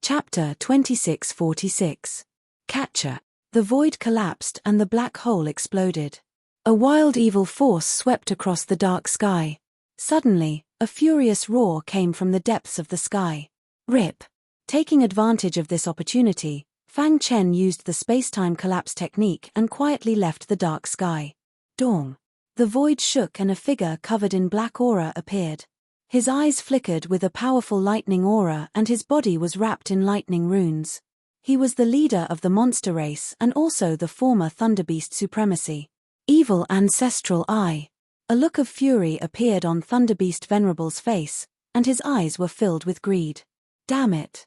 Chapter 2646. Catcher. The void collapsed and the black hole exploded. A wild evil force swept across the dark sky. Suddenly, a furious roar came from the depths of the sky. Rip. Taking advantage of this opportunity, Fang Chen used the space-time collapse technique and quietly left the dark sky. Dong. The void shook and a figure covered in black aura appeared. His eyes flickered with a powerful lightning aura and his body was wrapped in lightning runes. He was the leader of the monster race and also the former Thunderbeast supremacy. Evil Ancestral Eye. A look of fury appeared on Thunderbeast Venerable's face, and his eyes were filled with greed. Damn it.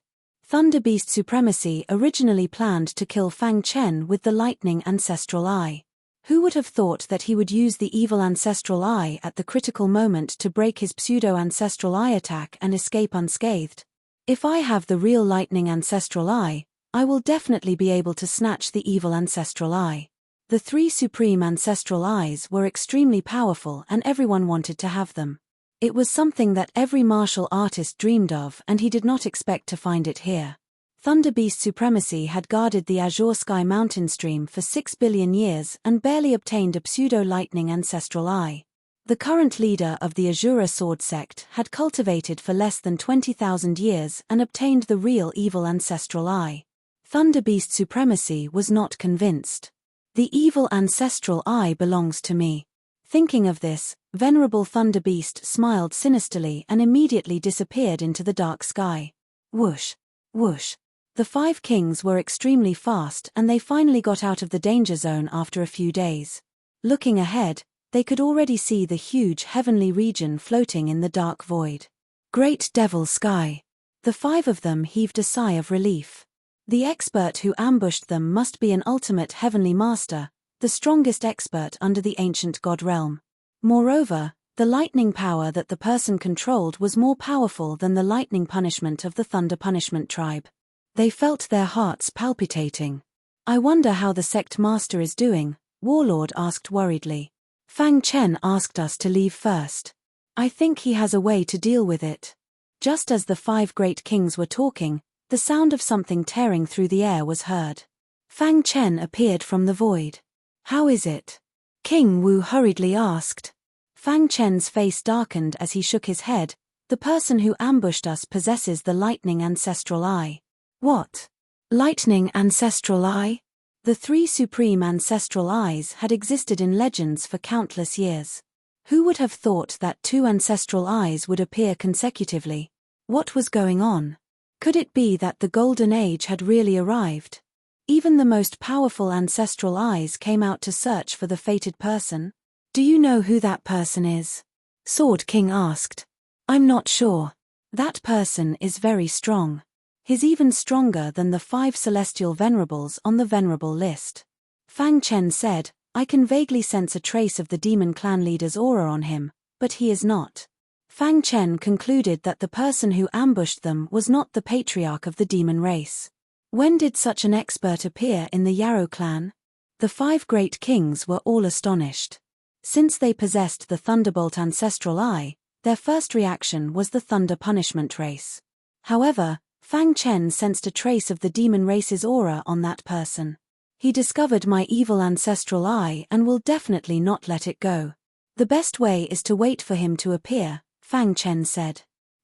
Thunderbeast supremacy originally planned to kill Fang Chen with the lightning ancestral eye. Who would have thought that he would use the evil ancestral eye at the critical moment to break his pseudo-ancestral eye attack and escape unscathed? If I have the real lightning ancestral eye, I will definitely be able to snatch the evil ancestral eye. The three supreme ancestral eyes were extremely powerful and everyone wanted to have them. It was something that every martial artist dreamed of and he did not expect to find it here. Thunderbeast supremacy had guarded the Azure Sky mountain stream for 6 billion years and barely obtained a pseudo-lightning ancestral eye. The current leader of the Azura sword sect had cultivated for less than 20,000 years and obtained the real evil ancestral eye. Thunderbeast supremacy was not convinced. The evil ancestral eye belongs to me. Thinking of this, Venerable Thunderbeast smiled sinisterly and immediately disappeared into the dark sky. Whoosh! Whoosh! The 5 kings were extremely fast and they finally got out of the danger zone after a few days. Looking ahead, they could already see the huge heavenly region floating in the dark void. Great Devil Sky. The 5 of them heaved a sigh of relief. The expert who ambushed them must be an ultimate heavenly master, the strongest expert under the ancient god realm. Moreover, the lightning power that the person controlled was more powerful than the lightning punishment of the Thunder Punishment tribe. They felt their hearts palpitating. I wonder how the sect master is doing, Warlord asked worriedly. Fang Chen asked us to leave first. I think he has a way to deal with it. Just as the 5 great kings were talking, the sound of something tearing through the air was heard. Fang Chen appeared from the void. How is it? King Wu hurriedly asked. Fang Chen's face darkened as he shook his head. The person who ambushed us possesses the lightning ancestral eye. What? Lightning ancestral eye? The 3 supreme ancestral eyes had existed in legends for countless years. Who would have thought that 2 ancestral eyes would appear consecutively? What was going on? Could it be that the Golden Age had really arrived? Even the most powerful ancestral eyes came out to search for the fated person? Do you know who that person is? Sword King asked. I'm not sure. That person is very strong. He's even stronger than the 5 celestial venerables on the venerable list. Fang Chen said, I can vaguely sense a trace of the demon clan leader's aura on him, but he is not. Fang Chen concluded that the person who ambushed them was not the patriarch of the demon race. When did such an expert appear in the Yarrow clan? The 5 great kings were all astonished. Since they possessed the Thunderbolt ancestral eye, their first reaction was the Thunder Punishment race. However, Fang Chen sensed a trace of the demon race's aura on that person. He discovered my evil ancestral eye and will definitely not let it go. The best way is to wait for him to appear, Fang Chen said.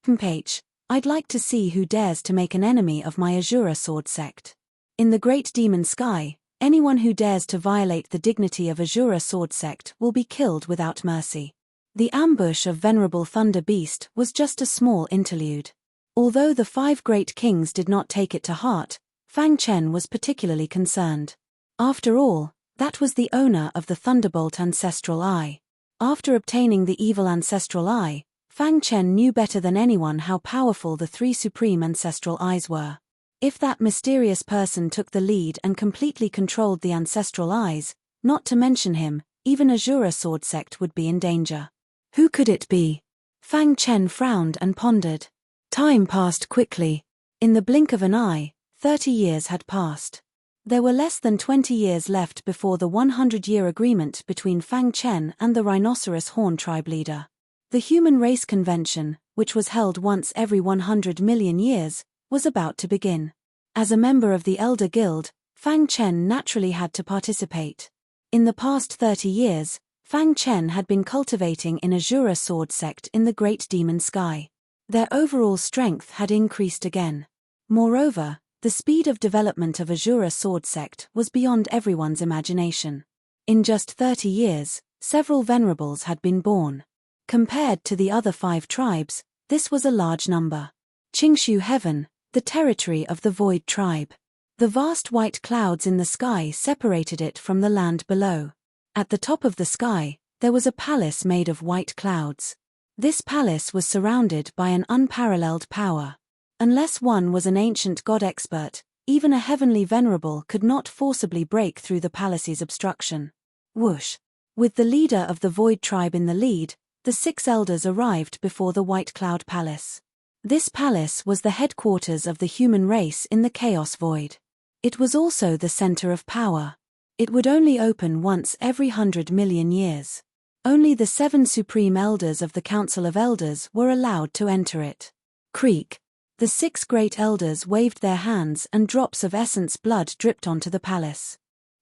I'd like to see who dares to make an enemy of my Azura sword sect. In the great demon sky, anyone who dares to violate the dignity of Azura sword sect will be killed without mercy. The ambush of Venerable Thunder Beast was just a small interlude. Although the 5 great kings did not take it to heart, Fang Chen was particularly concerned. After all, that was the owner of the Thunderbolt ancestral eye. After obtaining the evil ancestral eye, Fang Chen knew better than anyone how powerful the 3 supreme ancestral eyes were. If that mysterious person took the lead and completely controlled the ancestral eyes, not to mention him, even Azura sword sect would be in danger. Who could it be? Fang Chen frowned and pondered. Time passed quickly. In the blink of an eye, 30 years had passed. There were less than 20 years left before the 100-year agreement between Fang Chen and the Rhinoceros Horn tribe leader. The Human Race Convention, which was held once every 100 million years, was about to begin. As a member of the Elder Guild, Fang Chen naturally had to participate. In the past 30 years, Fang Chen had been cultivating in Azura sword sect in the Great Demon Sky. Their overall strength had increased again. Moreover, the speed of development of Azura sword sect was beyond everyone's imagination. In just 30 years, several Venerables had been born. Compared to the other 5 tribes, this was a large number. Qingshu Heaven, the territory of the Void tribe. The vast white clouds in the sky separated it from the land below. At the top of the sky, there was a palace made of white clouds. This palace was surrounded by an unparalleled power. Unless one was an ancient god expert, even a heavenly venerable could not forcibly break through the palace's obstruction. Whoosh! With the leader of the Void tribe in the lead, the 6 elders arrived before the White Cloud Palace. This palace was the headquarters of the human race in the Chaos Void. It was also the center of power. It would only open once every 100 million years. Only the 7 supreme elders of the Council of Elders were allowed to enter it. Creak! The 6 great elders waved their hands and drops of essence blood dripped onto the palace.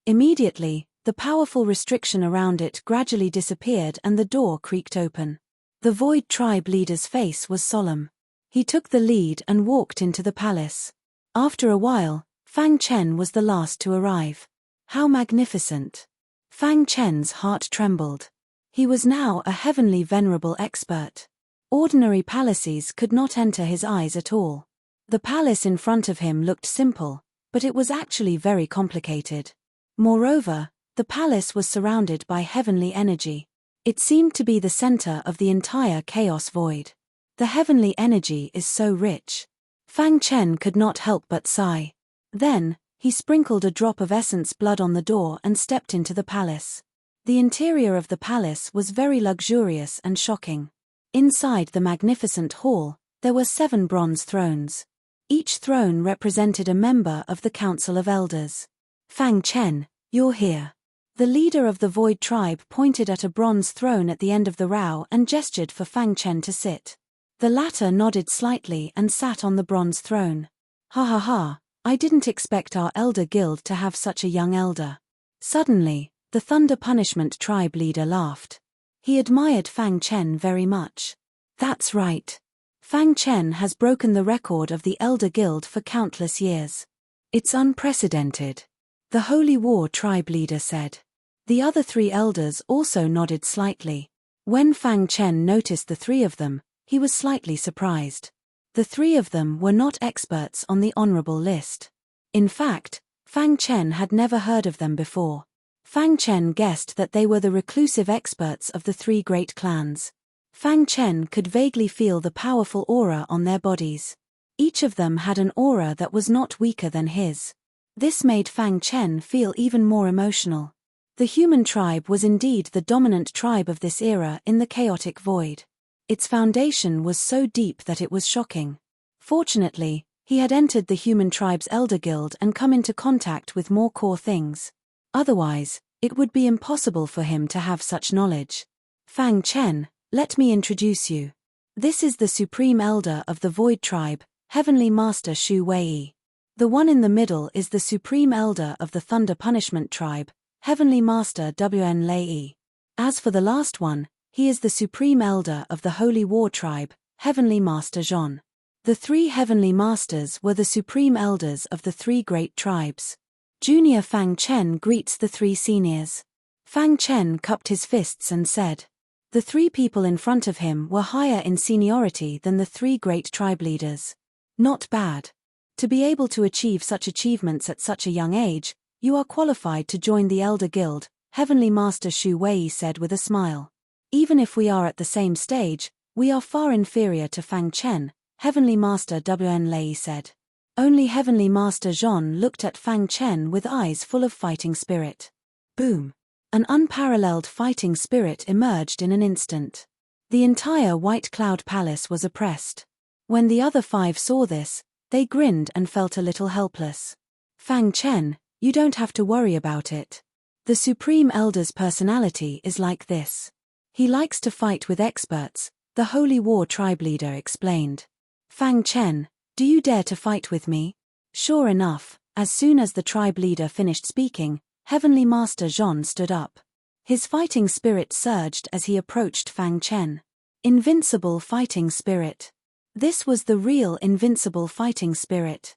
Immediately, the powerful restriction around it gradually disappeared and the door creaked open. The Void tribe leader's face was solemn. He took the lead and walked into the palace. After a while, Fang Chen was the last to arrive. How magnificent! Fang Chen's heart trembled. He was now a heavenly venerable expert. Ordinary palaces could not enter his eyes at all. The palace in front of him looked simple, but it was actually very complicated. Moreover, the palace was surrounded by heavenly energy. It seemed to be the center of the entire Chaos Void. The heavenly energy is so rich. Fang Chen could not help but sigh. Then, he sprinkled a drop of essence blood on the door and stepped into the palace. The interior of the palace was very luxurious and shocking. Inside the magnificent hall, there were 7 bronze thrones. Each throne represented a member of the Council of Elders. Fang Chen, you're here. The leader of the Void tribe pointed at a bronze throne at the end of the row and gestured for Fang Chen to sit. The latter nodded slightly and sat on the bronze throne. Ha ha ha, I didn't expect our elder guild to have such a young elder. Suddenly, the Thunder Punishment tribe leader laughed. He admired Fang Chen very much. That's right. Fang Chen has broken the record of the Elder Guild for countless years. It's unprecedented. The Holy War tribe leader said. The other 3 elders also nodded slightly. When Fang Chen noticed the 3 of them, he was slightly surprised. The 3 of them were not experts on the honorable list. In fact, Fang Chen had never heard of them before. Fang Chen guessed that they were the reclusive experts of the 3 great clans. Fang Chen could vaguely feel the powerful aura on their bodies. Each of them had an aura that was not weaker than his. This made Fang Chen feel even more emotional. The human tribe was indeed the dominant tribe of this era in the chaotic void. Its foundation was so deep that it was shocking. Fortunately, he had entered the human tribe's elder guild and come into contact with more core things. Otherwise, it would be impossible for him to have such knowledge. Fang Chen, let me introduce you. This is the Supreme Elder of the Void Tribe, Heavenly Master Shu Wei. The one in the middle is the Supreme Elder of the Thunder Punishment Tribe, Heavenly Master Wn Lei. As for the last one, he is the Supreme Elder of the Holy War Tribe, Heavenly Master Zhon. The 3 Heavenly Masters were the Supreme Elders of the 3 great tribes. Junior Fang Chen greets the 3 seniors. Fang Chen cupped his fists and said. The 3 people in front of him were higher in seniority than the 3 great tribe leaders. Not bad. To be able to achieve such achievements at such a young age, you are qualified to join the Elder Guild, Heavenly Master Shu Wei said with a smile. Even if we are at the same stage, we are far inferior to Fang Chen, Heavenly Master Wn Lei said. Only Heavenly Master Zhon looked at Fang Chen with eyes full of fighting spirit. Boom! An unparalleled fighting spirit emerged in an instant. The entire White Cloud Palace was oppressed. When the other 5 saw this, they grinned and felt a little helpless. Fang Chen, you don't have to worry about it. The Supreme Elder's personality is like this. He likes to fight with experts, the Holy War tribe leader explained. Fang Chen, Do you dare to fight with me? Sure enough, as soon as the tribe leader finished speaking, Heavenly Master Zhon stood up. His fighting spirit surged as he approached Fang Chen. Invincible fighting spirit. This was the real invincible fighting spirit.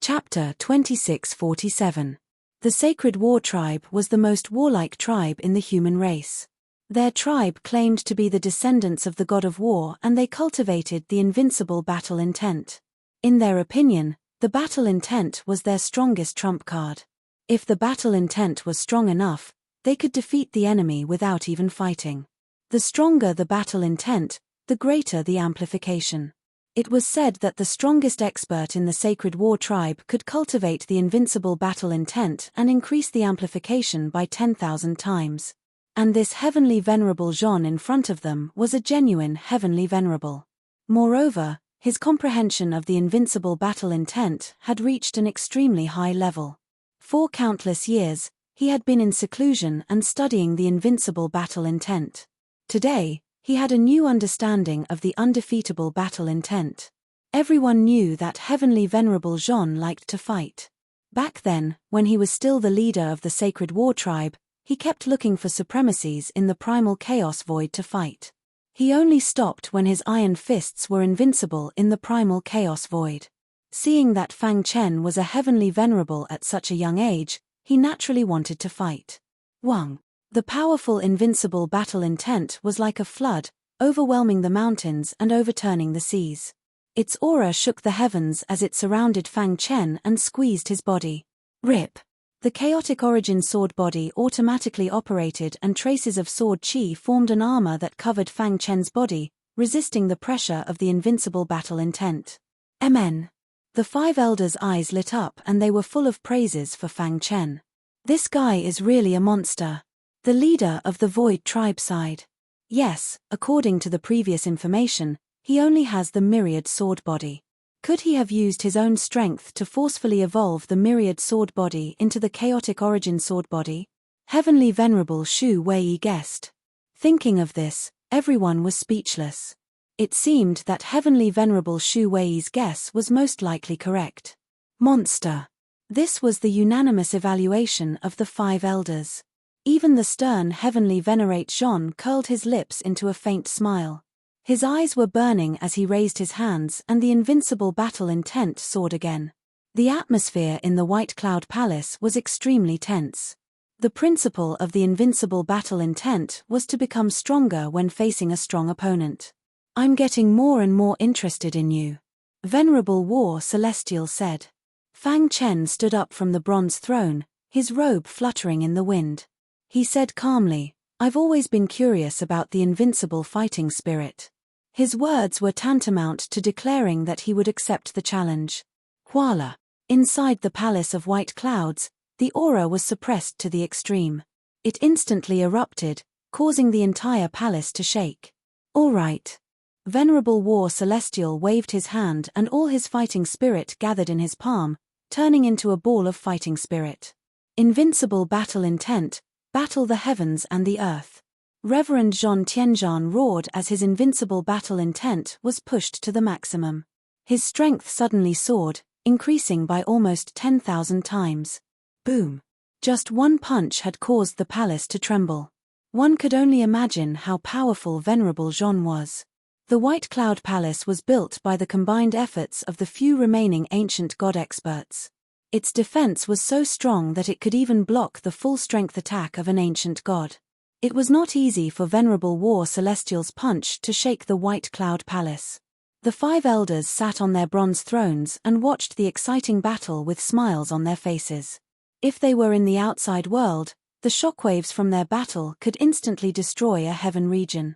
Chapter 2647. The Sacred War Tribe was the most warlike tribe in the human race. Their tribe claimed to be the descendants of the god of war, and they cultivated the invincible battle intent. In their opinion, the battle intent was their strongest trump card. If the battle intent was strong enough, they could defeat the enemy without even fighting. The stronger the battle intent, the greater the amplification. It was said that the strongest expert in the Sacred War Tribe could cultivate the invincible battle intent and increase the amplification by 10,000 times. And this heavenly Venerable Zhon in front of them was a genuine heavenly Venerable. Moreover, his comprehension of the invincible battle intent had reached an extremely high level. For countless years, he had been in seclusion and studying the invincible battle intent. Today, he had a new understanding of the undefeatable battle intent. Everyone knew that heavenly Venerable Zhon liked to fight. Back then, when he was still the leader of the Sacred War Tribe, he kept looking for supremacies in the primal chaos void to fight. He only stopped when his iron fists were invincible in the primal chaos void. Seeing that Fang Chen was a heavenly Venerable at such a young age, he naturally wanted to fight. Wang. The powerful invincible battle intent was like a flood, overwhelming the mountains and overturning the seas. Its aura shook the heavens as it surrounded Fang Chen and squeezed his body. Rip. The chaotic origin sword body automatically operated and traces of sword chi formed an armor that covered Fang Chen's body, resisting the pressure of the invincible battle intent. Amen. The five elders' eyes lit up and they were full of praises for Fang Chen. This guy is really a monster. The leader of the Void tribe side. Yes, according to the previous information, he only has the myriad sword body. Could he have used his own strength to forcefully evolve the myriad sword body into the chaotic origin sword body? Heavenly Venerable Shu Wei guessed. Thinking of this, everyone was speechless. It seemed that Heavenly Venerable Shu Wei's guess was most likely correct. Monster. This was the unanimous evaluation of the five elders. Even the stern Heavenly Venerate Zhon curled his lips into a faint smile. His eyes were burning as he raised his hands and the invincible battle intent soared again. The atmosphere in the White Cloud Palace was extremely tense. The principle of the invincible battle intent was to become stronger when facing a strong opponent. I'm getting more and more interested in you. Venerable War Celestial said. Fang Chen stood up from the bronze throne, his robe fluttering in the wind. He said calmly, I've always been curious about the invincible fighting spirit. His words were tantamount to declaring that he would accept the challenge. Kuala. Inside the Palace of White Clouds, the aura was suppressed to the extreme. It instantly erupted, causing the entire palace to shake. All right. Venerable War Celestial waved his hand and all his fighting spirit gathered in his palm, turning into a ball of fighting spirit. Invincible battle intent. Battle the heavens and the earth. Reverend Zhon Tianzhan roared as his invincible battle intent was pushed to the maximum. His strength suddenly soared, increasing by almost 10,000 times. Boom. Just one punch had caused the palace to tremble. One could only imagine how powerful Venerable Zhon was. The White Cloud Palace was built by the combined efforts of the few remaining ancient god experts. Its defense was so strong that it could even block the full-strength attack of an ancient god. It was not easy for Venerable War Celestial's punch to shake the White Cloud Palace. The five elders sat on their bronze thrones and watched the exciting battle with smiles on their faces. If they were in the outside world, the shockwaves from their battle could instantly destroy a heaven region.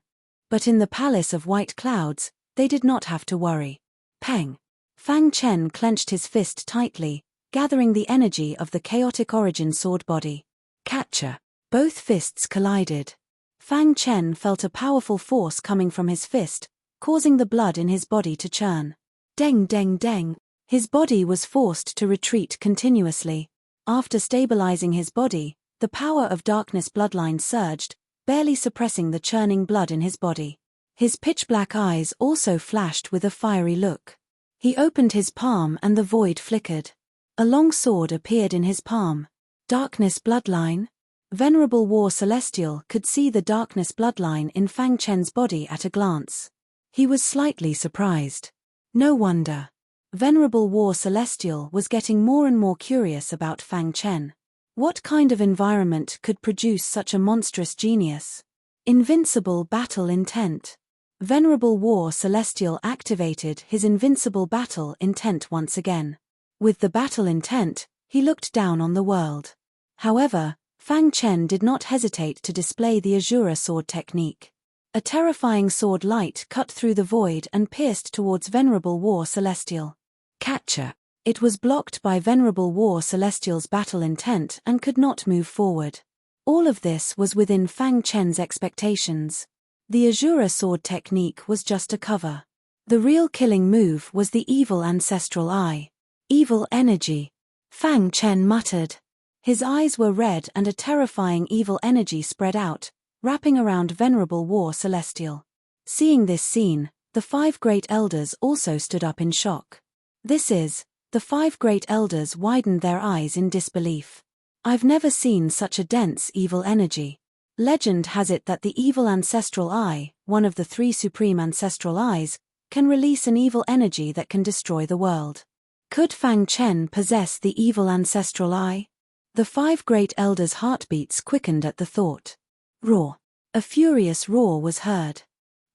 But in the Palace of White Clouds, they did not have to worry. Peng. Fang Chen clenched his fist tightly, gathering the energy of the chaotic origin sword body. Catcher. Both fists collided. Fang Chen felt a powerful force coming from his fist, causing the blood in his body to churn. Deng deng deng. His body was forced to retreat continuously. After stabilizing his body, the power of darkness bloodline surged, barely suppressing the churning blood in his body. His pitch-black eyes also flashed with a fiery look. He opened his palm and the void flickered. A long sword appeared in his palm. Darkness bloodline? Venerable War Celestial could see the darkness bloodline in Fang Chen's body at a glance. He was slightly surprised. No wonder. Venerable War Celestial was getting more and more curious about Fang Chen. What kind of environment could produce such a monstrous genius? Invincible battle intent. Venerable War Celestial activated his invincible battle intent once again. With the battle intent, he looked down on the world. However, Fang Chen did not hesitate to display the Azura sword technique. A terrifying sword light cut through the void and pierced towards Venerable War Celestial. Catcher. It was blocked by Venerable War Celestial's battle intent and could not move forward. All of this was within Fang Chen's expectations. The Azura sword technique was just a cover. The real killing move was the evil ancestral eye. Evil energy. Fang Chen muttered. His eyes were red and a terrifying evil energy spread out, wrapping around Venerable War Celestial. Seeing this scene, the 5 great elders also stood up in shock. The 5 great elders widened their eyes in disbelief. I've never seen such a dense evil energy. Legend has it that the evil ancestral eye, one of the 3 supreme ancestral eyes, can release an evil energy that can destroy the world. Could Fang Chen possess the evil ancestral eye? The 5 great elders' heartbeats quickened at the thought. Roar. A furious roar was heard.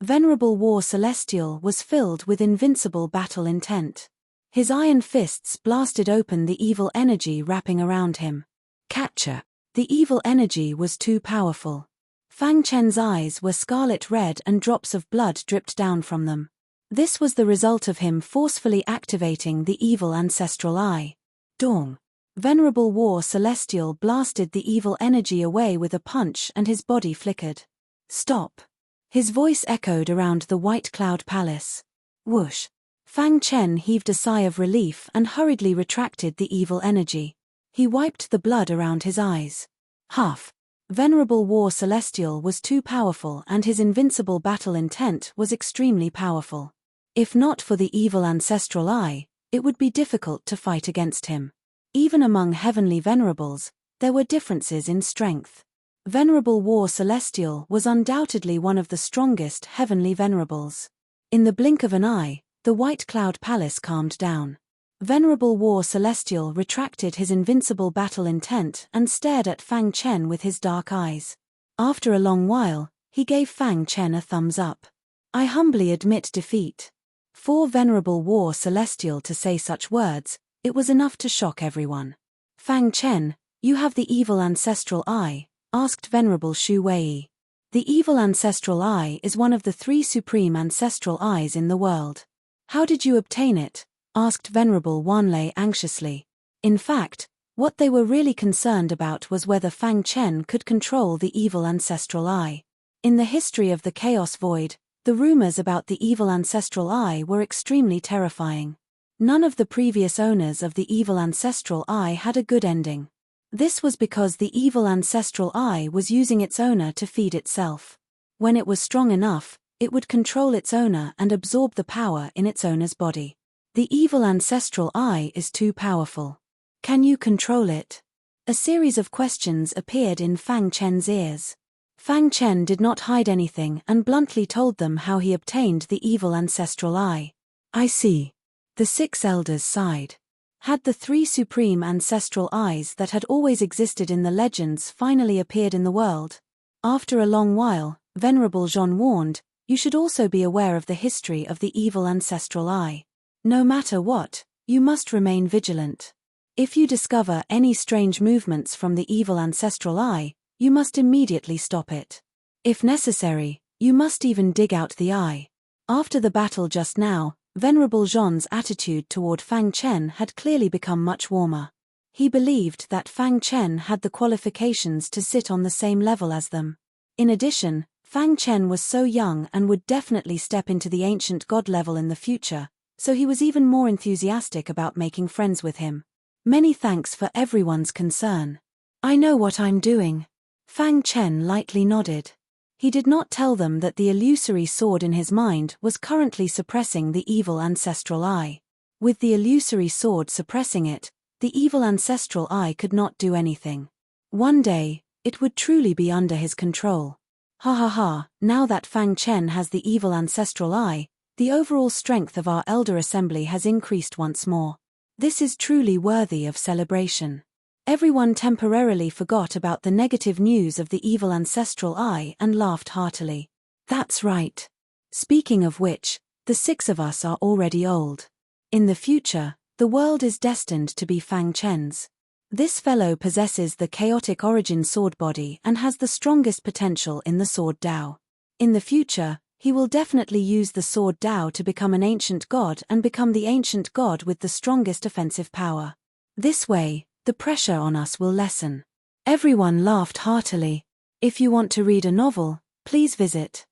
Venerable War Celestial was filled with invincible battle intent. His iron fists blasted open the evil energy wrapping around him. Catcher. The evil energy was too powerful. Fang Chen's eyes were scarlet red and drops of blood dripped down from them. This was the result of him forcefully activating the evil ancestral eye. Dong. Venerable War Celestial blasted the evil energy away with a punch and his body flickered. Stop. His voice echoed around the White Cloud Palace. Whoosh. Fang Chen heaved a sigh of relief and hurriedly retracted the evil energy. He wiped the blood around his eyes. Huff. Venerable War Celestial was too powerful and his invincible battle intent was extremely powerful. If not for the evil ancestral eye, it would be difficult to fight against him. Even among heavenly venerables, there were differences in strength. Venerable War Celestial was undoubtedly one of the strongest heavenly venerables. In the blink of an eye, the White Cloud Palace calmed down. Venerable War Celestial retracted his invincible battle intent and stared at Fang Chen with his dark eyes. After a long while, he gave Fang Chen a thumbs up. I humbly admit defeat. For Venerable War Celestial to say such words, it was enough to shock everyone. Fang Chen, you have the evil ancestral eye, asked Venerable Shu Wei. The evil ancestral eye is one of the 3 supreme ancestral eyes in the world. How did you obtain it? Asked Venerable Wanlei anxiously. In fact, what they were really concerned about was whether Fang Chen could control the evil ancestral eye. In the history of the Chaos Void, the rumors about the evil ancestral eye were extremely terrifying. None of the previous owners of the evil ancestral eye had a good ending. This was because the evil ancestral eye was using its owner to feed itself. When it was strong enough, it would control its owner and absorb the power in its owner's body. The evil ancestral eye is too powerful. Can you control it? A series of questions appeared in Fang Chen's ears. Fang Chen did not hide anything and bluntly told them how he obtained the evil ancestral eye. I see. The 6 elders sighed. Had the 3 supreme ancestral eyes that had always existed in the legends finally appeared in the world? After a long while, Venerable Zhon warned, you should also be aware of the history of the evil ancestral eye. No matter what, you must remain vigilant. If you discover any strange movements from the evil ancestral eye, you must immediately stop it. If necessary, you must even dig out the eye. After the battle just now, Venerable Zhon's attitude toward Fang Chen had clearly become much warmer. He believed that Fang Chen had the qualifications to sit on the same level as them. In addition, Fang Chen was so young and would definitely step into the ancient god level in the future, so he was even more enthusiastic about making friends with him. Many thanks for everyone's concern. I know what I'm doing. Fang Chen lightly nodded. He did not tell them that the illusory sword in his mind was currently suppressing the evil ancestral eye. With the illusory sword suppressing it, the evil ancestral eye could not do anything. One day, it would truly be under his control. Ha ha ha, now that Fang Chen has the evil ancestral eye, the overall strength of our elder assembly has increased once more. This is truly worthy of celebration. Everyone temporarily forgot about the negative news of the evil ancestral eye and laughed heartily. That's right. Speaking of which, the 6 of us are already old. In the future, the world is destined to be Fang Chen's. This fellow possesses the chaotic origin sword body and has the strongest potential in the sword Dao. In the future, he will definitely use the sword Dao to become an ancient god and become the ancient god with the strongest offensive power. This way, the pressure on us will lessen. Everyone laughed heartily. If you want to read a novel, please visit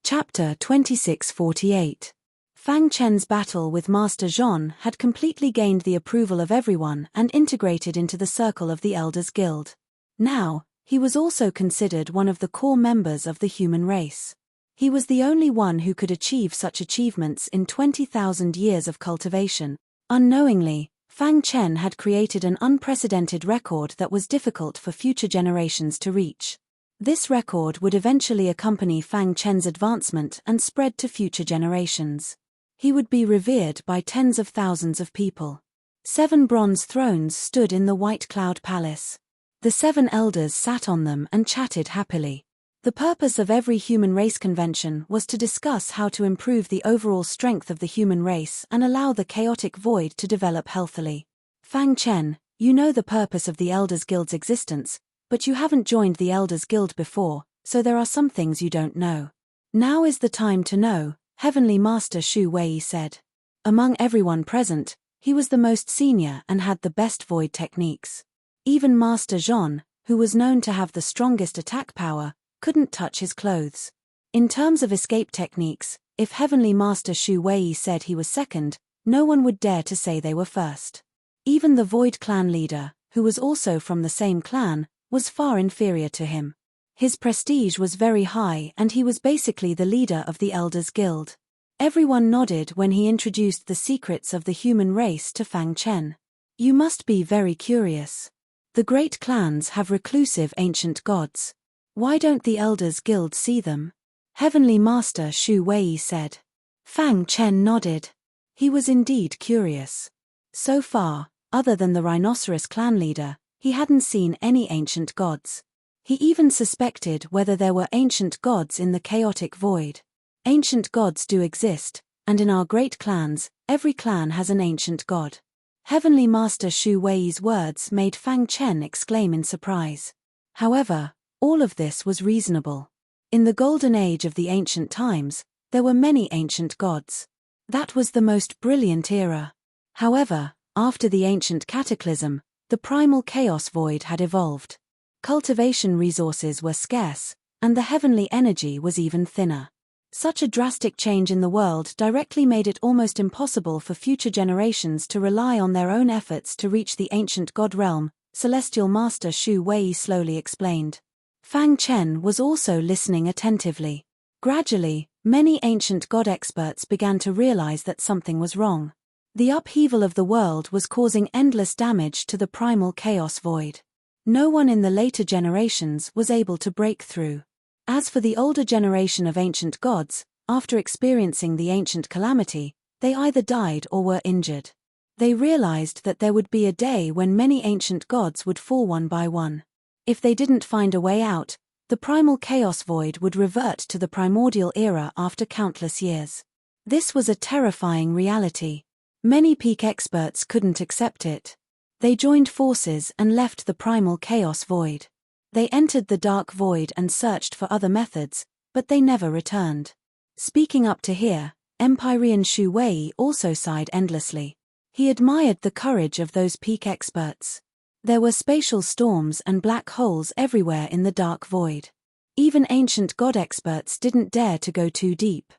Chapter 2648. Fang Chen's battle with Master Zhon had completely gained the approval of everyone and integrated into the circle of the Elders Guild. Now, he was also considered one of the core members of the human race. He was the only one who could achieve such achievements in 20,000 years of cultivation. Unknowingly, Fang Chen had created an unprecedented record that was difficult for future generations to reach. This record would eventually accompany Fang Chen's advancement and spread to future generations. He would be revered by tens of thousands of people. 7 bronze thrones stood in the White Cloud Palace. The 7 elders sat on them and chatted happily. The purpose of every human race convention was to discuss how to improve the overall strength of the human race and allow the chaotic void to develop healthily. Fang Chen, you know the purpose of the Elders Guild's existence, but you haven't joined the Elders Guild before, so there are some things you don't know. Now is the time to know, Heavenly Master Shu Wei said. Among everyone present, he was the most senior and had the best void techniques. Even Master Zhon, who was known to have the strongest attack power, couldn't touch his clothes. In terms of escape techniques, if Heavenly Master Shu Wei said he was second, no one would dare to say they were first. Even the Void Clan leader, who was also from the same clan, was far inferior to him. His prestige was very high and he was basically the leader of the Elders Guild. Everyone nodded when he introduced the secrets of the human race to Fang Chen. You must be very curious. The great clans have reclusive ancient gods. Why don't the Elders Guild see them? Heavenly Master Shu Wei said. Fang Chen nodded. He was indeed curious. So far, other than the Rhinoceros clan leader, he hadn't seen any ancient gods. He even suspected whether there were ancient gods in the chaotic void. Ancient gods do exist, and in our great clans, every clan has an ancient god. Heavenly Master Shu Wei's words made Fang Chen exclaim in surprise. However, all of this was reasonable. In the golden age of the ancient times, there were many ancient gods. That was the most brilliant era. However, after the ancient cataclysm, the primal chaos void had evolved. Cultivation resources were scarce, and the heavenly energy was even thinner. Such a drastic change in the world directly made it almost impossible for future generations to rely on their own efforts to reach the ancient god realm, Celestial Master Shu Wei slowly explained. Fang Chen was also listening attentively. Gradually, many ancient god experts began to realize that something was wrong. The upheaval of the world was causing endless damage to the primal chaos void. No one in the later generations was able to break through. As for the older generation of ancient gods, after experiencing the ancient calamity, they either died or were injured. They realized that there would be a day when many ancient gods would fall one by one. If they didn't find a way out, the primal chaos void would revert to the primordial era after countless years. This was a terrifying reality. Many peak experts couldn't accept it. They joined forces and left the primal chaos void. They entered the dark void and searched for other methods, but they never returned. Speaking up to here, Empyrean Shu Wei also sighed endlessly. He admired the courage of those peak experts. There were spatial storms and black holes everywhere in the dark void. Even ancient god experts didn't dare to go too deep.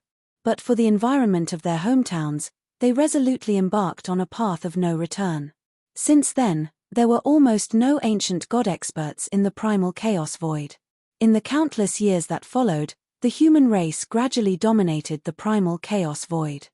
But for the environment of their hometowns, they resolutely embarked on a path of no return. Since then, there were almost no ancient god experts in the primal chaos void. In the countless years that followed, the human race gradually dominated the primal chaos void.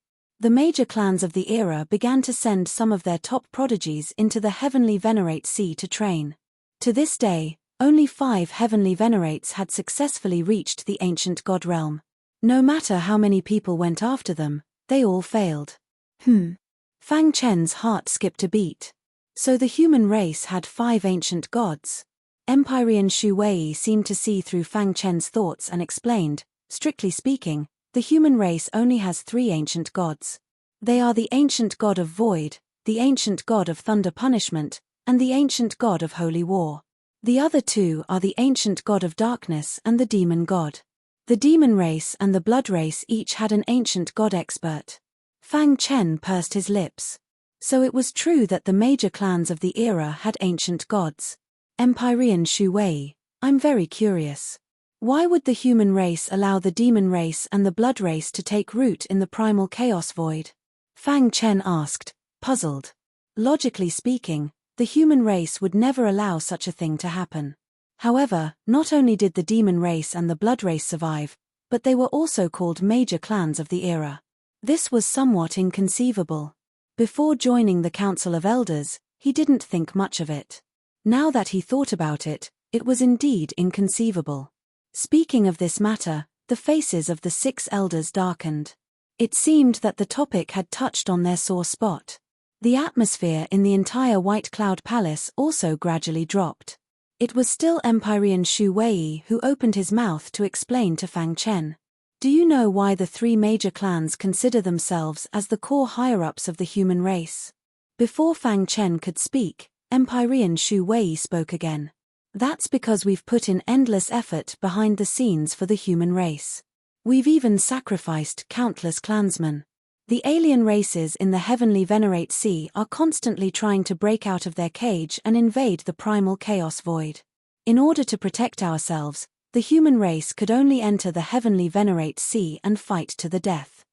The major clans of the era began to send some of their top prodigies into the heavenly Venerate Sea to train. To this day, only 5 heavenly Venerates had successfully reached the ancient god realm. No matter how many people went after them, they all failed. Fang Chen's heart skipped a beat. So the human race had 5 ancient gods. Empyrean Shu Wei seemed to see through Fang Chen's thoughts and explained, strictly speaking, the human race only has 3 ancient gods. They are the ancient god of void, the ancient god of thunder punishment, and the ancient god of holy war. The other 2 are the ancient god of darkness and the demon god. The demon race and the blood race each had an ancient god expert. Fang Chen pursed his lips. So it was true that the major clans of the era had ancient gods. Empyrean Shu Wei, I'm very curious. Why would the human race allow the demon race and the blood race to take root in the primal chaos void? Fang Chen asked, puzzled. Logically speaking, the human race would never allow such a thing to happen. However, not only did the demon race and the blood race survive, but they were also called major clans of the era. This was somewhat inconceivable. Before joining the Council of Elders, he didn't think much of it. Now that he thought about it, it was indeed inconceivable. Speaking of this matter, the faces of the 6 elders darkened. It seemed that the topic had touched on their sore spot. The atmosphere in the entire White Cloud Palace also gradually dropped. It was still Empyrean Shu Wei who opened his mouth to explain to Fang Chen. Do you know why the 3 major clans consider themselves as the core higher-ups of the human race? Before Fang Chen could speak, Empyrean Shu Wei spoke again. That's because we've put in endless effort behind the scenes for the human race. We've even sacrificed countless clansmen. The alien races in the heavenly Venerate Sea are constantly trying to break out of their cage and invade the primal chaos void. In order to protect ourselves, the human race could only enter the heavenly Venerate Sea and fight to the death.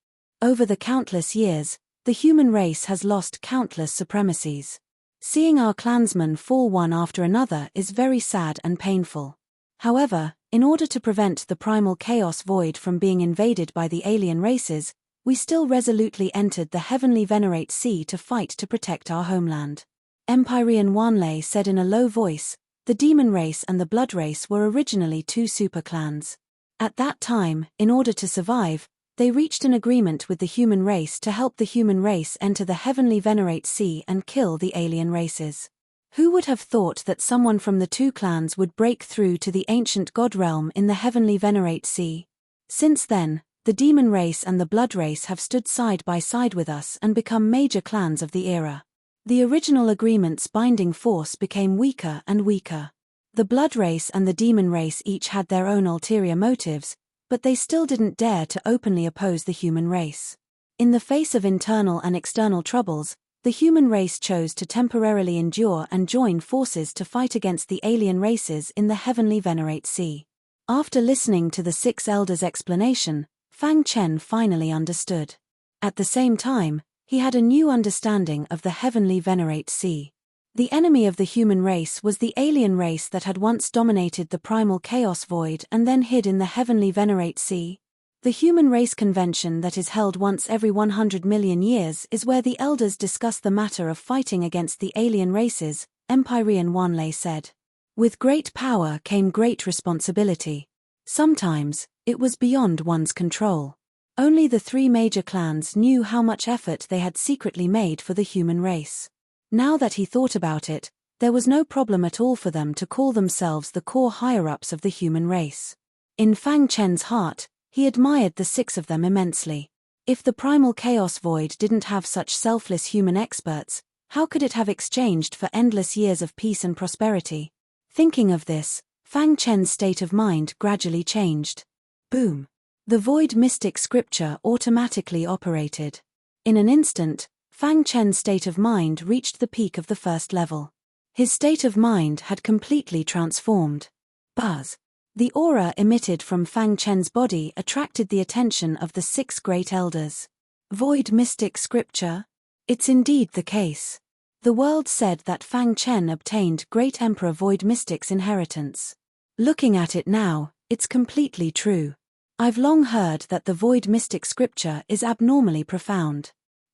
Over the countless years, the human race has lost countless supremacies. Seeing our clansmen fall one after another is very sad and painful. However, in order to prevent the primal chaos void from being invaded by the alien races, we still resolutely entered the heavenly Venerate Sea to fight to protect our homeland. Empyrean Wanlei said in a low voice, the demon race and the blood race were originally 2 super clans. At that time, in order to survive, they reached an agreement with the human race to help the human race enter the heavenly Venerate Sea and kill the alien races. Who would have thought that someone from the 2 clans would break through to the ancient god realm in the heavenly Venerate Sea? Since then, the demon race and the blood race have stood side by side with us and become major clans of the era. The original agreement's binding force became weaker and weaker. The blood race and the demon race each had their own ulterior motives, but they still didn't dare to openly oppose the human race. In the face of internal and external troubles, the human race chose to temporarily endure and join forces to fight against the alien races in the heavenly Venerate Sea. After listening to the 6 elders' explanation, Fang Chen finally understood. At the same time, he had a new understanding of the heavenly Venerate Sea. The enemy of the human race was the alien race that had once dominated the primal chaos void and then hid in the heavenly Venerate Sea. The human race convention that is held once every 100 million years is where the elders discuss the matter of fighting against the alien races, Empyrean Wanlei said. With great power came great responsibility. Sometimes, it was beyond one's control. Only the 3 major clans knew how much effort they had secretly made for the human race. Now that he thought about it, there was no problem at all for them to call themselves the core higher-ups of the human race. In Fang Chen's heart, he admired the 6 of them immensely. If the primal chaos void didn't have such selfless human experts, how could it have exchanged for endless years of peace and prosperity? Thinking of this, Fang Chen's state of mind gradually changed. Boom! The void mystic scripture automatically operated. In an instant, Fang Chen's state of mind reached the peak of the 1st level. His state of mind had completely transformed. Buzz! The aura emitted from Fang Chen's body attracted the attention of the 6 great elders. Void mystic scripture? It's indeed the case. The world said that Fang Chen obtained Great Emperor Void Mystic's inheritance. Looking at it now, it's completely true. I've long heard that the Void Mystic scripture is abnormally profound.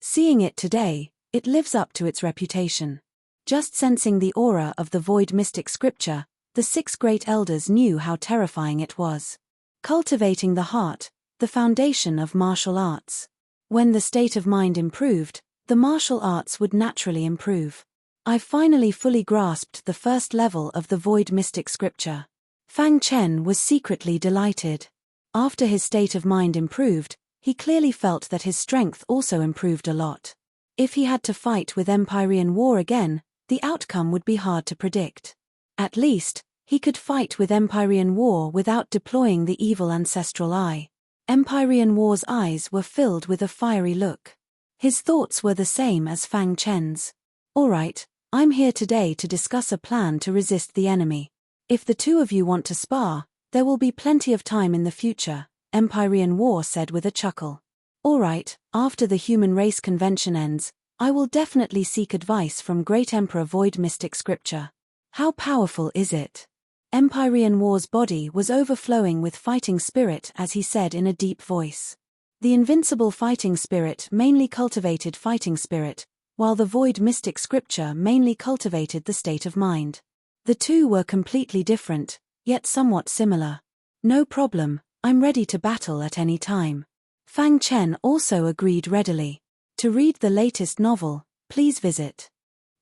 Seeing it today, it lives up to its reputation. Just sensing the aura of the void mystic scripture, the 6 great elders knew how terrifying it was. Cultivating the heart, the foundation of martial arts. When the state of mind improved, the martial arts would naturally improve. I finally fully grasped the first level of the void mystic scripture. Fang Chen was secretly delighted. After his state of mind improved, he clearly felt that his strength also improved a lot. If he had to fight with Empyrean War again, the outcome would be hard to predict. At least, he could fight with Empyrean War without deploying the evil ancestral eye. Empyrean War's eyes were filled with a fiery look. His thoughts were the same as Fang Chen's. Alright, I'm here today to discuss a plan to resist the enemy. If the two of you want to spar, there will be plenty of time in the future, Empyrean War said with a chuckle. Alright, after the human race convention ends, I will definitely seek advice from Great Emperor Void Mystic Scripture. How powerful is it? Empyrean War's body was overflowing with fighting spirit as he said in a deep voice. The invincible fighting spirit mainly cultivated fighting spirit, while the void mystic scripture mainly cultivated the state of mind. The two were completely different, yet somewhat similar. No problem, I'm ready to battle at any time. Fang Chen also agreed readily. To read the latest novel, please visit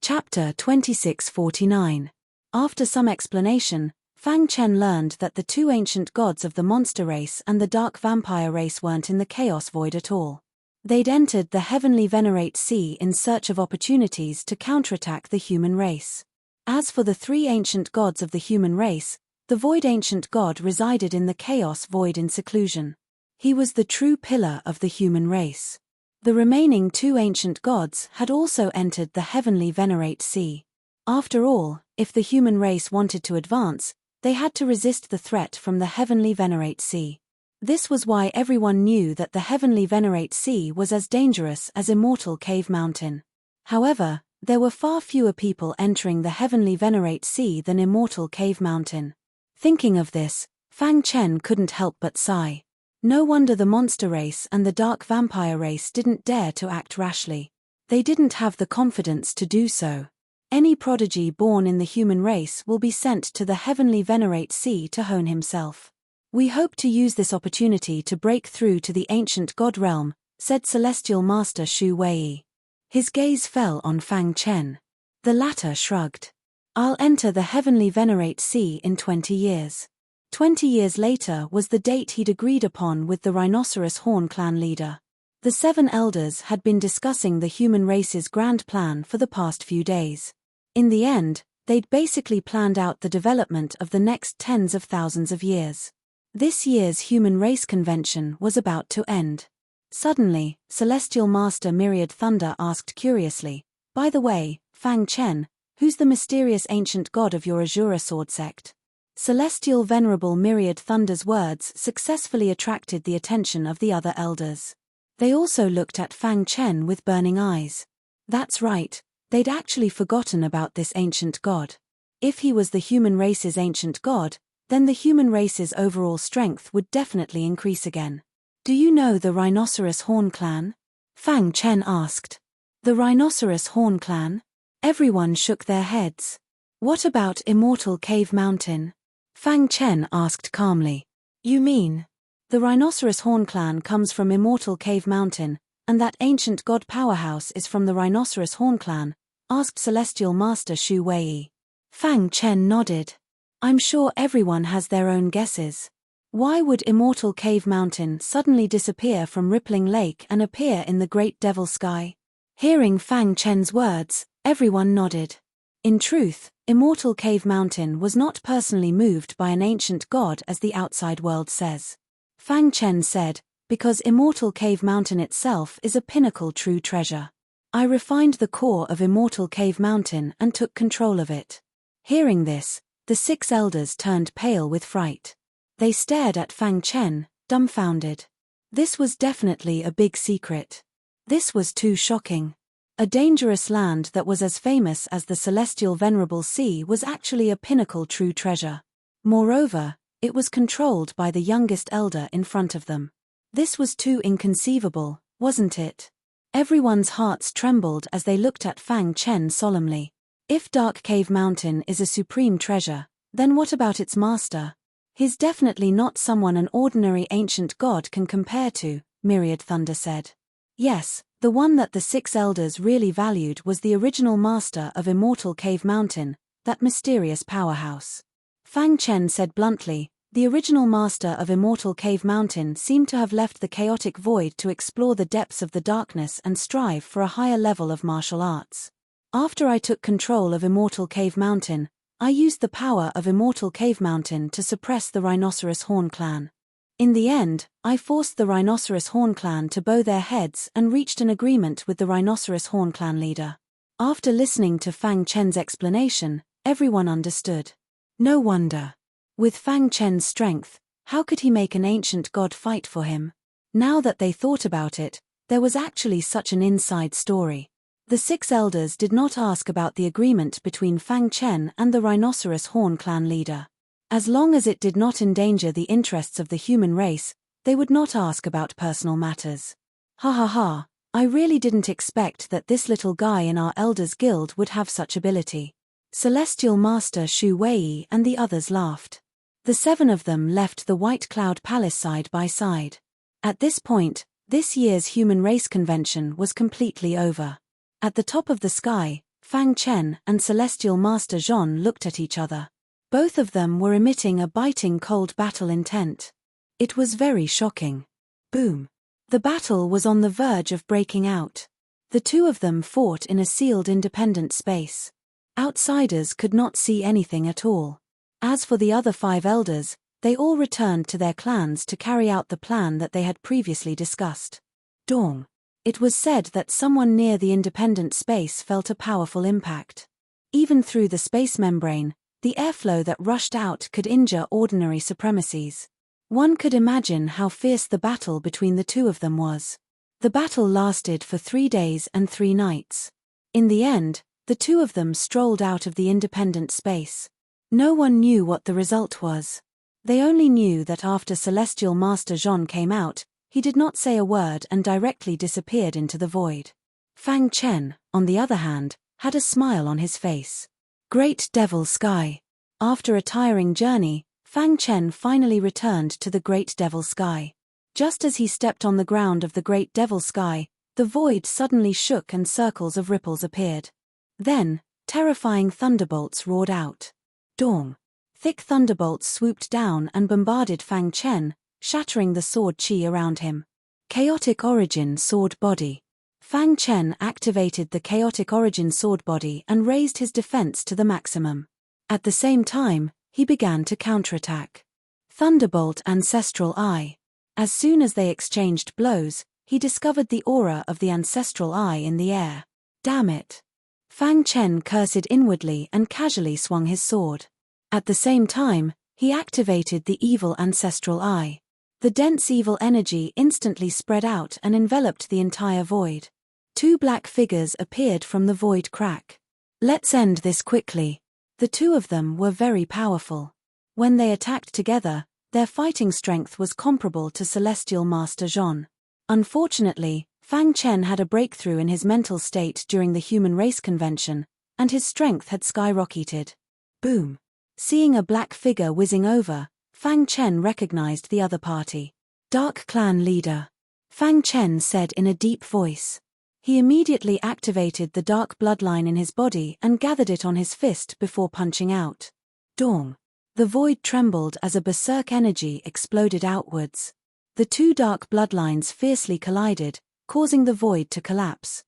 Chapter 2649. After some explanation, Fang Chen learned that the 2 ancient gods of the monster race and the dark vampire race weren't in the chaos void at all. They'd entered the heavenly Venerate Sea in search of opportunities to counterattack the human race. As for the 3 ancient gods of the human race, the void ancient god resided in the chaos void in seclusion. He was the true pillar of the human race. The remaining 2 ancient gods had also entered the heavenly Venerate Sea. After all, if the human race wanted to advance, they had to resist the threat from the heavenly Venerate Sea. This was why everyone knew that the heavenly Venerate Sea was as dangerous as Immortal Cave Mountain. However, there were far fewer people entering the heavenly Venerate Sea than Immortal Cave Mountain. Thinking of this, Fang Chen couldn't help but sigh. No wonder the monster race and the dark vampire race didn't dare to act rashly. They didn't have the confidence to do so. Any prodigy born in the human race will be sent to the heavenly Venerate Sea to hone himself. We hope to use this opportunity to break through to the ancient god realm, said Celestial Master Shu Wei. His gaze fell on Fang Chen. The latter shrugged. I'll enter the heavenly Venerate Sea in 20 years. 20 years later was the date he'd agreed upon with the Rhinoceros Horn clan leader. The 7 elders had been discussing the human race's grand plan for the past few days. In the end, they'd basically planned out the development of the next tens of thousands of years. This year's human race convention was about to end. Suddenly, Celestial Master Myriad Thunder asked curiously, "By the way, Fang Chen, who's the mysterious ancient god of your Azura sword sect?" Celestial Venerable Myriad Thunder's words successfully attracted the attention of the other elders. They also looked at Fang Chen with burning eyes. That's right, they'd actually forgotten about this ancient god. If he was the human race's ancient god, then the human race's overall strength would definitely increase again. Do you know the Rhinoceros Horn clan? Fang Chen asked. The Rhinoceros Horn clan? Everyone shook their heads. What about Immortal Cave Mountain? Fang Chen asked calmly. You mean? The Rhinoceros Horn clan comes from Immortal Cave Mountain, and that ancient god powerhouse is from the Rhinoceros Horn clan, asked Celestial Master Shu Wei. Fang Chen nodded. I'm sure everyone has their own guesses. Why would Immortal Cave Mountain suddenly disappear from Rippling Lake and appear in the Great Devil Sky? Hearing Fang Chen's words, everyone nodded. In truth, Immortal Cave Mountain was not personally moved by an ancient god as the outside world says. Fang Chen said, because Immortal Cave Mountain itself is a pinnacle true treasure. I refined the core of Immortal Cave Mountain and took control of it. Hearing this, the 6 elders turned pale with fright. They stared at Fang Chen, dumbfounded. This was definitely a big secret. This was too shocking. A dangerous land that was as famous as the celestial Venerable Sea was actually a pinnacle true treasure. Moreover, it was controlled by the youngest elder in front of them. This was too inconceivable, wasn't it? Everyone's hearts trembled as they looked at Fang Chen solemnly. If Dark Cave Mountain is a supreme treasure, then what about its master? He's definitely not someone an ordinary ancient god can compare to, Myriad Thunder said. Yes, the one that the 6 elders really valued was the original master of Immortal Cave Mountain, that mysterious powerhouse. Fang Chen said bluntly, the original master of Immortal Cave Mountain seemed to have left the chaotic void to explore the depths of the darkness and strive for a higher level of martial arts. After I took control of Immortal Cave Mountain, I used the power of Immortal Cave Mountain to suppress the Rhinoceros Horn clan. In the end, I forced the Rhinoceros Horn clan to bow their heads and reached an agreement with the Rhinoceros Horn clan leader. After listening to Fang Chen's explanation, everyone understood. No wonder. With Fang Chen's strength, how could he make an ancient god fight for him? Now that they thought about it, there was actually such an inside story. The 6 elders did not ask about the agreement between Fang Chen and the Rhinoceros Horn clan leader. As long as it did not endanger the interests of the human race, they would not ask about personal matters. Ha ha ha, I really didn't expect that this little guy in our elders guild would have such ability. Celestial Master Shu Wei and the others laughed. The 7 of them left the White Cloud Palace side by side. At this point, this year's Human Race Convention was completely over. At the top of the sky, Fang Chen and Celestial Master Zhon looked at each other. Both of them were emitting a biting cold battle intent. It was very shocking. Boom. The battle was on the verge of breaking out. The 2 of them fought in a sealed independent space. Outsiders could not see anything at all. As for the other 5 elders, they all returned to their clans to carry out the plan that they had previously discussed. Dong. It was said that someone near the independent space felt a powerful impact. Even through the space membrane, the airflow that rushed out could injure ordinary supremacies. One could imagine how fierce the battle between the 2 of them was. The battle lasted for 3 days and 3 nights. In the end, the 2 of them strolled out of the independent space. No one knew what the result was. They only knew that after Celestial Master Zhon came out, he did not say a word and directly disappeared into the void. Fang Chen, on the other hand, had a smile on his face. Great Devil Sky. After a tiring journey, Fang Chen finally returned to the Great Devil Sky. Just as he stepped on the ground of the Great Devil Sky, the void suddenly shook and circles of ripples appeared. Then, terrifying thunderbolts roared out. Dong. Thick thunderbolts swooped down and bombarded Fang Chen, shattering the sword chi around him. Chaotic Origin Sword Body. Fang Chen activated the Chaotic Origin Sword Body and raised his defense to the maximum. At the same time, he began to counterattack. Thunderbolt Ancestral Eye. As soon as they exchanged blows, he discovered the aura of the Ancestral Eye in the air. Damn it. Fang Chen cursed inwardly and casually swung his sword. At the same time, he activated the Evil Ancestral Eye. The dense evil energy instantly spread out and enveloped the entire void. 2 black figures appeared from the void crack. Let's end this quickly. The 2 of them were very powerful. When they attacked together, their fighting strength was comparable to Celestial Master Zhon. Unfortunately, Fang Chen had a breakthrough in his mental state during the Human Race Convention, and his strength had skyrocketed. Boom. Seeing a black figure whizzing over, Fang Chen recognized the other party. Dark Clan Leader. Fang Chen said in a deep voice. He immediately activated the dark bloodline in his body and gathered it on his fist before punching out. Dong. The void trembled as a berserk energy exploded outwards. The 2 dark bloodlines fiercely collided, causing the void to collapse.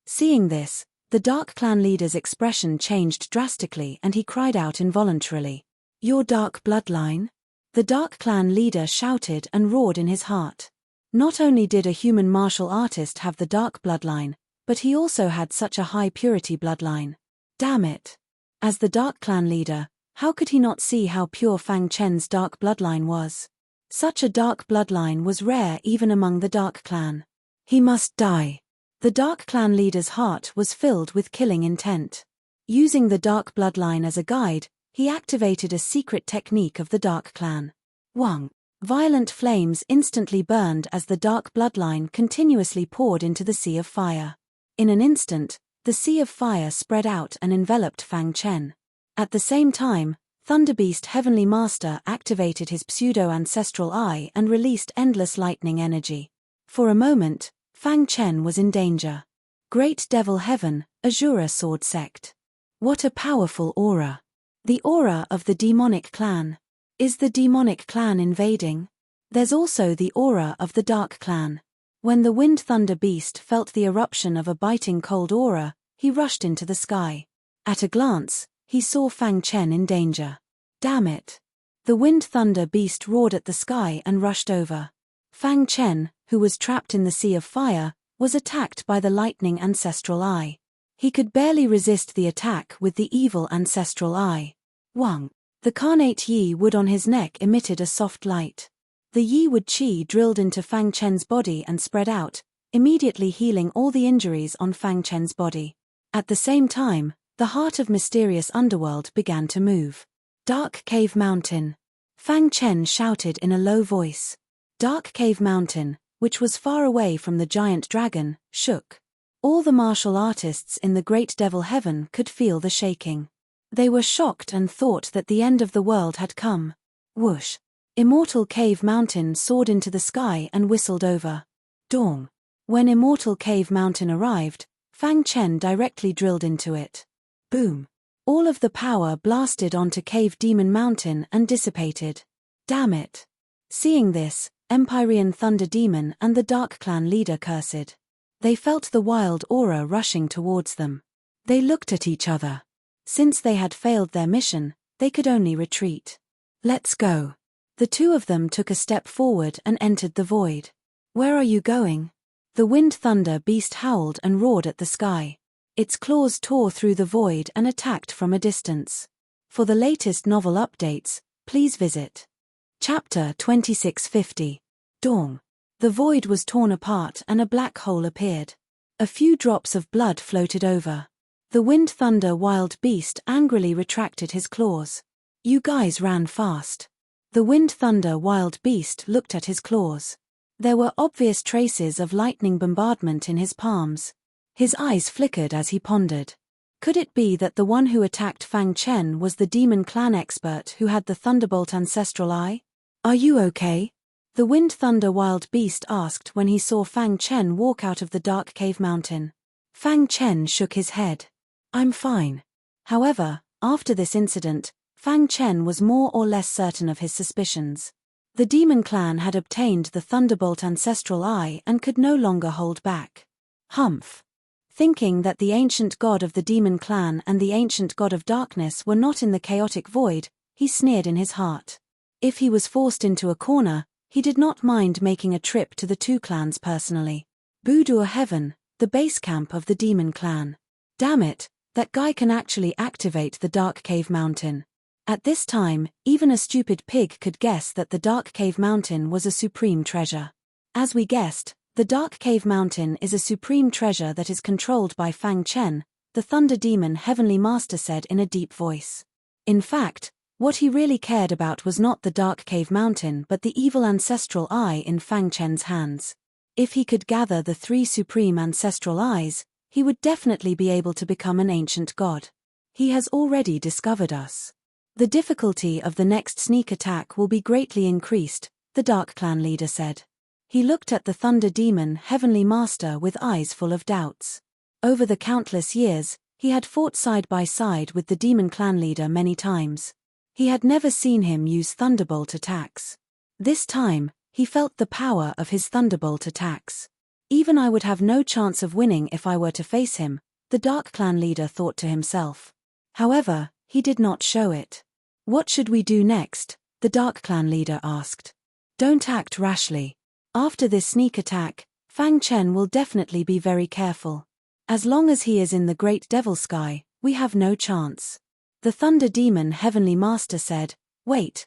Seeing this, the Dark Clan leader's expression changed drastically and he cried out involuntarily. Your dark bloodline? The Dark Clan leader shouted and roared in his heart. Not only did a human martial artist have the dark bloodline, but he also had such a high purity bloodline. Damn it. As the Dark Clan leader, how could he not see how pure Fang Chen's dark bloodline was? Such a dark bloodline was rare even among the Dark Clan. He must die. The Dark Clan leader's heart was filled with killing intent. Using the dark bloodline as a guide, he activated a secret technique of the Dark Clan. Wang. Violent flames instantly burned as the dark bloodline continuously poured into the sea of fire. In an instant, the sea of fire spread out and enveloped Fang Chen. At the same time, Thunderbeast Heavenly Master activated his pseudo-ancestral eye and released endless lightning energy. For a moment, Fang Chen was in danger. Great Devil Heaven, Azura Sword Sect. What a powerful aura. The aura of the demonic clan. Is the demonic clan invading? There's also the aura of the dark clan. When the Wind Thunder Beast felt the eruption of a biting cold aura, he rushed into the sky. At a glance, he saw Fang Chen in danger. Damn it! The Wind Thunder Beast roared at the sky and rushed over. Fang Chen, who was trapped in the sea of fire, was attacked by the lightning ancestral eye. He could barely resist the attack with the evil ancestral eye. Wang. The carnate Yi wood on his neck emitted a soft light. The Yi wood chi drilled into Fang Chen's body and spread out, immediately healing all the injuries on Fang Chen's body. At the same time, the heart of mysterious underworld began to move. Dark Cave Mountain. Fang Chen shouted in a low voice. Dark Cave Mountain, which was far away from the giant dragon, shook. All the martial artists in the Great Devil Heaven could feel the shaking. They were shocked and thought that the end of the world had come. Whoosh! Immortal Cave Mountain soared into the sky and whistled over. Dong! When Immortal Cave Mountain arrived, Fang Chen directly drilled into it. Boom! All of the power blasted onto Cave Demon Mountain and dissipated. Damn it! Seeing this, Empyrean Thunder Demon and the Dark Clan leader cursed. They felt the wild aura rushing towards them. They looked at each other. Since they had failed their mission, they could only retreat. Let's go. The two of them took a step forward and entered the void. Where are you going? The Wind Thunder Beast howled and roared at the sky. Its claws tore through the void and attacked from a distance. For the latest novel updates, please visit Chapter 2650. Dawn. The void was torn apart and a black hole appeared. A few drops of blood floated over. The Wind Thunder Wild Beast angrily retracted his claws. You guys ran fast. The Wind Thunder Wild Beast looked at his claws. There were obvious traces of lightning bombardment in his palms. His eyes flickered as he pondered. Could it be that the one who attacked Fang Chen was the Demon Clan expert who had the Thunderbolt Ancestral Eye? Are you okay? The Wind Thunder Wild Beast asked when he saw Fang Chen walk out of the Dark Cave Mountain. Fang Chen shook his head. I'm fine. However, after this incident, Fang Chen was more or less certain of his suspicions. The Demon Clan had obtained the Thunderbolt Ancestral Eye and could no longer hold back. Humph. Thinking that the ancient god of the Demon Clan and the ancient god of darkness were not in the chaotic void, he sneered in his heart. If he was forced into a corner, he did not mind making a trip to the two clans personally. Boudoir Heaven, the base camp of the Demon Clan. Damn it, that guy can actually activate the Dark Cave Mountain. At this time, even a stupid pig could guess that the Dark Cave Mountain was a supreme treasure. As we guessed, the Dark Cave Mountain is a supreme treasure that is controlled by Fang Chen, the Thunder Demon Heavenly Master said in a deep voice. In fact, what he really cared about was not the Dark Cave Mountain but the evil ancestral eye in Fang Chen's hands. If he could gather the 3 supreme ancestral eyes, he would definitely be able to become an ancient god. He has already discovered us. The difficulty of the next sneak attack will be greatly increased, the Dark Clan leader said. He looked at the Thunder Demon Heavenly Master with eyes full of doubts. Over the countless years, he had fought side by side with the Demon Clan leader many times. He had never seen him use Thunderbolt attacks. This time, he felt the power of his Thunderbolt attacks. Even I would have no chance of winning if I were to face him, the Dark Clan leader thought to himself. However, he did not show it. What should we do next? The Dark Clan leader asked. Don't act rashly. After this sneak attack, Fang Chen will definitely be very careful. As long as he is in the Great Devil Sky, we have no chance. The Thunder Demon Heavenly Master said, wait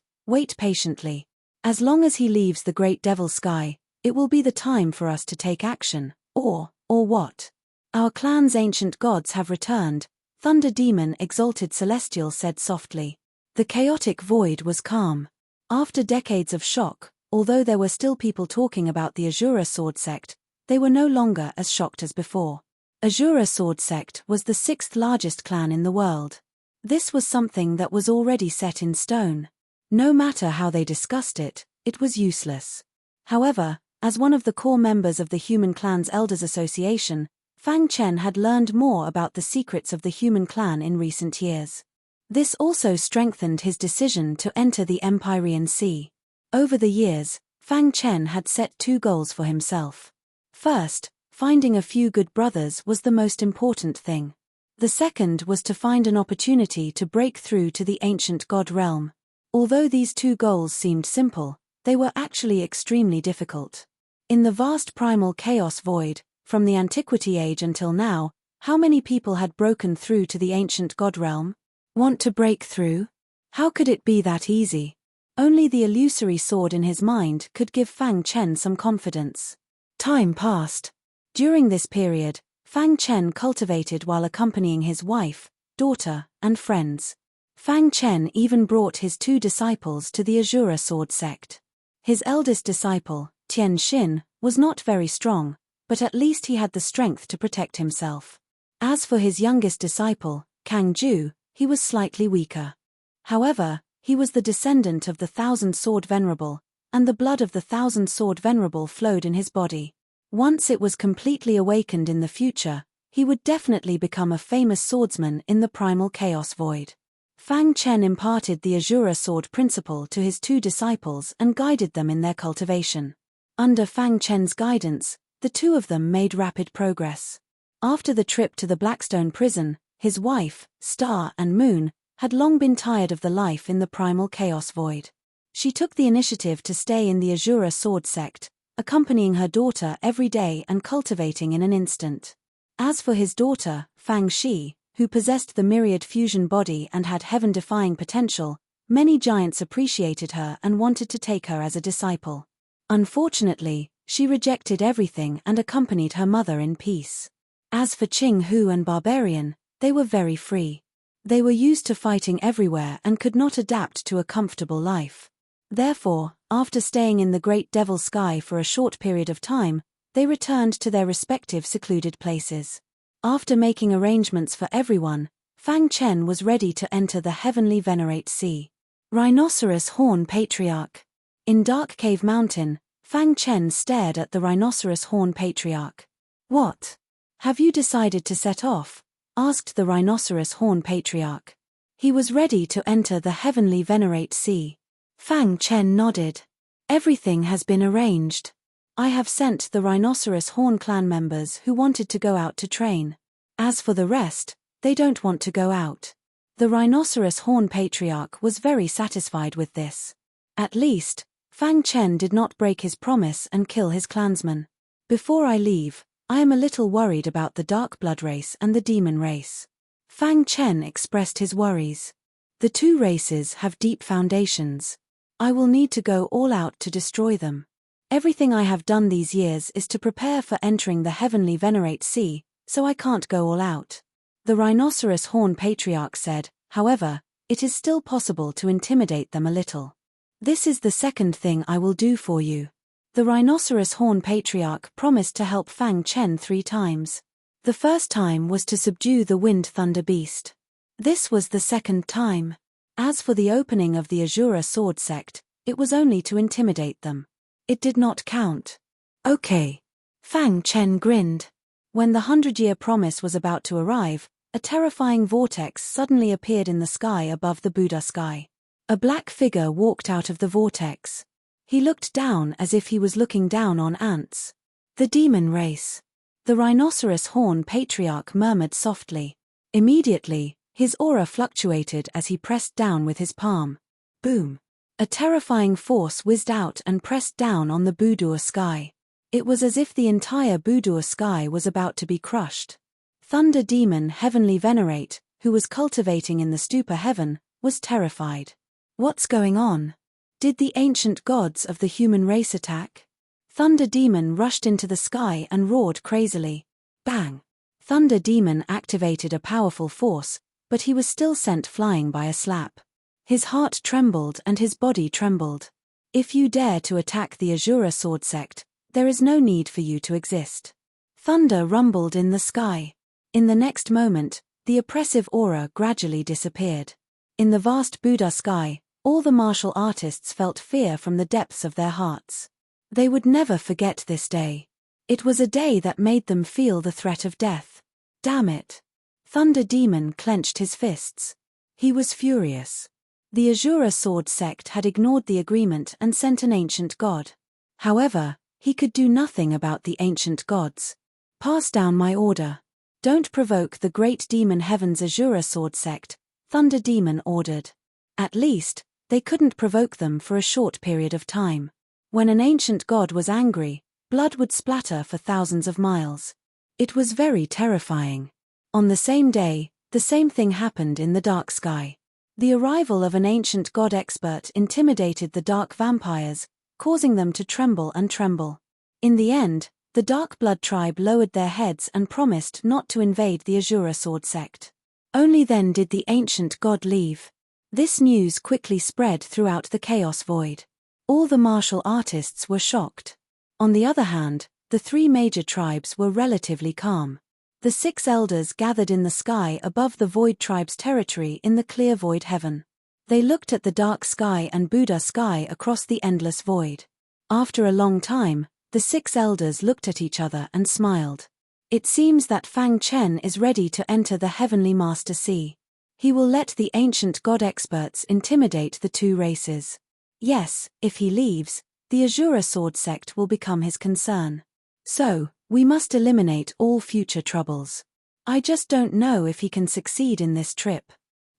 patiently. As long as he leaves the Great Devil Sky, it will be the time for us to take action, or what? Our clan's ancient gods have returned, Thunder Demon Exalted Celestial said softly. The chaotic void was calm. After decades of shock, Although there were still people talking about the Azura Sword Sect, they were no longer as shocked as before. Azura Sword Sect was the 6th largest clan in the world. This was something that was already set in stone. No matter how they discussed it, it was useless. However, as one of the core members of the Human Clan's Elders Association, Fang Chen had learned more about the secrets of the Human Clan in recent years. This also strengthened his decision to enter the Empyrean Sea. Over the years, Fang Chen had set 2 goals for himself. First, finding a few good brothers was the most important thing. The second was to find an opportunity to break through to the ancient god realm. Although these 2 goals seemed simple, they were actually extremely difficult. In the vast primal chaos void, from the Antiquity Age until now, how many people had broken through to the ancient god realm? Want to break through? How could it be that easy? Only the illusory sword in his mind could give Fang Chen some confidence. Time passed. During this period, Fang Chen cultivated while accompanying his wife, daughter, and friends. Fang Chen even brought his 2 disciples to the Azura Sword Sect. His eldest disciple, Tian Xin, was not very strong, but at least he had the strength to protect himself. As for his youngest disciple, Kang Ju, he was slightly weaker. However, he was the descendant of the 1,000-sword Venerable, and the blood of the 1,000-sword Venerable flowed in his body. Once it was completely awakened in the future, he would definitely become a famous swordsman in the primal chaos void. Fang Chen imparted the Azura sword principle to his 2 disciples and guided them in their cultivation. Under Fang Chen's guidance, the 2 of them made rapid progress. After the trip to the Blackstone prison, his wife, Star and Moon, had long been tired of the life in the primal chaos void. She took the initiative to stay in the Azura Sword Sect, accompanying her daughter every day and cultivating in an instant. As for his daughter, Fang Shi, who possessed the myriad fusion body and had heaven-defying potential, many giants appreciated her and wanted to take her as a disciple. Unfortunately, she rejected everything and accompanied her mother in peace. As for Qing Hu and Barbarian, they were very free. They were used to fighting everywhere and could not adapt to a comfortable life. Therefore, after staying in the Great Devil Sky for a short period of time, they returned to their respective secluded places. After making arrangements for everyone, Fang Chen was ready to enter the Heavenly Venerate Sea. Rhinoceros Horn Patriarch. In Dark Cave Mountain, Fang Chen stared at the Rhinoceros Horn Patriarch. "What? Have you decided to set off?" asked the Rhinoceros Horn Patriarch. He was ready to enter the Heavenly Venerate Sea. Fang Chen nodded. "Everything has been arranged. I have sent the Rhinoceros Horn clan members who wanted to go out to train. As for the rest, they don't want to go out." The Rhinoceros Horn Patriarch was very satisfied with this. At least, Fang Chen did not break his promise and kill his clansmen. "Before I leave, I am a little worried about the Dark Blood race and the Demon race." Fang Chen expressed his worries. "The 2 races have deep foundations. I will need to go all out to destroy them. Everything I have done these years is to prepare for entering the Heavenly Venerate Sea, so I can't go all out." The Rhinoceros Horn Patriarch said, "However, it is still possible to intimidate them a little. This is the second thing I will do for you." The Rhinoceros Horn Patriarch promised to help Fang Chen 3 times. The first time was to subdue the Wind Thunder Beast. This was the second time. As for the opening of the Azura Sword Sect, it was only to intimidate them. It did not count. "Okay." Fang Chen grinned. When the 100-year promise was about to arrive, a terrifying vortex suddenly appeared in the sky above the Buddha sky. A black figure walked out of the vortex. He looked down as if he was looking down on ants. "The demon race." The Rhinoceros Horn Patriarch murmured softly. Immediately, his aura fluctuated as he pressed down with his palm. Boom! A terrifying force whizzed out and pressed down on the Budur sky. It was as if the entire Budur sky was about to be crushed. Thunder Demon Heavenly Venerate, who was cultivating in the Stupa Heaven, was terrified. What's going on? Did the ancient gods of the human race attack? Thunder Demon rushed into the sky and roared crazily. Bang! Thunder Demon activated a powerful force, but he was still sent flying by a slap. His heart trembled and his body trembled. If you dare to attack the Azura sword sect, there is no need for you to exist. Thunder rumbled in the sky. In the next moment, the oppressive aura gradually disappeared. In the vast Buddha sky, all the martial artists felt fear from the depths of their hearts. They would never forget this day. It was a day that made them feel the threat of death. Damn it! Thunder Demon clenched his fists. He was furious. The Azura sword sect had ignored the agreement and sent an ancient god. However, he could do nothing about the ancient gods. Pass down my order. Don't provoke the great demon heaven's Azura sword sect, Thunder Demon ordered. At least, they couldn't provoke them for a short period of time. When an ancient god was angry, blood would splatter for thousands of miles. It was very terrifying. On the same day, the same thing happened in the dark sky. The arrival of an ancient god expert intimidated the dark vampires, causing them to tremble and tremble. In the end, the Dark Blood tribe lowered their heads and promised not to invade the Azura sword sect. Only then did the ancient god leave. This news quickly spread throughout the chaos void. All the martial artists were shocked. On the other hand, the three major tribes were relatively calm. The 6 elders gathered in the sky above the Void tribe's territory in the clear void heaven. They looked at the dark sky and Buddha sky across the endless void. After a long time, the 6 elders looked at each other and smiled. It seems that Fang Chen is ready to enter the Heavenly Master Sea. He will let the ancient god experts intimidate the two races. Yes, if he leaves, the Azura sword sect will become his concern. So, we must eliminate all future troubles. I just don't know if he can succeed in this trip.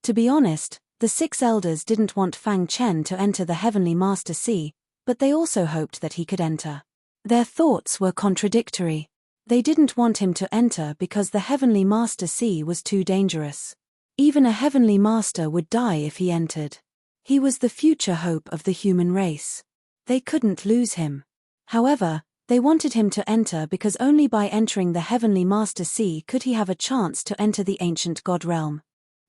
To be honest, the 6 elders didn't want Fang Chen to enter the Heavenly Master Sea, but they also hoped that he could enter. Their thoughts were contradictory. They didn't want him to enter because the Heavenly Master Sea was too dangerous. Even a Heavenly Master would die if he entered. He was the future hope of the human race. They couldn't lose him. However, they wanted him to enter because only by entering the Heavenly Master Sea could he have a chance to enter the ancient god realm.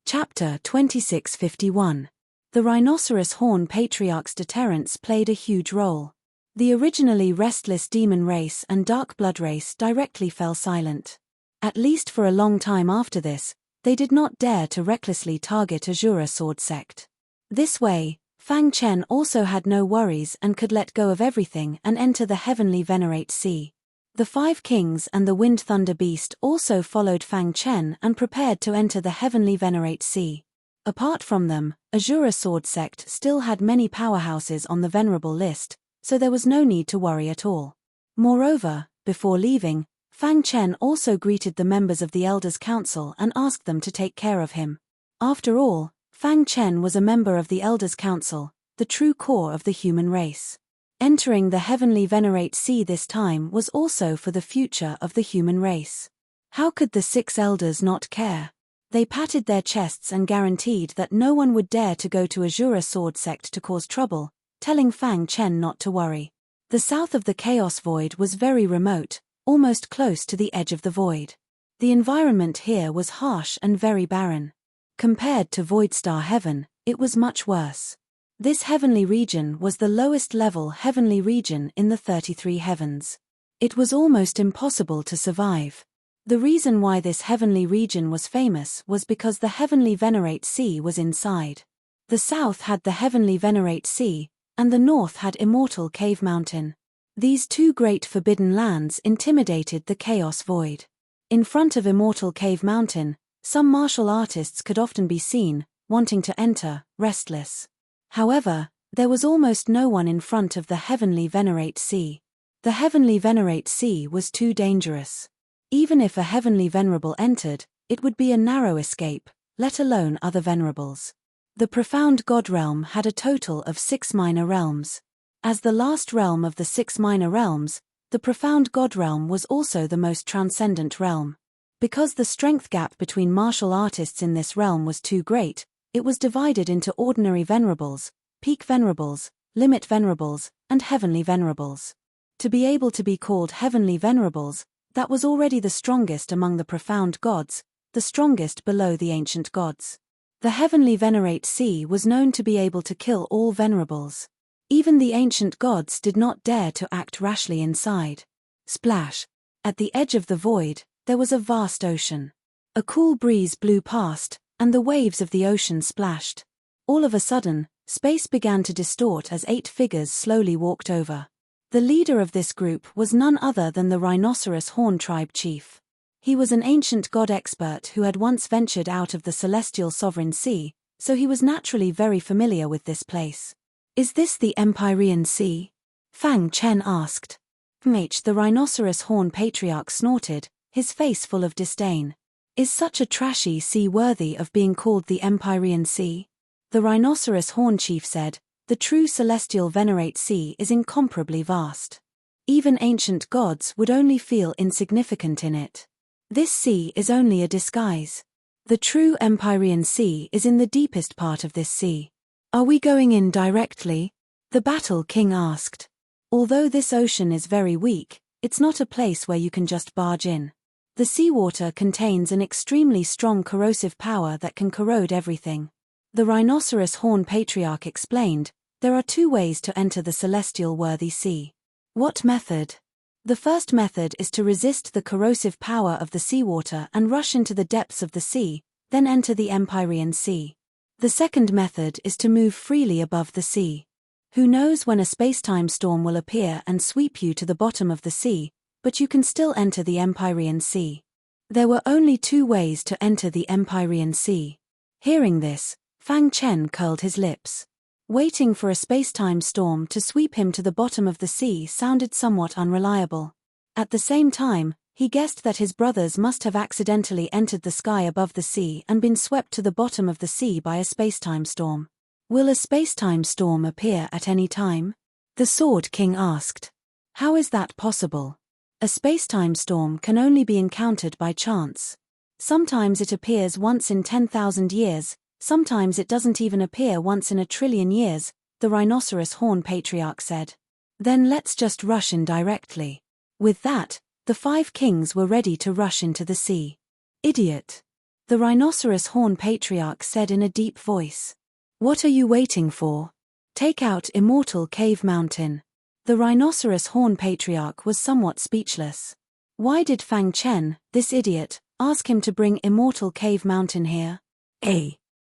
Chapter 2651. The Rhinoceros Horn Patriarch's deterrence played a huge role. The originally restless demon race and dark blood race directly fell silent. At least for a long time after this, they did not dare to recklessly target Azura sword sect. This way, Fang Chen also had no worries and could let go of everything and enter the Heavenly Venerate Sea. The 5 kings and the Wind Thunder Beast also followed Fang Chen and prepared to enter the Heavenly Venerate Sea. Apart from them, Azura sword sect still had many powerhouses on the Venerable list, so there was no need to worry at all. Moreover, before leaving, Fang Chen also greeted the members of the Elders' Council and asked them to take care of him. After all, Fang Chen was a member of the Elders' Council, the true core of the human race. Entering the Heavenly Venerate Sea this time was also for the future of the human race. How could the 6 elders not care? They patted their chests and guaranteed that no one would dare to go to Azura sword sect to cause trouble, telling Fang Chen not to worry. The south of the Chaos Void was very remote, almost close to the edge of the void. The environment here was harsh and very barren. Compared to Void Star Heaven, it was much worse. This heavenly region was the lowest level heavenly region in the 33 heavens. It was almost impossible to survive. The reason why this heavenly region was famous was because the Heavenly Venerate Sea was inside. The south had the Heavenly Venerate Sea, and the north had Immortal Cave Mountain. These 2 great forbidden lands intimidated the Chaos Void. In front of Immortal Cave Mountain, some martial artists could often be seen, wanting to enter, restless. However, there was almost no one in front of the Heavenly Venerate Sea. The Heavenly Venerate Sea was too dangerous. Even if a Heavenly Venerable entered, it would be a narrow escape, let alone other Venerables. The Profound God Realm had a total of 6 minor realms. As the last realm of the 6 minor realms, the Profound God Realm was also the most transcendent realm. Because the strength gap between martial artists in this realm was too great, it was divided into Ordinary Venerables, Peak Venerables, Limit Venerables, and Heavenly Venerables. To be able to be called Heavenly Venerables, that was already the strongest among the profound gods, the strongest below the ancient gods. The Heavenly Venerate Sea was known to be able to kill all Venerables. Even the ancient gods did not dare to act rashly inside. Splash! At the edge of the void, there was a vast ocean. A cool breeze blew past, and the waves of the ocean splashed. All of a sudden, space began to distort as 8 figures slowly walked over. The leader of this group was none other than the Rhinoceros Horn Tribe chief. He was an ancient god expert who had once ventured out of the celestial sovereign sea, so he was naturally very familiar with this place. "Is this the Empyrean Sea?" Fang Chen asked. The Rhinoceros Horn Patriarch snorted, his face full of disdain. "Is such a trashy sea worthy of being called the Empyrean Sea?" The Rhinoceros Horn Chief said, "The true celestial Venerate Sea is incomparably vast. Even ancient gods would only feel insignificant in it. This sea is only a disguise. The true Empyrean Sea is in the deepest part of this sea. Are we going in directly?" the Battle King asked. "Although this ocean is very weak, it's not a place where you can just barge in. The seawater contains an extremely strong corrosive power that can corrode everything." The Rhinoceros Horn Patriarch explained, "There are 2 ways to enter the celestial worthy sea." "What method?" "The first method is to resist the corrosive power of the seawater and rush into the depths of the sea, then enter the Empyrean Sea. The second method is to move freely above the sea. Who knows when a spacetime storm will appear and sweep you to the bottom of the sea, but you can still enter the Empyrean Sea." There were only 2 ways to enter the Empyrean Sea. Hearing this, Fang Chen curled his lips. Waiting for a spacetime storm to sweep him to the bottom of the sea sounded somewhat unreliable. At the same time, he guessed that his brothers must have accidentally entered the sky above the sea and been swept to the bottom of the sea by a spacetime storm. "Will a spacetime storm appear at any time?" the Sword King asked. "How is that possible? A spacetime storm can only be encountered by chance. Sometimes it appears once in 10,000 years, sometimes it doesn't even appear once in 1,000,000,000,000 years, the Rhinoceros Horn Patriarch said. "Then let's just rush in directly." With that, the 5 kings were ready to rush into the sea. "Idiot!" the Rhinoceros Horn Patriarch said in a deep voice. "What are you waiting for? Take out Immortal Cave Mountain." The Rhinoceros Horn Patriarch was somewhat speechless. Why did Fang Chen, this idiot, ask him to bring Immortal Cave Mountain here?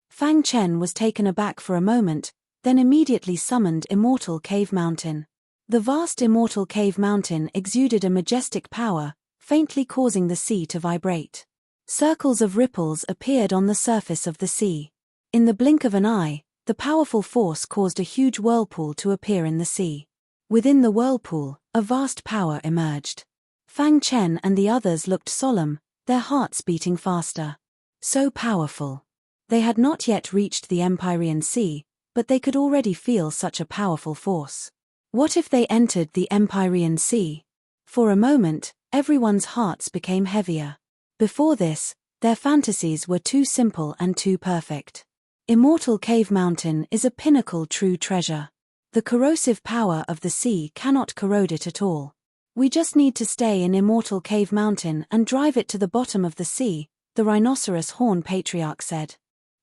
Fang Chen was taken aback for a moment, then immediately summoned Immortal Cave Mountain. The vast Immortal Cave Mountain exuded a majestic power, faintly causing the sea to vibrate. Circles of ripples appeared on the surface of the sea. In the blink of an eye, the powerful force caused a huge whirlpool to appear in the sea. Within the whirlpool, a vast power emerged. Fang Chen and the others looked solemn, their hearts beating faster. So powerful. They had not yet reached the Empyrean Sea, but they could already feel such a powerful force. What if they entered the Empyrean Sea? For a moment, everyone's hearts became heavier. Before this, their fantasies were too simple and too perfect. Immortal Cave Mountain is a pinnacle true treasure. The corrosive power of the sea cannot corrode it at all. We just need to stay in Immortal Cave Mountain and drive it to the bottom of the sea, the Rhinoceros Horn Patriarch said.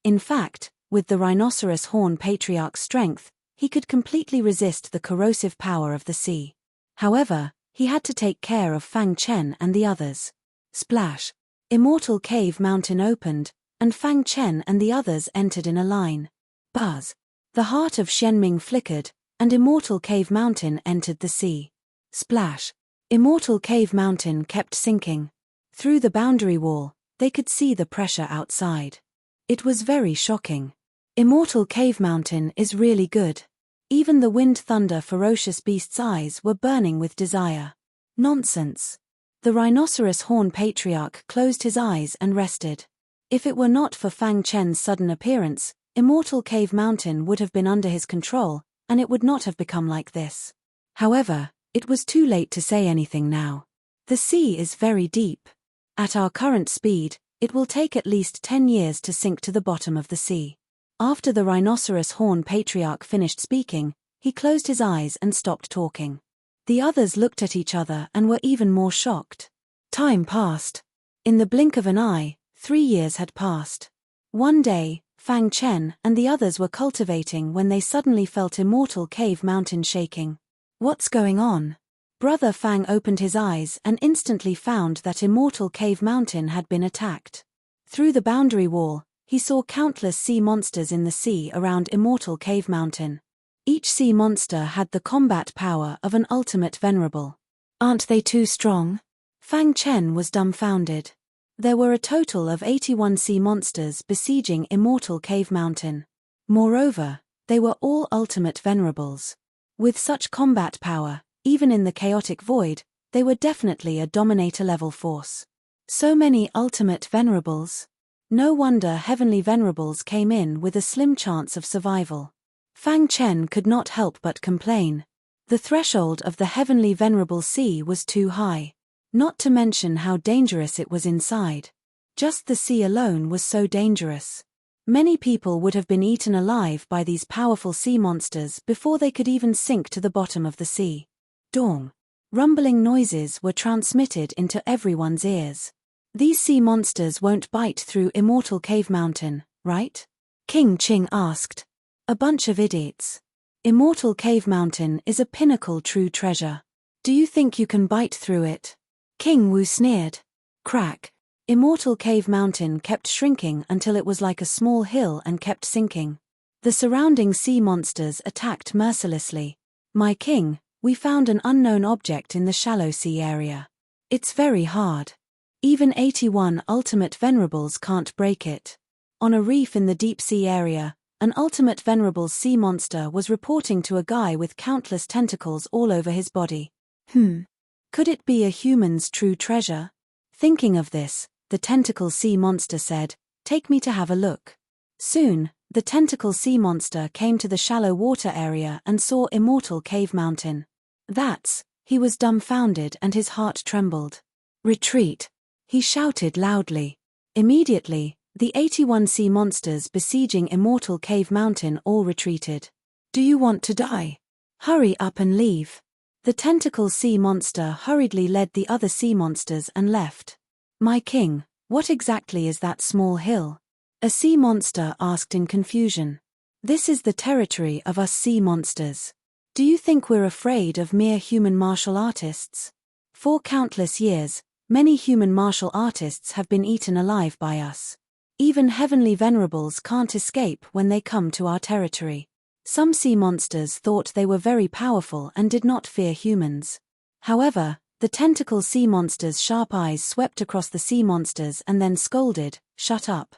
In fact, with the Rhinoceros Horn Patriarch's strength, he could completely resist the corrosive power of the sea. However, he had to take care of Fang Chen and the others. Splash! Immortal Cave Mountain opened, and Fang Chen and the others entered in a line. Buzz! The heart of Shenming flickered, and Immortal Cave Mountain entered the sea. Splash! Immortal Cave Mountain kept sinking. Through the boundary wall, they could see the pressure outside. It was very shocking. Immortal Cave Mountain is really good. Even the Wind Thunder ferocious beast's eyes were burning with desire. Nonsense. The Rhinoceros Horn Patriarch closed his eyes and rested. If it were not for Fang Chen's sudden appearance, Immortal Cave Mountain would have been under his control, and it would not have become like this. However, it was too late to say anything now. The sea is very deep. At our current speed, it will take at least 10 years to sink to the bottom of the sea. After the Rhinoceros Horn Patriarch finished speaking, he closed his eyes and stopped talking. The others looked at each other and were even more shocked. Time passed. In the blink of an eye, 3 years had passed. One day, Fang Chen and the others were cultivating when they suddenly felt Immortal Cave Mountain shaking. What's going on? Brother Fang opened his eyes and instantly found that Immortal Cave Mountain had been attacked. Through the boundary wall, he saw countless sea monsters in the sea around Immortal Cave Mountain. Each sea monster had the combat power of an ultimate Venerable. Aren't they too strong? Fang Chen was dumbfounded. There were a total of 81 sea monsters besieging Immortal Cave Mountain. Moreover, they were all ultimate Venerables. With such combat power, even in the chaotic void, they were definitely a Dominator-level force. So many ultimate Venerables. No wonder heavenly Venerables came in with a slim chance of survival. Fang Chen could not help but complain. The threshold of the heavenly Venerable sea was too high. Not to mention how dangerous it was inside. Just the sea alone was so dangerous. Many people would have been eaten alive by these powerful sea monsters before they could even sink to the bottom of the sea. Dong. Rumbling noises were transmitted into everyone's ears. These sea monsters won't bite through Immortal Cave Mountain, right? King Qing asked. A bunch of idiots. Immortal Cave Mountain is a pinnacle true treasure. Do you think you can bite through it? King Wu sneered. Crack. Immortal Cave Mountain kept shrinking until it was like a small hill and kept sinking. The surrounding sea monsters attacked mercilessly. My king, we found an unknown object in the shallow sea area. It's very hard. Even 81 ultimate Venerables can't break it. On a reef in the deep sea area, an ultimate Venerable sea monster was reporting to a guy with countless tentacles all over his body. Could it be a human's true treasure? Thinking of this, the tentacle sea monster said, "Take me to have a look." Soon, the tentacle sea monster came to the shallow water area and saw Immortal Cave Mountain. He was dumbfounded and his heart trembled. Retreat! He shouted loudly. Immediately, the 81 sea monsters besieging Immortal Cave Mountain all retreated. Do you want to die? Hurry up and leave. The tentacle sea monster hurriedly led the other sea monsters and left. My king, what exactly is that small hill? A sea monster asked in confusion. This is the territory of us sea monsters. Do you think we're afraid of mere human martial artists? For countless years, many human martial artists have been eaten alive by us. Even heavenly Venerables can't escape when they come to our territory. Some sea monsters thought they were very powerful and did not fear humans. However, the tentacle sea monster's sharp eyes swept across the sea monsters and then scolded, "Shut up."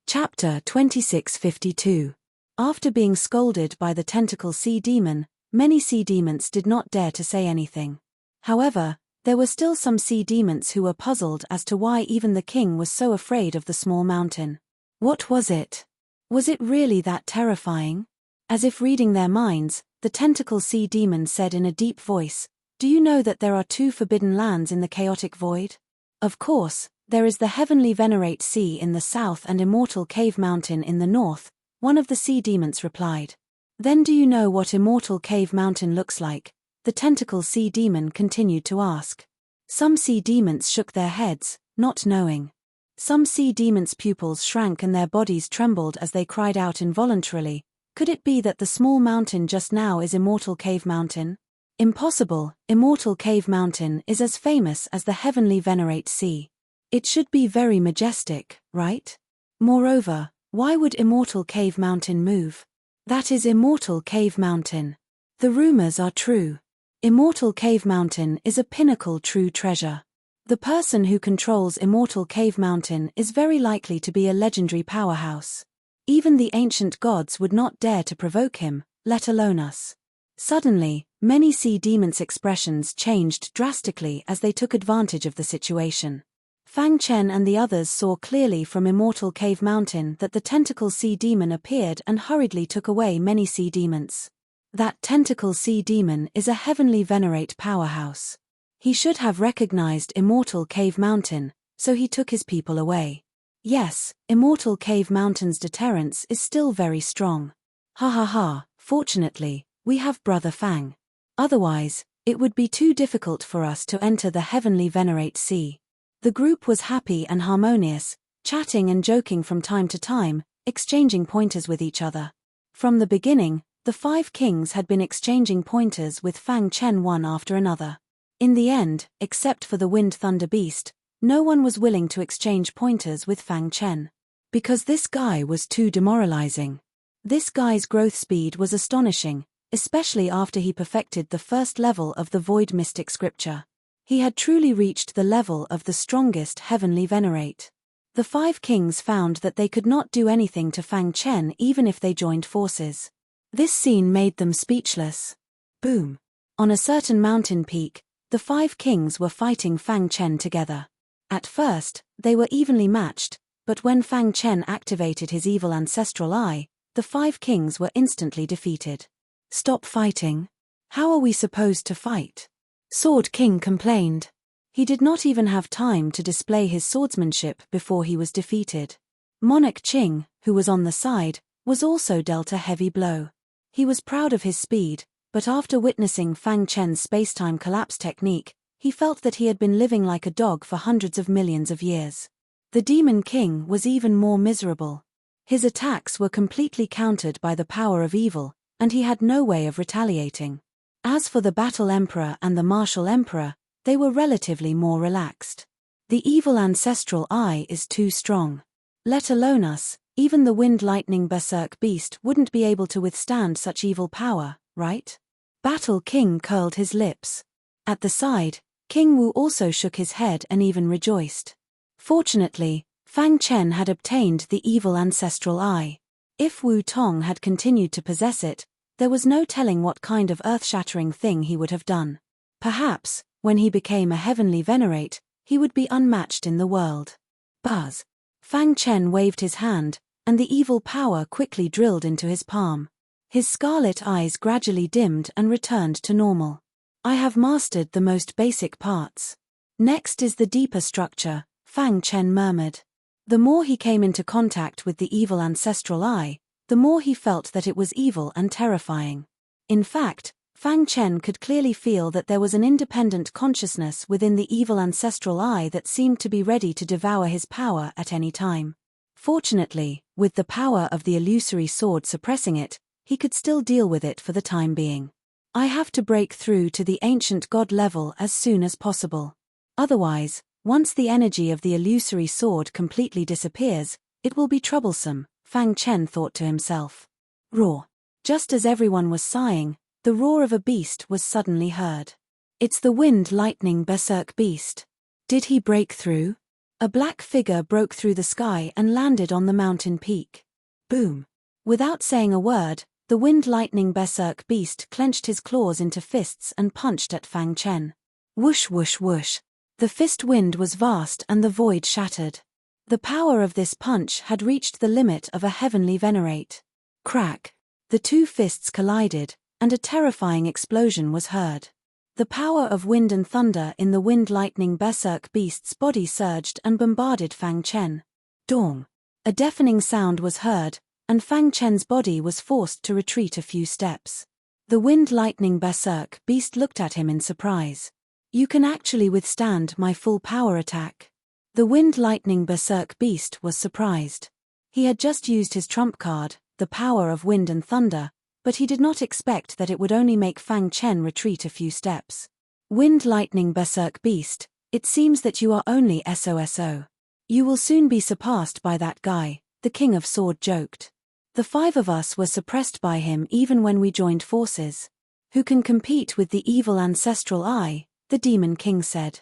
Chapter 2652. After being scolded by the tentacle sea demon, many sea demons did not dare to say anything. However, there were still some sea demons who were puzzled as to why even the king was so afraid of the small mountain. What was it? Was it really that terrifying? As if reading their minds, the tentacle sea demon said in a deep voice, "Do you know that there are 2 forbidden lands in the chaotic void? Of course, there is the heavenly Venerate Sea in the south and Immortal Cave Mountain in the north," one of the sea demons replied. Then do you know what Immortal Cave Mountain looks like? The tentacle sea demon continued to ask. Some sea demons shook their heads, not knowing. Some sea demons' pupils shrank and their bodies trembled as they cried out involuntarily, "Could it be that the small mountain just now is Immortal Cave Mountain?" Impossible, Immortal Cave Mountain is as famous as the heavenly Venerate Sea. It should be very majestic, right? Moreover, why would Immortal Cave Mountain move? That is Immortal Cave Mountain. The rumors are true. Immortal Cave Mountain is a pinnacle true treasure. The person who controls Immortal Cave Mountain is very likely to be a legendary powerhouse. Even the ancient gods would not dare to provoke him, let alone us. Suddenly, many sea demons' expressions changed drastically as they took advantage of the situation. Fang Chen and the others saw clearly from Immortal Cave Mountain that the tentacle sea demon appeared and hurriedly took away many sea demons. That tentacle sea demon is a heavenly Venerate powerhouse. He should have recognized Immortal Cave Mountain, so he took his people away. Yes, Immortal Cave Mountain's deterrence is still very strong. Ha ha ha, fortunately, we have Brother Fang. Otherwise, it would be too difficult for us to enter the heavenly Venerate Sea. The group was happy and harmonious, chatting and joking from time to time, exchanging pointers with each other. From the beginning, the 5 kings had been exchanging pointers with Fang Chen one after another. In the end, except for the Wind Thunder Beast, no one was willing to exchange pointers with Fang Chen. Because this guy was too demoralizing. This guy's growth speed was astonishing, especially after he perfected the first level of the Void Mystic Scripture. He had truly reached the level of the strongest heavenly venerate. The 5 kings found that they could not do anything to Fang Chen even if they joined forces. This scene made them speechless. Boom! On a certain mountain peak, the 5 kings were fighting Fang Chen together. At first, they were evenly matched, but when Fang Chen activated his evil ancestral eye, the 5 kings were instantly defeated. Stop fighting. How are we supposed to fight? Sword King complained. He did not even have time to display his swordsmanship before he was defeated. Monarch Qing, who was on the side, was also dealt a heavy blow. He was proud of his speed, but after witnessing Fang Chen's spacetime collapse technique, he felt that he had been living like a dog for hundreds of millions of years. The Demon King was even more miserable. His attacks were completely countered by the power of evil, and he had no way of retaliating. As for the Battle Emperor and the Martial Emperor, they were relatively more relaxed. The evil ancestral eye is too strong. Let alone us, even the Wind Lightning Berserk Beast wouldn't be able to withstand such evil power, right? Battle King curled his lips. At the side, King Wu also shook his head and even rejoiced. Fortunately, Fang Chen had obtained the evil ancestral eye. If Wu Tong had continued to possess it, there was no telling what kind of earth-shattering thing he would have done. Perhaps, when he became a heavenly venerate, he would be unmatched in the world. Buzz! Fang Chen waved his hand, and the evil power quickly drilled into his palm. His scarlet eyes gradually dimmed and returned to normal. I have mastered the most basic parts. Next is the deeper structure, Fang Chen murmured. The more he came into contact with the evil ancestral eye, the more he felt that it was evil and terrifying. In fact, Fang Chen could clearly feel that there was an independent consciousness within the evil ancestral eye that seemed to be ready to devour his power at any time. Fortunately, with the power of the illusory sword suppressing it, he could still deal with it for the time being. I have to break through to the ancient god level as soon as possible. Otherwise, once the energy of the illusory sword completely disappears, it will be troublesome, Fang Chen thought to himself. Roar! Just as everyone was sighing, the roar of a beast was suddenly heard. It's the Wind Lightning Berserk Beast. Did he break through? A black figure broke through the sky and landed on the mountain peak. Boom! Without saying a word, the Wind Lightning Berserk Beast clenched his claws into fists and punched at Fang Chen. Whoosh whoosh whoosh! The fist wind was vast and the void shattered. The power of this punch had reached the limit of a heavenly venerate. Crack! The two fists collided, and a terrifying explosion was heard. The power of wind and thunder in the Wind Lightning Berserk Beast's body surged and bombarded Fang Chen. Dong! A deafening sound was heard, and Fang Chen's body was forced to retreat a few steps. The Wind Lightning Berserk Beast looked at him in surprise. You can actually withstand my full power attack. The Wind Lightning Berserk Beast was surprised. He had just used his trump card, the power of wind and thunder, but he did not expect that it would only make Fang Chen retreat a few steps. Wind Lightning Berserk Beast, it seems that you are only SOSO. You will soon be surpassed by that guy, the King of Sword joked. The 5 of us were suppressed by him even when we joined forces. Who can compete with the evil ancestral eye? The Demon King said.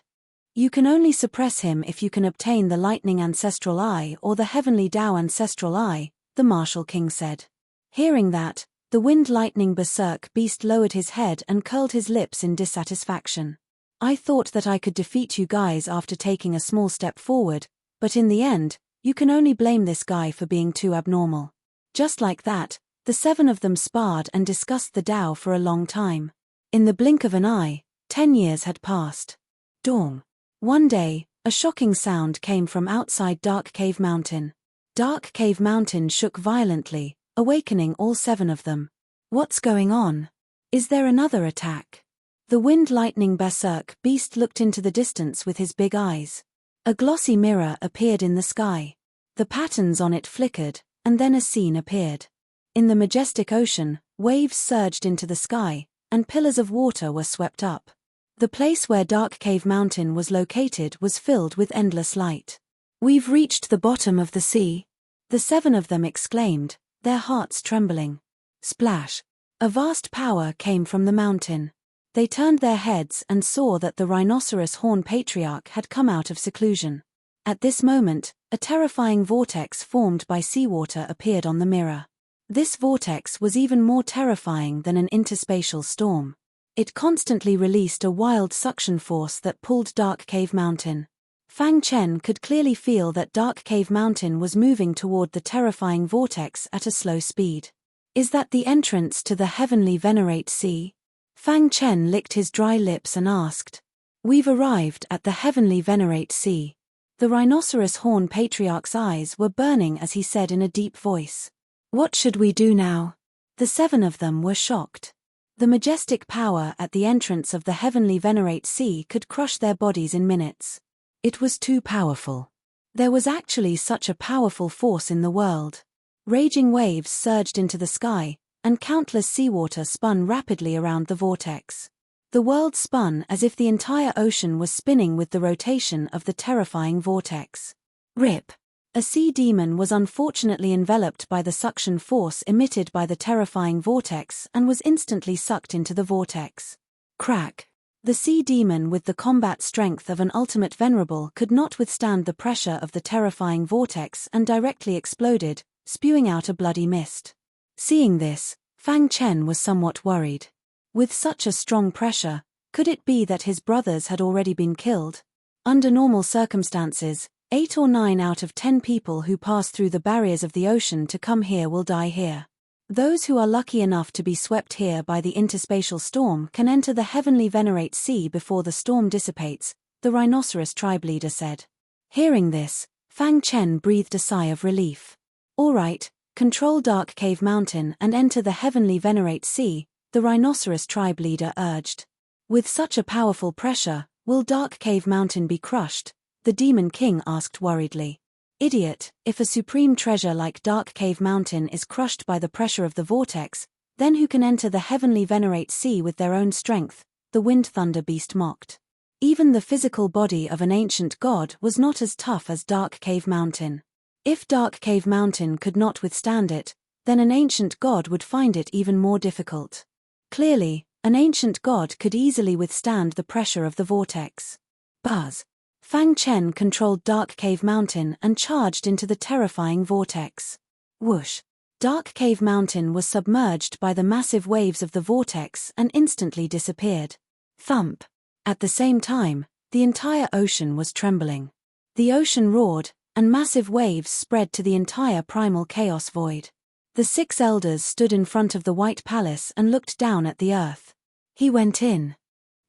You can only suppress him if you can obtain the Lightning Ancestral Eye or the Heavenly Tao Ancestral Eye, the Martial King said. Hearing that, the Wind Lightning Berserk Beast lowered his head and curled his lips in dissatisfaction. I thought that I could defeat you guys after taking a small step forward, but in the end, you can only blame this guy for being too abnormal. Just like that, the 7 of them sparred and discussed the Tao for a long time. In the blink of an eye, 10 years had passed. Dawn. One day, a shocking sound came from outside Dark Cave Mountain. Dark Cave Mountain shook violently, awakening all 7 of them. What's going on? Is there another attack? The Wind Lightning Berserk Beast looked into the distance with his big eyes. A glossy mirror appeared in the sky. The patterns on it flickered, and then a scene appeared. In the majestic ocean, waves surged into the sky, and pillars of water were swept up. The place where Dark Cave Mountain was located was filled with endless light. "We've reached the bottom of the sea," the 7 of them exclaimed, their hearts trembling. Splash! A vast power came from the mountain. They turned their heads and saw that the rhinoceros horn patriarch had come out of seclusion. At this moment, a terrifying vortex formed by seawater appeared on the mirror. This vortex was even more terrifying than an interspatial storm. It constantly released a wild suction force that pulled Dark Cave Mountain. Fang Chen could clearly feel that Dark Cave Mountain was moving toward the terrifying vortex at a slow speed. "Is that the entrance to the heavenly Venerate Sea?" Fang Chen licked his dry lips and asked. "We've arrived at the heavenly Venerate Sea." The rhinoceros horn patriarch's eyes were burning as he said in a deep voice. "What should we do now?" The 7 of them were shocked. The majestic power at the entrance of the heavenly Venerate Sea could crush their bodies in minutes. It was too powerful. There was actually such a powerful force in the world. Raging waves surged into the sky, and countless seawater spun rapidly around the vortex. The world spun as if the entire ocean was spinning with the rotation of the terrifying vortex. Rip! A sea demon was unfortunately enveloped by the suction force emitted by the terrifying vortex and was instantly sucked into the vortex. Crack! The sea demon with the combat strength of an ultimate Venerable could not withstand the pressure of the terrifying vortex and directly exploded, spewing out a bloody mist. Seeing this, Fang Chen was somewhat worried. With such a strong pressure, could it be that his brothers had already been killed? Under normal circumstances, 8 or 9 out of 10 people who pass through the barriers of the ocean to come here will die here. Those who are lucky enough to be swept here by the interspatial storm can enter the heavenly Venerate Sea before the storm dissipates, the rhinoceros tribe leader said. Hearing this, Fang Chen breathed a sigh of relief. "All right, control Dark Cave Mountain and enter the heavenly Venerate Sea," the rhinoceros tribe leader urged. "With such a powerful pressure, will Dark Cave Mountain be crushed?" the Demon King asked worriedly. "Idiot, if a supreme treasure like Dark Cave Mountain is crushed by the pressure of the vortex, then who can enter the heavenly Venerate Sea with their own strength?" the Wind Thunder Beast mocked. Even the physical body of an ancient god was not as tough as Dark Cave Mountain. If Dark Cave Mountain could not withstand it, then an ancient god would find it even more difficult. Clearly, an ancient god could easily withstand the pressure of the vortex. Buzz! Fang Chen controlled Dark Cave Mountain and charged into the terrifying vortex. Whoosh! Dark Cave Mountain was submerged by the massive waves of the vortex and instantly disappeared. Thump! At the same time, the entire ocean was trembling. The ocean roared, and massive waves spread to the entire primal chaos void. The 6 elders stood in front of the White Palace and looked down at the earth. He went in.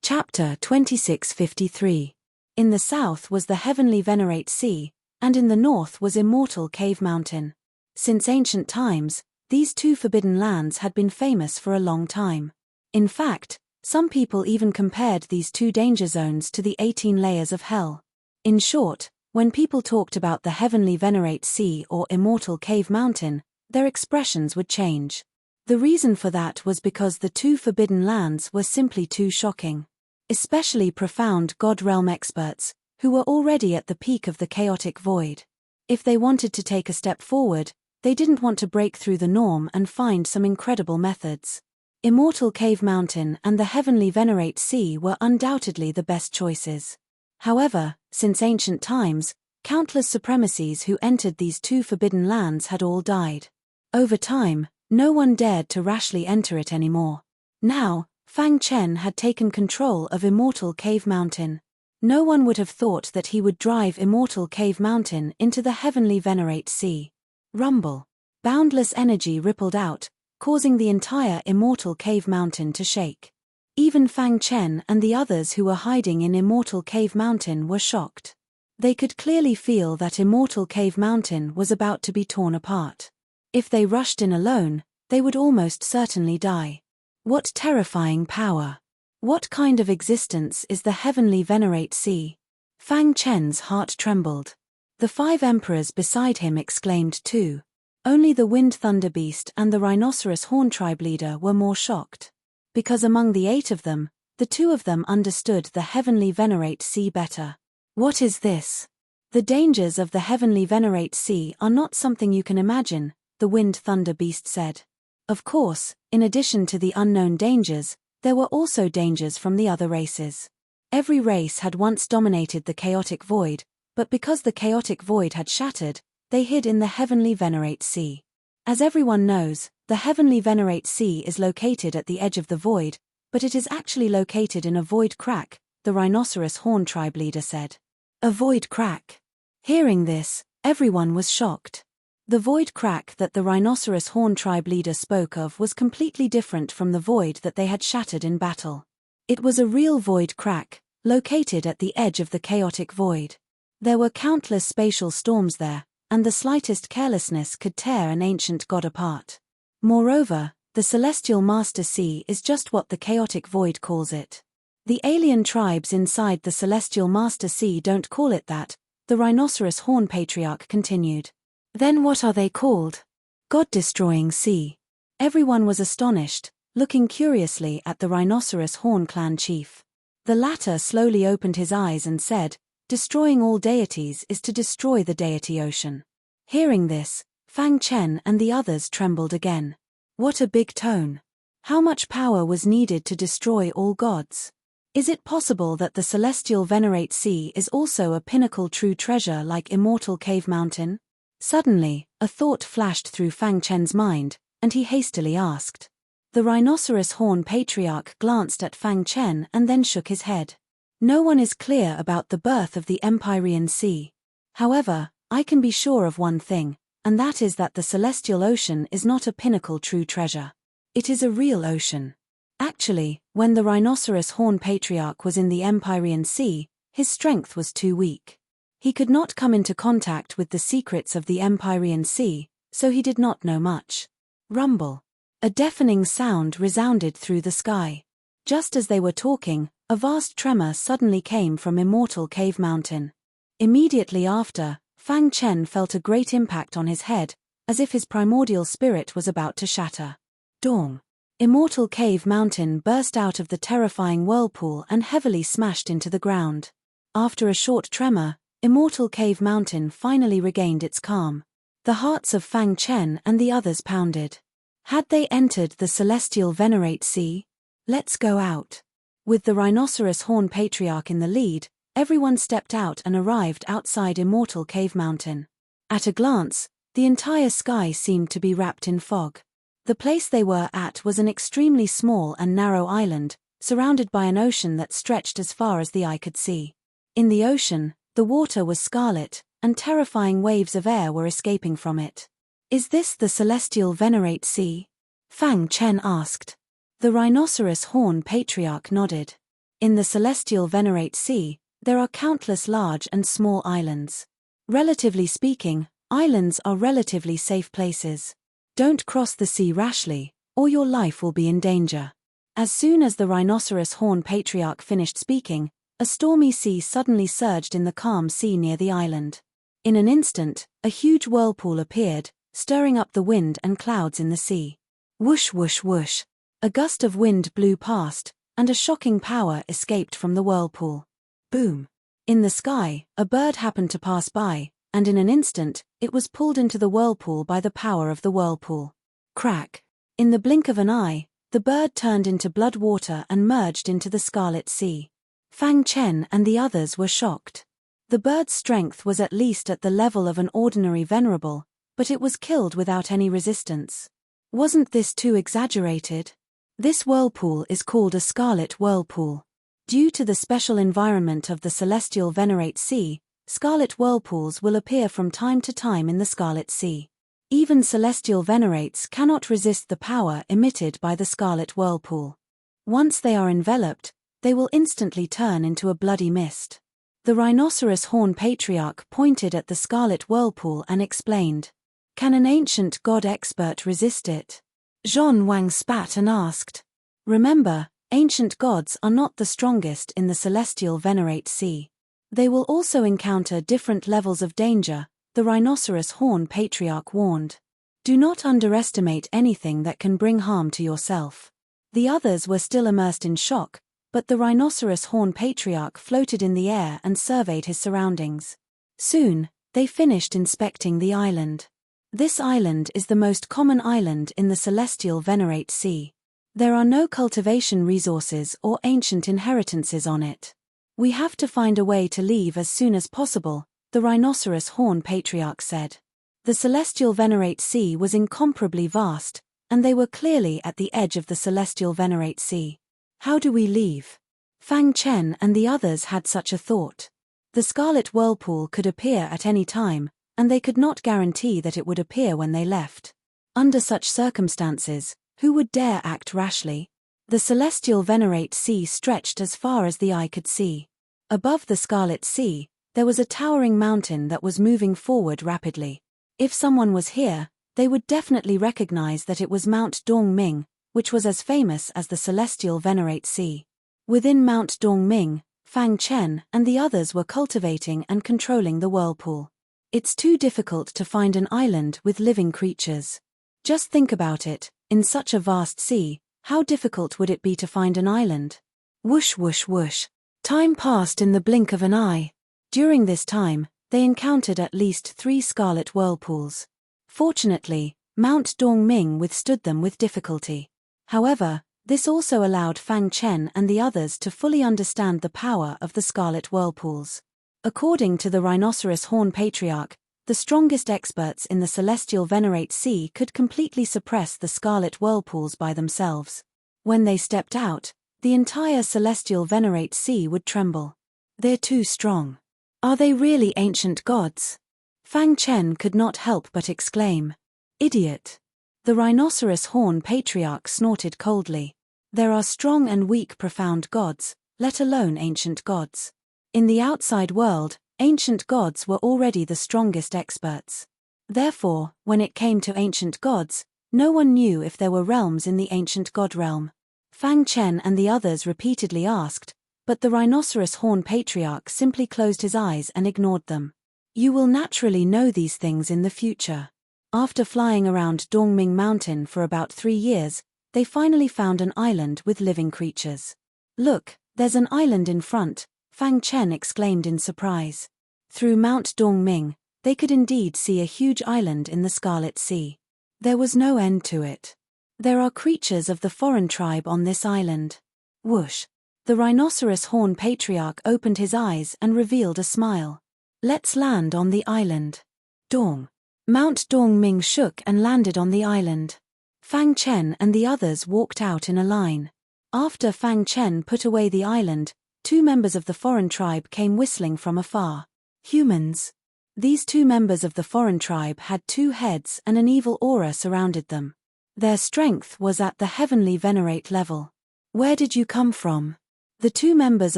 Chapter 2653. In the south was the heavenly Venerate Sea, and in the north was Immortal Cave Mountain. Since ancient times, these 2 forbidden lands had been famous for a long time. In fact, some people even compared these 2 danger zones to the 18 layers of hell. In short, when people talked about the heavenly Venerate Sea or Immortal Cave Mountain, their expressions would change. The reason for that was because the 2 forbidden lands were simply too shocking. Especially profound God realm experts, who were already at the peak of the chaotic void. If they wanted to take a step forward, they didn't want to break through the norm and find some incredible methods. Immortal Cave Mountain and the heavenly Venerate Sea were undoubtedly the best choices. However, since ancient times, countless supremacies who entered these 2 forbidden lands had all died. Over time, no one dared to rashly enter it anymore. Now, Fang Chen had taken control of Immortal Cave Mountain. No one would have thought that he would drive Immortal Cave Mountain into the heavenly Venerate Sea. Rumble. Boundless energy rippled out, causing the entire Immortal Cave Mountain to shake. Even Fang Chen and the others who were hiding in Immortal Cave Mountain were shocked. They could clearly feel that Immortal Cave Mountain was about to be torn apart. If they rushed in alone, they would almost certainly die. What terrifying power! What kind of existence is the heavenly Venerate Sea? Fang Chen's heart trembled. The 5 emperors beside him exclaimed too. Only the wind thunder beast and the rhinoceros horn tribe leader were more shocked. Because among the 8 of them, the 2 of them understood the heavenly Venerate Sea better. What is this? The dangers of the heavenly Venerate Sea are not something you can imagine, the wind thunder beast said. Of course, in addition to the unknown dangers, there were also dangers from the other races. Every race had once dominated the chaotic void, but because the chaotic void had shattered, they hid in the heavenly Venerate Sea. As everyone knows, the heavenly Venerate Sea is located at the edge of the void, but it is actually located in a void crack, the rhinoceros horn tribe leader said. A void crack. Hearing this, everyone was shocked. The void crack that the rhinoceros horn tribe leader spoke of was completely different from the void that they had shattered in battle. It was a real void crack, located at the edge of the chaotic void. There were countless spatial storms there, and the slightest carelessness could tear an ancient god apart. Moreover, the celestial master sea is just what the chaotic void calls it. The alien tribes inside the celestial master sea don't call it that, the rhinoceros horn patriarch continued. Then what are they called? God-destroying sea. Everyone was astonished, looking curiously at the rhinoceros horn clan chief. The latter slowly opened his eyes and said, destroying all deities is to destroy the deity ocean. Hearing this, Fang Chen and the others trembled again. What a big tone. How much power was needed to destroy all gods? Is it possible that the celestial Venerate Sea is also a pinnacle true treasure like Immortal Cave Mountain? Suddenly, a thought flashed through Fang Chen's mind, and he hastily asked. The rhinoceros horn patriarch glanced at Fang Chen and then shook his head. No one is clear about the birth of the Empyrean Sea. However, I can be sure of one thing, and that is that the celestial ocean is not a pinnacle true treasure. It is a real ocean. Actually, when the rhinoceros horn patriarch was in the Empyrean Sea, his strength was too weak. He could not come into contact with the secrets of the Empyrean Sea, so he did not know much. Rumble. A deafening sound resounded through the sky. Just as they were talking, a vast tremor suddenly came from Immortal Cave Mountain. Immediately after, Fang Chen felt a great impact on his head, as if his primordial spirit was about to shatter. Dong. Immortal Cave Mountain burst out of the terrifying whirlpool and heavily smashed into the ground. After a short tremor, Immortal Cave Mountain finally regained its calm. The hearts of Fang Chen and the others pounded. Had they entered the celestial Venerate Sea? Let's go out. With the rhinoceros horn patriarch in the lead, everyone stepped out and arrived outside Immortal Cave Mountain. At a glance, the entire sky seemed to be wrapped in fog. The place they were at was an extremely small and narrow island, surrounded by an ocean that stretched as far as the eye could see. In the ocean, the water was scarlet, and terrifying waves of air were escaping from it. Is this the celestial Venerate Sea? Fang Chen asked. The rhinoceros horn patriarch nodded. In the celestial Venerate Sea, there are countless large and small islands. Relatively speaking, islands are relatively safe places. Don't cross the sea rashly, or your life will be in danger. As soon as the rhinoceros horn patriarch finished speaking, a stormy sea suddenly surged in the calm sea near the island. In an instant, a huge whirlpool appeared, stirring up the wind and clouds in the sea. Whoosh whoosh whoosh. A gust of wind blew past, and a shocking power escaped from the whirlpool. Boom. In the sky, a bird happened to pass by, and in an instant, it was pulled into the whirlpool by the power of the whirlpool. Crack. In the blink of an eye, the bird turned into blood water and merged into the Scarlet Sea. Fang Chen and the others were shocked. The bird's strength was at least at the level of an ordinary Venerable, but it was killed without any resistance. Wasn't this too exaggerated? This whirlpool is called a Scarlet Whirlpool. Due to the special environment of the celestial Venerate Sea, scarlet whirlpools will appear from time to time in the Scarlet Sea. Even celestial venerates cannot resist the power emitted by the scarlet whirlpool. Once they are enveloped, they will instantly turn into a bloody mist. The rhinoceros horn patriarch pointed at the scarlet whirlpool and explained. Can an ancient god expert resist it? Zhon Wang spat and asked. Remember, ancient gods are not the strongest in the celestial Venerate Sea. They will also encounter different levels of danger, the rhinoceros horn patriarch warned. Do not underestimate anything that can bring harm to yourself. The others were still immersed in shock, but the rhinoceros horn patriarch floated in the air and surveyed his surroundings. Soon, they finished inspecting the island. This island is the most common island in the celestial Venerate Sea. There are no cultivation resources or ancient inheritances on it. We have to find a way to leave as soon as possible, the rhinoceros horn patriarch said. The celestial Venerate Sea was incomparably vast, and they were clearly at the edge of the celestial Venerate Sea. How do we leave? Fang Chen and the others had such a thought. The scarlet whirlpool could appear at any time, and they could not guarantee that it would appear when they left. Under such circumstances, who would dare act rashly? The celestial Venerate Sea stretched as far as the eye could see. Above the Scarlet Sea, there was a towering mountain that was moving forward rapidly. If someone was here, they would definitely recognize that it was Mount Dongming, which was as famous as the celestial Venerate Sea. Within Mount Dongming, Fang Chen and the others were cultivating and controlling the whirlpool. It's too difficult to find an island with living creatures. Just think about it, in such a vast sea, how difficult would it be to find an island? Whoosh whoosh whoosh. Time passed in the blink of an eye. During this time, they encountered at least 3 scarlet whirlpools. Fortunately, Mount Dongming withstood them with difficulty. However, this also allowed Fang Chen and the others to fully understand the power of the scarlet whirlpools. According to the rhinoceros horn patriarch, the strongest experts in the celestial Venerate Sea could completely suppress the scarlet whirlpools by themselves. When they stepped out, the entire celestial Venerate Sea would tremble. They're too strong. Are they really ancient gods? Fang Chen could not help but exclaim. Idiot! The rhinoceros horn patriarch snorted coldly. There are strong and weak profound gods, let alone ancient gods. In the outside world, ancient gods were already the strongest experts. Therefore, when it came to ancient gods, no one knew if there were realms in the ancient god realm. Fang Chen and the others repeatedly asked, but the rhinoceros horn patriarch simply closed his eyes and ignored them. You will naturally know these things in the future. After flying around Dongming Mountain for about 3 years, they finally found an island with living creatures. Look, there's an island in front, Fang Chen exclaimed in surprise. Through Mount Dongming, they could indeed see a huge island in the Scarlet Sea. There was no end to it. There are creatures of the foreign tribe on this island. Whoosh! The rhinoceros horn patriarch opened his eyes and revealed a smile. Let's land on the island. Dong. Mount Dongming shook and landed on the island. Fang Chen and the others walked out in a line. After Fang Chen put away the island, 2 members of the foreign tribe came whistling from afar. Humans. These 2 members of the foreign tribe had 2 heads and an evil aura surrounded them. Their strength was at the heavenly Venerate level. Where did you come from? The 2 members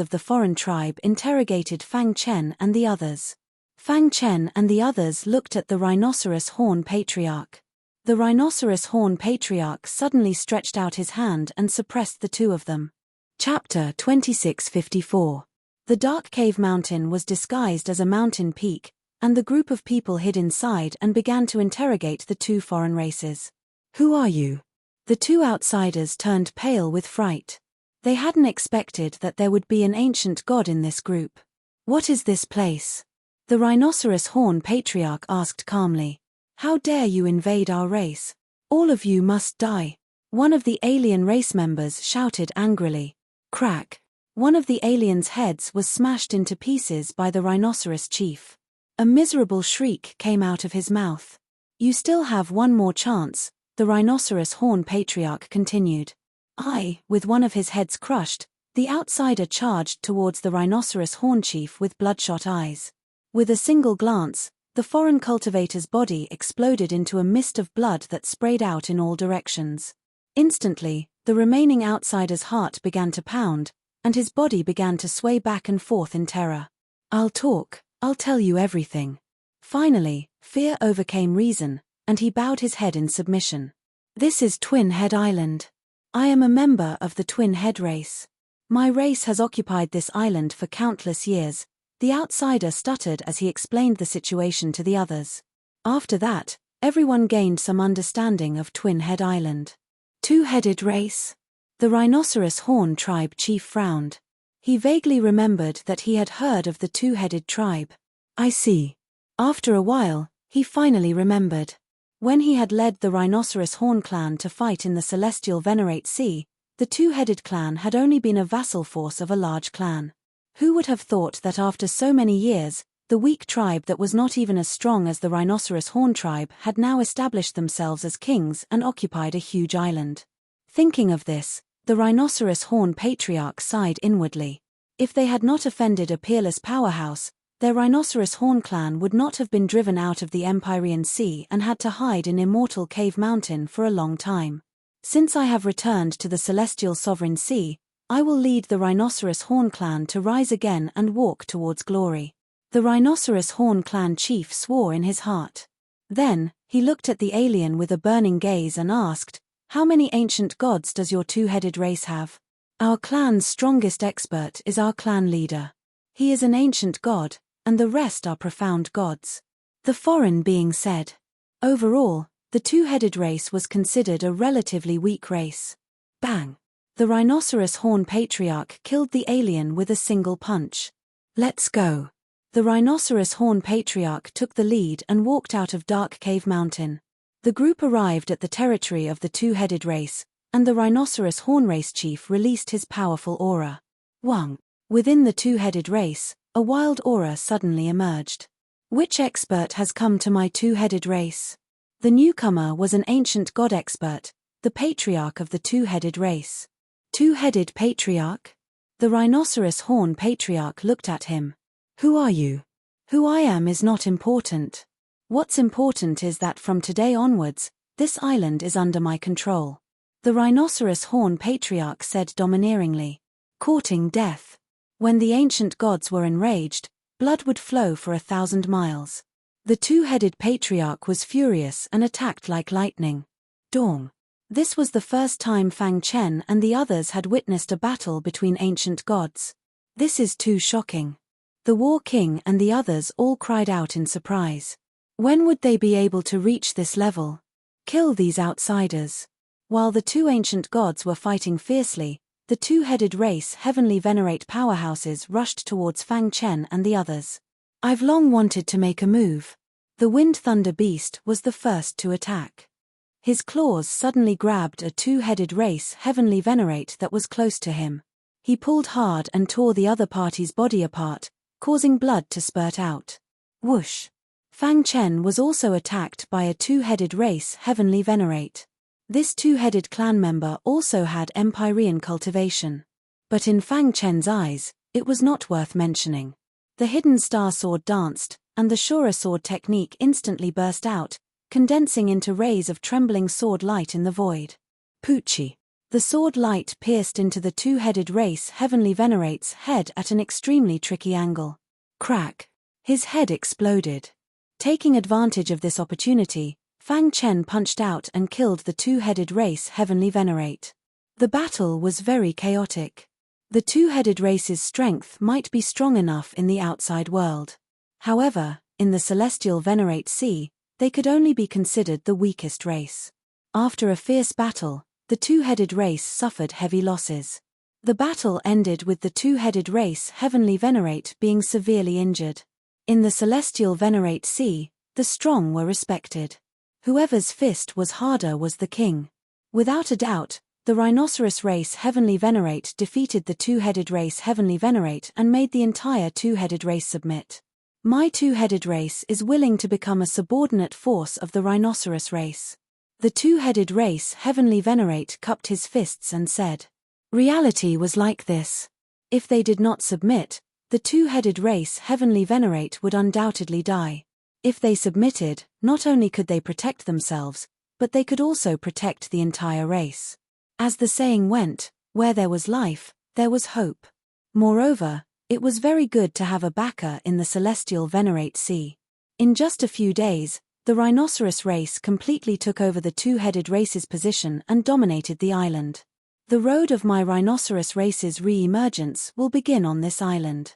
of the foreign tribe interrogated Fang Chen and the others. Fang Chen and the others looked at the rhinoceros horn patriarch. The rhinoceros horn patriarch suddenly stretched out his hand and suppressed the 2 of them. Chapter 2654. The dark cave mountain was disguised as a mountain peak, and the group of people hid inside and began to interrogate the 2 foreign races. Who are you? The 2 outsiders turned pale with fright. They hadn't expected that there would be an ancient god in this group. What is this place? The rhinoceros horn patriarch asked calmly. How dare you invade our race? All of you must die. One of the alien race members shouted angrily. Crack. One of the aliens' heads was smashed into pieces by the rhinoceros chief. A miserable shriek came out of his mouth. You still have one more chance, the rhinoceros horn patriarch continued. With one of his heads crushed, the outsider charged towards the rhinoceros horn chief with bloodshot eyes. With a single glance, the foreign cultivator's body exploded into a mist of blood that sprayed out in all directions. Instantly, the remaining outsider's heart began to pound, and his body began to sway back and forth in terror. I'll tell you everything. Finally, fear overcame reason, and he bowed his head in submission. This is Twin Head Island. I am a member of the Twin Head race. My race has occupied this island for countless years, the outsider stuttered as he explained the situation to the others. After that, everyone gained some understanding of Twin-Head Island. Two-headed race? The rhinoceros horn tribe chief frowned. He vaguely remembered that he had heard of the two-headed tribe. I see. After a while, he finally remembered. When he had led the rhinoceros horn clan to fight in the celestial Venerate Sea, the two-headed clan had only been a vassal force of a large clan. Who would have thought that after so many years, the weak tribe that was not even as strong as the rhinoceros horn tribe had now established themselves as kings and occupied a huge island? Thinking of this, the rhinoceros horn patriarch sighed inwardly. If they had not offended a peerless powerhouse, their rhinoceros horn clan would not have been driven out of the Empyrean Sea and had to hide in Immortal Cave Mountain for a long time. Since I have returned to the celestial sovereign sea, I will lead the rhinoceros horn clan to rise again and walk towards glory. The rhinoceros horn clan chief swore in his heart. Then, he looked at the alien with a burning gaze and asked, "How many ancient gods does your two-headed race have?" "Our clan's strongest expert is our clan leader. He is an ancient god, and the rest are profound gods," the foreign being said. Overall, the two-headed race was considered a relatively weak race. Bang! The rhinoceros horn patriarch killed the alien with a single punch. "Let's go." The rhinoceros horn patriarch took the lead and walked out of Dark Cave Mountain. The group arrived at the territory of the two-headed race, and the rhinoceros horn race chief released his powerful aura. Wang. Within the two-headed race, a wild aura suddenly emerged. "Which expert has come to my two-headed race?" The newcomer was an ancient god expert, the patriarch of the two-headed race. Two-headed patriarch? The rhinoceros horn patriarch looked at him. "Who are you?" "Who I am is not important. What's important is that from today onwards, this island is under my control," the rhinoceros horn patriarch said domineeringly. Courting death. When the ancient gods were enraged, blood would flow for 1,000 miles. The two-headed patriarch was furious and attacked like lightning. Dong. This was the first time Fang Chen and the others had witnessed a battle between ancient gods. This is too shocking. The War King and the others all cried out in surprise. When would they be able to reach this level? Kill these outsiders. While the two ancient gods were fighting fiercely, the two-headed race heavenly venerate powerhouses rushed towards Fang Chen and the others. "I've long wanted to make a move." The Wind Thunder Beast was the first to attack. His claws suddenly grabbed a two-headed race heavenly venerate that was close to him. He pulled hard and tore the other party's body apart, causing blood to spurt out. Whoosh! Fang Chen was also attacked by a two-headed race heavenly venerate. This two-headed clan member also had Empyrean cultivation. But in Fang Chen's eyes, it was not worth mentioning. The hidden star sword danced, and the Shura sword technique instantly burst out, condensing into rays of trembling sword light in the void. Poochie. The sword light pierced into the two-headed race heavenly venerate's head at an extremely tricky angle. Crack. His head exploded. Taking advantage of this opportunity, Fang Chen punched out and killed the two-headed race heavenly venerate. The battle was very chaotic. The two-headed race's strength might be strong enough in the outside world. However, in the celestial Venerate Sea, they could only be considered the weakest race. After a fierce battle, the two-headed race suffered heavy losses. The battle ended with the two-headed race heavenly venerate being severely injured. In the celestial Venerate Sea, the strong were respected. Whoever's fist was harder was the king. Without a doubt, the rhinoceros race heavenly venerate defeated the two-headed race heavenly venerate and made the entire two-headed race submit. My two-headed race is willing to become a subordinate force of the rhinoceros race. The two-headed race heavenly venerate cupped his fists and said. Reality was like this. If they did not submit, the two-headed race heavenly venerate would undoubtedly die. If they submitted, not only could they protect themselves, but they could also protect the entire race. As the saying went, where there was life, there was hope. Moreover, it was very good to have a backer in the celestial Venerate Sea. In just a few days, the rhinoceros race completely took over the two-headed race's position and dominated the island. The road of my rhinoceros race's re-emergence will begin on this island.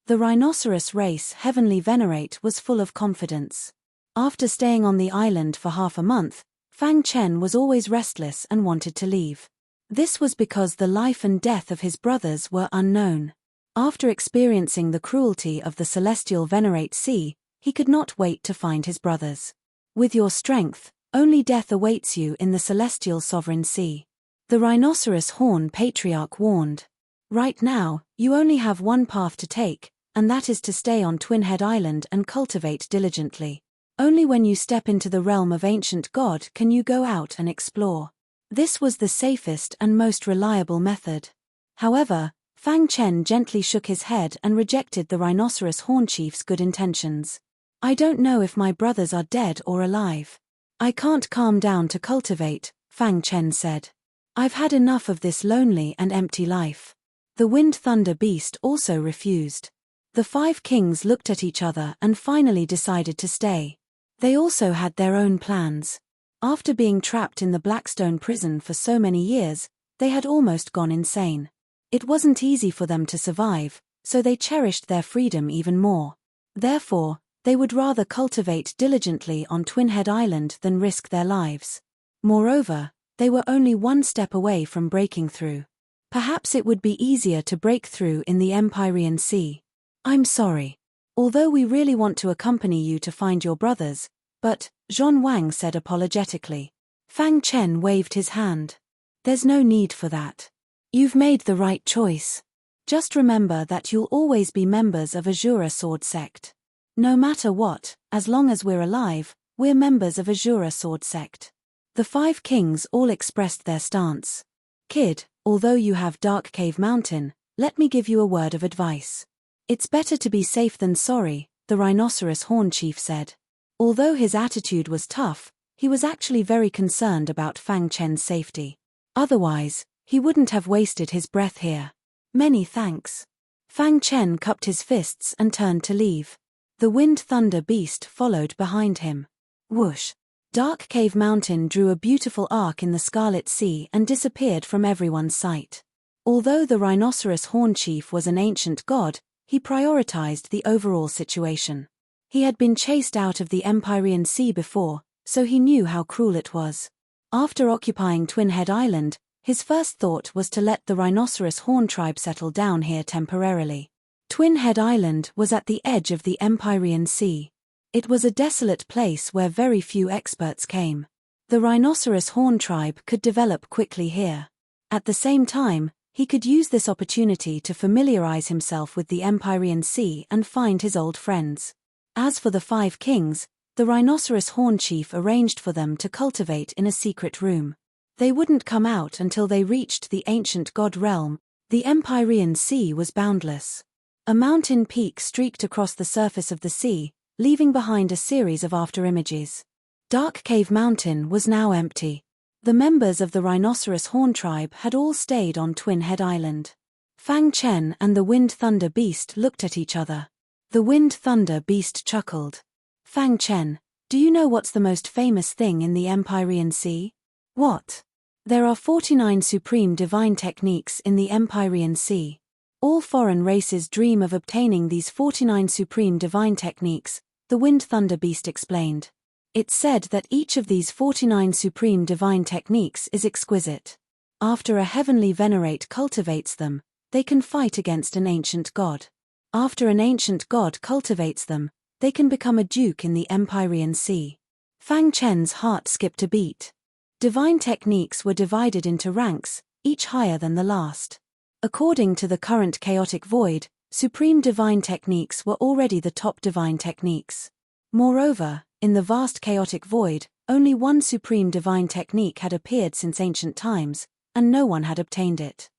The rhinoceros race heavenly venerate was full of confidence. After staying on the island for half a month, Fang Chen was always restless and wanted to leave. This was because the life and death of his brothers were unknown. After experiencing the cruelty of the celestial Venerate Sea, he could not wait to find his brothers. With your strength, only death awaits you in the celestial sovereign sea. The rhinoceros horn patriarch warned. Right now, you only have one path to take, and that is to stay on Twin Head Island and cultivate diligently. Only when you step into the realm of ancient God can you go out and explore. This was the safest and most reliable method. However, Fang Chen gently shook his head and rejected the rhinoceros horn chief's good intentions. I don't know if my brothers are dead or alive. I can't calm down to cultivate, Fang Chen said. I've had enough of this lonely and empty life. The Wind Thunder Beast also refused. The 5 kings looked at each other and finally decided to stay. They also had their own plans. After being trapped in the Blackstone prison for so many years, they had almost gone insane. It wasn't easy for them to survive, so they cherished their freedom even more. Therefore, they would rather cultivate diligently on Twin Head Island than risk their lives. Moreover, they were only one step away from breaking through. Perhaps it would be easier to break through in the Empyrean Sea. I'm sorry. Although we really want to accompany you to find your brothers, but, Zhon Wang said apologetically. Fang Chen waved his hand. There's no need for that. You've made the right choice. Just remember that you'll always be members of Azura Sword Sect. No matter what, as long as we're alive, we're members of Azura Sword Sect. The 5 kings all expressed their stance. Kid, although you have Dark Cave Mountain, let me give you a word of advice. It's better to be safe than sorry, the rhinoceros horn chief said. Although his attitude was tough, he was actually very concerned about Fang Chen's safety. Otherwise, he wouldn't have wasted his breath here. Many thanks. Fang Chen cupped his fists and turned to leave. The Wind Thunder Beast followed behind him. Whoosh! Dark Cave Mountain drew a beautiful arc in the Scarlet Sea and disappeared from everyone's sight. Although the rhinoceros horn chief was an ancient god, he prioritized the overall situation. He had been chased out of the Empyrean Sea before, so he knew how cruel it was. After occupying Twin Head Island, his first thought was to let the rhinoceros horn tribe settle down here temporarily. Twin Head Island was at the edge of the Empyrean Sea. It was a desolate place where very few experts came. The rhinoceros horn tribe could develop quickly here. At the same time, he could use this opportunity to familiarize himself with the Empyrean Sea and find his old friends. As for the 5 kings, the rhinoceros horn chief arranged for them to cultivate in a secret room. They wouldn't come out until they reached the ancient god realm. The Empyrean Sea was boundless. A mountain peak streaked across the surface of the sea, leaving behind a series of afterimages. Dark Cave Mountain was now empty. The members of the rhinoceros horn tribe had all stayed on Twin Head Island. Fang Chen and the Wind Thunder Beast looked at each other. The Wind Thunder Beast chuckled. Fang Chen, do you know what's the most famous thing in the Empyrean Sea? What? There are 49 supreme divine techniques in the Empyrean Sea. All foreign races dream of obtaining these 49 supreme divine techniques, the Wind Thunder Beast explained. It's said that each of these 49 supreme divine techniques is exquisite. After a heavenly venerate cultivates them, they can fight against an ancient god. After an ancient god cultivates them, they can become a duke in the Empyrean Sea. Fang Chen's heart skipped a beat. Divine techniques were divided into ranks, each higher than the last. According to the current chaotic void, supreme divine techniques were already the top divine techniques. Moreover, in the vast chaotic void, only one supreme divine technique had appeared since ancient times, and no one had obtained it.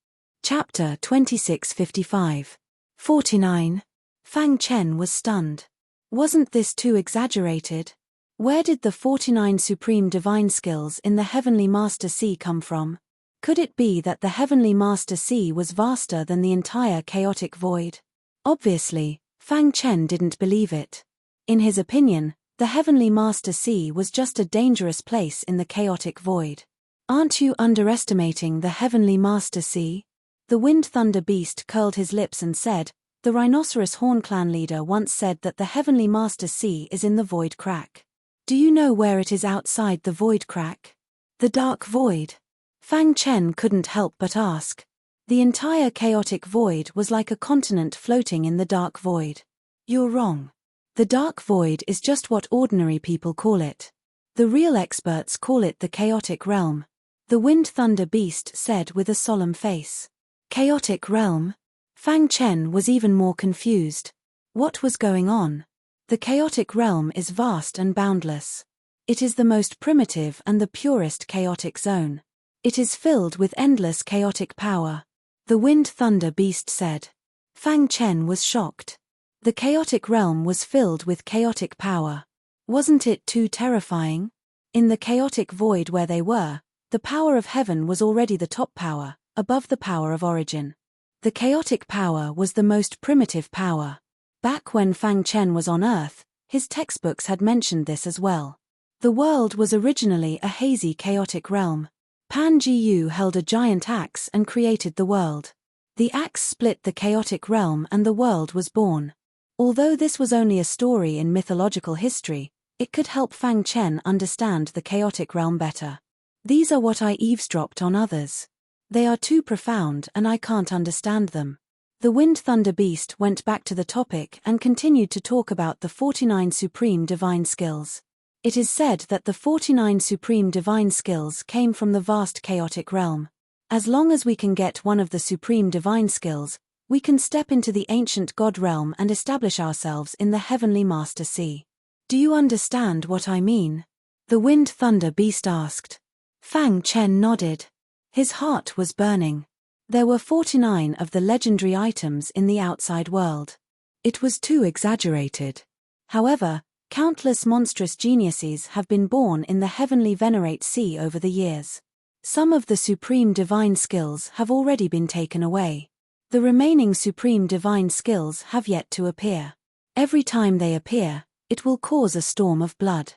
Chapter 2655. 49. Fang Chen was stunned. Wasn't this too exaggerated? Where did the 49 supreme divine skills in the Heavenly Master Sea come from? Could it be that the Heavenly Master Sea was vaster than the entire chaotic void? Obviously, Fang Chen didn't believe it. In his opinion, the Heavenly Master Sea was just a dangerous place in the chaotic void. Aren't you underestimating the Heavenly Master Sea? The Wind Thunder Beast curled his lips and said, the Rhinoceros Horn clan leader once said that the Heavenly Master Sea is in the void crack. Do you know where it is outside the void crack? The dark void? Fang Chen couldn't help but ask. The entire chaotic void was like a continent floating in the dark void. You're wrong. The dark void is just what ordinary people call it. The real experts call it the chaotic realm. The Wind Thunder Beast said with a solemn face. Chaotic realm? Fang Chen was even more confused. What was going on? The chaotic realm is vast and boundless. It is the most primitive and the purest chaotic zone. It is filled with endless chaotic power. The Wind Thunder Beast said. Fang Chen was shocked. The chaotic realm was filled with chaotic power. Wasn't it too terrifying? In the chaotic void where they were, the power of heaven was already the top power, above the power of origin. The chaotic power was the most primitive power. Back when Fang Chen was on Earth, his textbooks had mentioned this as well. The world was originally a hazy chaotic realm. Pan Jiyu held a giant axe and created the world. The axe split the chaotic realm and the world was born. Although this was only a story in mythological history, it could help Fang Chen understand the chaotic realm better. These are what I eavesdropped on others. They are too profound and I can't understand them. The Wind Thunder Beast went back to the topic and continued to talk about the 49 supreme divine skills. It is said that the 49 supreme divine skills came from the vast chaotic realm. As long as we can get one of the supreme divine skills, we can step into the ancient god realm and establish ourselves in the heavenly master sea. Do you understand what I mean? The Wind Thunder Beast asked. Fang Chen nodded. His heart was burning. There were 49 of the legendary items in the outside world. It was too exaggerated. However, countless monstrous geniuses have been born in the heavenly Venerate Sea over the years. Some of the supreme divine skills have already been taken away. The remaining supreme divine skills have yet to appear. Every time they appear, it will cause a storm of blood.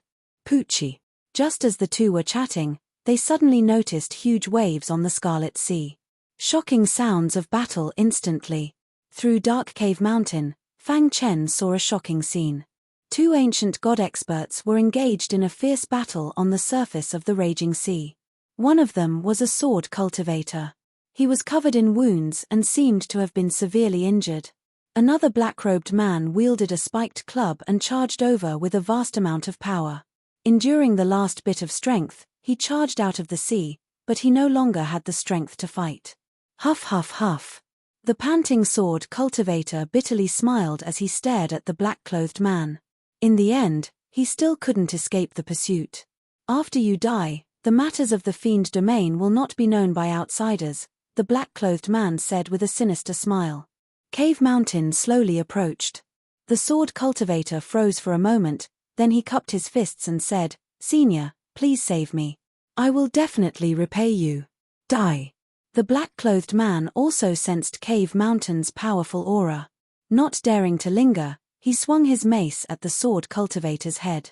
Poochie. Just as the two were chatting, they suddenly noticed huge waves on the Scarlet Sea. Shocking sounds of battle instantly. Through Dark Cave Mountain, Fang Chen saw a shocking scene. Two ancient god experts were engaged in a fierce battle on the surface of the raging sea. One of them was a sword cultivator. He was covered in wounds and seemed to have been severely injured. Another black-robed man wielded a spiked club and charged over with a vast amount of power. Enduring the last bit of strength, he charged out of the sea, but he no longer had the strength to fight. Huff huff huff. The panting sword cultivator bitterly smiled as he stared at the black-clothed man. In the end, he still couldn't escape the pursuit. After you die, the matters of the fiend domain will not be known by outsiders, the black-clothed man said with a sinister smile. Cave Mountain slowly approached. The sword cultivator froze for a moment, then he cupped his fists and said, "Senior, please save me. I will definitely repay you. Die." The black-clothed man also sensed Cave Mountain's powerful aura. Not daring to linger, he swung his mace at the sword cultivator's head.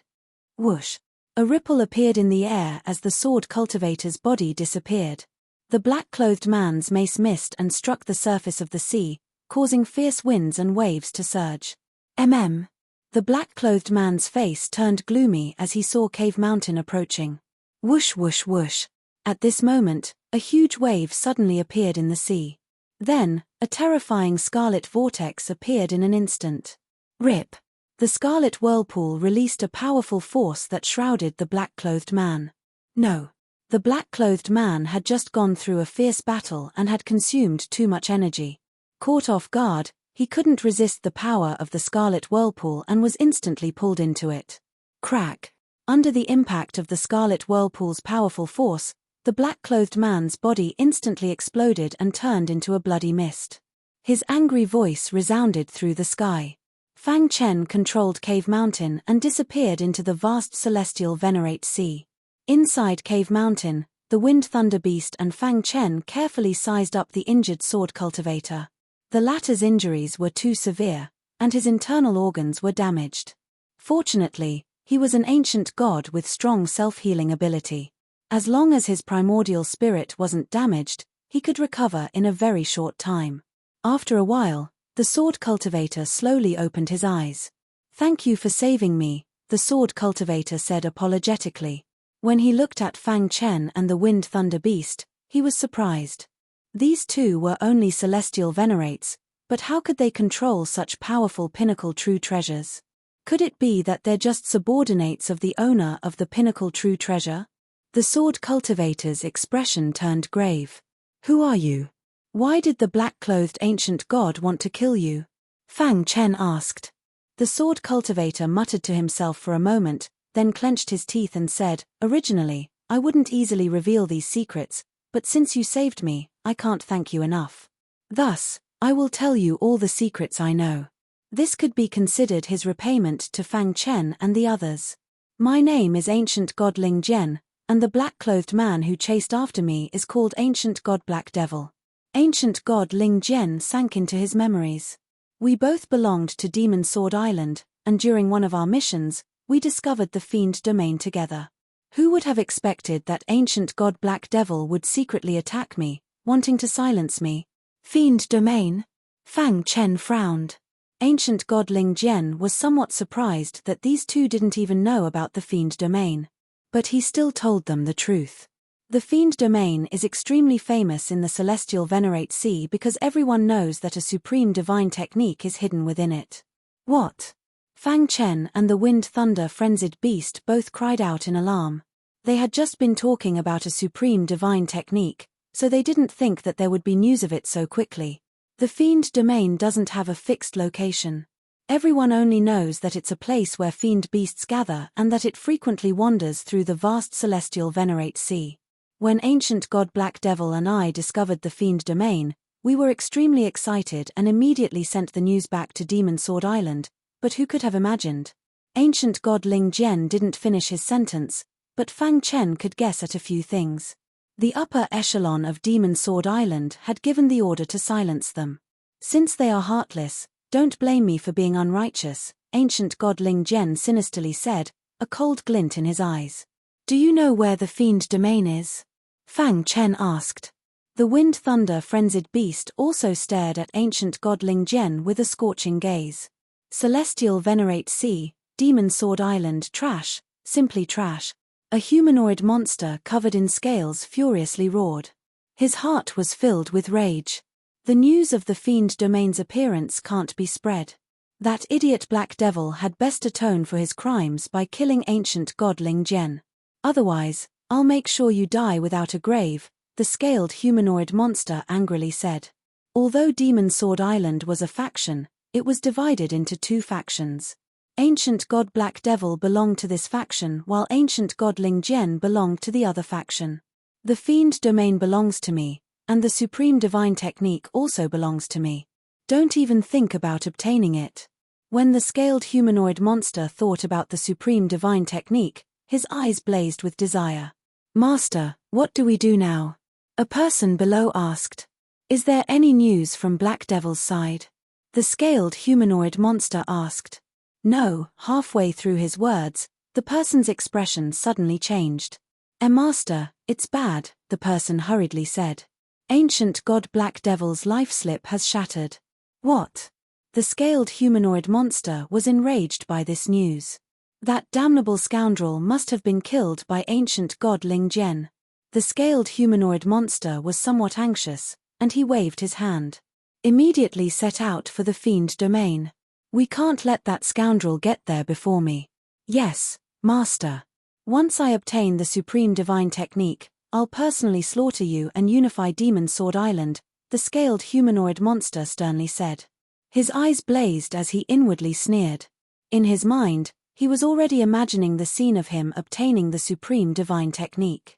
Whoosh! A ripple appeared in the air as the sword cultivator's body disappeared. The black-clothed man's mace missed and struck the surface of the sea, causing fierce winds and waves to surge. The black-clothed man's face turned gloomy as he saw Cave Mountain approaching. Whoosh whoosh whoosh. At this moment, a huge wave suddenly appeared in the sea. Then, a terrifying scarlet vortex appeared in an instant. Rip! The scarlet whirlpool released a powerful force that shrouded the black-clothed man. No. The black-clothed man had just gone through a fierce battle and had consumed too much energy. Caught off guard, he couldn't resist the power of the scarlet whirlpool and was instantly pulled into it. Crack! Under the impact of the scarlet whirlpool's powerful force, the black-clothed man's body instantly exploded and turned into a bloody mist. His angry voice resounded through the sky. Fang Chen controlled Cave Mountain and disappeared into the vast celestial Venerate Sea. Inside Cave Mountain, the Wind Thunder Beast and Fang Chen carefully sized up the injured sword cultivator. The latter's injuries were too severe, and his internal organs were damaged. Fortunately, he was an ancient god with strong self-healing ability. As long as his primordial spirit wasn't damaged, he could recover in a very short time. After a while, the sword cultivator slowly opened his eyes. "Thank you for saving me, the sword cultivator said apologetically. When he looked at Fang Chen and the wind thunder beast, he was surprised. These two were only celestial venerates, but how could they control such powerful pinnacle true treasures? Could it be that they're just subordinates of the owner of the pinnacle true treasure? The sword cultivator's expression turned grave. Who are you? Why did the black-clothed ancient god want to kill you? Fang Chen asked. The sword cultivator muttered to himself for a moment, then clenched his teeth and said, "Originally, I wouldn't easily reveal these secrets, but since you saved me, I can't thank you enough. Thus, I will tell you all the secrets I know." This could be considered his repayment to Fang Chen and the others. "My name is Ancient God Ling Jian, and the black-clothed man who chased after me is called Ancient God Black Devil." Ancient God Ling Jian sank into his memories. "We both belonged to Demon Sword Island, and during one of our missions, we discovered the Fiend Domain together. Who would have expected that Ancient God Black Devil would secretly attack me, wanting to silence me? Fiend Domain?" Fang Chen frowned. Ancient God Ling Jian was somewhat surprised that these two didn't even know about the Fiend Domain. But he still told them the truth. The Fiend Domain is extremely famous in the Celestial Venerate Sea because everyone knows that a supreme divine technique is hidden within it. What? Fang Chen and the Wind Thunder Frenzied Beast both cried out in alarm. They had just been talking about a supreme divine technique, so they didn't think that there would be news of it so quickly. The Fiend Domain doesn't have a fixed location. Everyone only knows that it's a place where fiend beasts gather and that it frequently wanders through the vast Celestial Venerate Sea. When Ancient God Black Devil and I discovered the Fiend Domain, we were extremely excited and immediately sent the news back to Demon Sword Island, but who could have imagined? Ancient God Ling Jian didn't finish his sentence, but Fang Chen could guess at a few things. The upper echelon of Demon Sword Island had given the order to silence them. "Since they are heartless, don't blame me for being unrighteous," Ancient God Ling Jian sinisterly said, a cold glint in his eyes. "Do you know where the Fiend Domain is?" Fang Chen asked. The Wind Thunder Frenzied Beast also stared at Ancient God Ling Jian with a scorching gaze. Celestial Venerate Sea, Demon Sword Island trash, simply trash. A humanoid monster covered in scales furiously roared. His heart was filled with rage. The news of the Fiend Domain's appearance can't be spread. That idiot Black Devil had best atone for his crimes by killing Ancient God Ling Jian. "Otherwise, I'll make sure you die without a grave," the scaled humanoid monster angrily said. Although Demon Sword Island was a faction, it was divided into two factions. Ancient God Black Devil belonged to this faction while Ancient God Ling Jian belonged to the other faction. "The Fiend Domain belongs to me, and the Supreme Divine Technique also belongs to me. Don't even think about obtaining it." When the scaled humanoid monster thought about the Supreme Divine Technique, his eyes blazed with desire. "Master, what do we do now?" a person below asked. "Is there any news from Black Devil's side?" the scaled humanoid monster asked. "No." Halfway through his words, the person's expression suddenly changed. Master, it's bad," the person hurriedly said. "Ancient God Black Devil's life slip has shattered." "What?" The scaled humanoid monster was enraged by this news. That damnable scoundrel must have been killed by Ancient God Ling Jian. The scaled humanoid monster was somewhat anxious, and he waved his hand. "Immediately set out for the Fiend Domain. We can't let that scoundrel get there before me." "Yes, Master. Once I obtain the Supreme Divine Technique, I'll personally slaughter you and unify Demon Sword Island," the scaled humanoid monster sternly said. His eyes blazed as he inwardly sneered. In his mind, he was already imagining the scene of him obtaining the Supreme Divine Technique.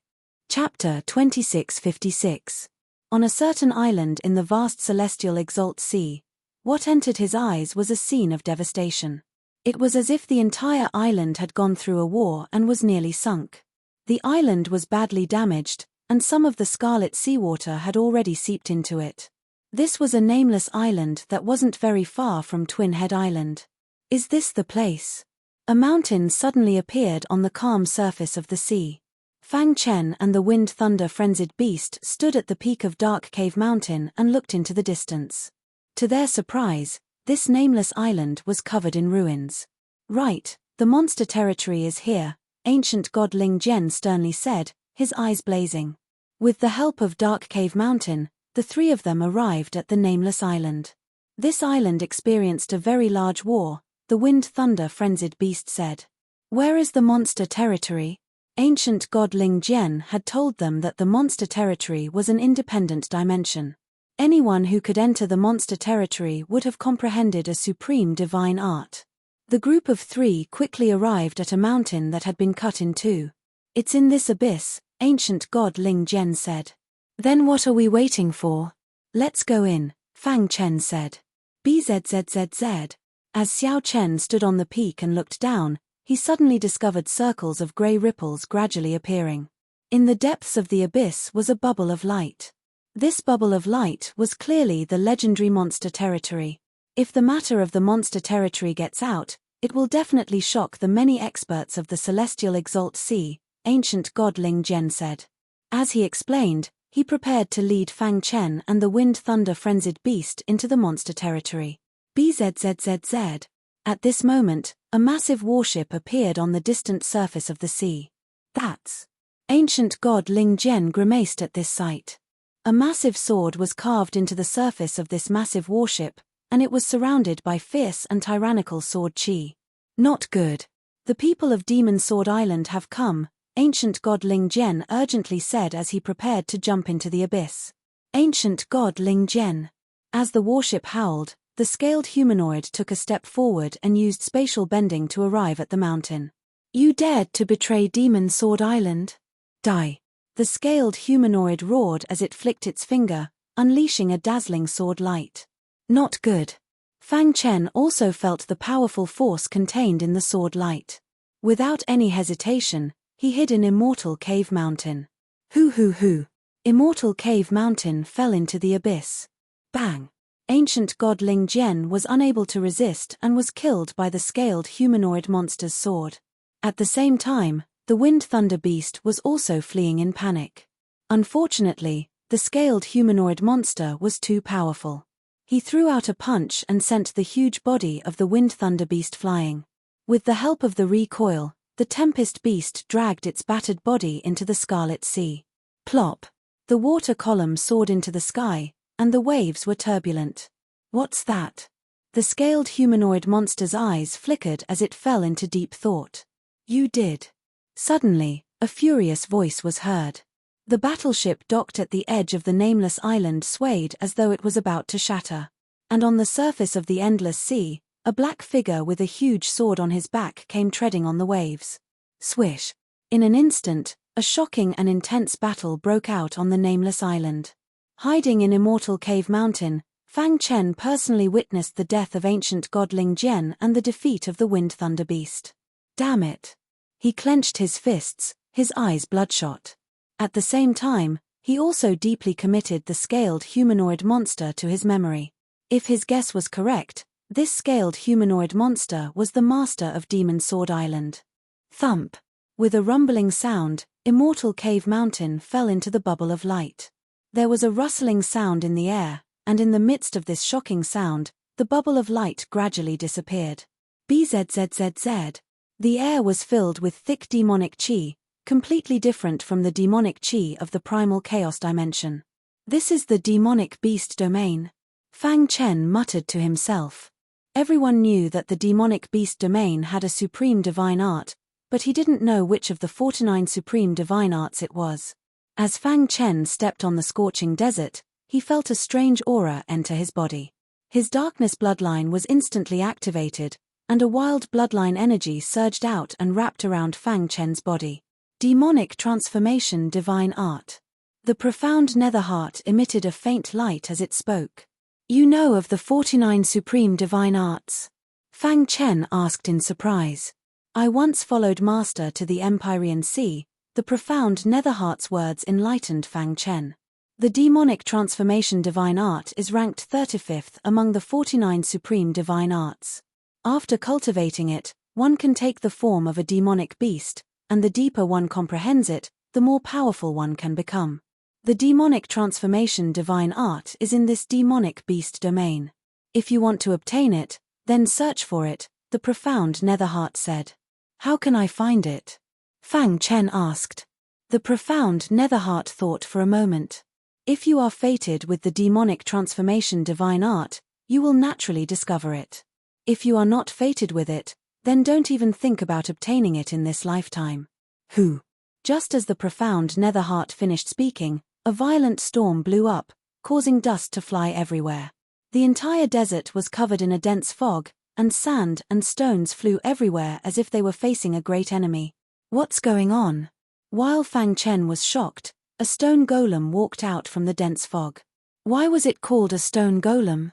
Chapter 2656. On a certain island in the vast celestial Exalt Sea, what entered his eyes was a scene of devastation. It was as if the entire island had gone through a war and was nearly sunk. The island was badly damaged, and some of the scarlet seawater had already seeped into it. This was a nameless island that wasn't very far from Twin Head Island. "Is this the place?" A mountain suddenly appeared on the calm surface of the sea. Fang Chen and the Wind Thunder Frenzied Beast stood at the peak of Dark Cave Mountain and looked into the distance. To their surprise, this nameless island was covered in ruins. "Right, The monster territory is here, ancient god Ling Jian sternly said, his eyes blazing. With the help of Dark Cave Mountain, the three of them arrived at the nameless island. This island experienced a very large war, the wind thunder frenzied beast said. Where is the monster territory? Ancient god Ling Jian had told them that the monster territory was an independent dimension. Anyone who could enter the monster territory would have comprehended a supreme divine art. The group of three quickly arrived at a mountain that had been cut in two. It's in this abyss, ancient god Ling Jian said. Then what are we waiting for? Let's go in, Fang Chen said. Bzzzzz. As Xiao Chen stood on the peak and looked down, he suddenly discovered circles of grey ripples gradually appearing. In the depths of the abyss was a bubble of light. This bubble of light was clearly the legendary monster territory. If the matter of the monster territory gets out, it will definitely shock the many experts of the celestial exalt sea, ancient god Ling Jian said. As he explained, he prepared to lead Fang Chen and the wind thunder frenzied beast into the monster territory. Bzzzzz. At this moment, a massive warship appeared on the distant surface of the sea. That's... Ancient god Ling Jian grimaced at this sight. A massive sword was carved into the surface of this massive warship, and it was surrounded by fierce and tyrannical sword chi. Not good. The people of Demon Sword Island have come, ancient god Ling Jian urgently said as he prepared to jump into the abyss. Ancient god Ling Jian. As the warship howled, the scaled humanoid took a step forward and used spatial bending to arrive at the mountain. You dared to betray Demon Sword Island? Die. The scaled humanoid roared as it flicked its finger, unleashing a dazzling sword light. Not good. Fang Chen also felt the powerful force contained in the sword light. Without any hesitation, he hid in Immortal Cave Mountain. Hoo. Immortal Cave Mountain fell into the abyss. Bang. Ancient god Ling Jian was unable to resist and was killed by the scaled humanoid monster's sword. At the same time, the wind thunder beast was also fleeing in panic. Unfortunately, the scaled humanoid monster was too powerful. He threw out a punch and sent the huge body of the wind thunder beast flying. With the help of the recoil, the tempest beast dragged its battered body into the scarlet sea. Plop! The water column soared into the sky, and the waves were turbulent. What's that? The scaled humanoid monster's eyes flickered as it fell into deep thought. You did. Suddenly, a furious voice was heard. The battleship docked at the edge of the nameless island swayed as though it was about to shatter. And on the surface of the endless sea, a black figure with a huge sword on his back came treading on the waves. Swish! In an instant, a shocking and intense battle broke out on the nameless island. Hiding in Immortal Cave Mountain, Fang Chen personally witnessed the death of ancient god Ling Jian and the defeat of the wind thunder beast. Damn it! He clenched his fists, his eyes bloodshot. At the same time, he also deeply committed the scaled humanoid monster to his memory. If his guess was correct, this scaled humanoid monster was the master of Demon Sword Island. Thump! With a rumbling sound, Immortal Cave Mountain fell into the bubble of light. There was a rustling sound in the air, and in the midst of this shocking sound, the bubble of light gradually disappeared. Bzzzzz. The air was filled with thick demonic chi, completely different from the demonic chi of the primal chaos dimension. This is the demonic beast domain. Fang Chen muttered to himself. Everyone knew that the demonic beast domain had a supreme divine art, but he didn't know which of the 49 supreme divine arts it was. As Fang Chen stepped on the scorching desert, he felt a strange aura enter his body. His darkness bloodline was instantly activated, and a wild bloodline energy surged out and wrapped around Fang Chen's body. Demonic transformation divine art. The profound nether heart emitted a faint light as it spoke. You know of the 49 supreme divine arts? Fang Chen asked in surprise. I once followed Master to the Empyrean Sea. The profound nether heart's words enlightened Fang Chen. The demonic transformation divine art is ranked 35th among the 49 supreme divine arts. After cultivating it, one can take the form of a demonic beast, and the deeper one comprehends it, the more powerful one can become. The demonic transformation divine art is in this demonic beast domain. If you want to obtain it, then search for it, the profound nether heart said. How can I find it? Fang Chen asked. The profound nether heart thought for a moment. If you are fated with the demonic transformation divine art, you will naturally discover it. If you are not fated with it, then don't even think about obtaining it in this lifetime. Who? Just as the profound nether heart finished speaking, a violent storm blew up, causing dust to fly everywhere. The entire desert was covered in a dense fog, and sand and stones flew everywhere as if they were facing a great enemy. What's going on? While Fang Chen was shocked, a stone golem walked out from the dense fog. Why was it called a stone golem?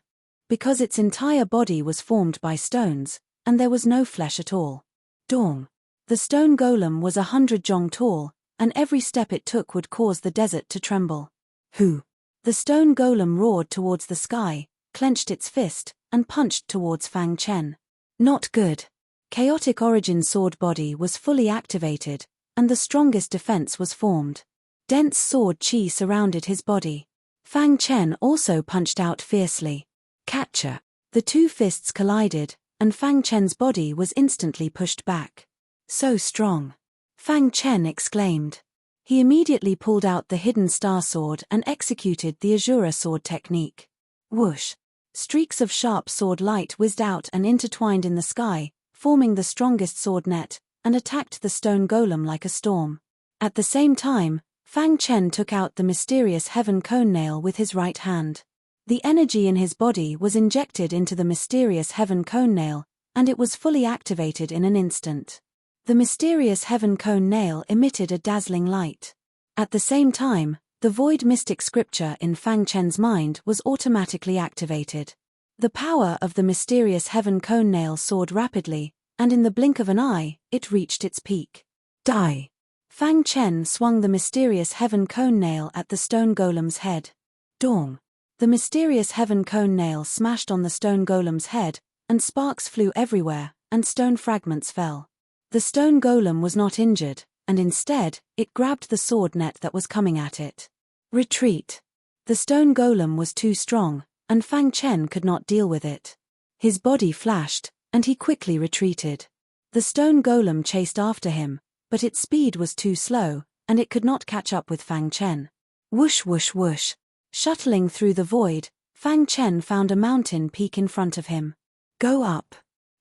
Because its entire body was formed by stones, and there was no flesh at all. Dong. The stone golem was 100 jong tall, and every step it took would cause the desert to tremble. Who? The stone golem roared towards the sky, clenched its fist, and punched towards Fang Chen. Not good. Chaotic Origin sword body was fully activated, and the strongest defense was formed. Dense sword chi surrounded his body. Fang Chen also punched out fiercely. Catcher. The two fists collided, and Fang Chen's body was instantly pushed back. So strong. Fang Chen exclaimed. He immediately pulled out the hidden star sword and executed the Azura sword technique. Whoosh. Streaks of sharp sword light whizzed out and intertwined in the sky, forming the strongest sword net, and attacked the stone golem like a storm. At the same time, Fang Chen took out the mysterious heaven cone nail with his right hand. The energy in his body was injected into the mysterious heaven cone nail, and it was fully activated in an instant. The mysterious heaven cone nail emitted a dazzling light. At the same time, the void mystic scripture in Fang Chen's mind was automatically activated. The power of the mysterious heaven cone nail soared rapidly, and in the blink of an eye, it reached its peak. Die! Fang Chen swung the mysterious heaven cone nail at the stone golem's head. Dong! The mysterious heaven cone nail smashed on the stone golem's head, and sparks flew everywhere, and stone fragments fell. The stone golem was not injured, and instead, it grabbed the sword net that was coming at it. Retreat! The stone golem was too strong, and Fang Chen could not deal with it. His body flashed, and he quickly retreated. The stone golem chased after him, but its speed was too slow, and it could not catch up with Fang Chen. Whoosh whoosh whoosh! Shuttling through the void, Fang Chen found a mountain peak in front of him. Go up!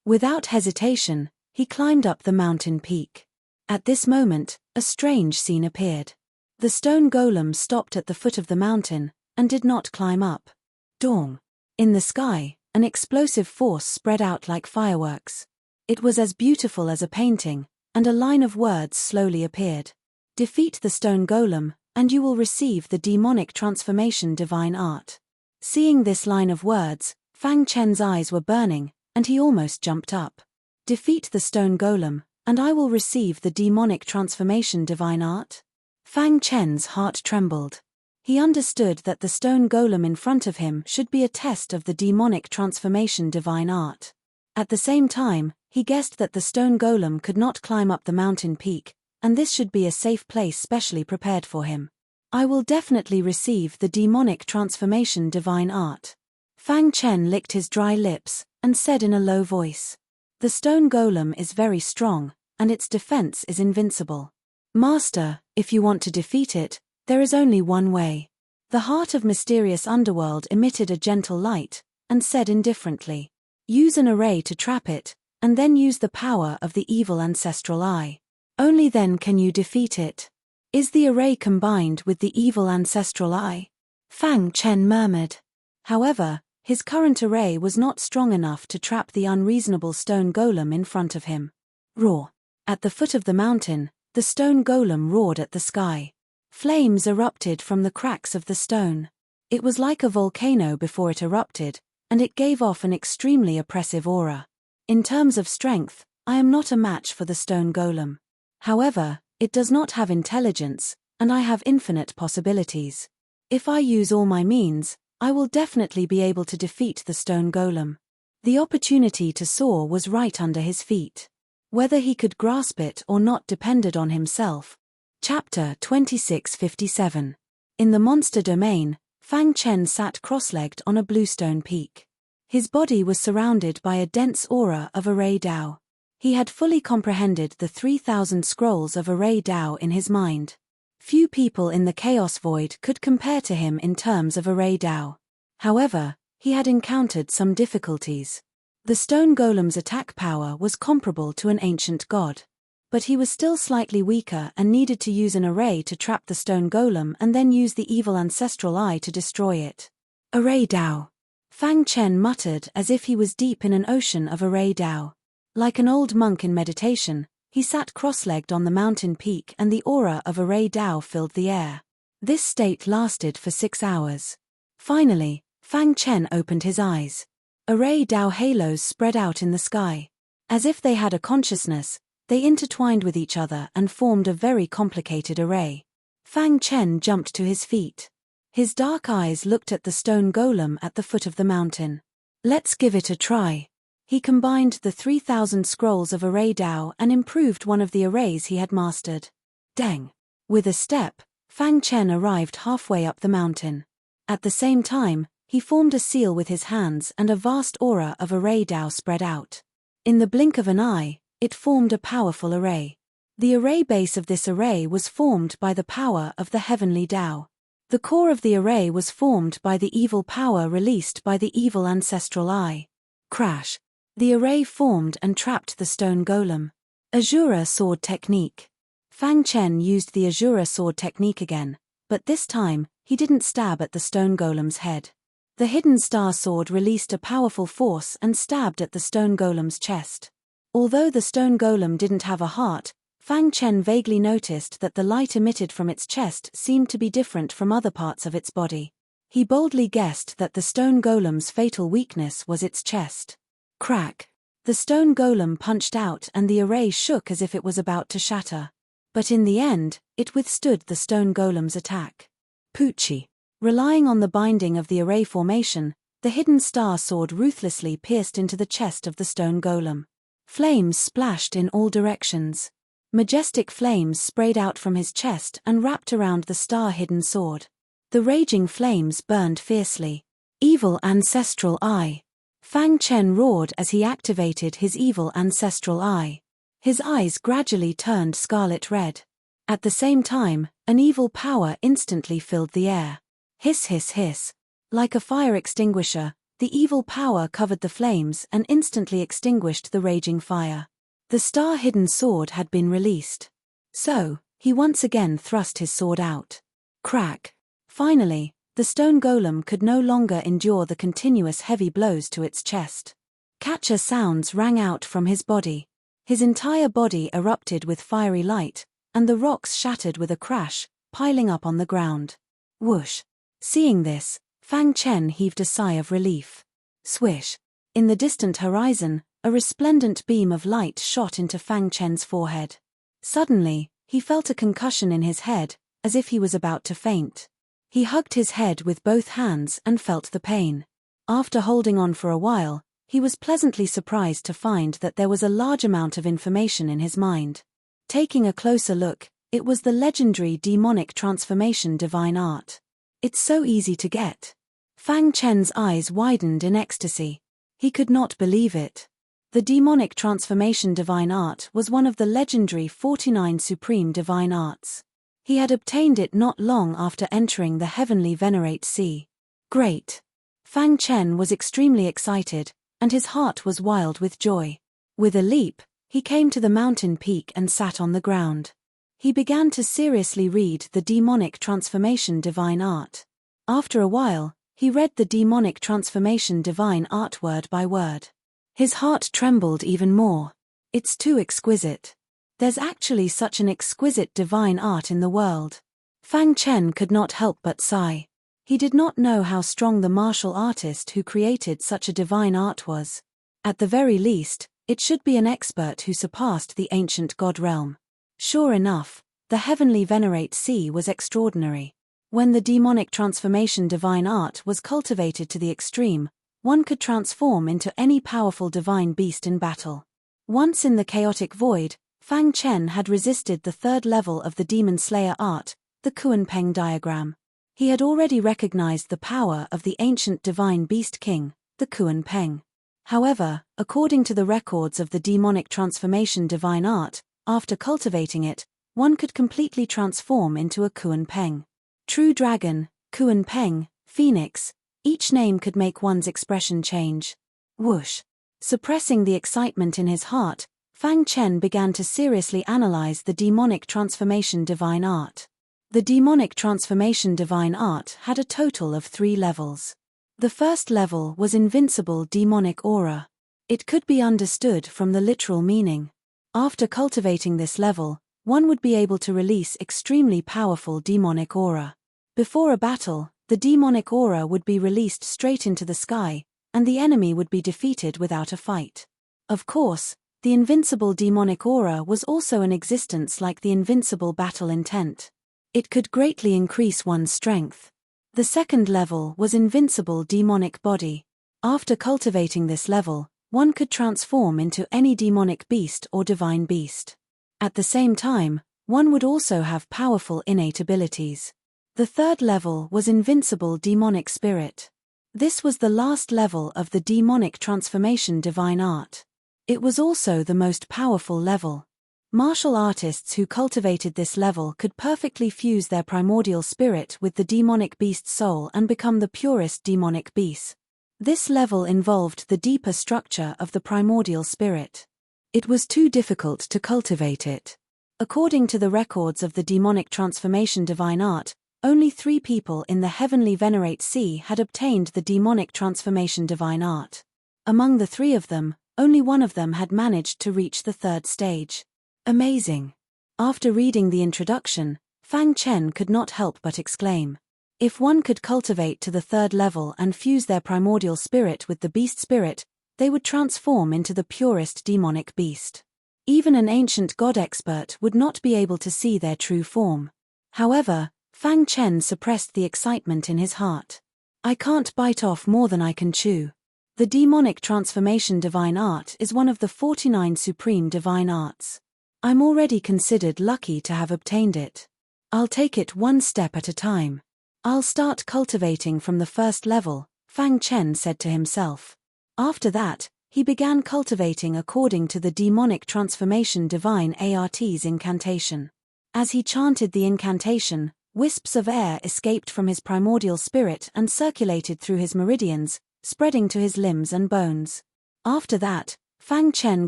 Without hesitation, he climbed up the mountain peak. At this moment, a strange scene appeared. The stone golem stopped at the foot of the mountain, and did not climb up. Dong! In the sky, an explosive force spread out like fireworks. It was as beautiful as a painting, and a line of words slowly appeared. Defeat the stone golem, and you will receive the demonic transformation divine art. Seeing this line of words, Fang Chen's eyes were burning, and he almost jumped up. Defeat the stone golem, and I will receive the demonic transformation divine art? Fang Chen's heart trembled. He understood that the stone golem in front of him should be a test of the demonic transformation divine art. At the same time, he guessed that the stone golem could not climb up the mountain peak, and this should be a safe place specially prepared for him. I will definitely receive the demonic transformation divine art. Fang Chen licked his dry lips, and said in a low voice. The stone golem is very strong, and its defense is invincible. Master, if you want to defeat it, there is only one way. The heart of mysterious underworld emitted a gentle light, and said indifferently. Use an array to trap it, and then use the power of the evil ancestral eye. Only then can you defeat it. Is the array combined with the evil ancestral eye? Fang Chen murmured. However, his current array was not strong enough to trap the unreasonable stone golem in front of him. Roar! At the foot of the mountain, the stone golem roared at the sky. Flames erupted from the cracks of the stone. It was like a volcano before it erupted, and it gave off an extremely oppressive aura. In terms of strength, I am not a match for the stone golem. However, it does not have intelligence, and I have infinite possibilities. If I use all my means, I will definitely be able to defeat the stone golem. The opportunity to soar was right under his feet. Whether he could grasp it or not depended on himself. Chapter 2657. In the monster domain, Fang Chen sat cross-legged on a bluestone peak. His body was surrounded by a dense aura of array Dao. He had fully comprehended the 3,000 scrolls of array Tao in his mind. Few people in the chaos void could compare to him in terms of array Tao. However, he had encountered some difficulties. The stone golem's attack power was comparable to an ancient god. But he was still slightly weaker and needed to use an array to trap the stone golem and then use the evil ancestral eye to destroy it. Array Tao. Fang Chen muttered as if he was deep in an ocean of array Tao. Like an old monk in meditation, he sat cross-legged on the mountain peak and the aura of array Tao filled the air. This state lasted for 6 hours. Finally, Fang Chen opened his eyes. Array Tao halos spread out in the sky. As if they had a consciousness, they intertwined with each other and formed a very complicated array. Fang Chen jumped to his feet. His dark eyes looked at the stone golem at the foot of the mountain. Let's give it a try. He combined the 3,000 scrolls of array Tao and improved one of the arrays he had mastered. Deng! With a step, Fang Chen arrived halfway up the mountain. At the same time, he formed a seal with his hands and a vast aura of array Tao spread out. In the blink of an eye, it formed a powerful array. The array base of this array was formed by the power of the heavenly Tao. The core of the array was formed by the evil power released by the evil ancestral eye. Crash! The array formed and trapped the stone golem. Azura sword technique. Fang Chen used the Azura sword technique again, but this time, he didn't stab at the stone golem's head. The hidden star sword released a powerful force and stabbed at the stone golem's chest. Although the stone golem didn't have a heart, Fang Chen vaguely noticed that the light emitted from its chest seemed to be different from other parts of its body. He boldly guessed that the stone golem's fatal weakness was its chest. Crack! The stone golem punched out and the array shook as if it was about to shatter. But in the end, it withstood the stone golem's attack. Poochie! Relying on the binding of the array formation, the hidden star sword ruthlessly pierced into the chest of the stone golem. Flames splashed in all directions. Majestic flames sprayed out from his chest and wrapped around the star-hidden sword. The raging flames burned fiercely. Evil ancestral eye! Fang Chen roared as he activated his evil ancestral eye. His eyes gradually turned scarlet red. At the same time, an evil power instantly filled the air. Hiss hiss hiss. Like a fire extinguisher, the evil power covered the flames and instantly extinguished the raging fire. The star-hidden sword had been released. So, he once again thrust his sword out. Crack! Finally, the stone golem could no longer endure the continuous heavy blows to its chest. Catcher sounds rang out from his body. His entire body erupted with fiery light, and the rocks shattered with a crash, piling up on the ground. Whoosh! Seeing this, Fang Chen heaved a sigh of relief. Swish! In the distant horizon, a resplendent beam of light shot into Fang Chen's forehead. Suddenly, he felt a concussion in his head, as if he was about to faint. He hugged his head with both hands and felt the pain. After holding on for a while, he was pleasantly surprised to find that there was a large amount of information in his mind. Taking a closer look, it was the legendary demonic transformation divine art. It's so easy to get. Fang Chen's eyes widened in ecstasy. He could not believe it. The demonic transformation divine art was one of the legendary 49 supreme divine arts. He had obtained it not long after entering the heavenly Venerate Sea. Great! Fang Chen was extremely excited, and his heart was wild with joy. With a leap, he came to the mountain peak and sat on the ground. He began to seriously read the demonic transformation divine art. After a while, he read the demonic transformation divine art word by word. His heart trembled even more. It's too exquisite. There's actually such an exquisite divine art in the world. Fang Chen could not help but sigh. He did not know how strong the martial artist who created such a divine art was. At the very least, it should be an expert who surpassed the ancient god realm. Sure enough, the heavenly Venerate Sea was extraordinary. When the demonic transformation divine art was cultivated to the extreme, one could transform into any powerful divine beast in battle. Once in the chaotic void, Fang Chen had resisted the third level of the Demon Slayer art, the Kuan-Peng diagram. He had already recognized the power of the ancient divine beast king, the Kuan-Peng. However, according to the records of the demonic transformation divine art, after cultivating it, one could completely transform into a Kuan Peng. True dragon, Kuan Peng, phoenix, each name could make one's expression change. Whoosh! Suppressing the excitement in his heart, Fang Chen began to seriously analyze the demonic transformation divine art. The demonic transformation divine art had a total of 3 levels. The first level was invincible demonic aura. It could be understood from the literal meaning. After cultivating this level, one would be able to release extremely powerful demonic aura. Before a battle, the demonic aura would be released straight into the sky, and the enemy would be defeated without a fight. Of course, the invincible demonic aura was also in existence like the invincible battle intent. It could greatly increase one's strength. The second level was invincible demonic body. After cultivating this level, one could transform into any demonic beast or divine beast. At the same time, one would also have powerful innate abilities. The third level was invincible demonic spirit. This was the last level of the demonic transformation divine art. It was also the most powerful level. Martial artists who cultivated this level could perfectly fuse their primordial spirit with the demonic beast's soul and become the purest demonic beast. This level involved the deeper structure of the primordial spirit. It was too difficult to cultivate it. According to the records of the demonic transformation divine art, only 3 people in the heavenly Venerate Sea had obtained the demonic transformation divine art. Among the 3 of them, only one of them had managed to reach the 3rd stage. Amazing! After reading the introduction, Fang Chen could not help but exclaim. If one could cultivate to the 3rd level and fuse their primordial spirit with the beast spirit, they would transform into the purest demonic beast. Even an ancient god expert would not be able to see their true form. However, Fang Chen suppressed the excitement in his heart. I can't bite off more than I can chew. The demonic transformation divine art is one of the 49 supreme divine arts. I'm already considered lucky to have obtained it. I'll take it one step at a time. I'll start cultivating from the 1st level, Fang Chen said to himself. After that, he began cultivating according to the demonic transformation divine art's incantation. As he chanted the incantation, wisps of air escaped from his primordial spirit and circulated through his meridians, spreading to his limbs and bones. After that, Fang Chen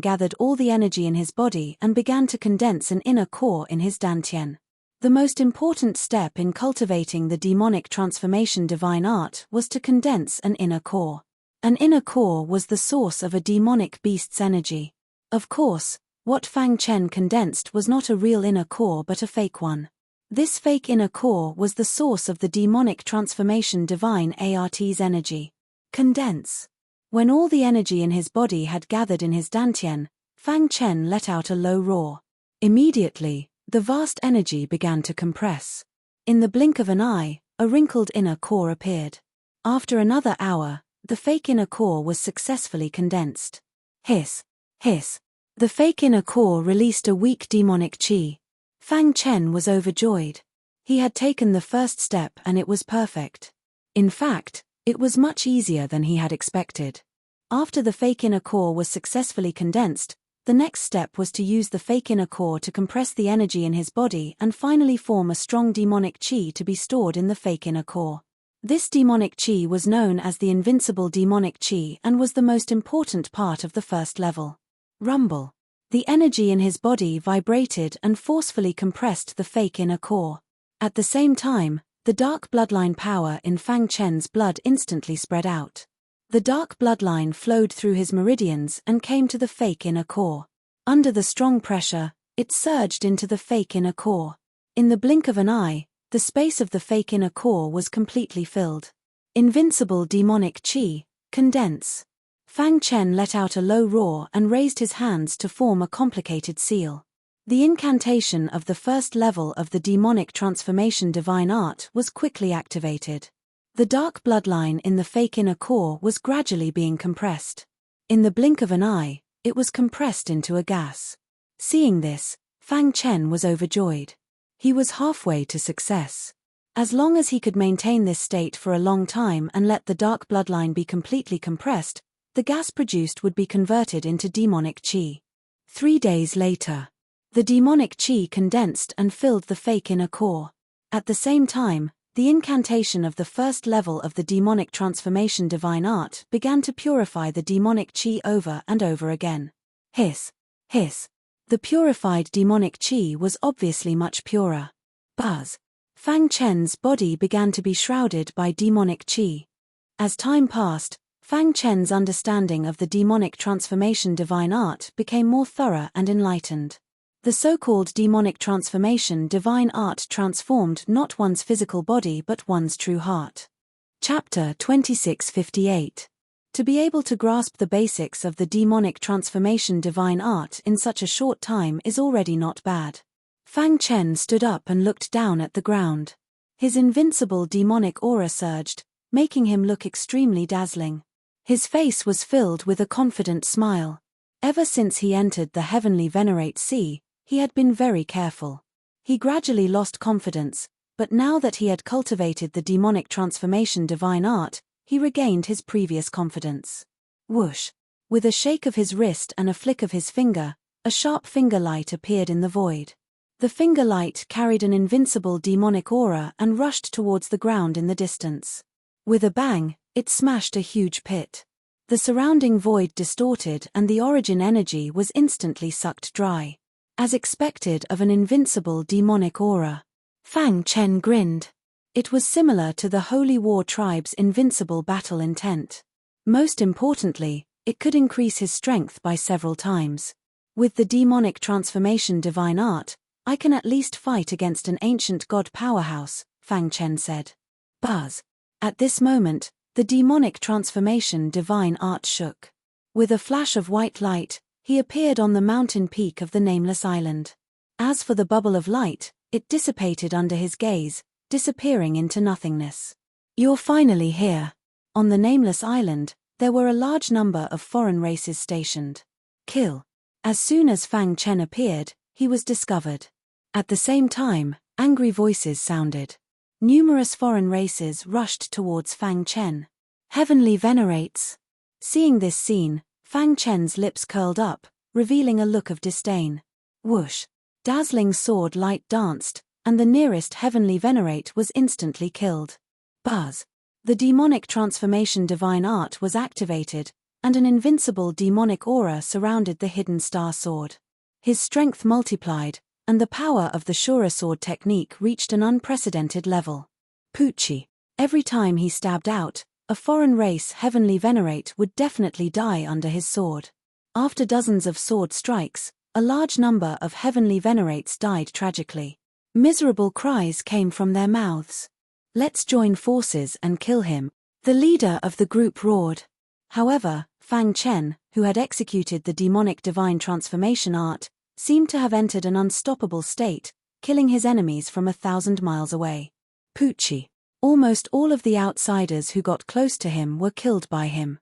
gathered all the energy in his body and began to condense an inner core in his dantian. The most important step in cultivating the demonic transformation divine art was to condense an inner core. An inner core was the source of a demonic beast's energy. Of course, what Fang Chen condensed was not a real inner core but a fake one. This fake inner core was the source of the demonic transformation divine art's energy. Condense. When all the energy in his body had gathered in his dantian, Fang Chen let out a low roar. Immediately, the vast energy began to compress. In the blink of an eye, a wrinkled inner core appeared. After another hour, the fake inner core was successfully condensed. Hiss, hiss. The fake inner core released a weak demonic chi. Fang Chen was overjoyed. He had taken the 1st step and it was perfect. In fact, it was much easier than he had expected. After the fake inner core was successfully condensed, the next step was to use the fake inner core to compress the energy in his body and finally form a strong demonic chi to be stored in the fake inner core. This demonic chi was known as the invincible demonic chi and was the most important part of the 1st level. Rumble. The energy in his body vibrated and forcefully compressed the fake inner core. At the same time, the dark bloodline power in Fang Chen's blood instantly spread out. The dark bloodline flowed through his meridians and came to the fake inner core. Under the strong pressure, it surged into the fake inner core. In the blink of an eye, the space of the fake inner core was completely filled. Invincible demonic chi, condense. Fang Chen let out a low roar and raised his hands to form a complicated seal. The incantation of the 1st level of the demonic transformation divine art was quickly activated. The dark bloodline in the fake inner core was gradually being compressed. In the blink of an eye, it was compressed into a gas. Seeing this, Fang Chen was overjoyed. He was halfway to success. As long as he could maintain this state for a long time and let the dark bloodline be completely compressed, the gas produced would be converted into demonic chi. 3 days later, the demonic chi condensed and filled the fake inner core. At the same time, the incantation of the first level of the demonic transformation divine art began to purify the demonic chi over and over again. Hiss. Hiss. The purified demonic chi was obviously much purer. Buzz. Fang Chen's body began to be shrouded by demonic chi. As time passed, Fang Chen's understanding of the demonic transformation divine art became more thorough and enlightened. The so-called demonic transformation divine art transformed not one's physical body but one's true heart. Chapter 2658. To be able to grasp the basics of the demonic transformation divine art in such a short time is already not bad. Fang Chen stood up and looked down at the ground. His invincible demonic aura surged, making him look extremely dazzling. His face was filled with a confident smile. Ever since he entered the heavenly Venerate Sea, he had been very careful. He gradually lost confidence, but now that he had cultivated the demonic transformation divine art, he regained his previous confidence. Whoosh! With a shake of his wrist and a flick of his finger, a sharp finger light appeared in the void. The finger light carried an invincible demonic aura and rushed towards the ground in the distance. With a bang, it smashed a huge pit. The surrounding void distorted and the origin energy was instantly sucked dry. As expected of an invincible demonic aura, Fang Chen grinned. It was similar to the Holy War tribe's invincible battle intent. Most importantly, it could increase his strength by several times. With the demonic transformation divine art, I can at least fight against an ancient god powerhouse, Fang Chen said. Buzz. At this moment, the demonic transformation divine art shook. With a flash of white light, he appeared on the mountain peak of the nameless island. As for the bubble of light, it dissipated under his gaze, disappearing into nothingness. You're finally here. On the nameless island, there were a large number of foreign races stationed. Kill. As soon as Fang Chen appeared, he was discovered. At the same time, angry voices sounded. Numerous foreign races rushed towards Fang Chen. Heavenly Venerates. Seeing this scene, Fang Chen's lips curled up, revealing a look of disdain. Whoosh! Dazzling sword light danced, and the nearest heavenly venerate was instantly killed. Buzz! The demonic transformation divine art was activated, and an invincible demonic aura surrounded the hidden star sword. His strength multiplied, and the power of the Shura sword technique reached an unprecedented level. Poochie! Every time he stabbed out, a foreign race heavenly venerate would definitely die under his sword. After dozens of sword strikes, a large number of heavenly venerates died tragically. Miserable cries came from their mouths. Let's join forces and kill him, the leader of the group roared. However, Fang Chen, who had executed the demonic divine transformation art, seemed to have entered an unstoppable state, killing his enemies from 1,000 miles away. Poochie! Almost all of the outsiders who got close to him were killed by him.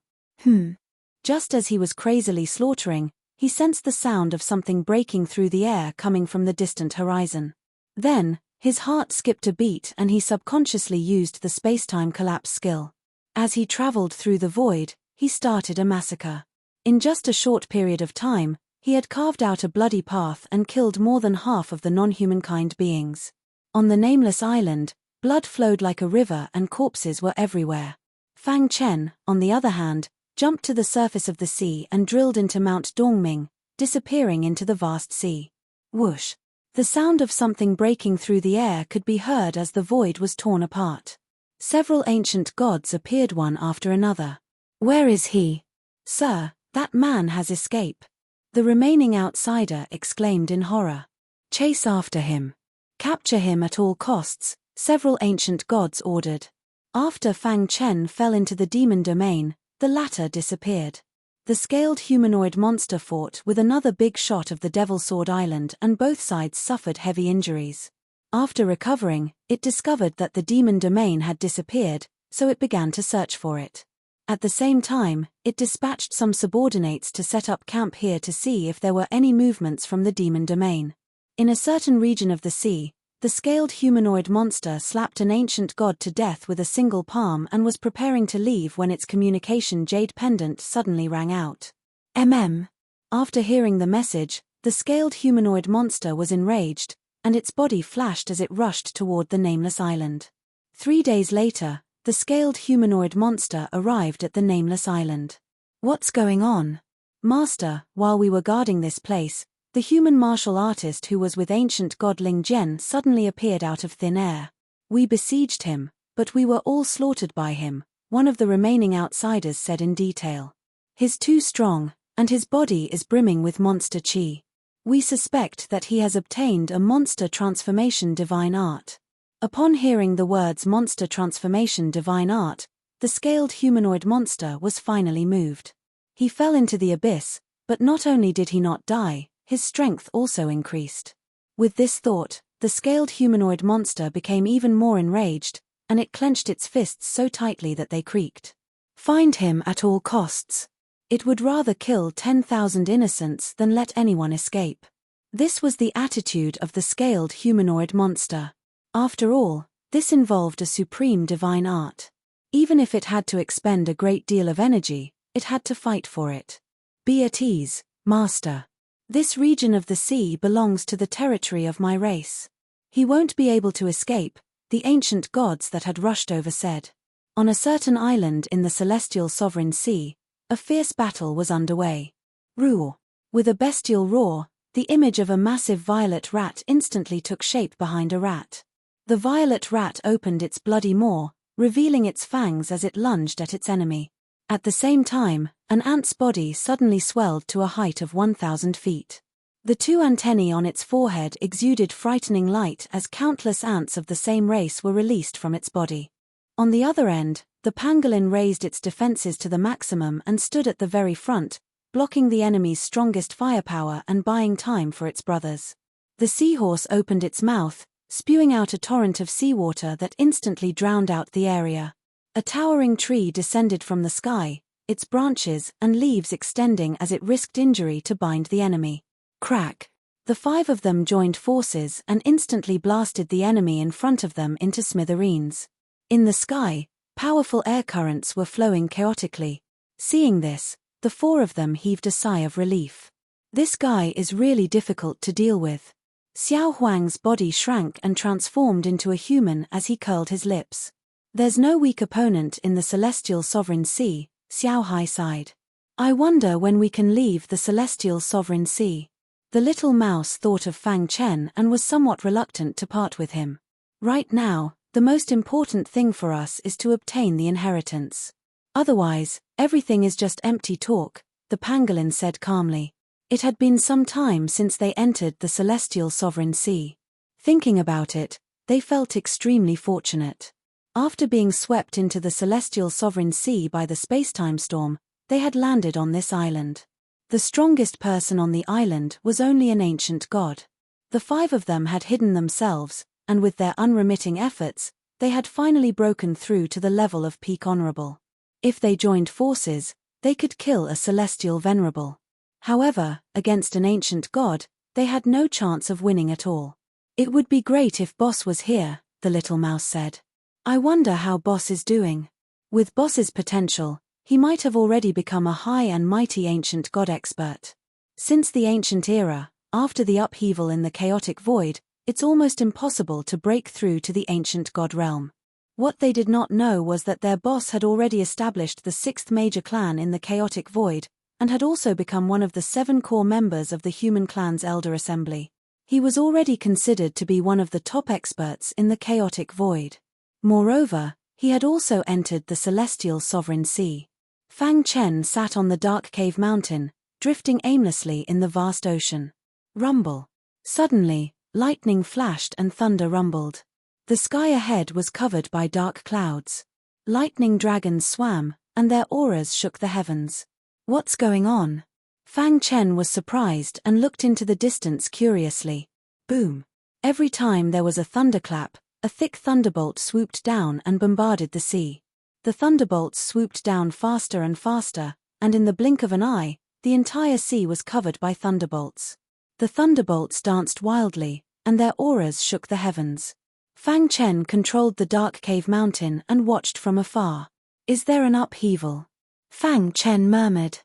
Just as he was crazily slaughtering, he sensed the sound of something breaking through the air coming from the distant horizon. Then, his heart skipped a beat and he subconsciously used the space-time collapse skill. As he traveled through the void, he started a massacre. In just a short period of time, he had carved out a bloody path and killed more than half of the non-humankind beings. On the nameless island, blood flowed like a river and corpses were everywhere. Fang Chen, on the other hand, jumped to the surface of the sea and drilled into Mount Dongming, disappearing into the vast sea. Whoosh! The sound of something breaking through the air could be heard as the void was torn apart. Several ancient gods appeared one after another. Where is he? Sir, that man has escaped. The remaining outsider exclaimed in horror. Chase after him. Capture him at all costs, several ancient gods ordered. After Fang Chen fell into the demon domain, the latter disappeared. The scaled humanoid monster fought with another big shot of the Devil Sword Island and both sides suffered heavy injuries. After recovering, it discovered that the demon domain had disappeared, so it began to search for it. At the same time, it dispatched some subordinates to set up camp here to see if there were any movements from the demon domain. In a certain region of the sea, The scaled humanoid monster slapped an ancient god to death with a single palm and was preparing to leave when its communication jade pendant suddenly rang out. After hearing the message, the scaled humanoid monster was enraged, and its body flashed as it rushed toward the nameless island. 3 days later, the scaled humanoid monster arrived at the nameless island. What's going on? Master, while we were guarding this place, the human martial artist who was with ancient god Ling Jian suddenly appeared out of thin air. We besieged him, but we were all slaughtered by him, one of the remaining outsiders said in detail. He's too strong, and his body is brimming with monster chi. We suspect that he has obtained a monster transformation divine art. Upon hearing the words monster transformation divine art, the scaled humanoid monster was finally moved. He fell into the abyss, but not only did he not die, his strength also increased. With this thought, the scaled humanoid monster became even more enraged, and it clenched its fists so tightly that they creaked. Find him at all costs. It would rather kill 10,000 innocents than let anyone escape. This was the attitude of the scaled humanoid monster. After all, this involved a supreme divine art. Even if it had to expend a great deal of energy, it had to fight for it. Be at ease, Master. This region of the sea belongs to the territory of my race. He won't be able to escape, the ancient gods that had rushed over said. On a certain island in the celestial sovereign sea, a fierce battle was underway. Roar. With a bestial roar, the image of a massive violet rat instantly took shape behind a rat. The violet rat opened its bloody maw, revealing its fangs as it lunged at its enemy. At the same time, an ant's body suddenly swelled to a height of 1,000 feet. The 2 antennae on its forehead exuded frightening light as countless ants of the same race were released from its body. On the other end, the pangolin raised its defenses to the maximum and stood at the very front, blocking the enemy's strongest firepower and buying time for its brothers. The seahorse opened its mouth, spewing out a torrent of seawater that instantly drowned out the area. A towering tree descended from the sky, its branches and leaves extending as it risked injury to bind the enemy. Crack! The 5 of them joined forces and instantly blasted the enemy in front of them into smithereens. In the sky, powerful air currents were flowing chaotically. Seeing this, the 4 of them heaved a sigh of relief. This guy is really difficult to deal with. Xiao Huang's body shrank and transformed into a human as he curled his lips. There's no weak opponent in the celestial sovereign sea, Xiao Hai sighed. I wonder when we can leave the celestial sovereign sea. The little mouse thought of Fang Chen and was somewhat reluctant to part with him. Right now, the most important thing for us is to obtain the inheritance. Otherwise, everything is just empty talk, the pangolin said calmly. It had been some time since they entered the celestial sovereign sea. Thinking about it, they felt extremely fortunate. After being swept into the celestial sovereign sea by the spacetime storm, they had landed on this island. The strongest person on the island was only an ancient god. The 5 of them had hidden themselves, and with their unremitting efforts, they had finally broken through to the level of peak honorable. If they joined forces, they could kill a celestial venerable. However, against an ancient god, they had no chance of winning at all. It would be great if Boss was here, the little mouse said. I wonder how Boss is doing. With Boss's potential, he might have already become a high and mighty ancient god expert. Since the ancient era, after the upheaval in the chaotic void, it's almost impossible to break through to the ancient god realm. What they did not know was that their boss had already established the 6th major clan in the chaotic void, and had also become one of the 7 core members of the human clan's elder assembly. He was already considered to be one of the top experts in the chaotic void. Moreover, he had also entered the celestial sovereign sea. Fang Chen sat on the dark cave mountain, drifting aimlessly in the vast ocean. Rumble. Suddenly, lightning flashed and thunder rumbled. The sky ahead was covered by dark clouds. Lightning dragons swam, and their auras shook the heavens. What's going on? Fang Chen was surprised and looked into the distance curiously. Boom. Every time there was a thunderclap, a thick thunderbolt swooped down and bombarded the sea. The thunderbolts swooped down faster and faster, and in the blink of an eye, the entire sea was covered by thunderbolts. The thunderbolts danced wildly, and their auras shook the heavens. Fang Chen controlled the dark cave mountain and watched from afar. Is there an upheaval? Fang Chen murmured.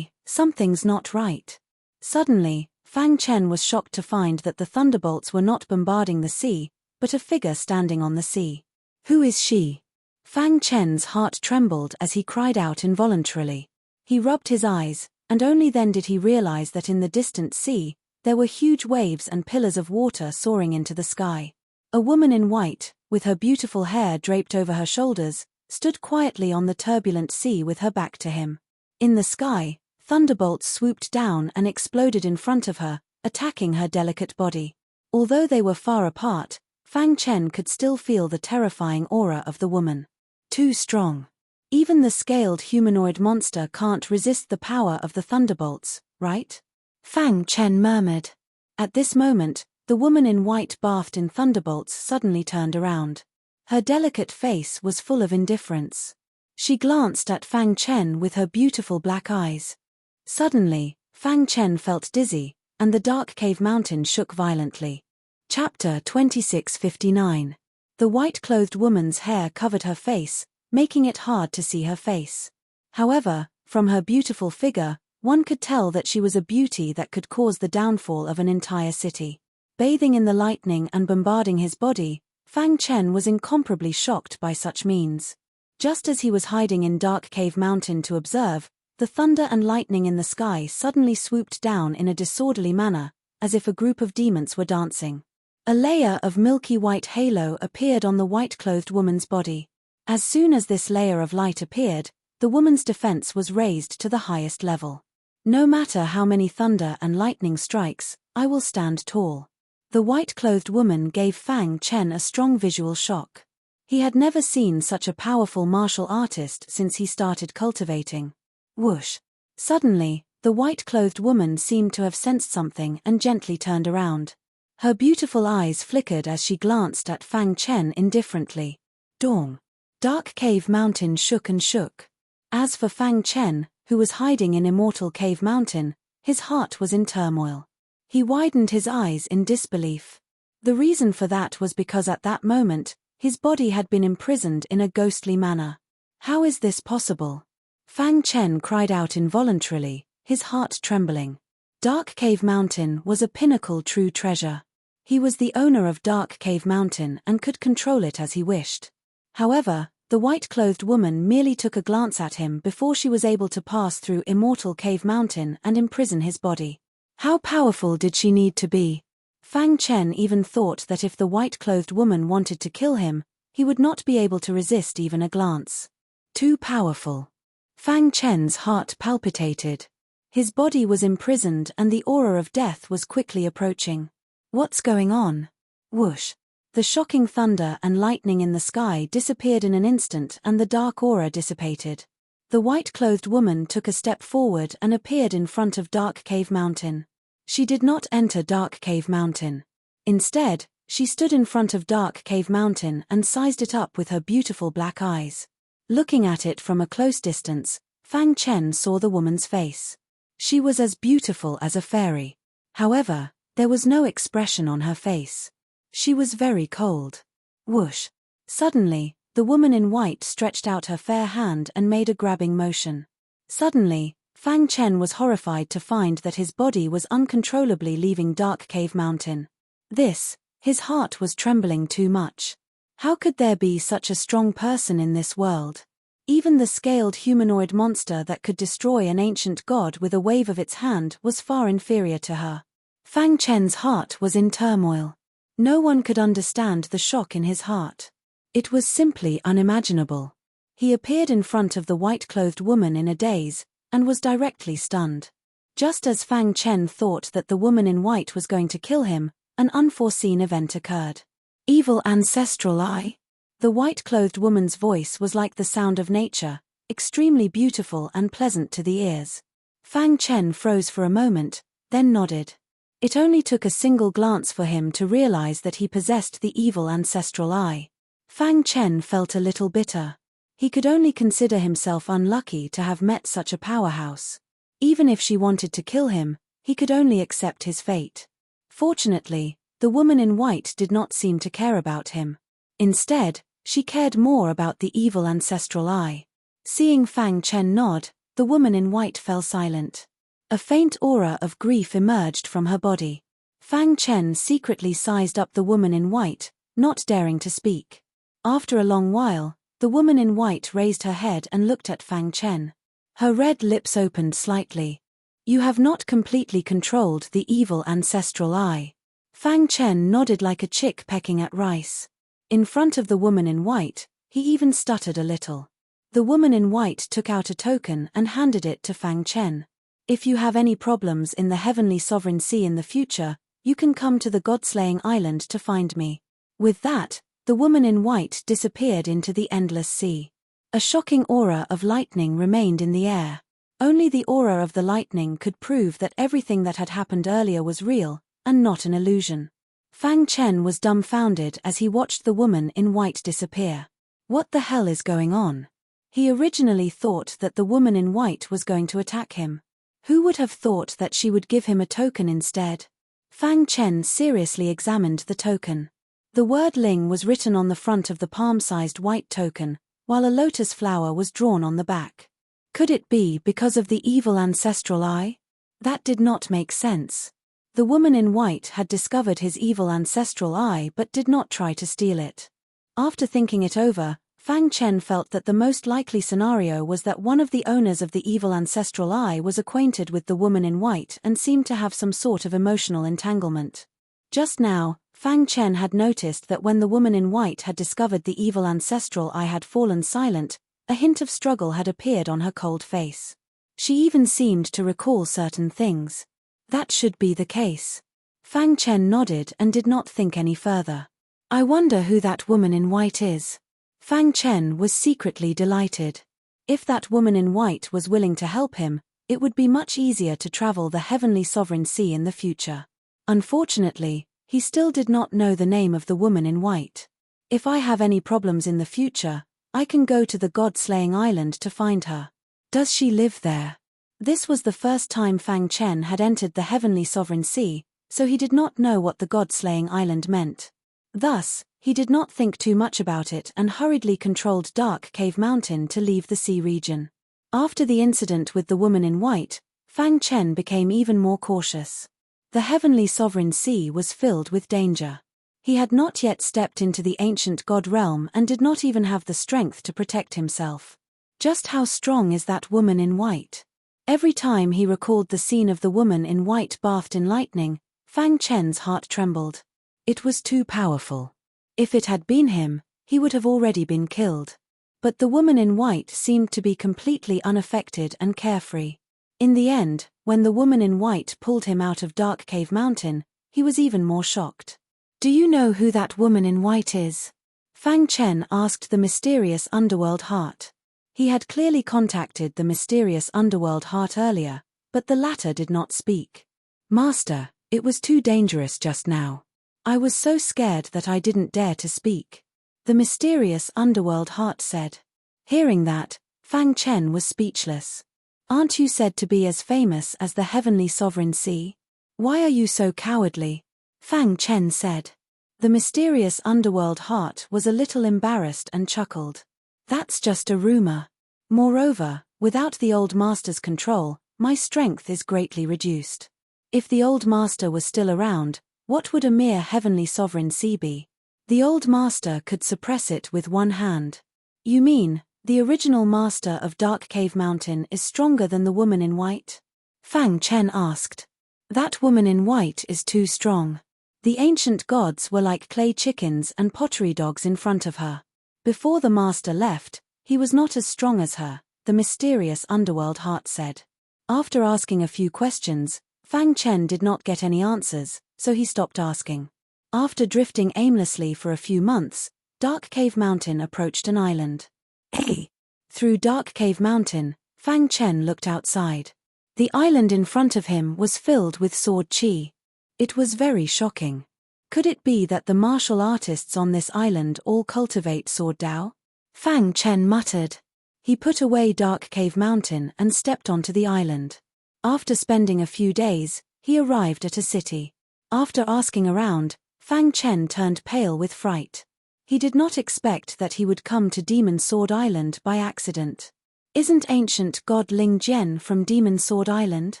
Something's not right. Suddenly, Fang Chen was shocked to find that the thunderbolts were not bombarding the sea, but a figure standing on the sea. Who is she? Fang Chen's heart trembled as he cried out involuntarily. He rubbed his eyes, and only then did he realize that in the distant sea, there were huge waves and pillars of water soaring into the sky. A woman in white, with her beautiful hair draped over her shoulders, stood quietly on the turbulent sea with her back to him. In the sky, thunderbolts swooped down and exploded in front of her, attacking her delicate body. Although they were far apart, Fang Chen could still feel the terrifying aura of the woman. Too strong. Even the scaled humanoid monster can't resist the power of the thunderbolts, right? Fang Chen murmured. At this moment, the woman in white bathed in thunderbolts suddenly turned around. Her delicate face was full of indifference. She glanced at Fang Chen with her beautiful black eyes. Suddenly, Fang Chen felt dizzy, and the dark cave mountain shook violently. Chapter 2659. The white-clothed woman's hair covered her face, making it hard to see her face. However, from her beautiful figure, one could tell that she was a beauty that could cause the downfall of an entire city. Bathing in the lightning and bombarding his body, Fang Chen was incomparably shocked by such means. Just as he was hiding in Dark Cave Mountain to observe, the thunder and lightning in the sky suddenly swooped down in a disorderly manner, as if a group of demons were dancing. A layer of milky white halo appeared on the white-clothed woman's body. As soon as this layer of light appeared, the woman's defense was raised to the highest level. No matter how many thunder and lightning strikes, I will stand tall. The white-clothed woman gave Fang Chen a strong visual shock. He had never seen such a powerful martial artist since he started cultivating. Whoosh! Suddenly, the white-clothed woman seemed to have sensed something and gently turned around. Her beautiful eyes flickered as she glanced at Fang Chen indifferently. Dong! Dark Cave Mountain shook and shook. As for Fang Chen, who was hiding in Immortal Cave Mountain, his heart was in turmoil. He widened his eyes in disbelief. The reason for that was because at that moment, his body had been imprisoned in a ghostly manner. How is this possible? Fang Chen cried out involuntarily, his heart trembling. Dark Cave Mountain was a pinnacle true treasure. He was the owner of Dark Cave Mountain and could control it as he wished. However, the white-clothed woman merely took a glance at him before she was able to pass through Immortal Cave Mountain and imprison his body. How powerful did she need to be? Fang Chen even thought that if the white-clothed woman wanted to kill him, he would not be able to resist even a glance. Too powerful. Fang Chen's heart palpitated. His body was imprisoned and the aura of death was quickly approaching. What's going on? Whoosh! The shocking thunder and lightning in the sky disappeared in an instant and the dark aura dissipated. The white-clothed woman took a step forward and appeared in front of Dark Cave Mountain. She did not enter Dark Cave Mountain. Instead, she stood in front of Dark Cave Mountain and sized it up with her beautiful black eyes. Looking at it from a close distance, Fang Chen saw the woman's face. She was as beautiful as a fairy. However, there was no expression on her face. She was very cold. Whoosh! Suddenly, the woman in white stretched out her fair hand and made a grabbing motion. Suddenly, Fang Chen was horrified to find that his body was uncontrollably leaving Dark Cave Mountain. His heart was trembling too much. How could there be such a strong person in this world? Even the scaled humanoid monster that could destroy an ancient god with a wave of its hand was far inferior to her. Fang Chen's heart was in turmoil. No one could understand the shock in his heart. It was simply unimaginable. He appeared in front of the white-clothed woman in a daze, and was directly stunned. Just as Fang Chen thought that the woman in white was going to kill him, an unforeseen event occurred. Evil ancestral eye. The white-clothed woman's voice was like the sound of nature, extremely beautiful and pleasant to the ears. Fang Chen froze for a moment, then nodded. It only took a single glance for him to realize that he possessed the evil ancestral eye. Fang Chen felt a little bitter. He could only consider himself unlucky to have met such a powerhouse. Even if she wanted to kill him, he could only accept his fate. Fortunately, The woman in white did not seem to care about him. Instead, she cared more about the evil ancestral eye. Seeing Fang Chen nod, the woman in white fell silent. A faint aura of grief emerged from her body. Fang Chen secretly sized up the woman in white, not daring to speak. After a long while, the woman in white raised her head and looked at Fang Chen. Her red lips opened slightly. "You have not completely controlled the evil ancestral eye." Fang Chen nodded like a chick pecking at rice. In front of the woman in white, he even stuttered a little. The woman in white took out a token and handed it to Fang Chen. "If you have any problems in the Heavenly Sovereign Sea in the future, you can come to the God-slaying island to find me." With that, the woman in white disappeared into the endless sea. A shocking aura of lightning remained in the air. Only the aura of the lightning could prove that everything that had happened earlier was real, and not an illusion. Fang Chen was dumbfounded as he watched the woman in white disappear. What the hell is going on? He originally thought that the woman in white was going to attack him. Who would have thought that she would give him a token instead? Fang Chen seriously examined the token. The word Ling was written on the front of the palm-sized white token, while a lotus flower was drawn on the back. Could it be because of the evil ancestral eye? That did not make sense. The woman in white had discovered his evil ancestral eye but did not try to steal it. After thinking it over, Fang Chen felt that the most likely scenario was that one of the owners of the evil ancestral eye was acquainted with the woman in white and seemed to have some sort of emotional entanglement. Just now, Fang Chen had noticed that when the woman in white had discovered the evil ancestral eye had fallen silent, a hint of struggle had appeared on her cold face. She even seemed to recall certain things. That should be the case. Fang Chen nodded and did not think any further. I wonder who that woman in white is. Fang Chen was secretly delighted. If that woman in white was willing to help him, it would be much easier to travel the Heavenly Sovereign Sea in the future. Unfortunately, he still did not know the name of the woman in white. If I have any problems in the future, I can go to the God-slaying island to find her. Does she live there? This was the first time Fang Chen had entered the Heavenly Sovereign Sea, so he did not know what the God-slaying island meant. Thus, he did not think too much about it and hurriedly controlled Dark Cave Mountain to leave the sea region. After the incident with the woman in white, Fang Chen became even more cautious. The Heavenly Sovereign Sea was filled with danger. He had not yet stepped into the ancient god realm and did not even have the strength to protect himself. Just how strong is that woman in white? Every time he recalled the scene of the woman in white bathed in lightning, Fang Chen's heart trembled. It was too powerful. If it had been him, he would have already been killed. But the woman in white seemed to be completely unaffected and carefree. In the end, when the woman in white pulled him out of Dark Cave Mountain, he was even more shocked. Do you know who that woman in white is? Fang Chen asked the mysterious underworld heart. He had clearly contacted the mysterious underworld heart earlier, but the latter did not speak. Master, it was too dangerous just now. I was so scared that I didn't dare to speak. The mysterious underworld heart said. Hearing that, Fang Chen was speechless. Aren't you said to be as famous as the Heavenly Sovereign Sea? Why are you so cowardly? Fang Chen said. The mysterious underworld heart was a little embarrassed and chuckled. That's just a rumor. Moreover, without the old master's control, my strength is greatly reduced. If the old master was still around, what would a mere Heavenly Sovereign Sea be? The old master could suppress it with one hand. You mean, the original master of Dark Cave Mountain is stronger than the woman in white? Fang Chen asked. That woman in white is too strong. The ancient gods were like clay chickens and pottery dogs in front of her. Before the master left, he was not as strong as her, the mysterious underworld heart said. After asking a few questions, Fang Chen did not get any answers, so he stopped asking. After drifting aimlessly for a few months, Dark Cave Mountain approached an island. Hey! Through Dark Cave Mountain, Fang Chen looked outside. The island in front of him was filled with sword chi. It was very shocking. Could it be that the martial artists on this island all cultivate sword Dao? Fang Chen muttered. He put away Dark Cave Mountain and stepped onto the island. After spending a few days, he arrived at a city. After asking around, Fang Chen turned pale with fright. He did not expect that he would come to Demon Sword Island by accident. Isn't ancient god Ling Jian from Demon Sword Island?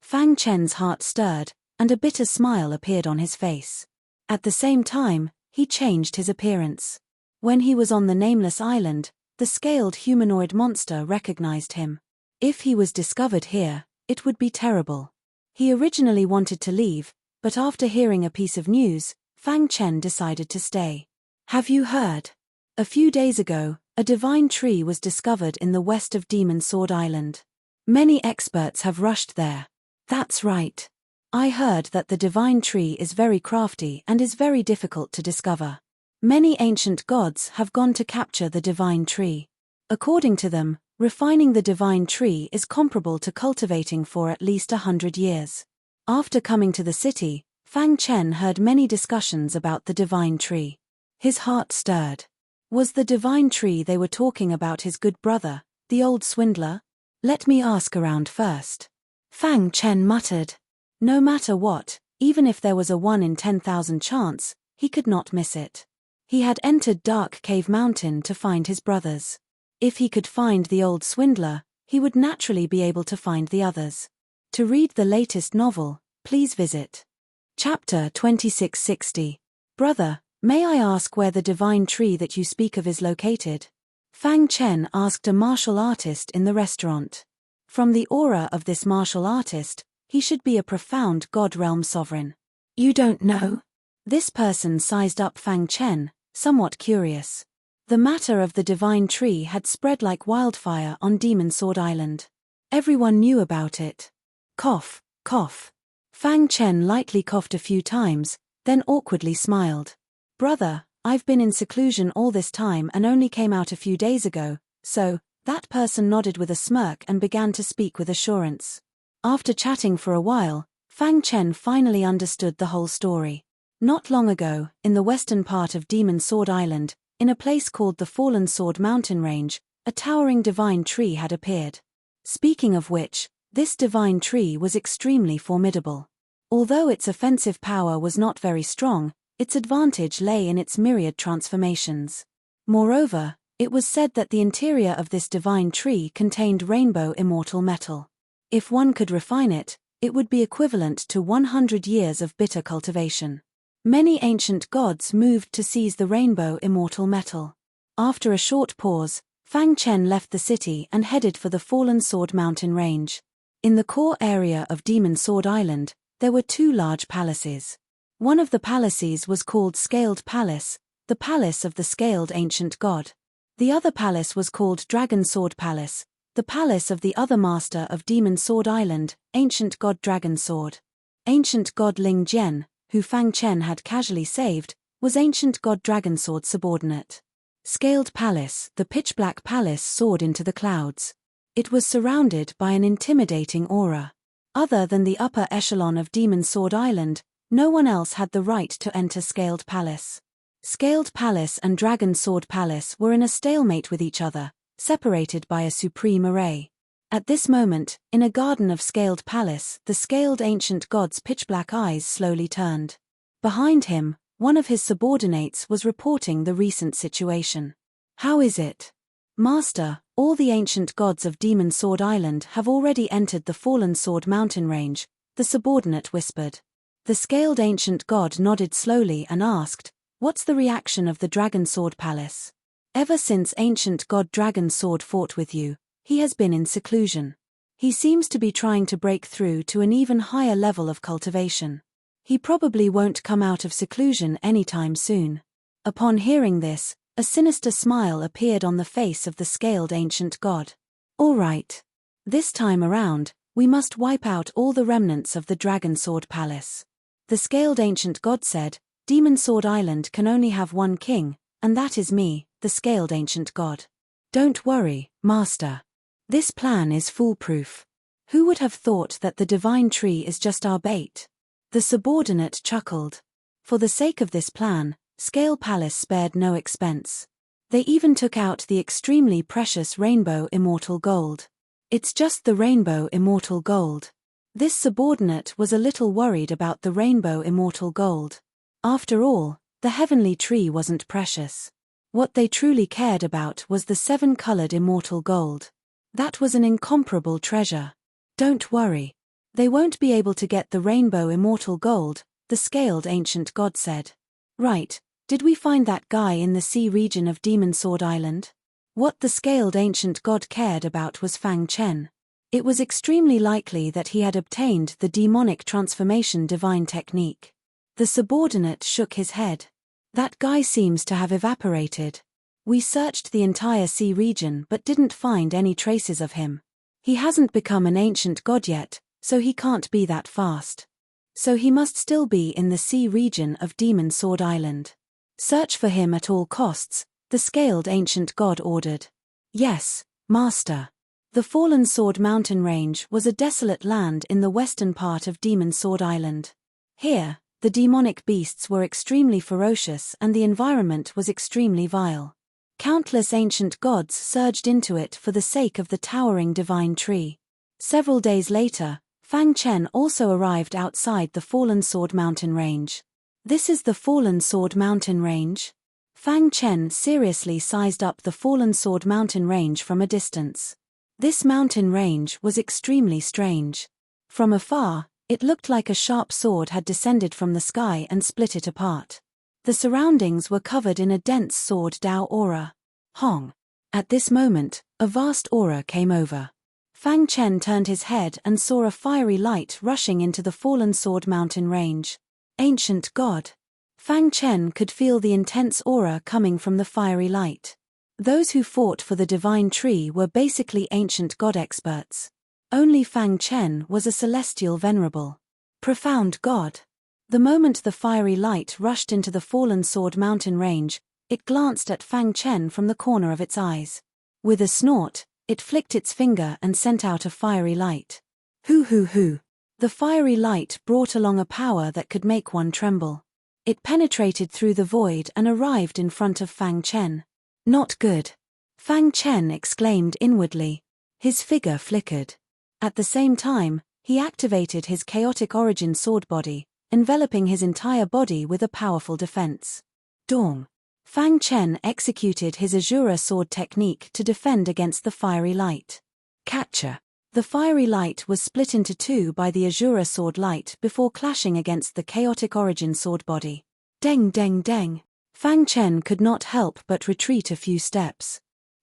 Fang Chen's heart stirred, and a bitter smile appeared on his face. At the same time, he changed his appearance. When he was on the nameless island, the scaled humanoid monster recognized him. If he was discovered here, it would be terrible. He originally wanted to leave, but after hearing a piece of news, Fang Chen decided to stay. Have you heard? A few days ago, a divine tree was discovered in the west of Demon Sword Island. Many experts have rushed there. That's right. I heard that the divine tree is very crafty and is very difficult to discover. Many ancient gods have gone to capture the divine tree. According to them, refining the divine tree is comparable to cultivating for at least 100 years. After coming to the city, Fang Chen heard many discussions about the divine tree. His heart stirred. Was the divine tree they were talking about his good brother, the old swindler? Let me ask around first. Fang Chen muttered. No matter what, even if there was a 1 in 10,000 chance, he could not miss it. He had entered Dark Cave Mountain to find his brothers. If he could find the old swindler, he would naturally be able to find the others. To read the latest novel, please visit Chapter 2660. Brother, may I ask where the divine tree that you speak of is located? Fang Chen asked a martial artist in the restaurant. From the aura of this martial artist, he should be a profound God realm sovereign. You don't know? This person sized up Fang Chen, somewhat curious. The matter of the divine tree had spread like wildfire on Demon Sword Island. Everyone knew about it. Cough, cough. Fang Chen lightly coughed a few times, then awkwardly smiled. Brother, I've been in seclusion all this time and only came out a few days ago, so, that person nodded with a smirk and began to speak with assurance. After chatting for a while, Fang Chen finally understood the whole story. Not long ago, in the western part of Demon Sword Island, in a place called the Fallen Sword Mountain Range, a towering divine tree had appeared. Speaking of which, this divine tree was extremely formidable. Although its offensive power was not very strong, its advantage lay in its myriad transformations. Moreover, it was said that the interior of this divine tree contained rainbow immortal metal. If one could refine it, it would be equivalent to 100 years of bitter cultivation. Many ancient gods moved to seize the rainbow immortal metal. After a short pause, Fang Chen left the city and headed for the Fallen Sword Mountain Range. In the core area of Demon Sword Island, there were 2 large palaces. One of the palaces was called Scaled Palace, the palace of the scaled ancient god. The other palace was called Dragon Sword Palace, the palace of the other master of Demon Sword Island, ancient god Dragon Sword. Ancient god Ling Jian, who Fang Chen had casually saved, was ancient god Dragon Sword's subordinate. Scaled Palace, the pitch-black palace soared into the clouds. It was surrounded by an intimidating aura. Other than the upper echelon of Demon Sword Island, no one else had the right to enter Scaled Palace. Scaled Palace and Dragon Sword Palace were in a stalemate with each other, separated by a supreme array. At this moment, in a garden of Scaled Palace, the scaled ancient god's pitch-black eyes slowly turned. Behind him, one of his subordinates was reporting the recent situation. How is it? Master, all the ancient gods of Demon Sword Island have already entered the Fallen Sword Mountain Range, the subordinate whispered. The scaled ancient god nodded slowly and asked, what's the reaction of the Dragon Sword Palace? Ever since ancient god Dragon Sword fought with you, he has been in seclusion. He seems to be trying to break through to an even higher level of cultivation. He probably won't come out of seclusion anytime soon. Upon hearing this, a sinister smile appeared on the face of the scaled ancient god. All right. This time around, we must wipe out all the remnants of the Dragon Sword Palace. The scaled ancient god said, Demon Sword Island can only have one king, and that is me, the scaled ancient god. Don't worry, Master. This plan is foolproof. Who would have thought that the divine tree is just our bait? The subordinate chuckled. For the sake of this plan, Scale Palace spared no expense. They even took out the extremely precious rainbow immortal gold. It's just the rainbow immortal gold. This subordinate was a little worried about the rainbow immortal gold. After all, the heavenly tree wasn't precious. What they truly cared about was the 7-colored immortal gold. That was an incomparable treasure. Don't worry. They won't be able to get the rainbow immortal gold, the scaled ancient god said. Right, did we find that guy in the sea region of Demon Sword Island? What the scaled ancient god cared about was Fang Chen. It was extremely likely that he had obtained the demonic transformation divine technique. The subordinate shook his head. That guy seems to have evaporated. We searched the entire sea region but didn't find any traces of him. He hasn't become an ancient god yet, so he can't be that fast. So he must still be in the sea region of Demon Sword Island. Search for him at all costs, the scaled ancient god ordered. Yes, master. The Fallen Sword Mountain Range was a desolate land in the western part of Demon Sword Island. Here, the demonic beasts were extremely ferocious and the environment was extremely vile. Countless ancient gods surged into it for the sake of the towering divine tree. Several days later, Fang Chen also arrived outside the Fallen Sword Mountain Range. This is the Fallen Sword Mountain Range? Fang Chen seriously sized up the Fallen Sword Mountain Range from a distance. This mountain range was extremely strange. From afar, it looked like a sharp sword had descended from the sky and split it apart. The surroundings were covered in a dense sword Dao aura. Hong. At this moment, a vast aura came over. Fang Chen turned his head and saw a fiery light rushing into the Fallen Sword Mountain Range. Ancient God. Fang Chen could feel the intense aura coming from the fiery light. Those who fought for the divine tree were basically ancient god experts. Only Fang Chen was a celestial venerable. Profound god. The moment the fiery light rushed into the Fallen Sword Mountain Range, it glanced at Fang Chen from the corner of its eyes. With a snort, it flicked its finger and sent out a fiery light. Hoo hoo hoo. The fiery light brought along a power that could make one tremble. It penetrated through the void and arrived in front of Fang Chen. Not good. Fang Chen exclaimed inwardly. His figure flickered. At the same time, he activated his chaotic origin sword body, enveloping his entire body with a powerful defense. Dong. Fang Chen executed his Azura sword technique to defend against the fiery light. Catcher. The fiery light was split into two by the Azura sword light before clashing against the chaotic origin sword body. Deng deng deng. Fang Chen could not help but retreat a few steps.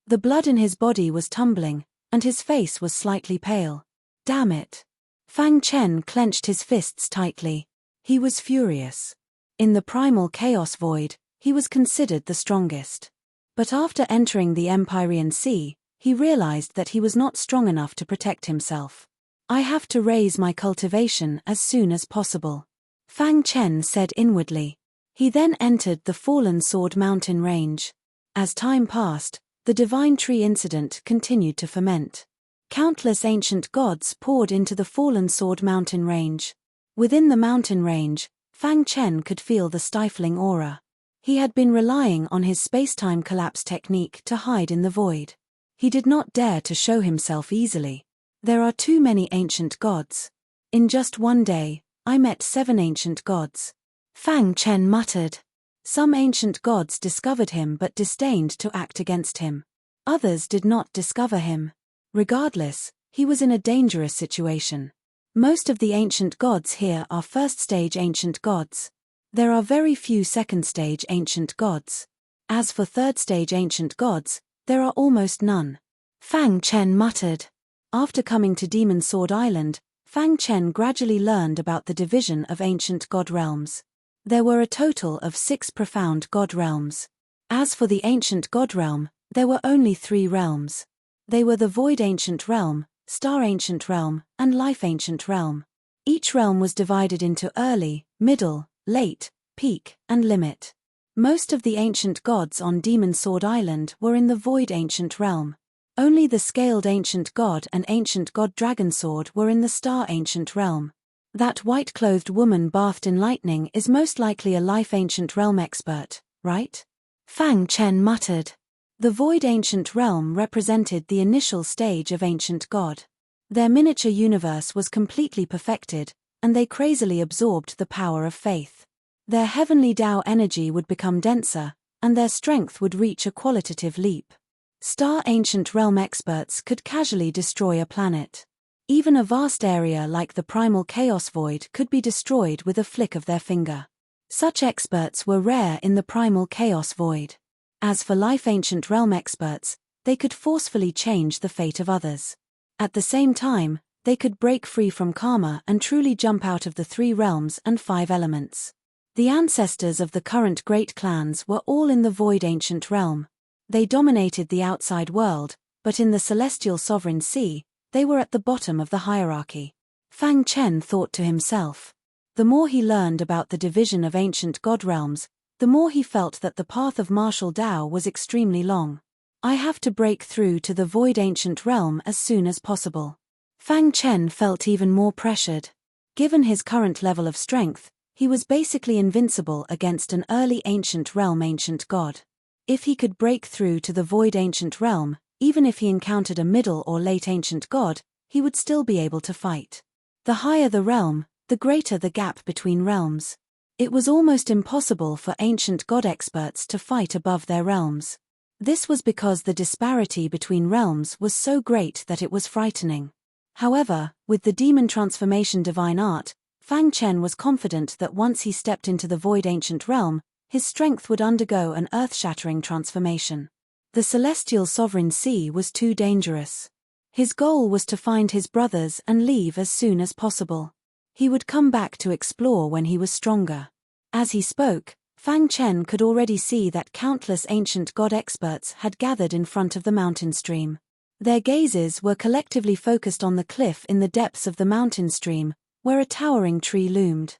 The blood in his body was tumbling, and his face was slightly pale. Damn it. Fang Chen clenched his fists tightly. He was furious. In the primal chaos void, he was considered the strongest. But after entering the Empyrean Sea, he realized that he was not strong enough to protect himself. I have to raise my cultivation as soon as possible. Fang Chen said inwardly. He then entered the Fallen Sword Mountain Range. As time passed, the divine tree incident continued to ferment. Countless ancient gods poured into the Fallen Sword Mountain Range. Within the mountain range, Fang Chen could feel the stifling aura. He had been relying on his space-time collapse technique to hide in the void. He did not dare to show himself easily. There are too many ancient gods. In just one day, I met 7 ancient gods. Fang Chen muttered. Some ancient gods discovered him but disdained to act against him. Others did not discover him. Regardless, he was in a dangerous situation. Most of the ancient gods here are first-stage ancient gods. There are very few second-stage ancient gods. As for third-stage ancient gods, there are almost none. Fang Chen muttered. After coming to Demon Sword Island, Fang Chen gradually learned about the division of ancient god realms. There were a total of 6 profound god realms. As for the ancient god realm, there were only 3 realms. They were the Void Ancient Realm, Star Ancient Realm, and Life Ancient Realm. Each realm was divided into early, middle, late, peak, and limit. Most of the ancient gods on Demon Sword Island were in the Void Ancient Realm. Only the Scaled Ancient God and Ancient God Dragonsword were in the Star Ancient Realm. That white-clothed woman bathed in lightning is most likely a Life Ancient Realm expert, right? Fang Chen muttered. The Void Ancient Realm represented the initial stage of Ancient God. Their miniature universe was completely perfected, and they crazily absorbed the power of faith. Their heavenly Tao energy would become denser, and their strength would reach a qualitative leap. Star Ancient Realm experts could casually destroy a planet. Even a vast area like the primal chaos void could be destroyed with a flick of their finger. Such experts were rare in the primal chaos void. As for life Ancient Realm experts, they could forcefully change the fate of others. At the same time, they could break free from karma and truly jump out of the 3 realms and 5 elements. The ancestors of the current great clans were all in the void ancient realm. They dominated the outside world, but in the celestial sovereign sea, they were at the bottom of the hierarchy. Fang Chen thought to himself. The more he learned about the division of ancient god realms, the more he felt that the path of martial Tao was extremely long. I have to break through to the void ancient realm as soon as possible. Fang Chen felt even more pressured. Given his current level of strength, he was basically invincible against an early ancient realm ancient god. If he could break through to the void ancient realm, even if he encountered a middle or late ancient god, he would still be able to fight. The higher the realm, the greater the gap between realms. It was almost impossible for ancient god experts to fight above their realms. This was because the disparity between realms was so great that it was frightening. However, with the demon transformation divine art, Fang Chen was confident that once he stepped into the void ancient realm, his strength would undergo an earth-shattering transformation. The celestial sovereign sea was too dangerous. His goal was to find his brothers and leave as soon as possible. He would come back to explore when he was stronger. As he spoke, Fang Chen could already see that countless ancient god experts had gathered in front of the mountain stream. Their gazes were collectively focused on the cliff in the depths of the mountain stream, where a towering tree loomed.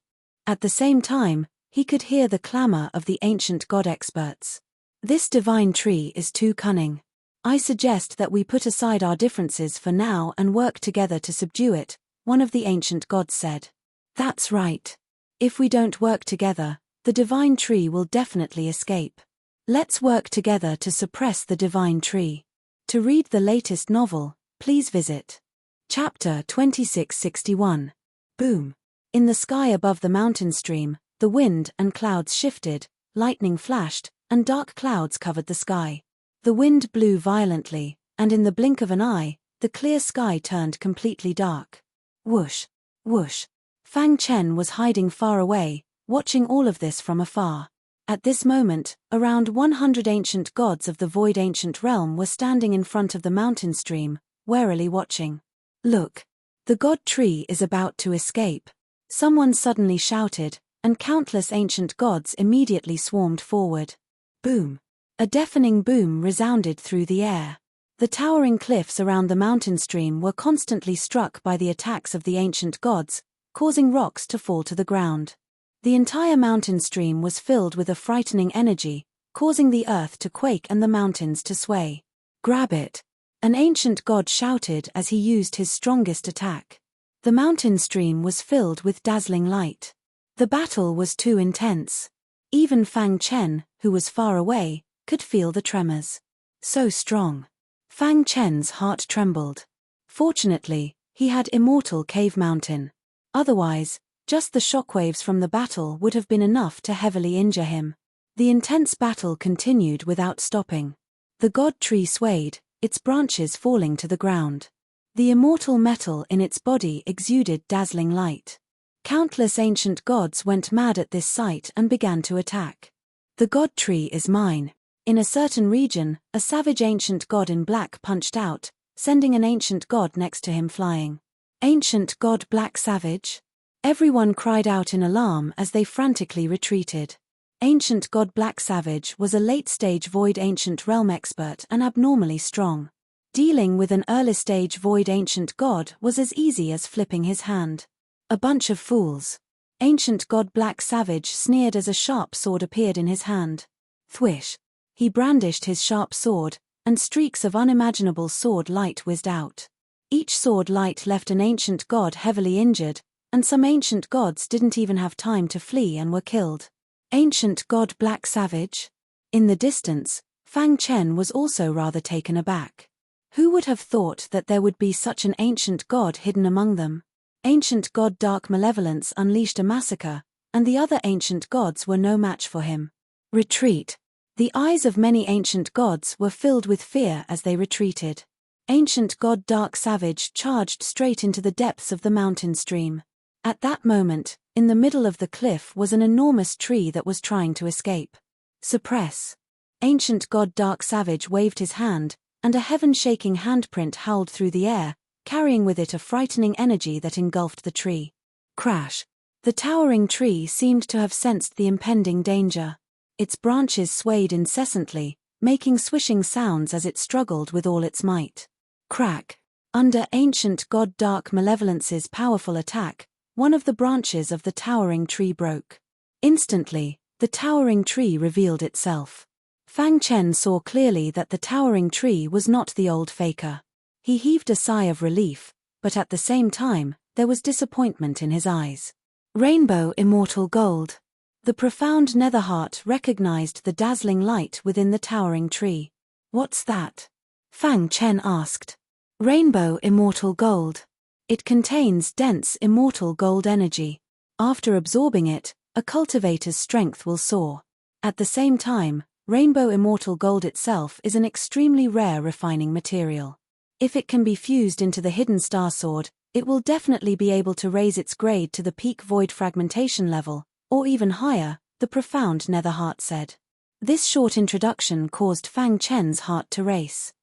At the same time, he could hear the clamor of the ancient god experts. This divine tree is too cunning. I suggest that we put aside our differences for now and work together to subdue it, one of the ancient gods said. That's right. If we don't work together, the divine tree will definitely escape. Let's work together to suppress the divine tree. To read the latest novel, please visit Chapter 2661. Boom. In the sky above the mountain stream, the wind and clouds shifted, lightning flashed, and dark clouds covered the sky. The wind blew violently, and in the blink of an eye, the clear sky turned completely dark. Whoosh, whoosh. Fang Chen was hiding far away, watching all of this from afar. At this moment, around 100 ancient gods of the void ancient realm were standing in front of the mountain stream, warily watching. Look! The god tree is about to escape. Someone suddenly shouted, and countless ancient gods immediately swarmed forward. Boom! A deafening boom resounded through the air. The towering cliffs around the mountain stream were constantly struck by the attacks of the ancient gods, causing rocks to fall to the ground. The entire mountain stream was filled with a frightening energy, causing the earth to quake and the mountains to sway. Grab it! An ancient god shouted as he used his strongest attack. The mountain stream was filled with dazzling light. The battle was too intense. Even Fang Chen, who was far away, could feel the tremors. So strong. Fang Chen's heart trembled. Fortunately, he had Immortal Cave Mountain. Otherwise, just the shockwaves from the battle would have been enough to heavily injure him. The intense battle continued without stopping. The god tree swayed, its branches falling to the ground. The immortal metal in its body exuded dazzling light. Countless ancient gods went mad at this sight and began to attack. The god tree is mine. In a certain region, a savage ancient god in black punched out, sending an ancient god next to him flying. Ancient god Black Savage? Everyone cried out in alarm as they frantically retreated. Ancient god Black Savage was a late-stage void ancient realm expert and abnormally strong. Dealing with an early-stage void ancient god was as easy as flipping his hand. A bunch of fools. Ancient god Black Savage sneered as a sharp sword appeared in his hand. Thwish. He brandished his sharp sword, and streaks of unimaginable sword light whizzed out. Each sword light left an ancient god heavily injured, and some ancient gods didn't even have time to flee and were killed. Ancient god Black Savage? In the distance, Fang Chen was also rather taken aback. Who would have thought that there would be such an ancient god hidden among them? Ancient god Dark Malevolence unleashed a massacre, and the other ancient gods were no match for him. Retreat. The eyes of many ancient gods were filled with fear as they retreated. Ancient god Dark Savage charged straight into the depths of the mountain stream. At that moment, in the middle of the cliff was an enormous tree that was trying to escape. Suppress. Ancient god Dark Savage waved his hand, and a heaven-shaking handprint howled through the air, carrying with it a frightening energy that engulfed the tree. Crash. The towering tree seemed to have sensed the impending danger. Its branches swayed incessantly, making swishing sounds as it struggled with all its might. Crack. Under ancient god Dark Malevolence's powerful attack, one of the branches of the towering tree broke. Instantly, the towering tree revealed itself. Fang Chen saw clearly that the towering tree was not the old faker. He heaved a sigh of relief, but at the same time, there was disappointment in his eyes. Rainbow Immortal Gold. The profound Netherheart recognized the dazzling light within the towering tree. What's that? Fang Chen asked. Rainbow Immortal Gold. It contains dense immortal gold energy. After absorbing it, a cultivator's strength will soar. At the same time, Rainbow Immortal Gold itself is an extremely rare refining material. If it can be fused into the hidden star sword, it will definitely be able to raise its grade to the peak void fragmentation level, or even higher, the profound Netherheart said. This short introduction caused Fang Chen's heart to race.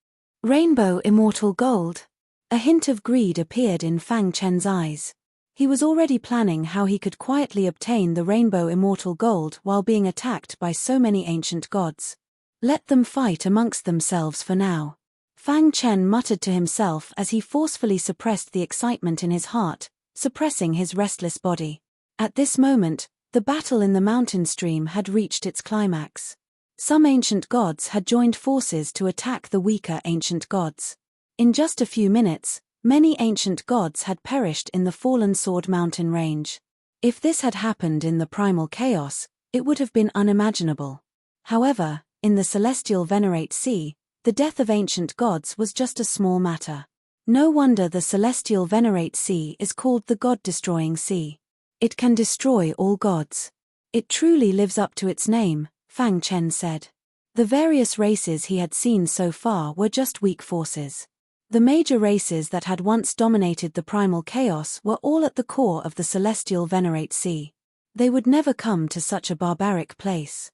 Rainbow Immortal Gold. A hint of greed appeared in Fang Chen's eyes. He was already planning how he could quietly obtain the Rainbow Immortal Gold while being attacked by so many ancient gods. Let them fight amongst themselves for now. Fang Chen muttered to himself as he forcefully suppressed the excitement in his heart, suppressing his restless body. At this moment, the battle in the mountain stream had reached its climax. Some ancient gods had joined forces to attack the weaker ancient gods. In just a few minutes, many ancient gods had perished in the fallen Sword Mountain range. If this had happened in the primal chaos, it would have been unimaginable. However, in the celestial Venerate Sea, the death of ancient gods was just a small matter. No wonder the celestial Venerate Sea is called the God-destroying sea. It can destroy all gods. It truly lives up to its name, Fang Chen said. The various races he had seen so far were just weak forces. The major races that had once dominated the primal chaos were all at the core of the celestial Venerate Sea. They would never come to such a barbaric place.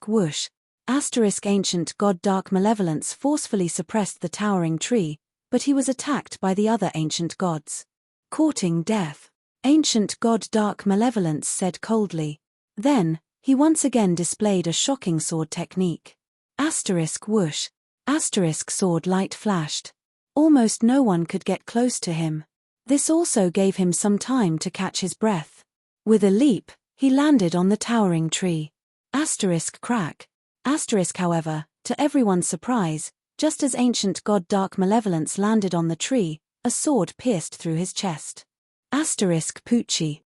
Whoosh. Ancient god Dark Malevolence forcefully suppressed the towering tree, but he was attacked by the other ancient gods. Courting death. Ancient god Dark Malevolence said coldly. Then, he once again displayed a shocking sword technique. Whoosh. Sword light flashed. Almost no one could get close to him. This also gave him some time to catch his breath. With a leap, he landed on the towering tree. Crack. However, to everyone's surprise, just as ancient god Dark Malevolence landed on the tree, a sword pierced through his chest. Poochie.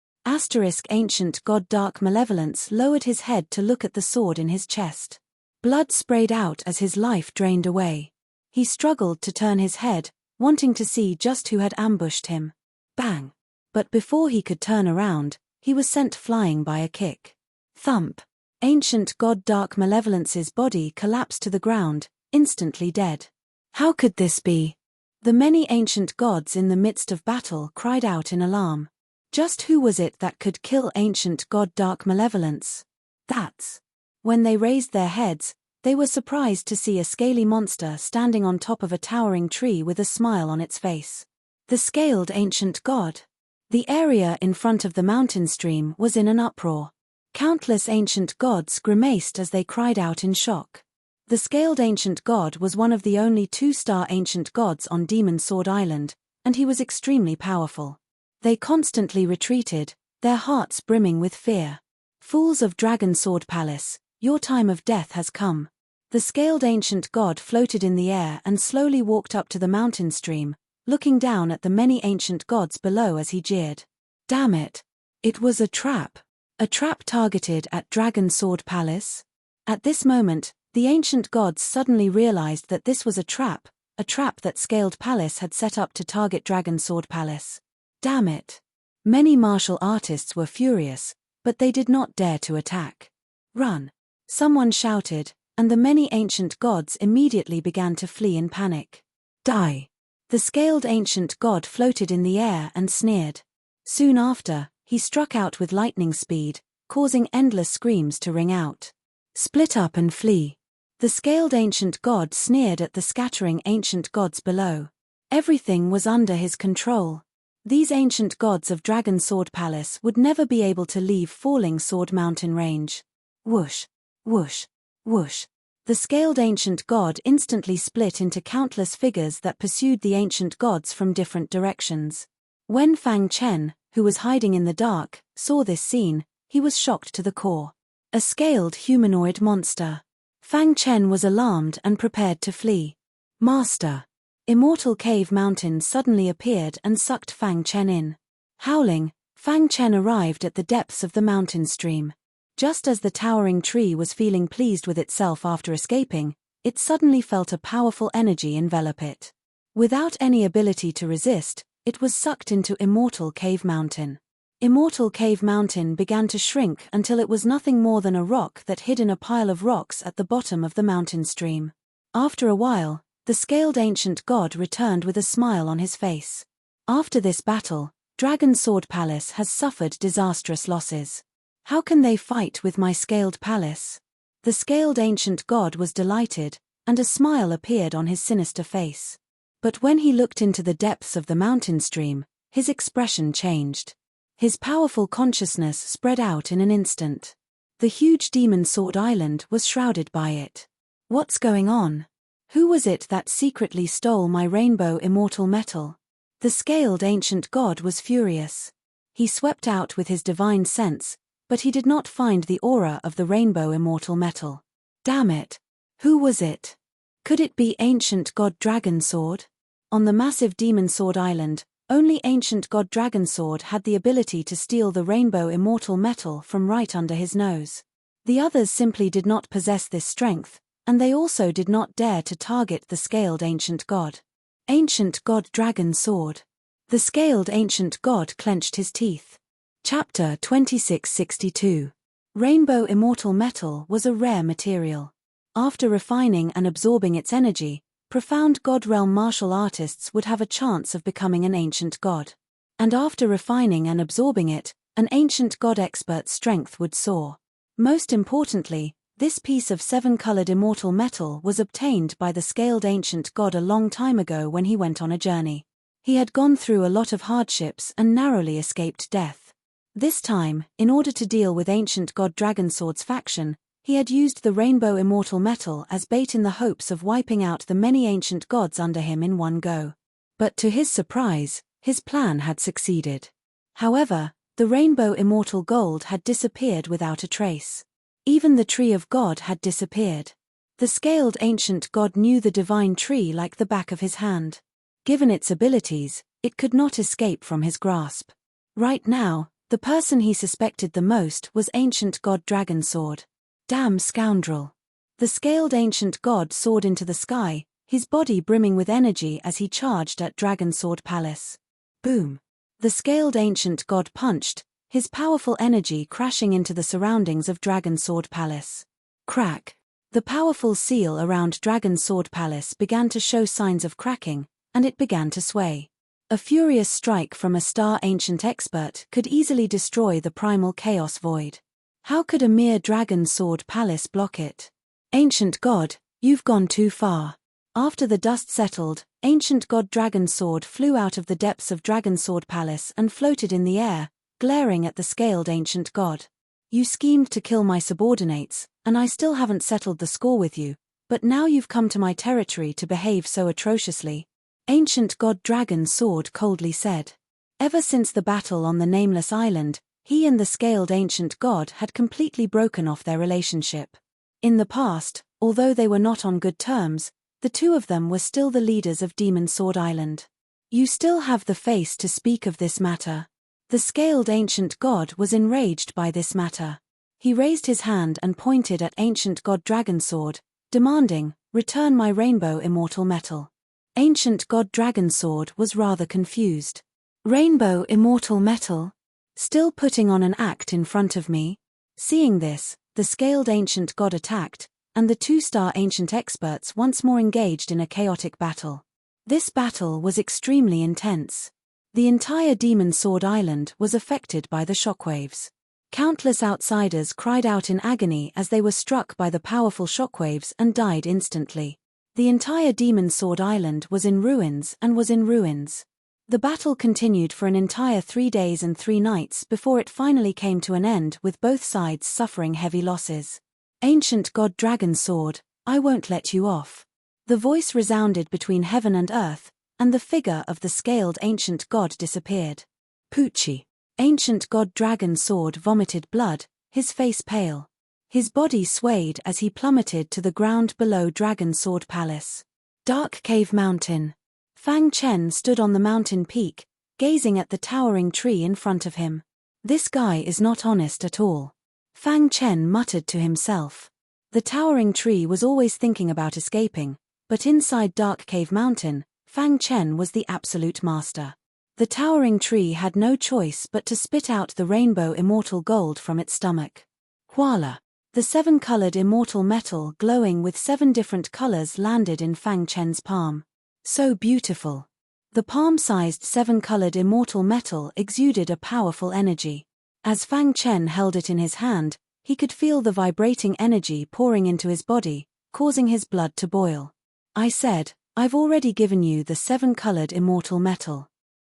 Ancient god Dark Malevolence lowered his head to look at the sword in his chest. Blood sprayed out as his life drained away. He struggled to turn his head, wanting to see just who had ambushed him. Bang! But before he could turn around, he was sent flying by a kick. Thump! Ancient god Dark Malevolence's body collapsed to the ground, instantly dead. How could this be? The many ancient gods in the midst of battle cried out in alarm. Just who was it that could kill ancient god Dark Malevolence? That's... When they raised their heads, they were surprised to see a scaly monster standing on top of a towering tree with a smile on its face. The scaled ancient god. The area in front of the mountain stream was in an uproar. Countless ancient gods grimaced as they cried out in shock. The scaled ancient god was one of the only 2-star ancient gods on Demon Sword Island, and he was extremely powerful. They constantly retreated, their hearts brimming with fear. Fools of Dragon Sword Palace, your time of death has come. The scaled ancient god floated in the air and slowly walked up to the mountain stream, looking down at the many ancient gods below as he jeered. Damn it! It was a trap. A trap targeted at Dragon Sword Palace? At this moment, the ancient gods suddenly realized that this was a trap that Scaled Palace had set up to target Dragon Sword Palace. Damn it! Many martial artists were furious, but they did not dare to attack. "Run!" someone shouted, and the many ancient gods immediately began to flee in panic. "Die!" The scaled ancient god floated in the air and sneered. Soon after, he struck out with lightning speed, causing endless screams to ring out. "Split up and flee!" The scaled ancient god sneered at the scattering ancient gods below. Everything was under his control. These ancient gods of Dragon Sword Palace would never be able to leave Falling Sword Mountain range. Whoosh! Whoosh! Whoosh! The scaled ancient god instantly split into countless figures that pursued the ancient gods from different directions. When Fang Chen, who was hiding in the dark, saw this scene, he was shocked to the core. A scaled humanoid monster. Fang Chen was alarmed and prepared to flee. "Master!" Immortal Cave Mountain suddenly appeared and sucked Fang Chen in. Howling, Fang Chen arrived at the depths of the mountain stream. Just as the towering tree was feeling pleased with itself after escaping, it suddenly felt a powerful energy envelop it. Without any ability to resist, it was sucked into Immortal Cave Mountain. Immortal Cave Mountain began to shrink until it was nothing more than a rock that hid in a pile of rocks at the bottom of the mountain stream. After a while, the scaled ancient god returned with a smile on his face. "After this battle, Dragon Sword Palace has suffered disastrous losses. How can they fight with my scaled palace?" The scaled ancient god was delighted, and a smile appeared on his sinister face. But when he looked into the depths of the mountain stream, his expression changed. His powerful consciousness spread out in an instant. The huge Demon Sword Island was shrouded by it. "What's going on? Who was it that secretly stole my rainbow immortal metal?" The scaled ancient god was furious. He swept out with his divine sense, but he did not find the aura of the rainbow immortal metal. Damn it! Who was it? Could it be ancient god Dragon Sword? On the massive Demon Sword Island, only ancient god Dragon Sword had the ability to steal the rainbow immortal metal from right under his nose. The others simply did not possess this strength, and they also did not dare to target the scaled ancient god. Ancient god Dragon Sword. The scaled ancient god clenched his teeth. Chapter 2662. Rainbow immortal metal was a rare material. After refining and absorbing its energy, profound god realm martial artists would have a chance of becoming an ancient god. And after refining and absorbing it, an ancient god expert's strength would soar. Most importantly, this piece of 7-colored immortal metal was obtained by the scaled ancient god a long time ago when he went on a journey. He had gone through a lot of hardships and narrowly escaped death. This time, in order to deal with ancient god Dragon Sword's faction, he had used the rainbow immortal metal as bait in the hopes of wiping out the many ancient gods under him in one go. But to his surprise, his plan had succeeded. However, the rainbow immortal gold had disappeared without a trace. Even the tree of God had disappeared. The scaled ancient god knew the divine tree like the back of his hand. Given its abilities, it could not escape from his grasp. Right now, the person he suspected the most was ancient god Dragon Sword. Damn scoundrel. The scaled ancient god soared into the sky, his body brimming with energy as he charged at Dragon Sword Palace. Boom. The scaled ancient god punched, his powerful energy crashing into the surroundings of Dragon Sword Palace. Crack. The powerful seal around Dragon Sword Palace began to show signs of cracking, and it began to sway. A furious strike from a star ancient expert could easily destroy the primal chaos void. How could a mere Dragon Sword Palace block it? Ancient God, you've gone too far. After the dust settled, ancient god Dragon Sword flew out of the depths of Dragon Sword Palace and floated in the air, glaring at the scaled ancient god. You schemed to kill my subordinates, and I still haven't settled the score with you, but now you've come to my territory to behave so atrociously. Ancient god Dragon Sword coldly said. Ever since the battle on the Nameless Island, he and the scaled ancient god had completely broken off their relationship. In the past, although they were not on good terms, the two of them were still the leaders of Demon Sword Island. You still have the face to speak of this matter. The scaled ancient god was enraged by this matter. He raised his hand and pointed at ancient god Dragon Sword, demanding, "Return my rainbow immortal metal." Ancient god Dragon Sword was rather confused. Rainbow immortal metal? Still putting on an act in front of me? Seeing this, the scaled ancient god attacked, and the two-star ancient experts once more engaged in a chaotic battle. This battle was extremely intense. The entire Demon Sword Island was affected by the shockwaves. Countless outsiders cried out in agony as they were struck by the powerful shockwaves and died instantly. The entire Demon Sword Island was in ruins and was in ruins. The battle continued for an entire 3 days and 3 nights before it finally came to an end, with both sides suffering heavy losses. Ancient God Dragon Sword, I won't let you off. The voice resounded between heaven and earth, and the figure of the scaled ancient god disappeared. Poochie. Ancient God Dragon Sword vomited blood, his face pale. His body swayed as he plummeted to the ground below Dragon Sword Palace. Dark Cave Mountain. Fang Chen stood on the mountain peak, gazing at the towering tree in front of him. This guy is not honest at all. Fang Chen muttered to himself. The towering tree was always thinking about escaping, but inside Dark Cave Mountain, Fang Chen was the absolute master. The towering tree had no choice but to spit out the rainbow immortal gold from its stomach. Voila! The 7-colored immortal metal glowing with 7 different colors landed in Fang Chen's palm. So beautiful. The palm-sized 7-colored immortal metal exuded a powerful energy. As Fang Chen held it in his hand, he could feel the vibrating energy pouring into his body, causing his blood to boil. I said, I've already given you the 7-colored immortal metal.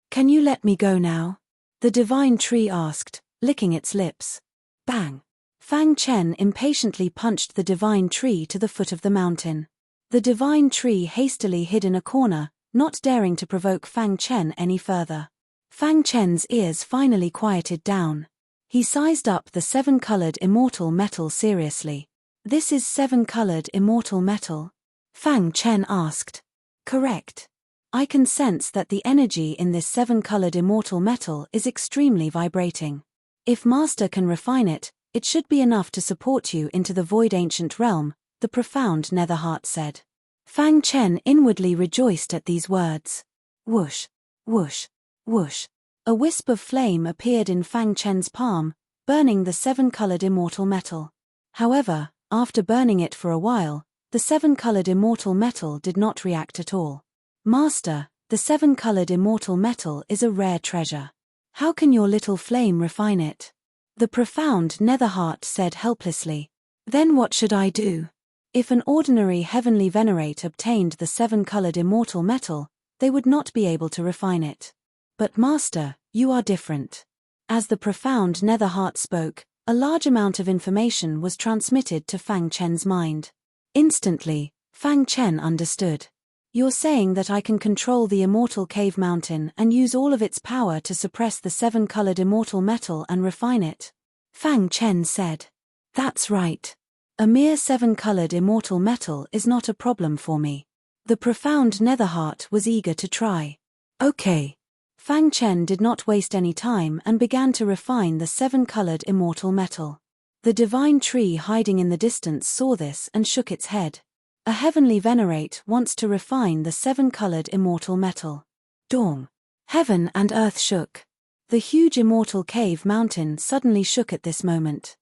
Can you let me go now? The divine tree asked, licking its lips. Bang! Fang Chen impatiently punched the divine tree to the foot of the mountain. The divine tree hastily hid in a corner, not daring to provoke Fang Chen any further. Fang Chen's ears finally quieted down. He sized up the 7-colored immortal metal seriously. This is 7-colored immortal metal? Fang Chen asked. Correct. I can sense that the energy in this 7-colored immortal metal is extremely vibrating. If Master can refine it, it should be enough to support you into the void ancient realm, the profound Netherheart said. Fang Chen inwardly rejoiced at these words. Whoosh, whoosh, whoosh. A wisp of flame appeared in Fang Chen's palm, burning the 7-colored immortal metal. However, after burning it for a while, the 7-colored immortal metal did not react at all. Master, the 7-colored immortal metal is a rare treasure. How can your little flame refine it? The profound Netherheart said helplessly. Then what should I do? If an ordinary heavenly venerate obtained the 7-colored immortal metal, they would not be able to refine it. But Master, you are different. As the profound Netherheart spoke, a large amount of information was transmitted to Fang Chen's mind. Instantly, Fang Chen understood. You're saying that I can control the immortal cave mountain and use all of its power to suppress the 7-colored immortal metal and refine it? Fang Chen said. That's right. A mere 7-colored immortal metal is not a problem for me. The profound Netherheart was eager to try. Okay. Fang Chen did not waste any time and began to refine the 7-colored immortal metal. The divine tree hiding in the distance saw this and shook its head. A heavenly venerate wants to refine the 7-colored immortal metal. Dong. Heaven and earth shook. The huge immortal cave mountain suddenly shook at this moment.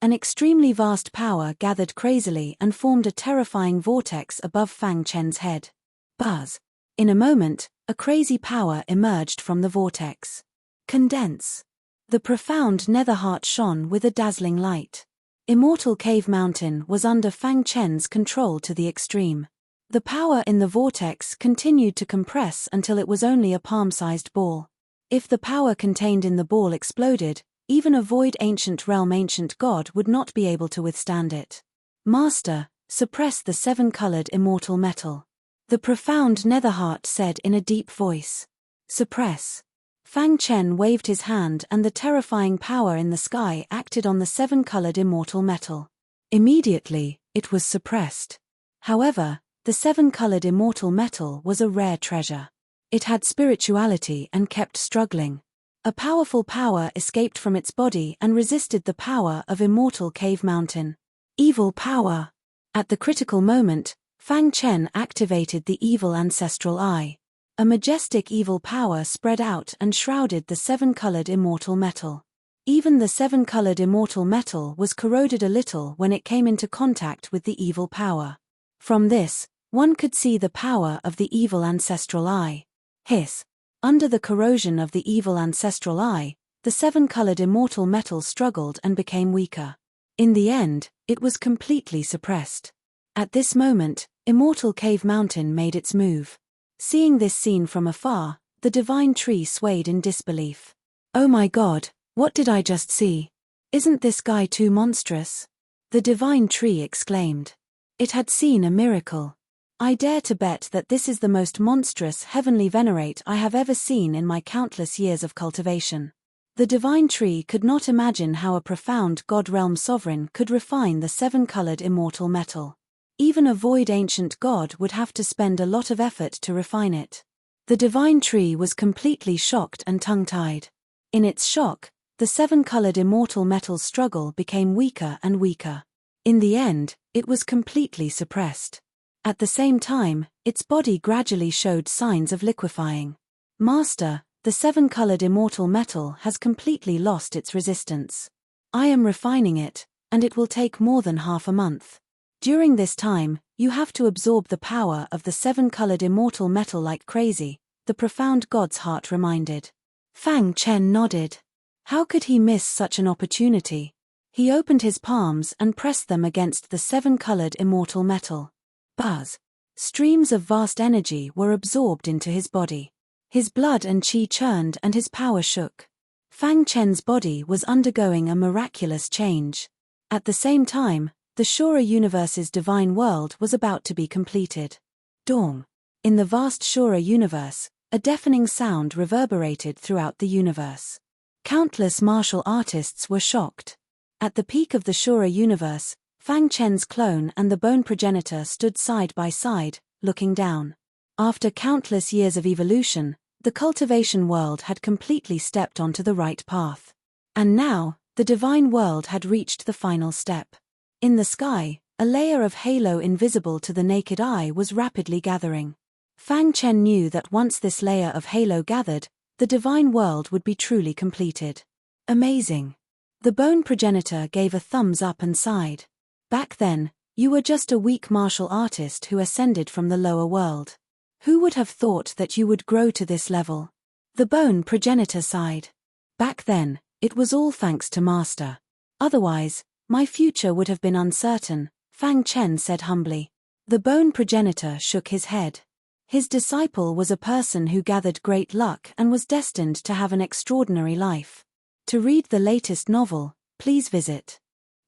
An extremely vast power gathered crazily and formed a terrifying vortex above Fang Chen's head. Buzz. In a moment, a crazy power emerged from the vortex. Condense. The profound Netherheart shone with a dazzling light. Immortal Cave Mountain was under Fang Chen's control to the extreme. The power in the vortex continued to compress until it was only a palm-sized ball. If the power contained in the ball exploded, even a void ancient realm ancient god would not be able to withstand it. Master, suppress the 7-colored immortal metal. The profound Netherheart said in a deep voice. Suppress. Fang Chen waved his hand and the terrifying power in the sky acted on the 7-colored immortal metal. Immediately, it was suppressed. However, the 7-colored immortal metal was a rare treasure. It had spirituality and kept struggling. A powerful power escaped from its body and resisted the power of Immortal Cave Mountain. Evil power. At the critical moment, Fang Chen activated the evil ancestral eye. A majestic evil power spread out and shrouded the 7-colored immortal metal. Even the seven-colored immortal metal was corroded a little when it came into contact with the evil power. From this, one could see the power of the evil ancestral eye. Hiss. Under the corrosion of the evil ancestral eye, the seven-colored immortal metal struggled and became weaker. In the end, it was completely suppressed. At this moment, Immortal Cave Mountain made its move. Seeing this scene from afar, the divine tree swayed in disbelief. "Oh my God, what did I just see? Isn't this guy too monstrous?" The divine tree exclaimed. It had seen a miracle. "I dare to bet that this is the most monstrous heavenly venerate I have ever seen in my countless years of cultivation." The divine tree could not imagine how a profound God realm sovereign could refine the seven-colored immortal metal. Even a void ancient god would have to spend a lot of effort to refine it. The divine tree was completely shocked and tongue-tied. In its shock, the seven-colored immortal metal's struggle became weaker and weaker. In the end, it was completely suppressed. At the same time, its body gradually showed signs of liquefying. "Master, the seven-colored immortal metal has completely lost its resistance. I am refining it, and it will take more than half a month. During this time, you have to absorb the power of the seven-colored immortal metal like crazy," the profound god's heart reminded. Fang Chen nodded. How could he miss such an opportunity? He opened his palms and pressed them against the seven-colored immortal metal. Buzz. Streams of vast energy were absorbed into his body. His blood and qi churned and his power shook. Fang Chen's body was undergoing a miraculous change. At the same time, the Shura universe's divine world was about to be completed. Dong. In the vast Shura universe, a deafening sound reverberated throughout the universe. Countless martial artists were shocked. At the peak of the Shura universe, Fang Chen's clone and the bone progenitor stood side by side, looking down. After countless years of evolution, the cultivation world had completely stepped onto the right path. And now, the divine world had reached the final step. In the sky, a layer of halo invisible to the naked eye was rapidly gathering. Fang Chen knew that once this layer of halo gathered, the divine world would be truly completed. Amazing. The bone progenitor gave a thumbs up and sighed. Back then, you were just a weak martial artist who ascended from the lower world. Who would have thought that you would grow to this level? The bone progenitor sighed. Back then, it was all thanks to Master. Otherwise, my future would have been uncertain, Fang Chen said humbly. The bone progenitor shook his head. His disciple was a person who gathered great luck and was destined to have an extraordinary life. To read the latest novel, please visit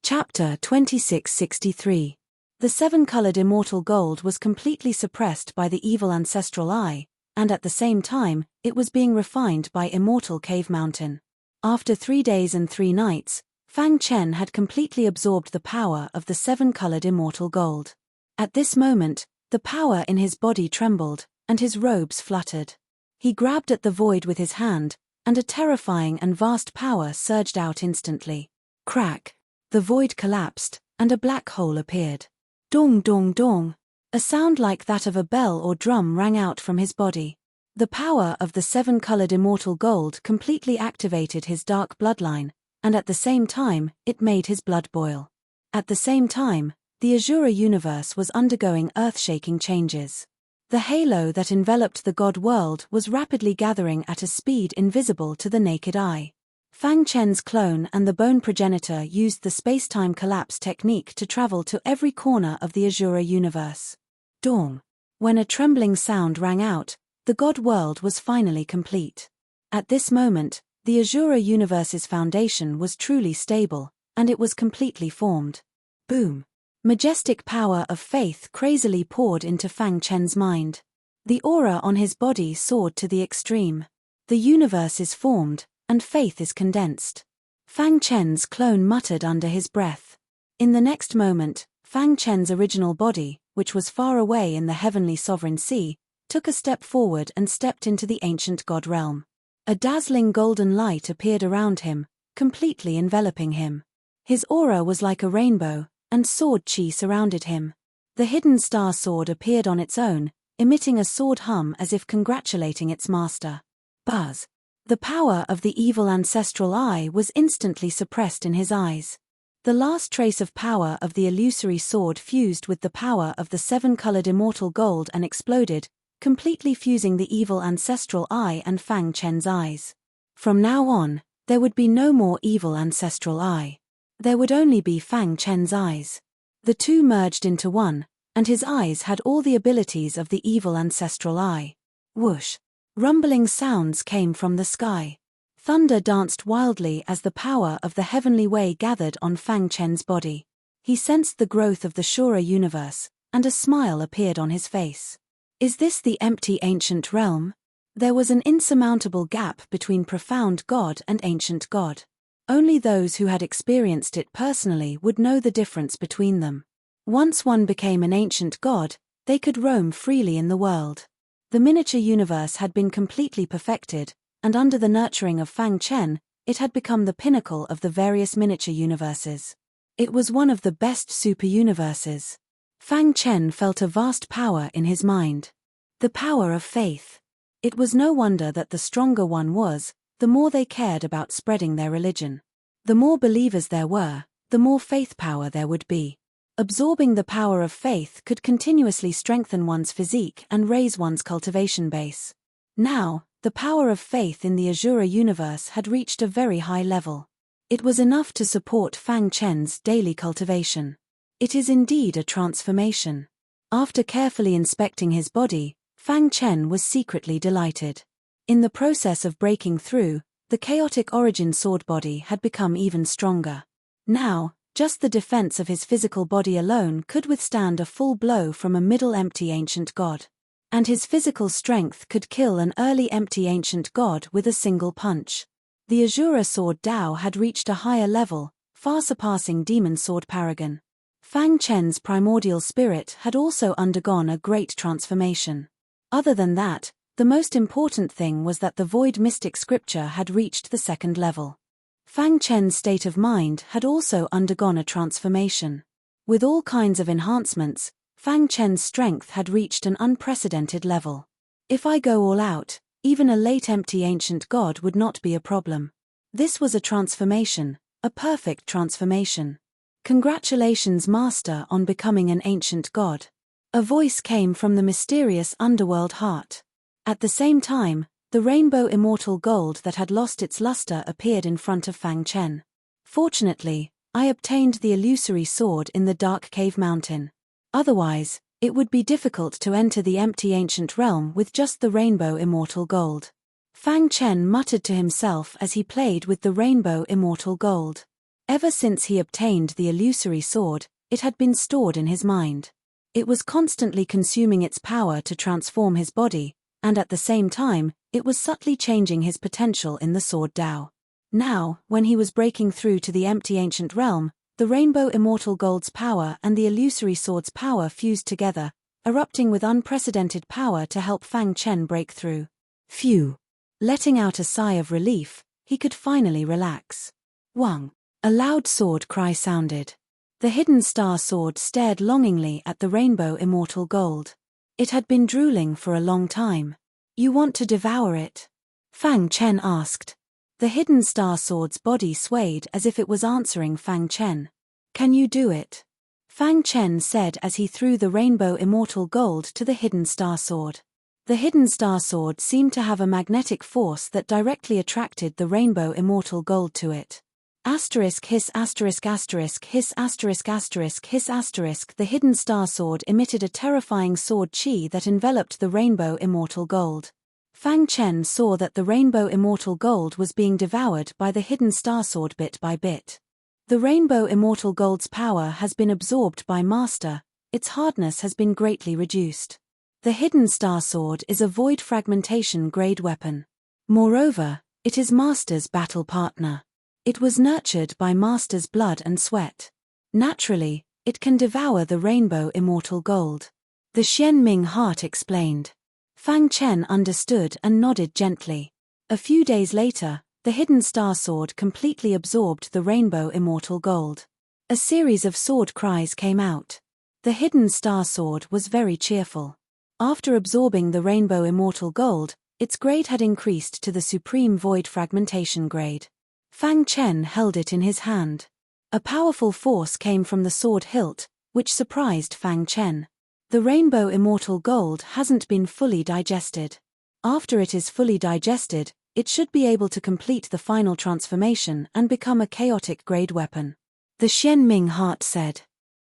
Chapter 2663. The seven-colored immortal gold was completely suppressed by the evil ancestral eye, and at the same time, it was being refined by Immortal Cave Mountain. After 3 days and 3 nights, Fang Chen had completely absorbed the power of the seven-colored immortal gold. At this moment, the power in his body trembled, and his robes fluttered. He grabbed at the void with his hand, and a terrifying and vast power surged out instantly. Crack! The void collapsed, and a black hole appeared. Dong dong dong! A sound like that of a bell or drum rang out from his body. The power of the seven-colored immortal gold completely activated his dark bloodline, and at the same time, it made his blood boil. At the same time, the Azura universe was undergoing earth-shaking changes. The halo that enveloped the god world was rapidly gathering at a speed invisible to the naked eye. Fang Chen's clone and the bone progenitor used the space-time collapse technique to travel to every corner of the Azura universe. Dong. When a trembling sound rang out, the god world was finally complete. At this moment, the Azura universe's foundation was truly stable, and it was completely formed. Boom. Majestic power of faith crazily poured into Fang Chen's mind. The aura on his body soared to the extreme. The universe is formed, and faith is condensed. Fang Chen's clone muttered under his breath. In the next moment, Fang Chen's original body, which was far away in the heavenly sovereign sea, took a step forward and stepped into the ancient god realm. A dazzling golden light appeared around him, completely enveloping him. His aura was like a rainbow, and sword chi surrounded him. The hidden star sword appeared on its own, emitting a sword hum as if congratulating its master. Buzz. The power of the evil ancestral eye was instantly suppressed in his eyes. The last trace of power of the illusory sword fused with the power of the seven-colored immortal gold and exploded, completely fusing the evil ancestral eye and Fang Chen's eyes. From now on, there would be no more evil ancestral eye. There would only be Fang Chen's eyes. The two merged into one, and his eyes had all the abilities of the evil ancestral eye. Whoosh! Rumbling sounds came from the sky. Thunder danced wildly as the power of the heavenly way gathered on Fang Chen's body. He sensed the growth of the Shura universe, and a smile appeared on his face. Is this the empty ancient realm? There was an insurmountable gap between profound God and ancient God. Only those who had experienced it personally would know the difference between them. Once one became an ancient God, they could roam freely in the world. The miniature universe had been completely perfected, and under the nurturing of Fang Chen, it had become the pinnacle of the various miniature universes. It was one of the best super-universes. Fang Chen felt a vast power in his mind. The power of faith. It was no wonder that the stronger one was, the more they cared about spreading their religion. The more believers there were, the more faith power there would be. Absorbing the power of faith could continuously strengthen one's physique and raise one's cultivation base. Now, the power of faith in the Azura universe had reached a very high level. It was enough to support Fang Chen's daily cultivation. It is indeed a transformation. After carefully inspecting his body, Fang Chen was secretly delighted. In the process of breaking through, the chaotic origin sword body had become even stronger. Now, just the defense of his physical body alone could withstand a full blow from a middle empty ancient god. And his physical strength could kill an early empty ancient god with a single punch. The Azura sword Dao had reached a higher level, far surpassing Demon Sword Paragon. Fang Chen's primordial spirit had also undergone a great transformation. Other than that, the most important thing was that the Void Mystic Scripture had reached the second level. Fang Chen's state of mind had also undergone a transformation. With all kinds of enhancements, Fang Chen's strength had reached an unprecedented level. If I go all out, even a late empty ancient god would not be a problem. This was a transformation, a perfect transformation. Congratulations, Master, on becoming an ancient god. A voice came from the mysterious underworld heart. At the same time, the rainbow immortal gold that had lost its luster appeared in front of Fang Chen. Fortunately, I obtained the illusory sword in the dark cave mountain. Otherwise, it would be difficult to enter the empty ancient realm with just the rainbow immortal gold. Fang Chen muttered to himself as he played with the rainbow immortal gold. Ever since he obtained the illusory sword, it had been stored in his mind. It was constantly consuming its power to transform his body, and at the same time, it was subtly changing his potential in the sword Dao. Now, when he was breaking through to the empty ancient realm, the rainbow immortal gold's power and the illusory sword's power fused together, erupting with unprecedented power to help Fang Chen break through. Phew! Letting out a sigh of relief, he could finally relax. Wang! A loud sword cry sounded. The hidden star sword stared longingly at the rainbow immortal gold. It had been drooling for a long time. You want to devour it? Fang Chen asked. The hidden star sword's body swayed as if it was answering Fang Chen. Can you do it? Fang Chen said as he threw the rainbow immortal gold to the hidden star sword. The hidden star sword seemed to have a magnetic force that directly attracted the rainbow immortal gold to it. Asterisk hiss asterisk asterisk hiss asterisk asterisk hiss asterisk. The hidden star sword emitted a terrifying sword chi that enveloped the rainbow immortal gold. Fang Chen saw that the rainbow immortal gold was being devoured by the hidden star sword bit by bit. The rainbow immortal gold's power has been absorbed by Master, its hardness has been greatly reduced. The hidden star sword is a void fragmentation grade weapon. Moreover, it is Master's battle partner. It was nurtured by Master's blood and sweat. Naturally, it can devour the rainbow immortal gold. The Xian Ming heart explained. Fang Chen understood and nodded gently. A few days later, the hidden star sword completely absorbed the rainbow immortal gold. A series of sword cries came out. The hidden star sword was very cheerful. After absorbing the rainbow immortal gold, Its grade had increased to the supreme void fragmentation grade. Fang Chen held it in his hand. A powerful force came from the sword hilt, which surprised Fang Chen. The rainbow immortal gold hasn't been fully digested. After it is fully digested, it should be able to complete the final transformation and become a chaotic grade weapon. The Xianming heart said.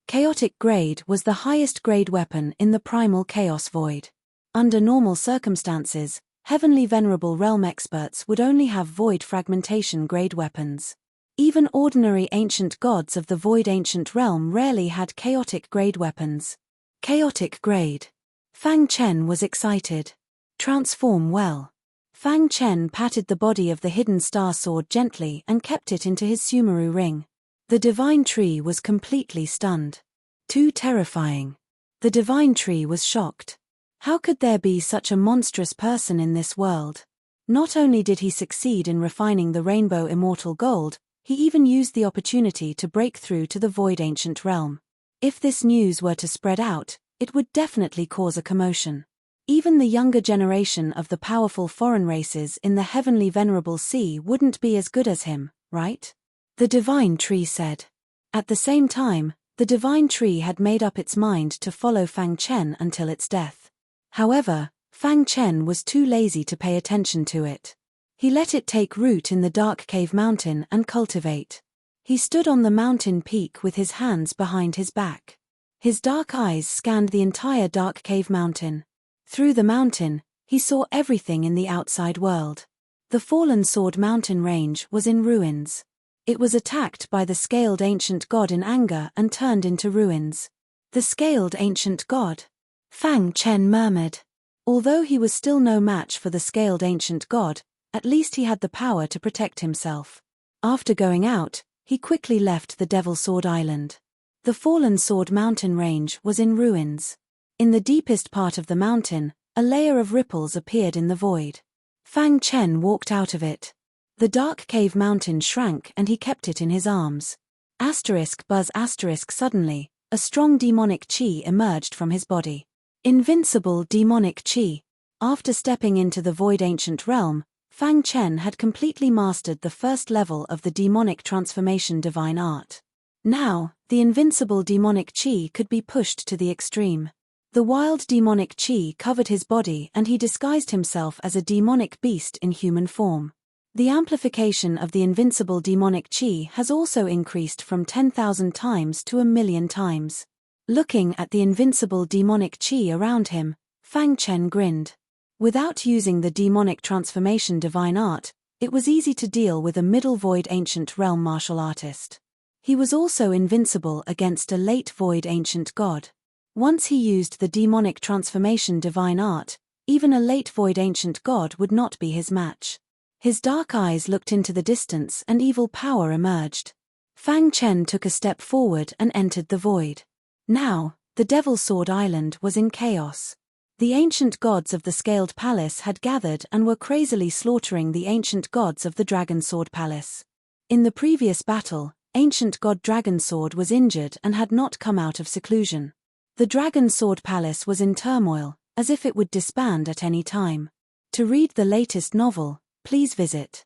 Chaotic grade was the highest grade weapon in the primal chaos void. Under normal circumstances, heavenly Venerable realm experts would only have void fragmentation grade weapons. Even ordinary ancient gods of the void ancient realm rarely had chaotic grade weapons. Chaotic grade. Fang Chen was excited. Transform well. Fang Chen patted the body of the hidden star sword gently and kept it into his Sumeru ring. The divine tree was completely stunned. Too terrifying. The divine tree was shocked. How could there be such a monstrous person in this world? Not only did he succeed in refining the rainbow immortal gold, he even used the opportunity to break through to the void ancient realm. If this news were to spread out, it would definitely cause a commotion. Even the younger generation of the powerful foreign races in the heavenly Venerable Sea wouldn't be as good as him, right? The divine tree said. At the same time, the divine tree had made up its mind to follow Fang Chen until its death. However, Fang Chen was too lazy to pay attention to it. He let it take root in the dark cave mountain and cultivate. He stood on the mountain peak with his hands behind his back. His dark eyes scanned the entire dark cave mountain. Through the mountain, he saw everything in the outside world. The fallen sword mountain range was in ruins. It was attacked by the scaled ancient god in anger and turned into ruins. The scaled ancient god? Fang Chen murmured. Although he was still no match for the scaled ancient god, at least he had the power to protect himself. After going out, he quickly left the Devil Sword Island. The fallen sword mountain range was in ruins. In the deepest part of the mountain, a layer of ripples appeared in the void. Fang Chen walked out of it. The dark cave mountain shrank and he kept it in his arms. Buzz suddenly, a strong demonic chi emerged from his body. Invincible demonic chi. After stepping into the void ancient realm, Fang Chen had completely mastered the first level of the demonic transformation divine art. Now, the invincible demonic chi could be pushed to the extreme. The wild demonic chi covered his body and he disguised himself as a demonic beast in human form. The amplification of the invincible demonic chi has also increased from 10,000 times to 1,000,000 times. Looking at the invincible demonic chi around him, Fang Chen grinned. Without using the demonic transformation divine art, it was easy to deal with a middle void ancient realm martial artist. He was also invincible against a late void ancient god. Once he used the demonic transformation divine art, even a late void ancient god would not be his match. His dark eyes looked into the distance and evil power emerged. Fang Chen took a step forward and entered the void. Now, the Devil Sword Island was in chaos. The ancient gods of the Scaled Palace had gathered and were crazily slaughtering the ancient gods of the Dragon Sword Palace. In the previous battle, ancient god Dragon Sword was injured and had not come out of seclusion. The Dragon Sword Palace was in turmoil, as if it would disband at any time. To read the latest novel, please visit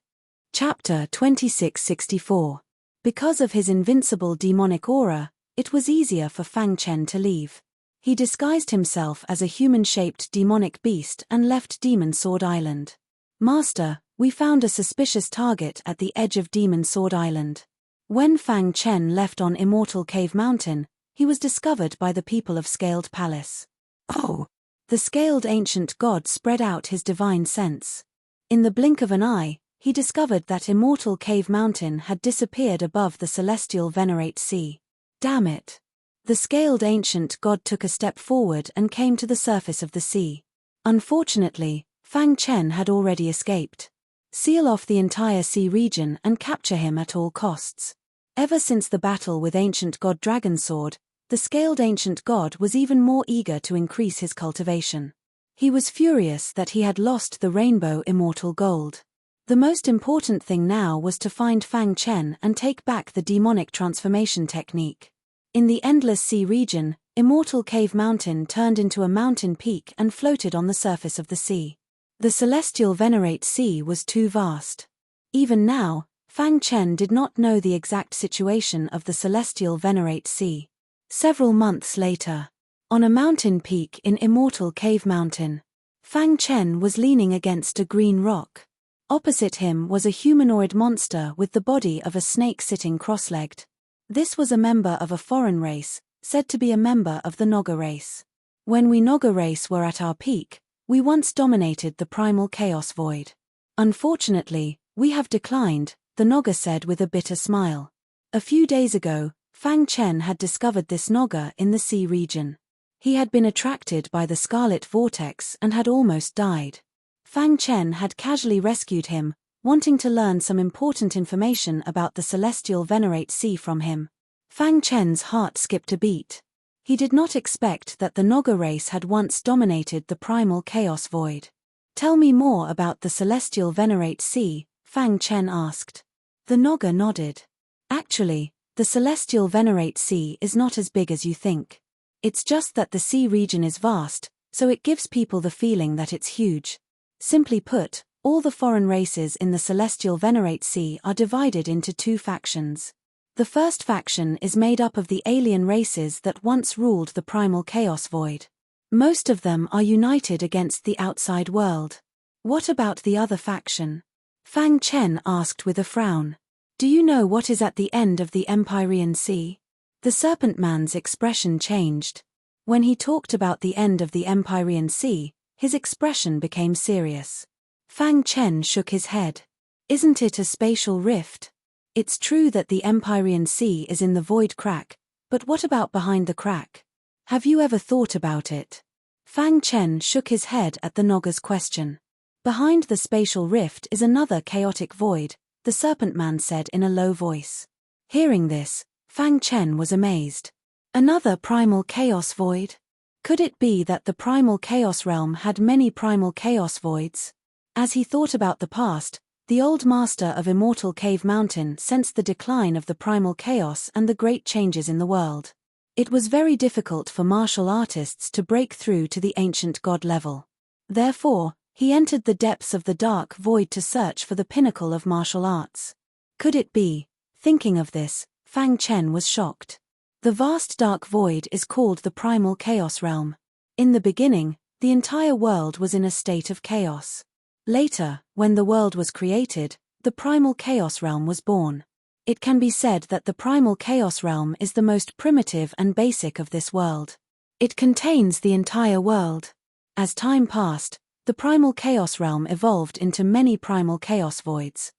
Chapter 2664. Because of his invincible demonic aura, it was easier for Fang Chen to leave. He disguised himself as a human-shaped demonic beast and left Demon Sword Island. Master, we found a suspicious target at the edge of Demon Sword Island. When Fang Chen left on Immortal Cave Mountain, he was discovered by the people of Scaled Palace. Oh! The scaled ancient god spread out his divine sense. In the blink of an eye, he discovered that Immortal Cave Mountain had disappeared above the celestial Venerate Sea. Damn it! The scaled ancient god took a step forward and came to the surface of the sea. Unfortunately, Fang Chen had already escaped. Seal off the entire sea region and capture him at all costs. Ever since the battle with ancient god Dragonsword, the scaled ancient god was even more eager to increase his cultivation. He was furious that he had lost the rainbow immortal gold. The most important thing now was to find Fang Chen and take back the demonic transformation technique. In the endless sea region, Immortal Cave Mountain turned into a mountain peak and floated on the surface of the sea. The celestial Venerate Sea was too vast. Even now, Fang Chen did not know the exact situation of the celestial Venerate Sea. Several months later, on a mountain peak in Immortal Cave Mountain, Fang Chen was leaning against a green rock. Opposite him was a humanoid monster with the body of a snake sitting cross-legged. This was a member of a foreign race, said to be a member of the Naga race. When we Naga race were at our peak, we once dominated the primal chaos void. Unfortunately, we have declined, the Naga said with a bitter smile. A few days ago, Fang Chen had discovered this Naga in the sea region. He had been attracted by the scarlet vortex and had almost died. Fang Chen had casually rescued him, wanting to learn some important information about the celestial Venerate Sea from him. Fang Chen's heart skipped a beat. He did not expect that the Naga race had once dominated the primal chaos void. "Tell me more about the celestial Venerate Sea," Fang Chen asked. The Naga nodded. "Actually, the celestial Venerate Sea is not as big as you think. It's just that the sea region is vast, so it gives people the feeling that it's huge. Simply put, all the foreign races in the celestial Venerate Sea are divided into two factions. The first faction is made up of the alien races that once ruled the primal chaos void. Most of them are united against the outside world." "What about the other faction?" Fang Chen asked with a frown. "Do you know what is at the end of the Empyrean Sea?" The Serpent Man's expression changed. When he talked about the end of the Empyrean Sea, his expression became serious. Fang Chen shook his head. "Isn't it a spatial rift? It's true that the Empyrean Sea is in the void crack, but what about behind the crack? Have you ever thought about it?" Fang Chen shook his head at the Naga's question. "Behind the spatial rift is another chaotic void," the Serpent Man said in a low voice. Hearing this, Fang Chen was amazed. Another primal chaos void? Could it be that the primal chaos realm had many primal chaos voids? As he thought about the past, the old master of Immortal Cave Mountain sensed the decline of the primal chaos and the great changes in the world. It was very difficult for martial artists to break through to the ancient god level. Therefore, he entered the depths of the dark void to search for the pinnacle of martial arts. Could it be? Thinking of this, Fang Chen was shocked. The vast dark void is called the primal chaos realm. In the beginning, the entire world was in a state of chaos. Later, when the world was created, the primal chaos realm was born. It can be said that the primal chaos realm is the most primitive and basic of this world. It contains the entire world. As time passed, the primal chaos realm evolved into many primal chaos voids.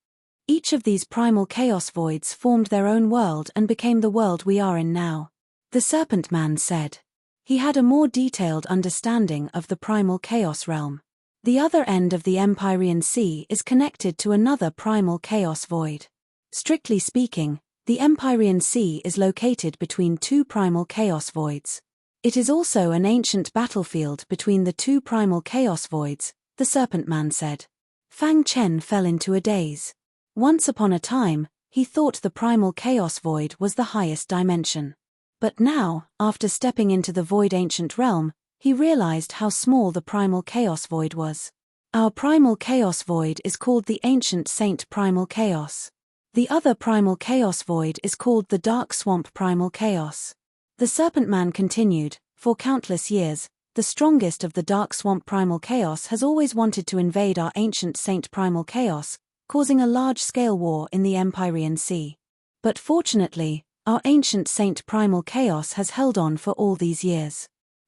Each of these primal chaos voids formed their own world and became the world we are in now. The Serpent Man said. He had a more detailed understanding of the primal chaos realm. The other end of the Empyrean Sea is connected to another primal chaos void. Strictly speaking, the Empyrean Sea is located between two primal chaos voids. It is also an ancient battlefield between the two primal chaos voids, the Serpent Man said. Fang Chen fell into a daze. Once upon a time, he thought the primal chaos void was the highest dimension. But now, after stepping into the void ancient realm, he realized how small the primal chaos void was. Our primal chaos void is called the Ancient Saint Primal Chaos. The other primal chaos void is called the Dark Swamp Primal Chaos. The Serpent Man continued, for countless years, the strongest of the Dark Swamp Primal Chaos has always wanted to invade our Ancient Saint Primal Chaos, causing a large-scale war in the Empyrean Sea. But fortunately, our Ancient Saint Primal Chaos has held on for all these years.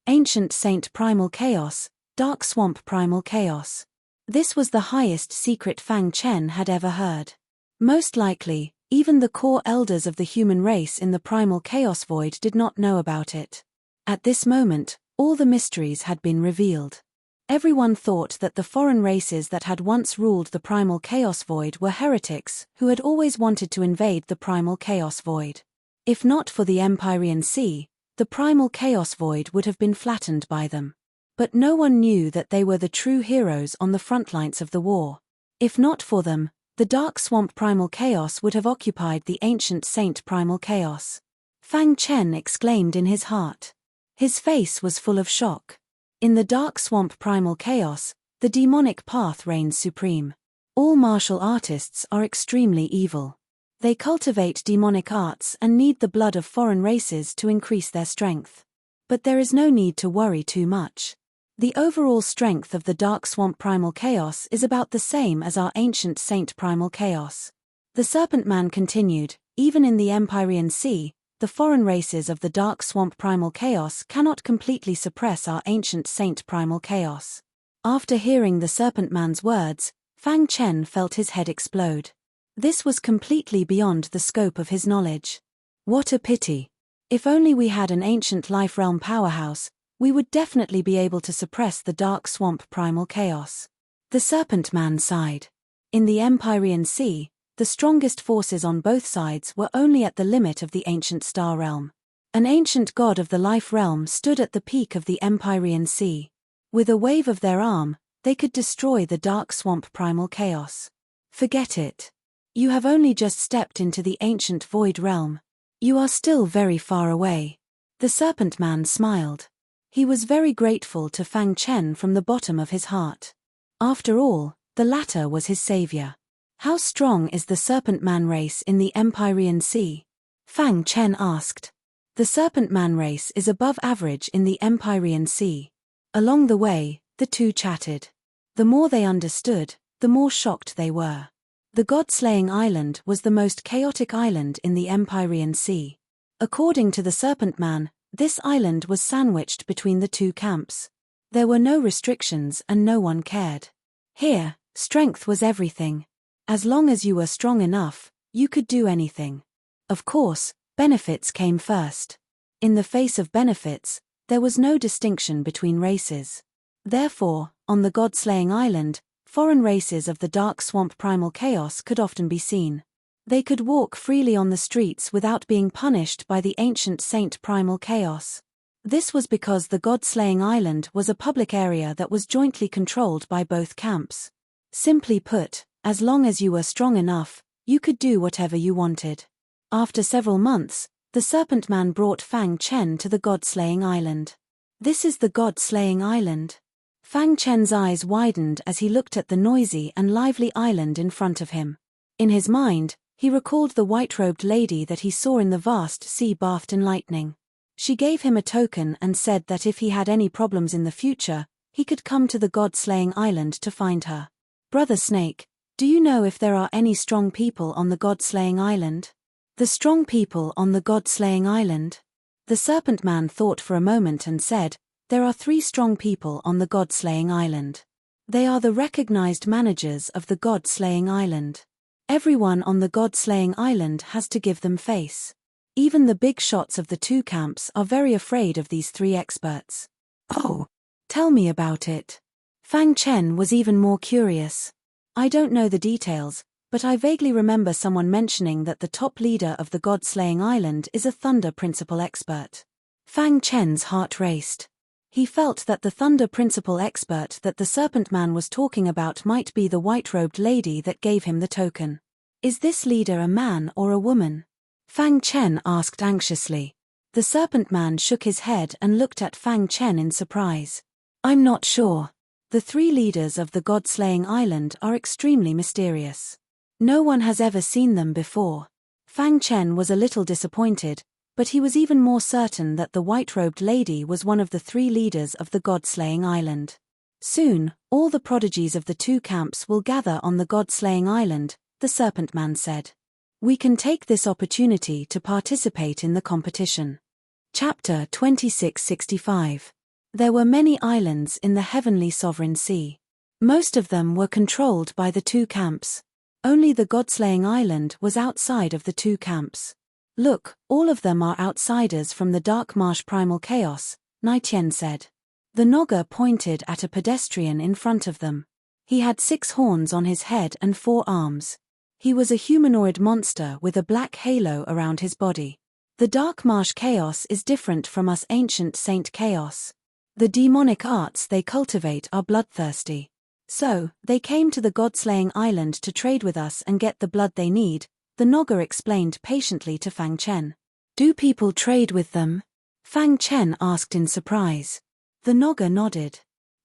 Ancient Saint Primal Chaos, Dark Swamp Primal Chaos. This was the highest secret Fang Chen had ever heard. Most likely, even the core elders of the human race in the Primal Chaos Void did not know about it. At this moment, all the mysteries had been revealed. Everyone thought that the foreign races that had once ruled the Primal Chaos Void were heretics who had always wanted to invade the Primal Chaos Void. If not for the Empyrean Sea, the Primal Chaos Void would have been flattened by them. But no one knew that they were the true heroes on the front lines of the war. If not for them, the Dark Swamp Primal Chaos would have occupied the Ancient Saint Primal Chaos. Fang Chen exclaimed in his heart. His face was full of shock. In the Dark Swamp Primal Chaos, The demonic path reigns supreme. All martial artists are extremely evil. They cultivate demonic arts and need the blood of foreign races to increase their strength. But there is no need to worry too much. The overall strength of the Dark Swamp Primal Chaos is about the same as our ancient Saint Primal Chaos. The Serpent Man continued, even in the Empyrean Sea, the foreign races of the Dark Swamp Primal Chaos cannot completely suppress our ancient Saint Primal Chaos. After hearing the Serpent Man's words, Fang Chen felt his head explode. This was completely beyond the scope of his knowledge. What a pity. If only we had an ancient life realm powerhouse, we would definitely be able to suppress the Dark Swamp Primal Chaos. The Serpent Man sighed. In the Empyrean Sea, the strongest forces on both sides were only at the limit of the ancient star realm. An ancient god of the life realm stood at the peak of the Empyrean Sea. With a wave of their arm, they could destroy the Dark Swamp Primal Chaos. Forget it. You have only just stepped into the ancient void realm. You are still very far away. The Serpent Man smiled. He was very grateful to Fang Chen from the bottom of his heart. After all, the latter was his savior. How strong is the Serpent Man race in the Empyrean Sea? Fang Chen asked. The Serpent Man race is above average in the Empyrean Sea. Along the way, the two chatted. The more they understood, the more shocked they were. The God-slaying island was the most chaotic island in the Empyrean Sea. According to the Serpent Man, this island was sandwiched between the two camps. There were no restrictions and no one cared. Here, strength was everything. As long as you were strong enough, you could do anything. Of course, benefits came first. In the face of benefits, there was no distinction between races. Therefore, on the God-slaying island, foreign races of the Dark Swamp Primal Chaos could often be seen. They could walk freely on the streets without being punished by the ancient Saint Primal Chaos. This was because the God-slaying island was a public area that was jointly controlled by both camps. Simply put, as long as you were strong enough, you could do whatever you wanted. After several months, the Serpent Man brought Fang Chen to the God-slaying island. This is the God-slaying island. Fang Chen's eyes widened as he looked at the noisy and lively island in front of him. In his mind, he recalled the white-robed lady that he saw in the vast sea bathed in lightning. She gave him a token and said that if he had any problems in the future, he could come to the God-slaying island to find her. Brother Snake, do you know if there are any strong people on the God-slaying island? The strong people on the God-slaying island? The Serpent Man thought for a moment and said, there are 3 strong people on the God-slaying island. They are the recognized managers of the God-slaying island. Everyone on the God-slaying island has to give them face. Even the big shots of the 2 camps are very afraid of these 3 experts. Oh, tell me about it. Fang Chen was even more curious. I don't know the details, but I vaguely remember someone mentioning that the top leader of the God-slaying island is a Thunder Principle expert. Fang Chen's heart raced. He felt that the Thunder Principle expert that the Serpent Man was talking about might be the white-robed lady that gave him the token. Is this leader a man or a woman? Fang Chen asked anxiously. The Serpent Man shook his head and looked at Fang Chen in surprise. I'm not sure. The 3 leaders of the God-slaying island are extremely mysterious. No one has ever seen them before. Fang Chen was a little disappointed, but he was even more certain that the white-robed lady was one of the 3 leaders of the God-slaying island. Soon, all the prodigies of the 2 camps will gather on the God-slaying island, the Serpent Man said. We can take this opportunity to participate in the competition. Chapter 2665. There were many islands in the heavenly sovereign sea. Most of them were controlled by the 2 camps. Only the God-slaying island was outside of the 2 camps. Look, all of them are outsiders from the Dark Marsh Primal Chaos, Nitian said. The Nogger pointed at a pedestrian in front of them. He had 6 horns on his head and 4 arms. He was a humanoid monster with a black halo around his body. The Dark Marsh Chaos is different from us ancient Saint Chaos. The demonic arts they cultivate are bloodthirsty. So, they came to the God-slaying island to trade with us and get the blood they need, the Nogger explained patiently to Fang Chen. Do people trade with them? Fang Chen asked in surprise. The Nogger nodded.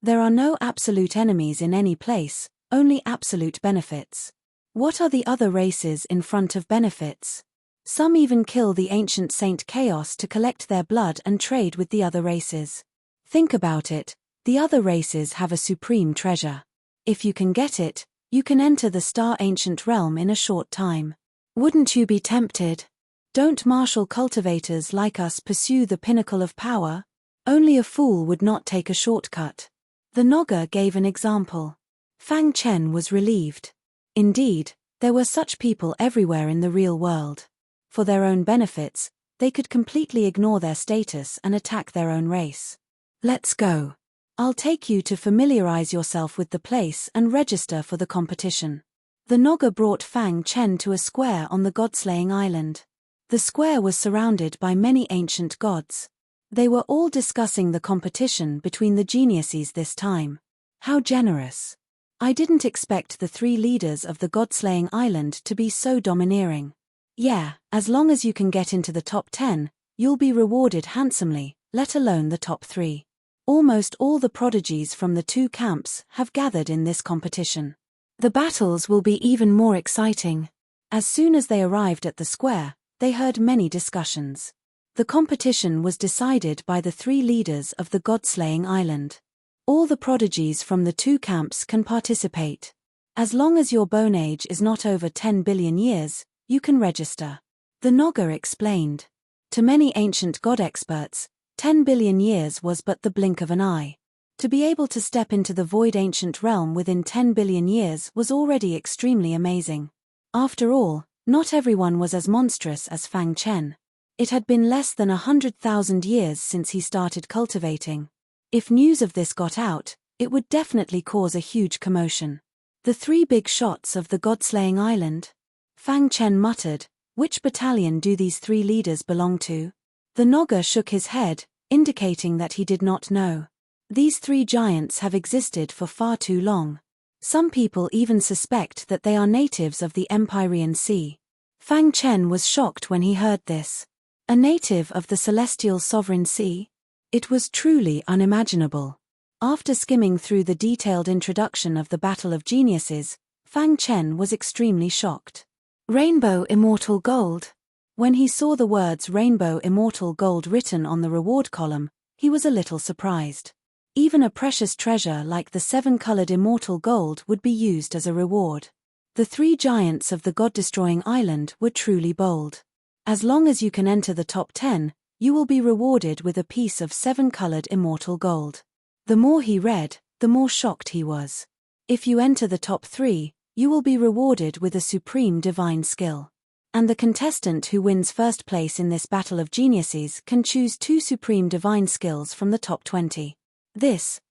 There are no absolute enemies in any place, only absolute benefits. What are the other races in front of benefits? Some even kill the ancient Saint Chaos to collect their blood and trade with the other races. Think about it, the other races have a supreme treasure. If you can get it, you can enter the star ancient realm in a short time. Wouldn't you be tempted? Don't martial cultivators like us pursue the pinnacle of power? Only a fool would not take a shortcut. The Naga gave an example. Fang Chen was relieved. Indeed, there were such people everywhere in the real world. For their own benefits, they could completely ignore their status and attack their own race. Let's go. I'll take you to familiarize yourself with the place and register for the competition. The Naga brought Fang Chen to a square on the god-slaying island. The square was surrounded by many ancient gods. They were all discussing the competition between the geniuses this time. How generous. I didn't expect the 3 leaders of the god-slaying island to be so domineering. Yeah, as long as you can get into the top 10, you'll be rewarded handsomely, let alone the top 3. Almost all the prodigies from the 2 camps have gathered in this competition. The battles will be even more exciting. As soon as they arrived at the square, they heard many discussions. The competition was decided by the 3 leaders of the god-slaying island. All the prodigies from the 2 camps can participate. As long as your bone age is not over 10 billion years, you can register. The Naga explained. To many ancient god experts, 10 billion years was but the blink of an eye. To be able to step into the void ancient realm within 10 billion years was already extremely amazing. After all, not everyone was as monstrous as Fang Chen. It had been less than 100,000 years since he started cultivating. If news of this got out, it would definitely cause a huge commotion. The 3 big shots of the god-slaying island? Fang Chen muttered, which battalion do these 3 leaders belong to? The Naga shook his head, indicating that he did not know. These 3 giants have existed for far too long. Some people even suspect that they are natives of the Empyrean Sea. Fang Chen was shocked when he heard this. A native of the celestial sovereign sea? It was truly unimaginable. After skimming through the detailed introduction of the Battle of Geniuses, Fang Chen was extremely shocked. Rainbow Immortal Gold. When he saw the words Rainbow Immortal Gold written on the reward column, he was a little surprised. Even a precious treasure like the 7-colored immortal gold would be used as a reward. The 3 giants of the god-destroying island were truly bold. As long as you can enter the top 10, you will be rewarded with a piece of 7-colored immortal gold. The more he read, the more shocked he was. If you enter the top 3, you will be rewarded with a supreme divine skill. And the contestant who wins first place in this battle of geniuses can choose 2 supreme divine skills from the top 20.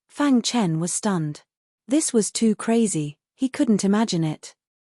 Fang Chen was stunned. This was too crazy, he couldn't imagine it.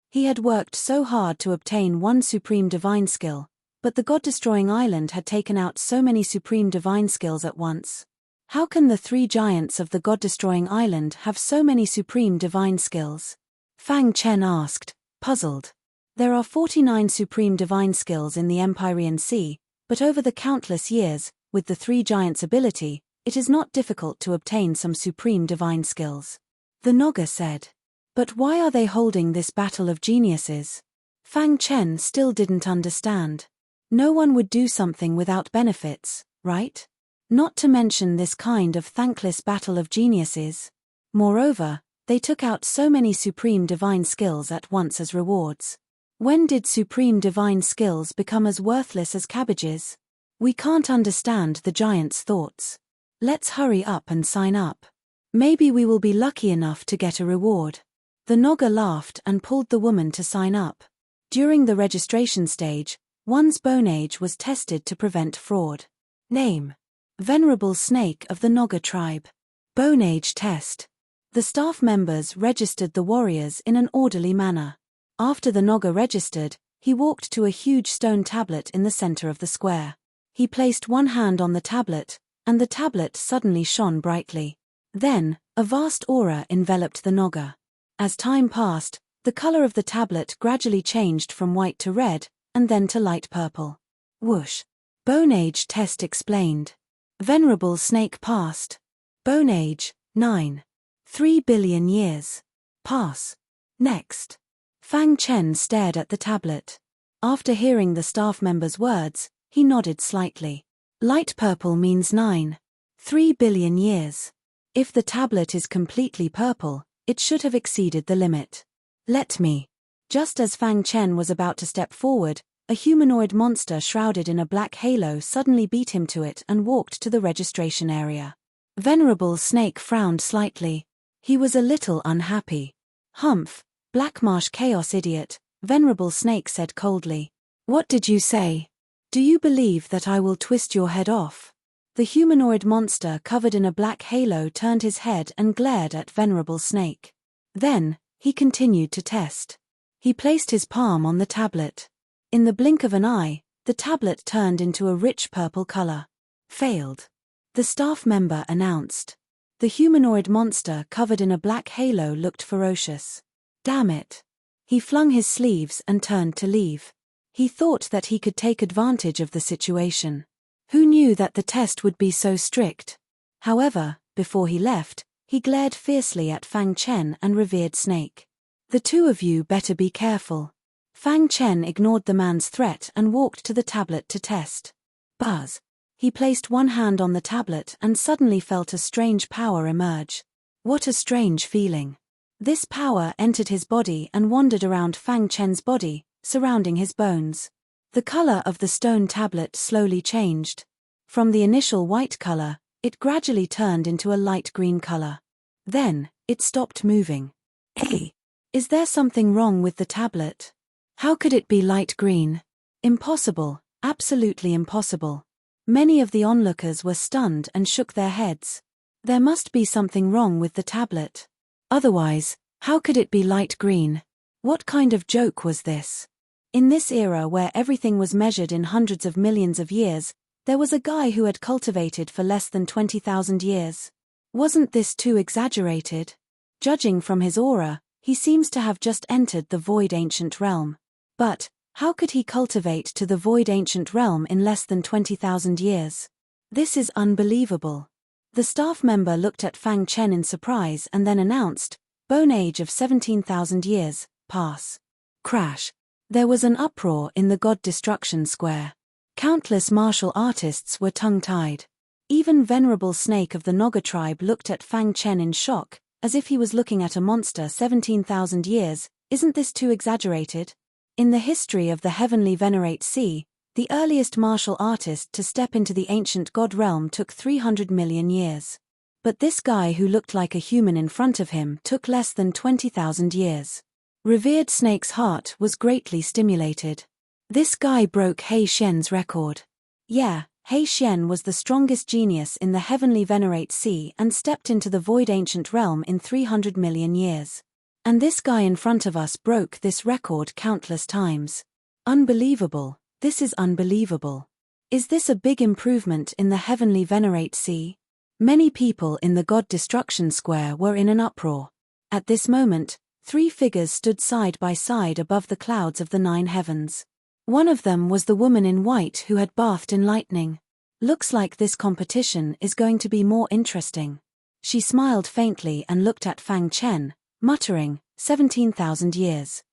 He had worked so hard to obtain 1 supreme divine skill, but the god-destroying island had taken out so many supreme divine skills at once. How can the 3 giants of the god-destroying island have so many supreme divine skills? Fang Chen asked, puzzled. There are 49 supreme divine skills in the Empyrean Sea, but over the countless years, with the 3 giants' ability, it is not difficult to obtain some supreme divine skills. The Naga said. But why are they holding this battle of geniuses? Fang Chen still didn't understand. No one would do something without benefits, right? Not to mention this kind of thankless battle of geniuses. Moreover, they took out so many supreme divine skills at once as rewards. When did supreme divine skills become as worthless as cabbages? We can't understand the giant's thoughts. Let's hurry up and sign up. Maybe we will be lucky enough to get a reward. The Naga laughed and pulled the woman to sign up. During the registration stage, one's bone age was tested to prevent fraud. Name: Venerable Snake of the Naga tribe. Bone age test. The staff members registered the warriors in an orderly manner. After the Naga registered, he walked to a huge stone tablet in the center of the square. He placed one hand on the tablet, and the tablet suddenly shone brightly. Then, a vast aura enveloped the Naga. As time passed, the color of the tablet gradually changed from white to red, and then to light purple. Whoosh. Bone age test explained. Venerable Snake passed. Bone age, 9. 3 billion years. Pass. Next. Fang Chen stared at the tablet. After hearing the staff member's words, he nodded slightly. Light purple means 9. 3 billion years. If the tablet is completely purple, it should have exceeded the limit. Let me. Just as Fang Chen was about to step forward, a humanoid monster shrouded in a black halo suddenly beat him to it and walked to the registration area. Venerable Snake frowned slightly. He was a little unhappy. Humph, Black Marsh Chaos idiot, Venerable Snake said coldly. What did you say? Do you believe that I will twist your head off? The humanoid monster covered in a black halo turned his head and glared at Venerable Snake. Then, he continued to test. He placed his palm on the tablet. In the blink of an eye, the tablet turned into a rich purple color. Failed. The staff member announced. The humanoid monster covered in a black halo looked ferocious. Damn it. He flung his sleeves and turned to leave. He thought that he could take advantage of the situation. Who knew that the test would be so strict? However, before he left, he glared fiercely at Fang Chen and Revered Snake. The two of you better be careful. Fang Chen ignored the man's threat and walked to the tablet to test. Buzz. He placed one hand on the tablet and suddenly felt a strange power emerge. What a strange feeling. This power entered his body and wandered around Fang Chen's body, surrounding his bones. The color of the stone tablet slowly changed. From the initial white color, it gradually turned into a light green color. Then, it stopped moving. Hey! Is there something wrong with the tablet? How could it be light green? Impossible, absolutely impossible. Many of the onlookers were stunned and shook their heads. There must be something wrong with the tablet. Otherwise, how could it be light green? What kind of joke was this? In this era where everything was measured in hundreds of millions of years, there was a guy who had cultivated for less than 20,000 years. Wasn't this too exaggerated? Judging from his aura, he seems to have just entered the Void Ancient Realm. But, how could he cultivate to the Void Ancient Realm in less than 20,000 years? This is unbelievable. The staff member looked at Fang Chen in surprise and then announced, Bone age of 17,000 years, pass. Crash. There was an uproar in the God Destruction Square. Countless martial artists were tongue-tied. Even Venerable Snake of the Naga tribe looked at Fang Chen in shock, as if he was looking at a monster 17,000 years. Isn't this too exaggerated? In the history of the Heavenly Venerate Sea, the earliest martial artist to step into the ancient god realm took 300 million years. But this guy who looked like a human in front of him took less than 20,000 years. Revered Snake's heart was greatly stimulated. This guy broke He Xian's record. Yeah, He Xian was the strongest genius in the Heavenly Venerate Sea and stepped into the Void Ancient Realm in 300 million years. And this guy in front of us broke this record countless times. Unbelievable, this is unbelievable. Is this a big improvement in the Heavenly Venerate Sea? Many people in the God Destruction Square were in an uproar. At this moment, 3 figures stood side by side above the clouds of the 9 heavens. One of them was the woman in white who had bathed in lightning. Looks like this competition is going to be more interesting. She smiled faintly and looked at Fang Chen, muttering, 17,000 years.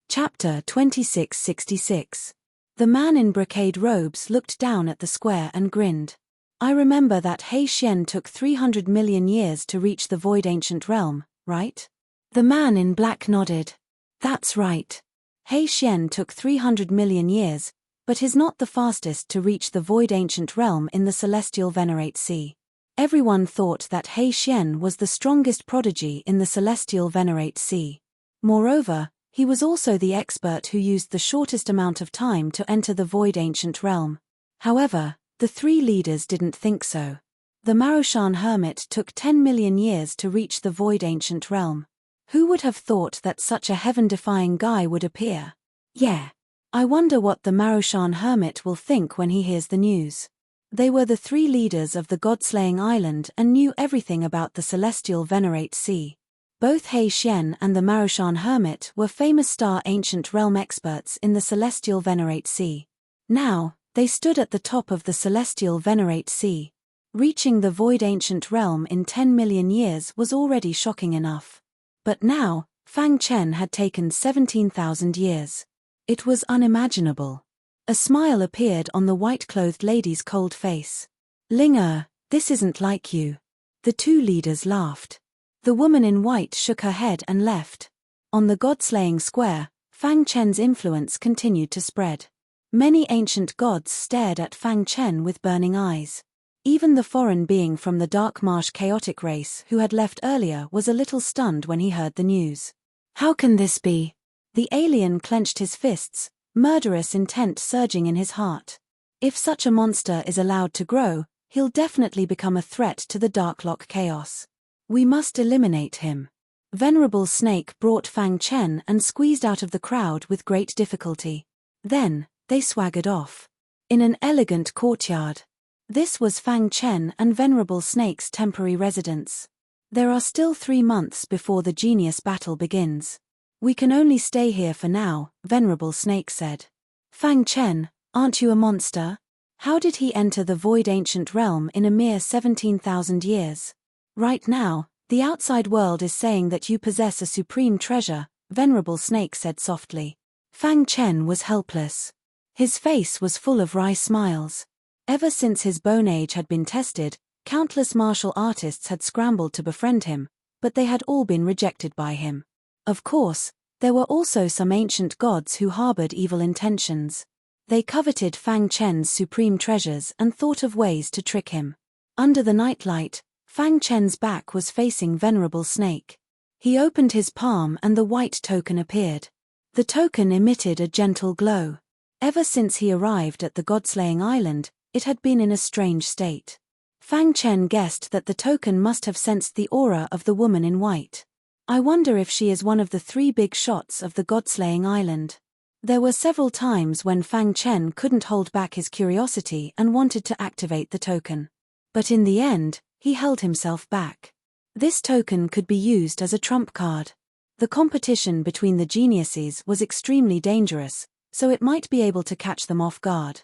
Chapter 2666. The man in brocade robes looked down at the square and grinned. I remember that He Xian took 300 million years to reach the Void Ancient Realm, right? The man in black nodded. That's right. He Xian took 300 million years, but is not the fastest to reach the Void Ancient Realm in the Celestial Venerate Sea. Everyone thought that He Xian was the strongest prodigy in the Celestial Venerate Sea. Moreover, he was also the expert who used the shortest amount of time to enter the Void Ancient Realm. However, the 3 leaders didn't think so. The Marushan Hermit took 10 million years to reach the Void Ancient Realm. Who would have thought that such a heaven-defying guy would appear? Yeah. I wonder what the Marushan Hermit will think when he hears the news. They were the 3 leaders of the God-slaying island and knew everything about the Celestial Venerate Sea. Both He Xian and the Marushan Hermit were famous Star Ancient Realm experts in the Celestial Venerate Sea. Now, they stood at the top of the Celestial Venerate Sea. Reaching the void ancient realm in 10 million years was already shocking enough. But now, Fang Chen had taken 17,000 years. It was unimaginable. A smile appeared on the white-clothed lady's cold face. Ling this isn't like you. The two leaders laughed. The woman in white shook her head and left. On the god-slaying square, Fang Chen's influence continued to spread. Many ancient gods stared at Fang Chen with burning eyes. Even the foreign being from the Dark Marsh chaotic race who had left earlier was a little stunned when he heard the news. How can this be? The alien clenched his fists, murderous intent surging in his heart. If such a monster is allowed to grow, he'll definitely become a threat to the Darklock chaos. We must eliminate him. Venerable Snake brought Fang Chen and squeezed out of the crowd with great difficulty. Then, they swaggered off. In an elegant courtyard. This was Fang Chen and Venerable Snake's temporary residence. There are still 3 months before the genius battle begins. We can only stay here for now, Venerable Snake said. Fang Chen, aren't you a monster? How did he enter the void ancient realm in a mere 17,000 years? Right now, the outside world is saying that you possess a supreme treasure, Venerable Snake said softly. Fang Chen was helpless. His face was full of wry smiles. Ever since his bone age had been tested, countless martial artists had scrambled to befriend him, but they had all been rejected by him. Of course, there were also some ancient gods who harbored evil intentions. They coveted Fang Chen's supreme treasures and thought of ways to trick him. Under the nightlight, Fang Chen's back was facing Venerable Snake. He opened his palm and the white token appeared. The token emitted a gentle glow. Ever since he arrived at the God-slaying island, it had been in a strange state. Fang Chen guessed that the token must have sensed the aura of the woman in white. I wonder if she is one of the 3 big shots of the God-slaying island. There were several times when Fang Chen couldn't hold back his curiosity and wanted to activate the token. But in the end, he held himself back. This token could be used as a trump card. The competition between the geniuses was extremely dangerous, so it might be able to catch them off guard.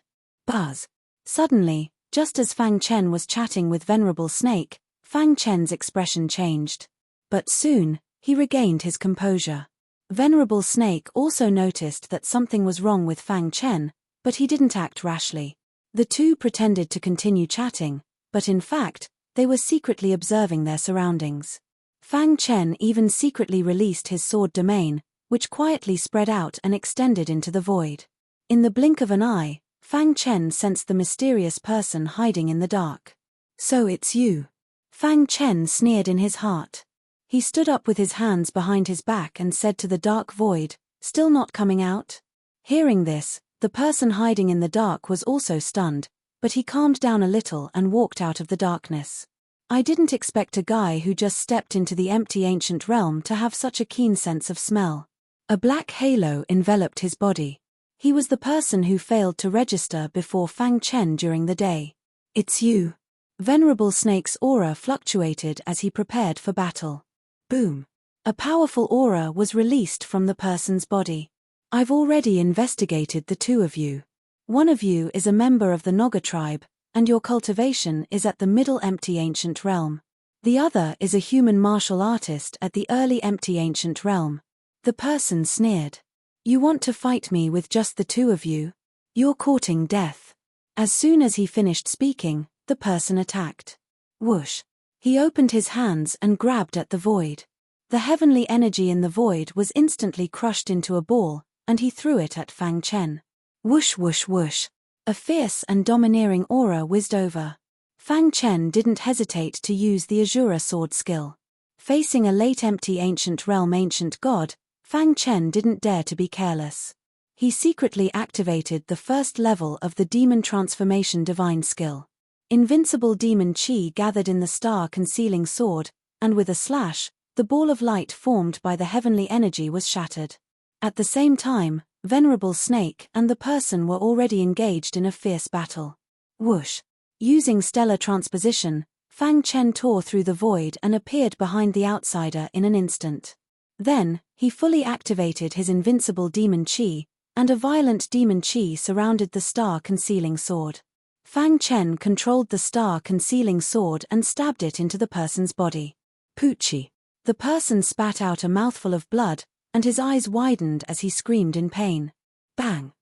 Buzz. Suddenly, just as Fang Chen was chatting with Venerable Snake, Fang Chen's expression changed. But soon, he regained his composure. Venerable Snake also noticed that something was wrong with Fang Chen, but he didn't act rashly. The two pretended to continue chatting, but in fact, they were secretly observing their surroundings. Fang Chen even secretly released his sword domain, which quietly spread out and extended into the void. In the blink of an eye, Fang Chen sensed the mysterious person hiding in the dark. So it's you. Fang Chen sneered in his heart. He stood up with his hands behind his back and said to the dark void, "Still not coming out?" Hearing this, the person hiding in the dark was also stunned, but he calmed down a little and walked out of the darkness. I didn't expect a guy who just stepped into the empty ancient realm to have such a keen sense of smell. A black halo enveloped his body. He was the person who failed to register before Fang Chen during the day. It's you. Venerable Snake's aura fluctuated as he prepared for battle. Boom. A powerful aura was released from the person's body. I've already investigated the 2 of you. One of you is a member of the Naga tribe, and your cultivation is at the middle empty ancient realm. The other is a human martial artist at the early empty ancient realm. The person sneered. You want to fight me with just the 2 of you? You're courting death. As soon as he finished speaking, the person attacked. Whoosh. He opened his hands and grabbed at the void. The heavenly energy in the void was instantly crushed into a ball, and he threw it at Fang Chen. Whoosh whoosh whoosh. A fierce and domineering aura whizzed over. Fang Chen didn't hesitate to use the Azura sword skill. Facing a late empty ancient realm ancient god, Fang Chen didn't dare to be careless. He secretly activated the first level of the demon transformation divine skill. Invincible demon chi gathered in the star-concealing sword, and with a slash, the ball of light formed by the heavenly energy was shattered. At the same time, Venerable Snake and the person were already engaged in a fierce battle. Whoosh. Using stellar transposition, Fang Chen tore through the void and appeared behind the outsider in an instant. Then, he fully activated his invincible demon chi, and a violent demon chi surrounded the star-concealing sword. Fang Chen controlled the star-concealing sword and stabbed it into the person's body. Poochie. The person spat out a mouthful of blood, and his eyes widened as he screamed in pain. Bang!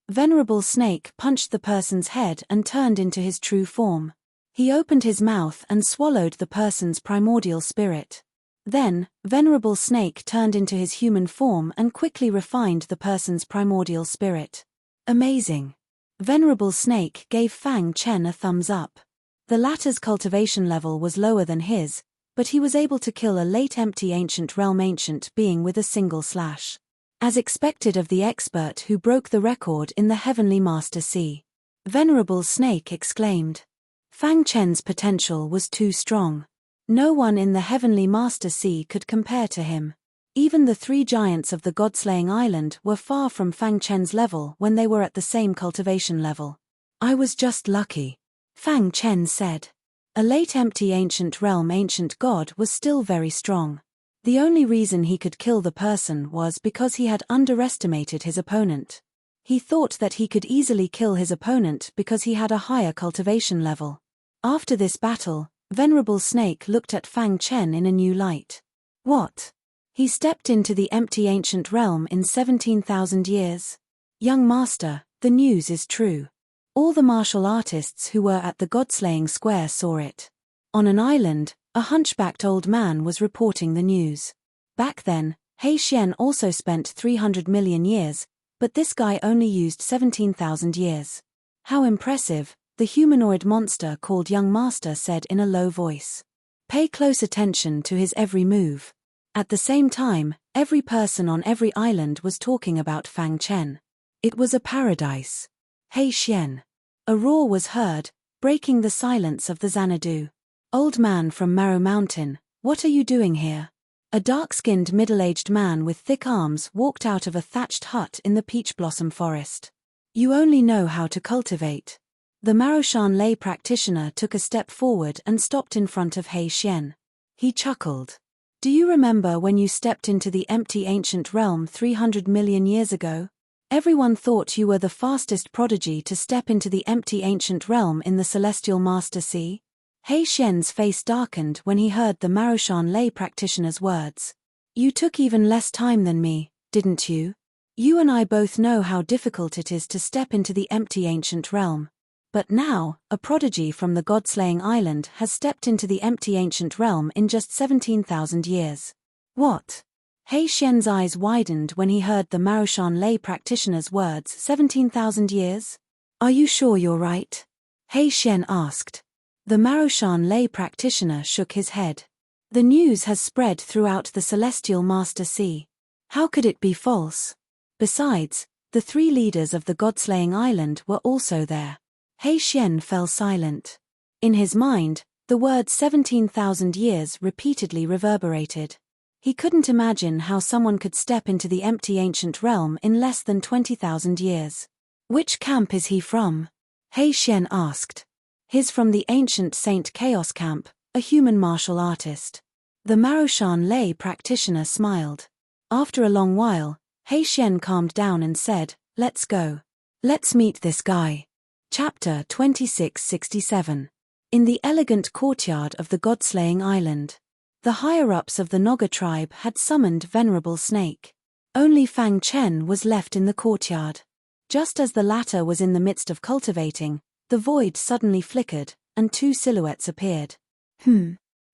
Venerable Snake punched the person's head and turned into his true form. He opened his mouth and swallowed the person's primordial spirit. Then, Venerable Snake turned into his human form and quickly refined the person's primordial spirit. Amazing! Venerable Snake gave Fang Chen a thumbs up. The latter's cultivation level was lower than his, but he was able to kill a late empty ancient realm ancient being with a single slash. As expected of the expert who broke the record in the Heavenly Master Sea. Venerable Snake exclaimed. Fang Chen's potential was too strong. No one in the Heavenly Master Sea could compare to him. Even the three giants of the God-slaying island were far from Fang Chen's level when they were at the same cultivation level. I was just lucky, Fang Chen said. A late empty ancient realm ancient god was still very strong. The only reason he could kill the person was because he had underestimated his opponent. He thought that he could easily kill his opponent because he had a higher cultivation level. After this battle, Venerable Snake looked at Fang Chen in a new light. What? He stepped into the empty ancient realm in 17,000 years. Young master, the news is true. All the martial artists who were at the God-slaying square saw it. On an island, a hunchbacked old man was reporting the news. Back then, He Xian also spent 300 million years, but this guy only used 17,000 years. How impressive, the humanoid monster called Young Master said in a low voice. Pay close attention to his every move. At the same time, every person on every island was talking about Fang Chen. It was a paradise. He Xian. A roar was heard, breaking the silence of the Xanadu. Old man from Marrow Mountain, what are you doing here? A dark-skinned middle-aged man with thick arms walked out of a thatched hut in the peach blossom forest. You only know how to cultivate. The Maroshan lay practitioner took a step forward and stopped in front of He Xian. He chuckled. Do you remember when you stepped into the empty ancient realm 300 million years ago? Everyone thought you were the fastest prodigy to step into the empty ancient realm in the Celestial Master Sea. He Xian's face darkened when he heard the Maroshan lay practitioner's words. You took even less time than me, didn't you? You and I both know how difficult it is to step into the empty ancient realm. But now, a prodigy from the God-slaying island has stepped into the empty ancient realm in just 17,000 years. What? He Xian's eyes widened when he heard the Maroshan lay practitioner's words. 17,000 years? Are you sure you're right? He Xian asked. The Maroshan lay practitioner shook his head. The news has spread throughout the Celestial Master Sea. How could it be false? Besides, the three leaders of the God-slaying island were also there. He Xian fell silent. In his mind, the word 17,000 years repeatedly reverberated. He couldn't imagine how someone could step into the empty ancient realm in less than 20,000 years. Which camp is he from? He Xian asked. He's from the ancient Saint Chaos camp, a human martial artist. The Maroshan lay practitioner smiled. After a long while, He Xian calmed down and said, let's go. Let's meet this guy. Chapter 2667. In the elegant courtyard of the God-slaying island. The higher-ups of the Naga tribe had summoned Venerable Snake. Only Fang Chen was left in the courtyard. Just as the latter was in the midst of cultivating, the void suddenly flickered, and two silhouettes appeared.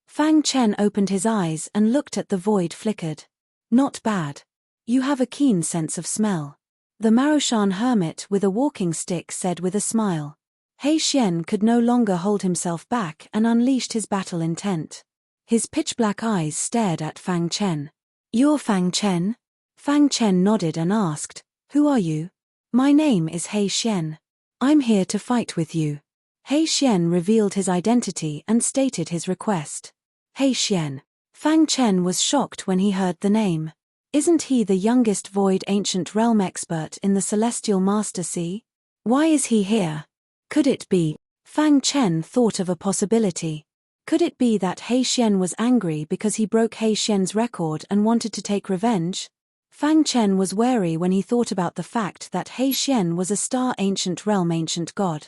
Fang Chen opened his eyes and looked at the void flickered. Not bad. You have a keen sense of smell. The Maroshan hermit with a walking stick said with a smile. He Xian could no longer hold himself back and unleashed his battle intent. His pitch-black eyes stared at Fang Chen. You're Fang Chen? Fang Chen nodded and asked, who are you? My name is He Xian. I'm here to fight with you. He Xian revealed his identity and stated his request. He Xian. Fang Chen was shocked when he heard the name. Isn't he the youngest void ancient realm expert in the Celestial Master Sea? Why is he here? Could it be? Fang Chen thought of a possibility. Could it be that He Xian was angry because he broke He Xian's record and wanted to take revenge? Fang Chen was wary when he thought about the fact that He Xian was a star ancient realm ancient god.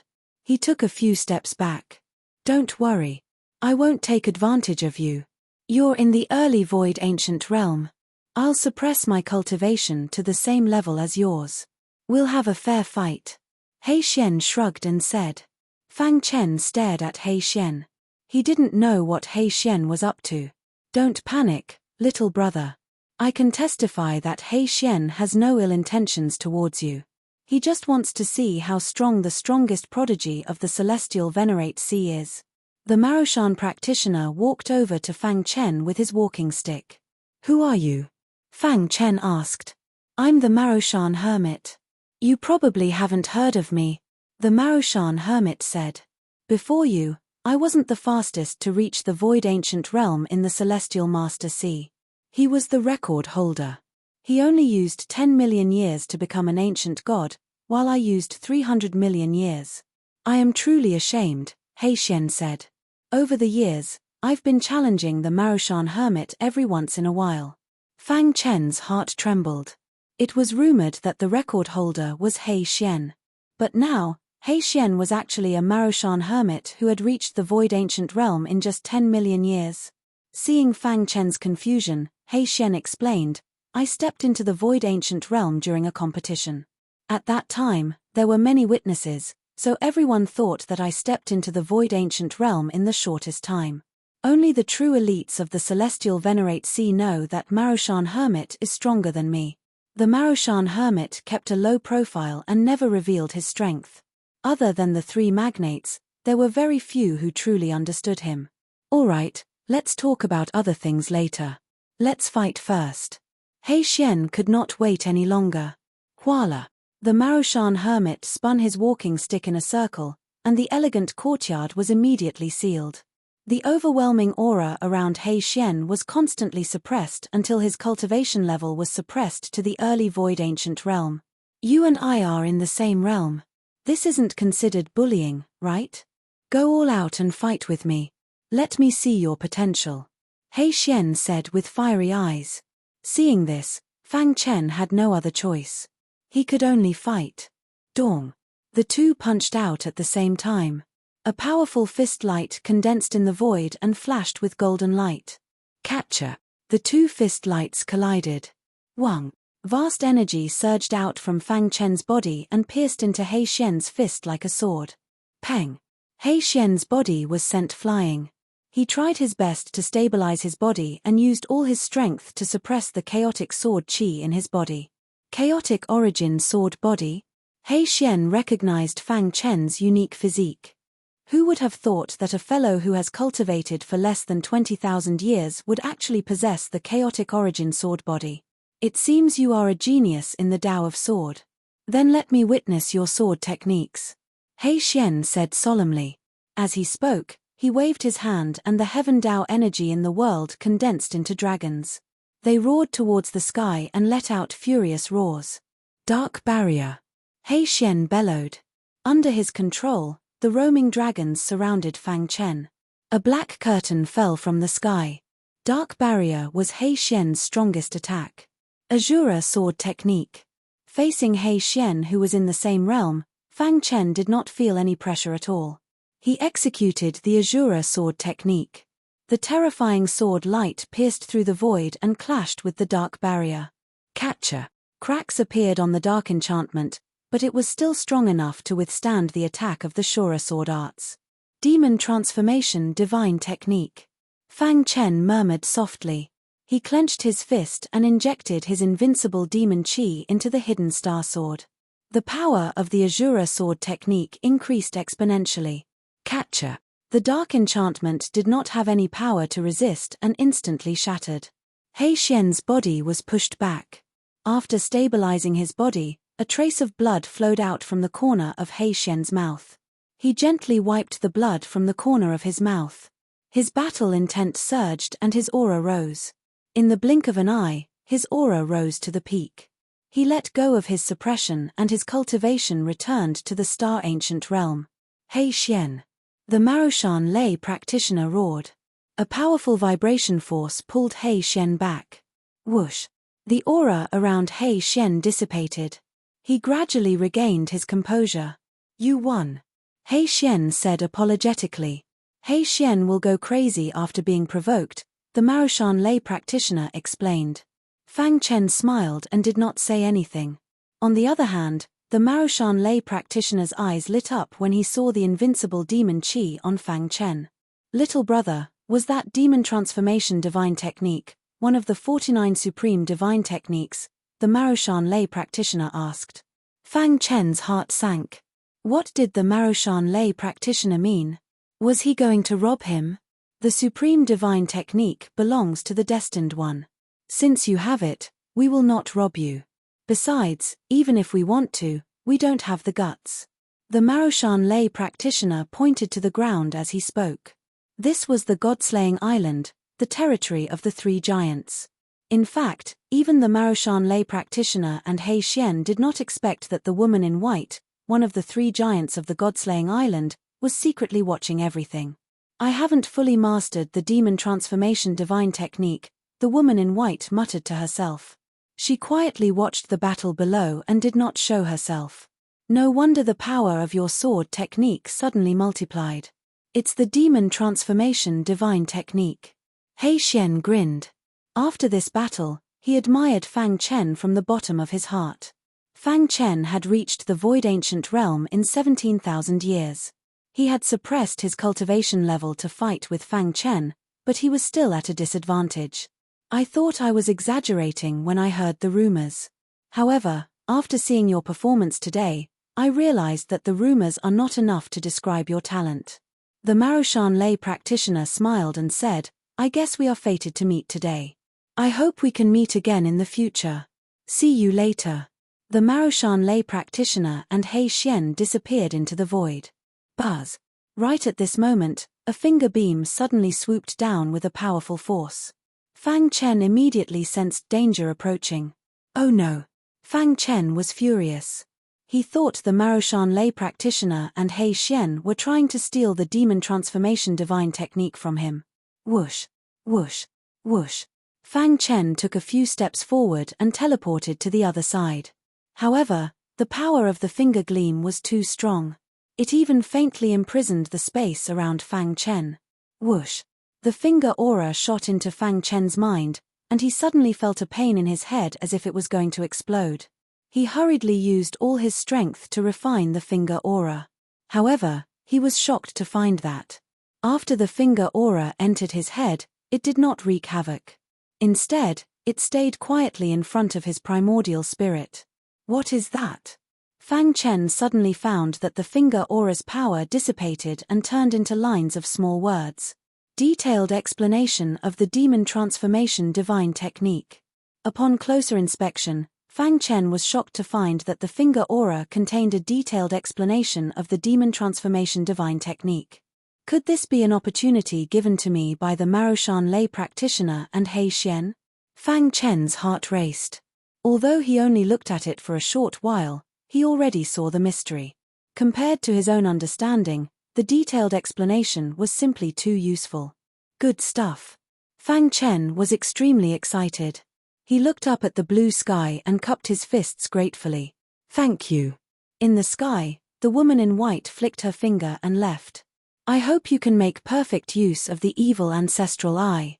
He took a few steps back. Don't worry. I won't take advantage of you. You're in the early void ancient realm. I'll suppress my cultivation to the same level as yours. We'll have a fair fight. He Xian shrugged and said. Fang Chen stared at He Xian. He didn't know what He Xian was up to. Don't panic, little brother. I can testify that He Xian has no ill intentions towards you. He just wants to see how strong the strongest prodigy of the celestial Venerate Sea is. The Maroshan practitioner walked over to Fang Chen with his walking stick. Who are you? Fang Chen asked. I'm the Maroshan hermit. You probably haven't heard of me, the Maroshan hermit said. Before you, I wasn't the fastest to reach the void ancient realm in the celestial master sea. He was the record holder. He only used 10 million years to become an ancient god, while I used 300 million years. I am truly ashamed, He Xian said. Over the years, I've been challenging the Maroshan hermit every once in a while. Fang Chen's heart trembled. It was rumored that the record holder was He Xian. But now, He Xian was actually a Maroshan hermit who had reached the void ancient realm in just 10 million years. Seeing Fang Chen's confusion, He Xian explained, I stepped into the void ancient realm during a competition. At that time, there were many witnesses, so everyone thought that I stepped into the void ancient realm in the shortest time. Only the true elites of the celestial Venerate Sea know that Maroshan hermit is stronger than me. The Maroshan hermit kept a low profile and never revealed his strength. Other than the three magnates, there were very few who truly understood him. Alright, let's talk about other things later. Let's fight first. He Xian could not wait any longer. Huala. The Maroshan hermit spun his walking stick in a circle, and the elegant courtyard was immediately sealed. The overwhelming aura around He Xian was constantly suppressed until his cultivation level was suppressed to the early void ancient realm. You and I are in the same realm. This isn't considered bullying, right? Go all out and fight with me. Let me see your potential. He Xian said with fiery eyes. Seeing this, Fang Chen had no other choice. He could only fight. Dong. The two punched out at the same time. A powerful fist light condensed in the void and flashed with golden light. Catcher. The two fist lights collided. Wang. Vast energy surged out from Fang Chen's body and pierced into He Xian's fist like a sword. Pang. He Xian's body was sent flying. He tried his best to stabilize his body and used all his strength to suppress the chaotic sword qi in his body. Chaotic origin sword body? He Xian recognized Fang Chen's unique physique. Who would have thought that a fellow who has cultivated for less than 20,000 years would actually possess the chaotic origin sword body? It seems you are a genius in the Tao of sword. Then let me witness your sword techniques. He Xian said solemnly. As he spoke, he waved his hand and the heaven Tao energy in the world condensed into dragons. They roared towards the sky and let out furious roars. Dark barrier. He Xian bellowed. Under his control, the roaming dragons surrounded Fang Chen. A black curtain fell from the sky. Dark barrier was He Xian's strongest attack. Azura sword technique. Facing He Xian who was in the same realm, Fang Chen did not feel any pressure at all. He executed the Azura sword technique. The terrifying sword light pierced through the void and clashed with the dark barrier. Catcher. Cracks appeared on the dark enchantment, but it was still strong enough to withstand the attack of the Shura sword arts. Demon transformation divine technique. Fang Chen murmured softly. He clenched his fist and injected his invincible demon qi into the hidden star sword. The power of the Azura sword technique increased exponentially. Catcher. The dark enchantment did not have any power to resist and instantly shattered. He Xian's body was pushed back. After stabilizing his body, a trace of blood flowed out from the corner of He Xian's mouth. He gently wiped the blood from the corner of his mouth. His battle intent surged and his aura rose. In the blink of an eye, his aura rose to the peak. He let go of his suppression and his cultivation returned to the star ancient realm. He Xian. The Maroshan lay practitioner roared. A powerful vibration force pulled He Xian back. Whoosh. The aura around He Xian dissipated. He gradually regained his composure. You won. He Xian said apologetically. He Xian will go crazy after being provoked, the Marushan lay practitioner explained. Fang Chen smiled and did not say anything. On the other hand, the Marushan lay practitioner's eyes lit up when he saw the invincible demon qi on Fang Chen. Little brother, was that demon transformation divine technique one of the 49 supreme divine techniques? The Marushan lay practitioner asked. Fang Chen's heart sank. What did the Marushan lay practitioner mean? Was he going to rob him? The supreme divine technique belongs to the destined one. Since you have it, we will not rob you. Besides, even if we want to, we don't have the guts. The Marushan lay practitioner pointed to the ground as he spoke. This was the God-slaying island, the territory of the three giants. In fact, even the Marushan lay practitioner and He Xian did not expect that the woman in white, one of the three giants of the God-slaying island, was secretly watching everything. I haven't fully mastered the demon transformation divine technique, the woman in white muttered to herself. She quietly watched the battle below and did not show herself. No wonder the power of your sword technique suddenly multiplied. It's the demon transformation divine technique. He Xian grinned. After this battle, he admired Fang Chen from the bottom of his heart. Fang Chen had reached the void ancient realm in 17,000 years. He had suppressed his cultivation level to fight with Fang Chen, but he was still at a disadvantage. I thought I was exaggerating when I heard the rumors. However, after seeing your performance today, I realized that the rumors are not enough to describe your talent. The Marushan lay practitioner smiled and said, I guess we are fated to meet today. I hope we can meet again in the future. See you later. The Marushan lay practitioner and He Xian disappeared into the void. Buzz. Right at this moment, a finger beam suddenly swooped down with a powerful force. Fang Chen immediately sensed danger approaching. Oh no! Fang Chen was furious. He thought the Marushan lay practitioner and He Xian were trying to steal the demon transformation divine technique from him. Whoosh! Whoosh! Whoosh! Fang Chen took a few steps forward and teleported to the other side. However, the power of the finger gleam was too strong. It even faintly imprisoned the space around Fang Chen. Whoosh! The finger aura shot into Fang Chen's mind, and he suddenly felt a pain in his head as if it was going to explode. He hurriedly used all his strength to refine the finger aura. However, he was shocked to find that, after the finger aura entered his head, it did not wreak havoc. Instead, it stayed quietly in front of his primordial spirit. What is that? Fang Chen suddenly found that the finger aura's power dissipated and turned into lines of small words. Detailed explanation of the demon transformation divine technique. Upon closer inspection, Fang Chen was shocked to find that the finger aura contained a detailed explanation of the demon transformation divine technique. Could this be an opportunity given to me by the Marushan lay practitioner and He Xian? Fang Chen's heart raced. Although he only looked at it for a short while, he already saw the mystery. Compared to his own understanding, the detailed explanation was simply too useful. Good stuff. Fang Chen was extremely excited. He looked up at the blue sky and cupped his fists gratefully. Thank you. In the sky, the woman in white flicked her finger and left. I hope you can make perfect use of the evil ancestral eye.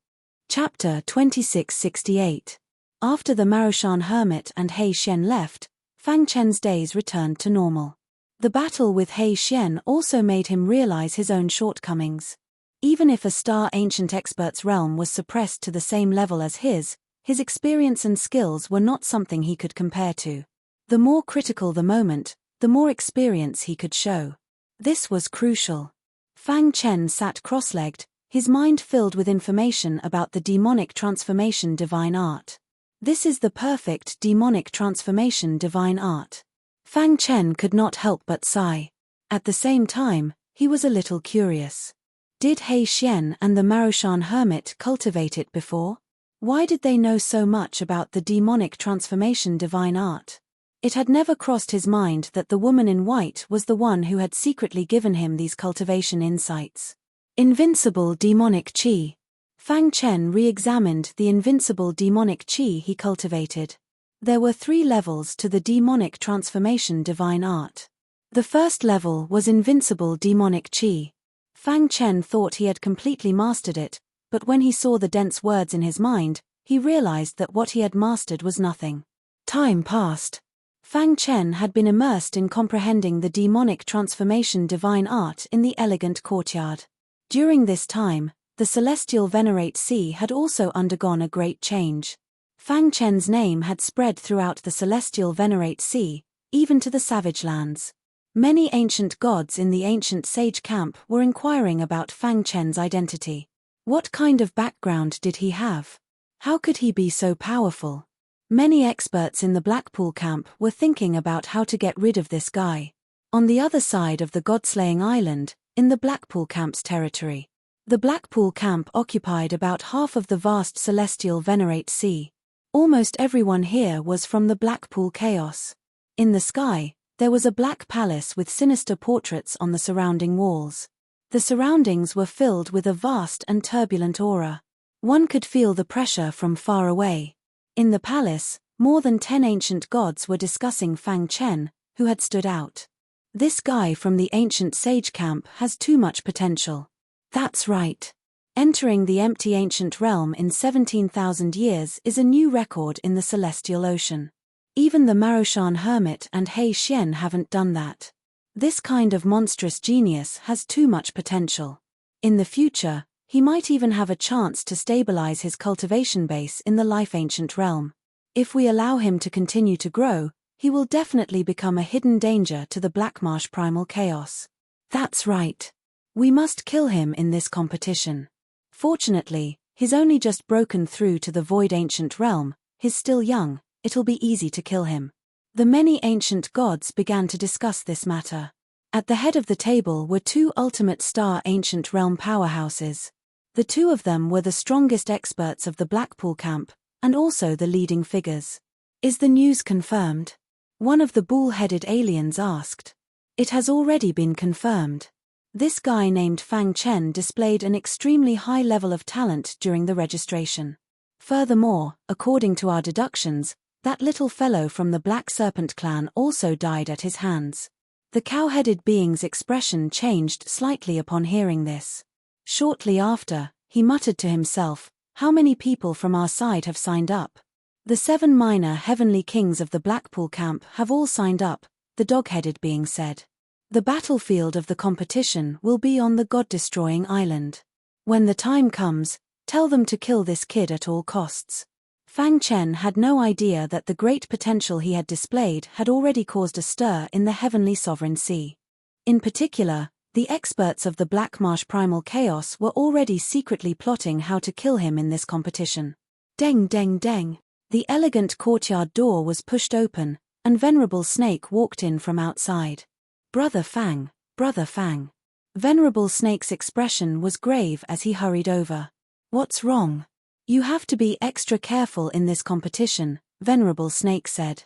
Chapter 2668. After the Marushan hermit and He Xian left, Fang Chen's days returned to normal. The battle with He Xian also made him realize his own shortcomings. Even if a star ancient expert's realm was suppressed to the same level as his experience and skills were not something he could compare to. The more critical the moment, the more experience he could show. This was crucial. Fang Chen sat cross-legged, his mind filled with information about the demonic transformation divine art. This is the perfect demonic transformation divine art. Fang Chen could not help but sigh. At the same time, he was a little curious. Did He Xian and the Marushan hermit cultivate it before? Why did they know so much about the demonic transformation divine art? It had never crossed his mind that the woman in white was the one who had secretly given him these cultivation insights. Invincible demonic qi. Fang Chen re-examined the invincible demonic qi he cultivated. There were 3 levels to the demonic transformation divine art. The first level was invincible demonic chi. Fang Chen thought he had completely mastered it, but when he saw the dense words in his mind, he realized that what he had mastered was nothing. Time passed. Fang Chen had been immersed in comprehending the demonic transformation divine art in the elegant courtyard. During this time, the celestial Venerate Sea had also undergone a great change. Fang Chen's name had spread throughout the celestial Venerate Sea, even to the savage lands. Many ancient gods in the ancient sage camp were inquiring about Fang Chen's identity. What kind of background did he have? How could he be so powerful? Many experts in the Blackpool camp were thinking about how to get rid of this guy. On the other side of the God-slaying island, in the Blackpool camp's territory, the Blackpool camp occupied about half of the vast celestial Venerate Sea. Almost everyone here was from the Blackpool chaos. In the sky, there was a black palace with sinister portraits on the surrounding walls. The surroundings were filled with a vast and turbulent aura. One could feel the pressure from far away. In the palace, more than 10 ancient gods were discussing Fang Chen, who had stood out. This guy from the ancient sage camp has too much potential. That's right. Entering the empty ancient realm in 17,000 years is a new record in the celestial ocean. Even the Maroshan hermit and Hei Xian haven't done that. This kind of monstrous genius has too much potential. In the future, he might even have a chance to stabilize his cultivation base in the life ancient realm. If we allow him to continue to grow, he will definitely become a hidden danger to the Blackmarsh primal chaos. That's right. We must kill him in this competition. Fortunately, he's only just broken through to the void ancient realm, he's still young, it'll be easy to kill him. The many ancient gods began to discuss this matter. At the head of the table were 2 ultimate star ancient realm powerhouses. The 2 of them were the strongest experts of the Blackpool camp, and also the leading figures. Is the news confirmed? One of the bull-headed aliens asked. It has already been confirmed. This guy named Fang Chen displayed an extremely high level of talent during the registration. Furthermore, according to our deductions, that little fellow from the Black Serpent clan also died at his hands. The cow-headed being's expression changed slightly upon hearing this. Shortly after, he muttered to himself, "How many people from our side have signed up?" "The 7 minor heavenly kings of the Blackpool camp have all signed up," the dog-headed being said. "The battlefield of the competition will be on the god-destroying island. When the time comes, tell them to kill this kid at all costs." Fang Chen had no idea that the great potential he had displayed had already caused a stir in the heavenly sovereign sea. In particular, the experts of the Blackmarsh primal chaos were already secretly plotting how to kill him in this competition. Deng deng deng. The elegant courtyard door was pushed open, and Venerable Snake walked in from outside. "Brother Fang, Brother Fang." Venerable Snake's expression was grave as he hurried over. "What's wrong?" "You have to be extra careful in this competition," Venerable Snake said.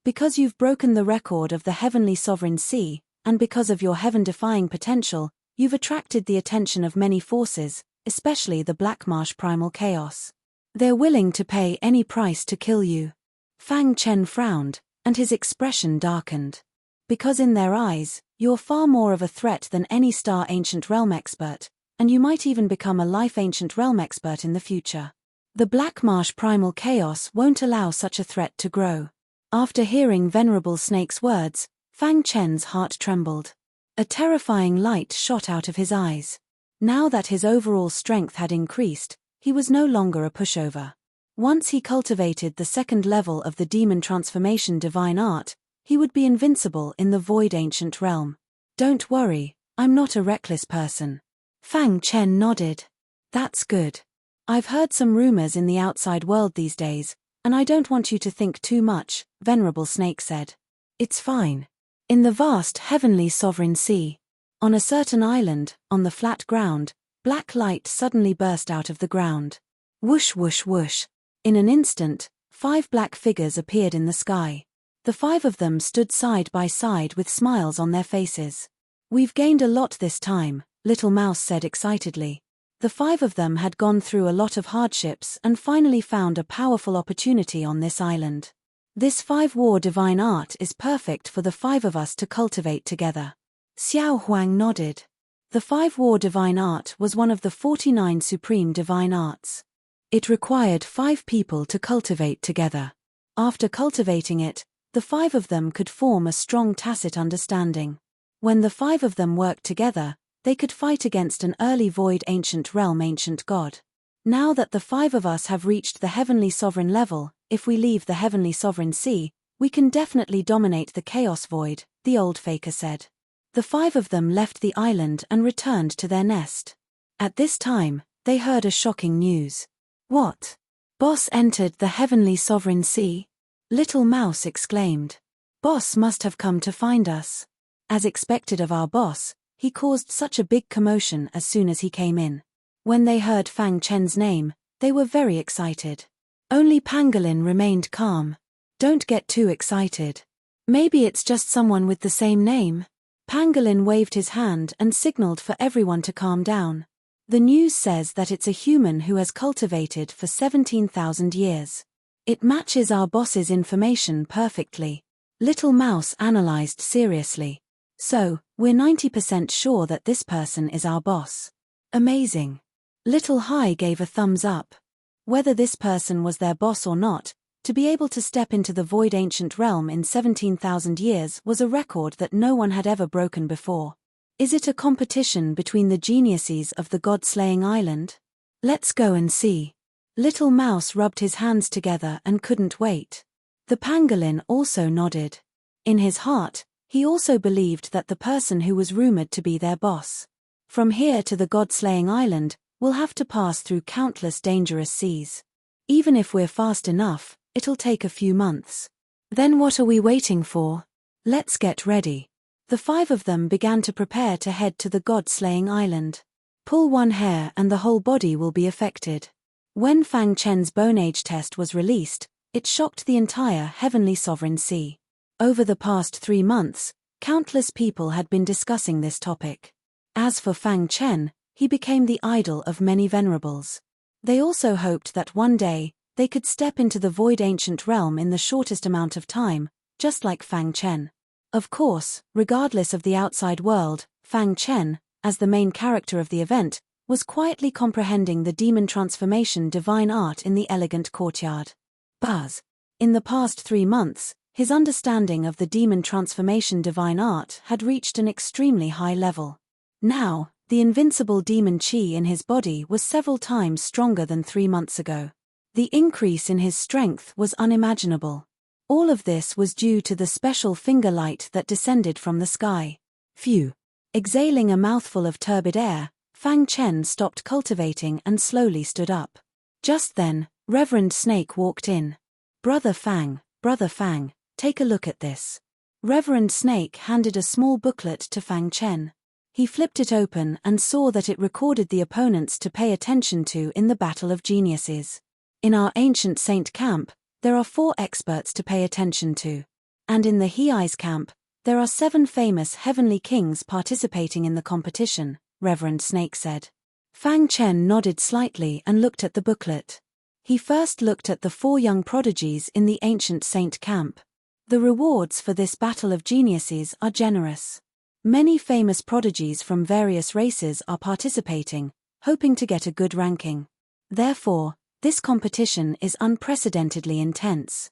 "Because you've broken the record of the heavenly sovereign sea, and because of your heaven-defying potential, you've attracted the attention of many forces, especially the Blackmarsh primal chaos. They're willing to pay any price to kill you." Fang Chen frowned, and his expression darkened. "Because in their eyes, you're far more of a threat than any star ancient realm expert, and you might even become a life ancient realm expert in the future. The Blackmarsh primal chaos won't allow such a threat to grow." After hearing Venerable Snake's words, Fang Chen's heart trembled. A terrifying light shot out of his eyes. Now that his overall strength had increased, he was no longer a pushover. Once he cultivated the 2nd level of the demon transformation divine art, he would be invincible in the void ancient realm. "Don't worry, I'm not a reckless person." Fang Chen nodded. "That's good. I've heard some rumors in the outside world these days, and I don't want you to think too much," Venerable Snake said. "It's fine." In the vast heavenly sovereign sea, on a certain island, on the flat ground, black light suddenly burst out of the ground. Whoosh whoosh whoosh. In an instant, 5 black figures appeared in the sky. The 5 of them stood side by side with smiles on their faces. "We've gained a lot this time," Little Mouse said excitedly. The 5 of them had gone through a lot of hardships and finally found a powerful opportunity on this island. This 5-war divine art is perfect for the 5 of us to cultivate together. Xiao Huang nodded. The 5-war divine art was one of the 49 supreme divine arts. It required 5 people to cultivate together. After cultivating it, the 5 of them could form a strong tacit understanding. When the 5 of them worked together, they could fight against an early void ancient realm ancient god. Now that the 5 of us have reached the heavenly sovereign level, if we leave the heavenly sovereign sea, we can definitely dominate the chaos void, the old faker said. The 5 of them left the island and returned to their nest. At this time, they heard a shocking news. What? Boss entered the heavenly sovereign sea? Little Mouse exclaimed. Boss must have come to find us. As expected of our boss, he caused such a big commotion as soon as he came in. When they heard Fang Chen's name, they were very excited. Only Pangolin remained calm. Don't get too excited. Maybe it's just someone with the same name. Pangolin waved his hand and signaled for everyone to calm down. The news says that it's a human who has cultivated for 17,000 years. It matches our boss's information perfectly. Little Mouse analyzed seriously. So, we're 90% sure that this person is our boss. Amazing. Little Hai gave a thumbs up. Whether this person was their boss or not, to be able to step into the void ancient realm in 17,000 years was a record that no one had ever broken before. Is it a competition between the geniuses of the god-slaying island? Let's go and see. Little Mouse rubbed his hands together and couldn't wait. The pangolin also nodded. In his heart, he also believed that the person who was rumored to be their boss. From here to the god-slaying island, we'll have to pass through countless dangerous seas. Even if we're fast enough, it'll take a few months. Then what are we waiting for? Let's get ready. The 5 of them began to prepare to head to the god-slaying island. Pull one hair and the whole body will be affected. When Fang Chen's Bone Age test was released, it shocked the entire heavenly sovereign sea. Over the past 3 months, countless people had been discussing this topic. As for Fang Chen, he became the idol of many venerables. They also hoped that one day, they could step into the void ancient realm in the shortest amount of time, just like Fang Chen. Of course, regardless of the outside world, Fang Chen, as the main character of the event, was quietly comprehending the demon transformation divine art in the elegant courtyard. Buzz. In the past 3 months, his understanding of the demon transformation divine art had reached an extremely high level. Now, the invincible demon chi in his body was several times stronger than 3 months ago. The increase in his strength was unimaginable. All of this was due to the special finger light that descended from the sky. Phew. Exhaling a mouthful of turbid air, Fang Chen stopped cultivating and slowly stood up. Just then, Reverend Snake walked in. Brother Fang, take a look at this. Reverend Snake handed a small booklet to Fang Chen. He flipped it open and saw that it recorded the opponents to pay attention to in the Battle of Geniuses. In our ancient saint camp, there are 4 experts to pay attention to. And in the Hei's camp, there are 7 famous heavenly kings participating in the competition, Reverend Snake said. Fang Chen nodded slightly and looked at the booklet. He first looked at the 4 young prodigies in the ancient saint camp. The rewards for this battle of geniuses are generous. Many famous prodigies from various races are participating, hoping to get a good ranking. Therefore, this competition is unprecedentedly intense.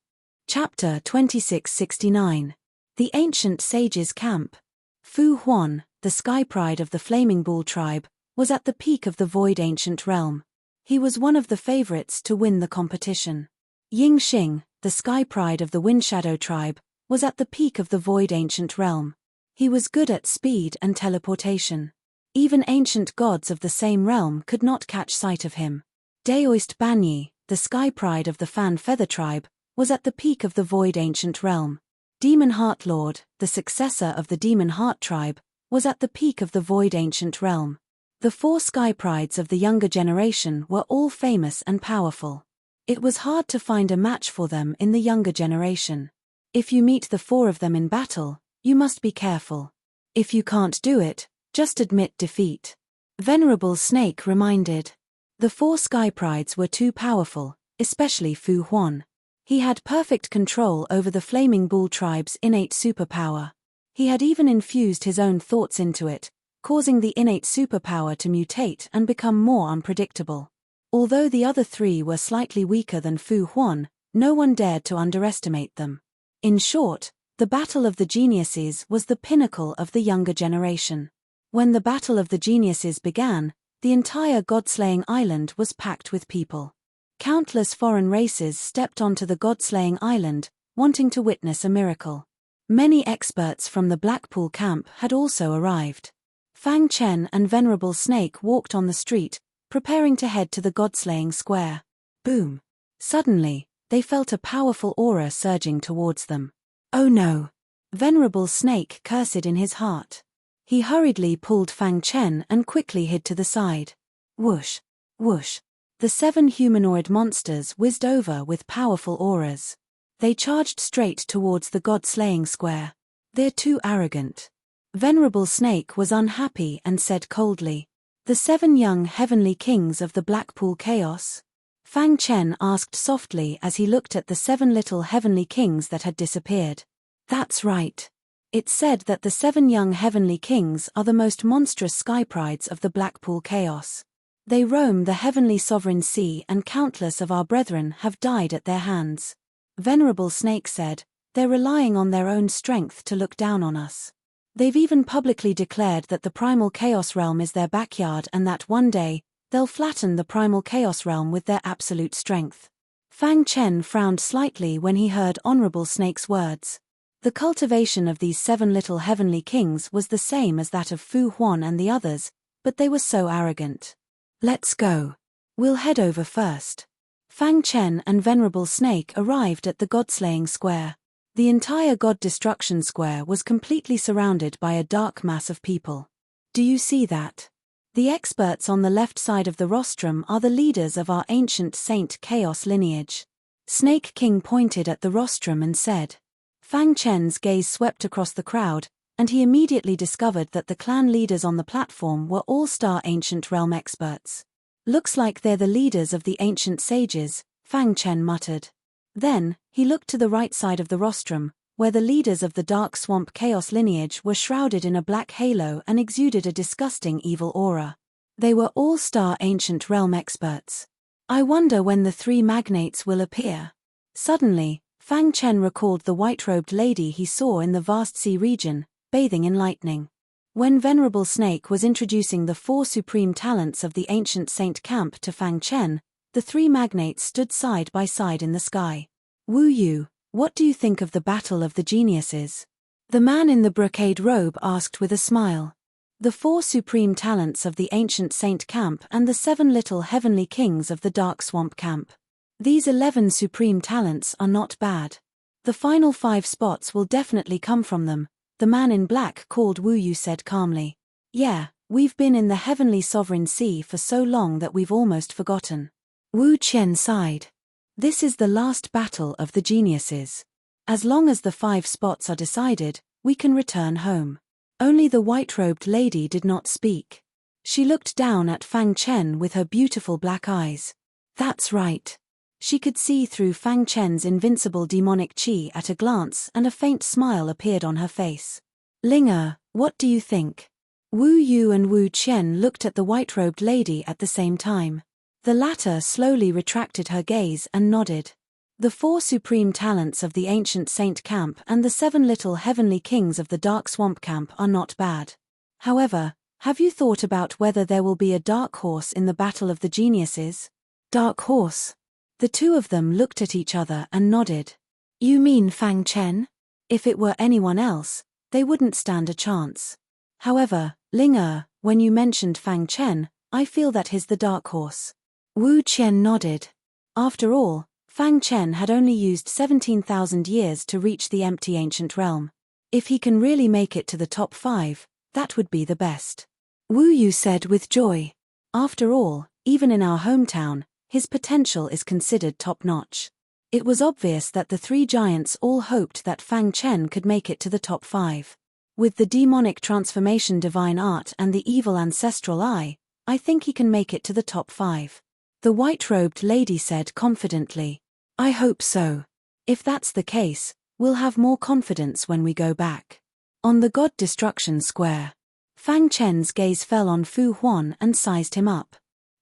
Chapter 2669. The Ancient Sages Camp. Fu Huan, the sky pride of the Flaming Bull tribe, was at the peak of the void ancient realm. He was one of the favorites to win the competition. Ying Xing, the sky pride of the Windshadow tribe, was at the peak of the void ancient realm. He was good at speed and teleportation. Even ancient gods of the same realm could not catch sight of him. Daoist Banyi, the sky pride of the Fan Feather tribe, was at the peak of the void ancient realm. Demon Heart Lord, the successor of the Demon Heart tribe, was at the peak of the void ancient realm. The 4 sky prides of the younger generation were all famous and powerful. It was hard to find a match for them in the younger generation. If you meet the 4 of them in battle, you must be careful. If you can't do it, just admit defeat. Venerable Snake reminded. The 4 sky prides were too powerful, especially Fu Huan. He had perfect control over the Flaming Bull tribe's innate superpower. He had even infused his own thoughts into it, causing the innate superpower to mutate and become more unpredictable. Although the other three were slightly weaker than Fu Huan, no one dared to underestimate them. In short, the Battle of the Geniuses was the pinnacle of the younger generation. When the Battle of the Geniuses began, the entire God-slaying island was packed with people. Countless foreign races stepped onto the God-slaying island, wanting to witness a miracle. Many experts from the Blackpool camp had also arrived. Fang Chen and Venerable Snake walked on the street, preparing to head to the God-slaying square. Boom! Suddenly, they felt a powerful aura surging towards them. Oh no! Venerable Snake cursed in his heart. He hurriedly pulled Fang Chen and quickly hid to the side. Whoosh! Whoosh! The 7 humanoid monsters whizzed over with powerful auras. They charged straight towards the God-slaying square. They're too arrogant. Venerable Snake was unhappy and said coldly, "The 7 young heavenly kings of the Blackpool Chaos?" Fang Chen asked softly as he looked at the 7 little heavenly kings that had disappeared. That's right. It's said that the 7 young heavenly kings are the most monstrous sky prides of the Blackpool Chaos. They roam the heavenly sovereign sea and countless of our brethren have died at their hands. Venerable Snake said, they're relying on their own strength to look down on us. They've even publicly declared that the primal chaos realm is their backyard and that one day, they'll flatten the primal chaos realm with their absolute strength. Fang Chen frowned slightly when he heard Honorable Snake's words. The cultivation of these 7 little heavenly kings was the same as that of Fu Huan and the others, but they were so arrogant. Let's go. We'll head over first. Fang Chen and Venerable Snake arrived at the God-slaying square. The entire God Destruction Square was completely surrounded by a dark mass of people. Do you see that? The experts on the left side of the rostrum are the leaders of our ancient Saint Chaos lineage. Snake King pointed at the rostrum and said. Fang Chen's gaze swept across the crowd, and he immediately discovered that the clan leaders on the platform were all-star ancient realm experts. Looks like they're the leaders of the ancient sages, Fang Chen muttered. Then, he looked to the right side of the rostrum, where the leaders of the Dark Swamp Chaos lineage were shrouded in a black halo and exuded a disgusting evil aura. They were all-star ancient realm experts. I wonder when the 3 magnates will appear. Suddenly, Fang Chen recalled the white-robed lady he saw in the vast sea region, bathing in lightning. When Venerable Snake was introducing the 4 supreme talents of the ancient saint camp to Fang Chen, the 3 magnates stood side by side in the sky. Wu Yu, what do you think of the Battle of the Geniuses? The man in the brocade robe asked with a smile. The 4 supreme talents of the ancient saint camp and the 7 little heavenly kings of the Dark Swamp camp. These 11 supreme talents are not bad. The final 5 spots will definitely come from them, the man in black called Wu Yu said calmly. Yeah, we've been in the heavenly sovereign sea for so long that we've almost forgotten. Wu Qian sighed. This is the last battle of the geniuses. As long as the 5 spots are decided, we can return home. Only the white-robed lady did not speak. She looked down at Fang Chen with her beautiful black eyes. That's right. She could see through Fang Chen's invincible demonic qi at a glance and a faint smile appeared on her face. Linger, what do you think? Wu Yu and Wu Qian looked at the white-robed lady at the same time. The latter slowly retracted her gaze and nodded. The 4 supreme talents of the ancient saint camp and the 7 little heavenly kings of the Dark Swamp camp are not bad. However, have you thought about whether there will be a dark horse in the Battle of the Geniuses? Dark horse? The 2 of them looked at each other and nodded. You mean Fang Chen? If it were anyone else, they wouldn't stand a chance. However, Linger, when you mentioned Fang Chen, I feel that he's the dark horse. Wu Qian nodded. After all, Fang Chen had only used 17,000 years to reach the empty ancient realm. If he can really make it to the top 5, that would be the best. Wu Yu said with joy. After all, even in our hometown, his potential is considered top-notch. It was obvious that the 3 giants all hoped that Fang Chen could make it to the top 5. With the demonic transformation divine art and the evil ancestral eye, I think he can make it to the top 5. The white-robed lady said confidently. I hope so. If that's the case, we'll have more confidence when we go back. On the God Destruction Square, Fang Chen's gaze fell on Fu Huan and sized him up.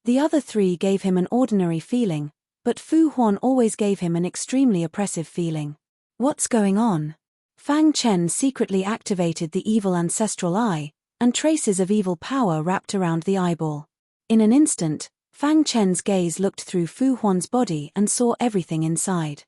The other three gave him an ordinary feeling, but Fu Huan always gave him an extremely oppressive feeling. What's going on? Fang Chen secretly activated the evil ancestral eye, and traces of evil power wrapped around the eyeball. In an instant, Fang Chen's gaze looked through Fu Huan's body and saw everything inside.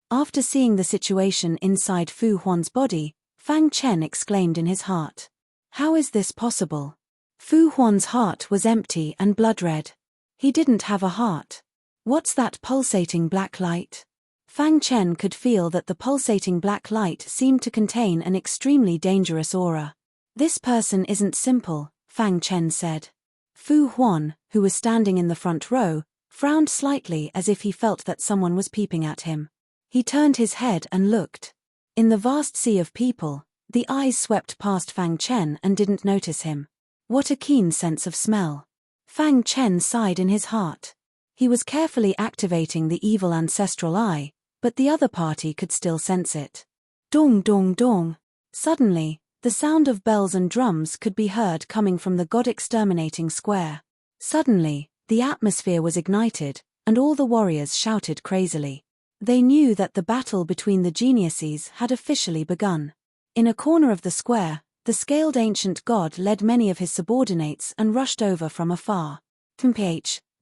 After seeing the situation inside Fu Huan's body, Fang Chen exclaimed in his heart. How is this possible? Fu Huan's heart was empty and blood-red. He didn't have a heart. What's that pulsating black light? Fang Chen could feel that the pulsating black light seemed to contain an extremely dangerous aura. This person isn't simple, Fang Chen said. Fu Huan, who was standing in the front row, frowned slightly as if he felt that someone was peeping at him. He turned his head and looked. In the vast sea of people, the eyes swept past Fang Chen and didn't notice him. What a keen sense of smell. Fang Chen sighed in his heart. He was carefully activating the evil ancestral eye, but the other party could still sense it. Dong dong dong. Suddenly, the sound of bells and drums could be heard coming from the God-exterminating square. Suddenly, the atmosphere was ignited, and all the warriors shouted crazily. They knew that the battle between the geniuses had officially begun. In a corner of the square, the scaled ancient god led many of his subordinates and rushed over from afar.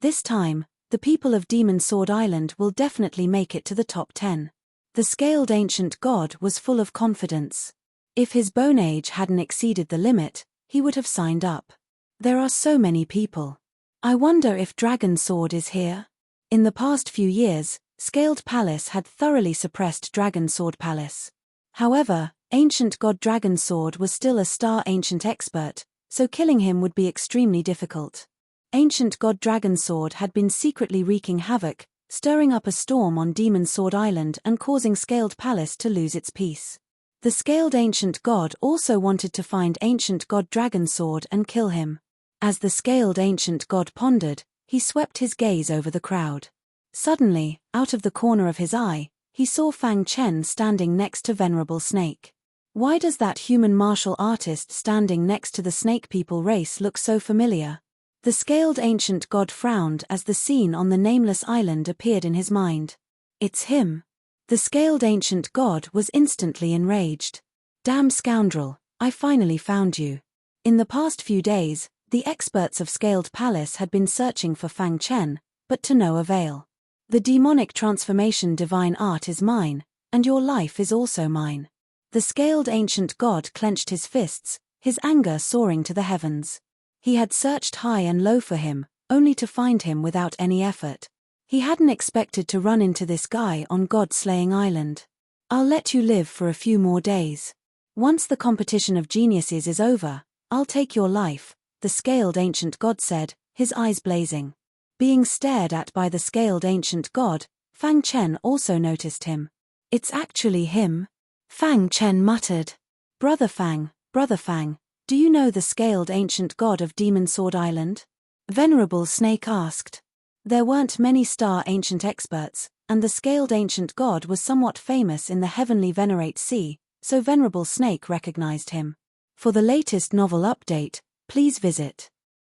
This time, the people of Demon Sword Island will definitely make it to the top 10. The scaled ancient god was full of confidence. If his bone age hadn't exceeded the limit, he would have signed up. There are so many people. I wonder if Dragon Sword is here? In the past few years, Scaled Palace had thoroughly suppressed Dragon Sword Palace. However, Ancient God Dragon Sword was still a star ancient expert, so killing him would be extremely difficult. Ancient God Dragon Sword had been secretly wreaking havoc, stirring up a storm on Demon Sword Island and causing Scaled Palace to lose its peace. The Scaled Ancient God also wanted to find Ancient God Dragon Sword and kill him. As the Scaled Ancient God pondered, he swept his gaze over the crowd. Suddenly, out of the corner of his eye, he saw Fang Chen standing next to Venerable Snake. Why does that human martial artist standing next to the snake people race look so familiar? The Scaled Ancient God frowned as the scene on the nameless island appeared in his mind. It's him. The Scaled Ancient God was instantly enraged. Damn scoundrel, I finally found you. In the past few days, the experts of Scaled Palace had been searching for Fang Chen, but to no avail. The demonic transformation divine art is mine, and your life is also mine. The Scaled Ancient God clenched his fists, his anger soaring to the heavens. He had searched high and low for him, only to find him without any effort. He hadn't expected to run into this guy on God-slaying Island. I'll let you live for a few more days. Once the competition of geniuses is over, I'll take your life, the Scaled Ancient God said, his eyes blazing. Being stared at by the Scaled Ancient God, Fang Chen also noticed him. It's actually him. Fang Chen muttered. Brother Fang, do you know the Scaled Ancient God of Demon Sword Island? Venerable Snake asked. There weren't many star ancient experts, and the Scaled Ancient God was somewhat famous in the heavenly Venerate Sea, so Venerable Snake recognized him. For the latest novel update, please visit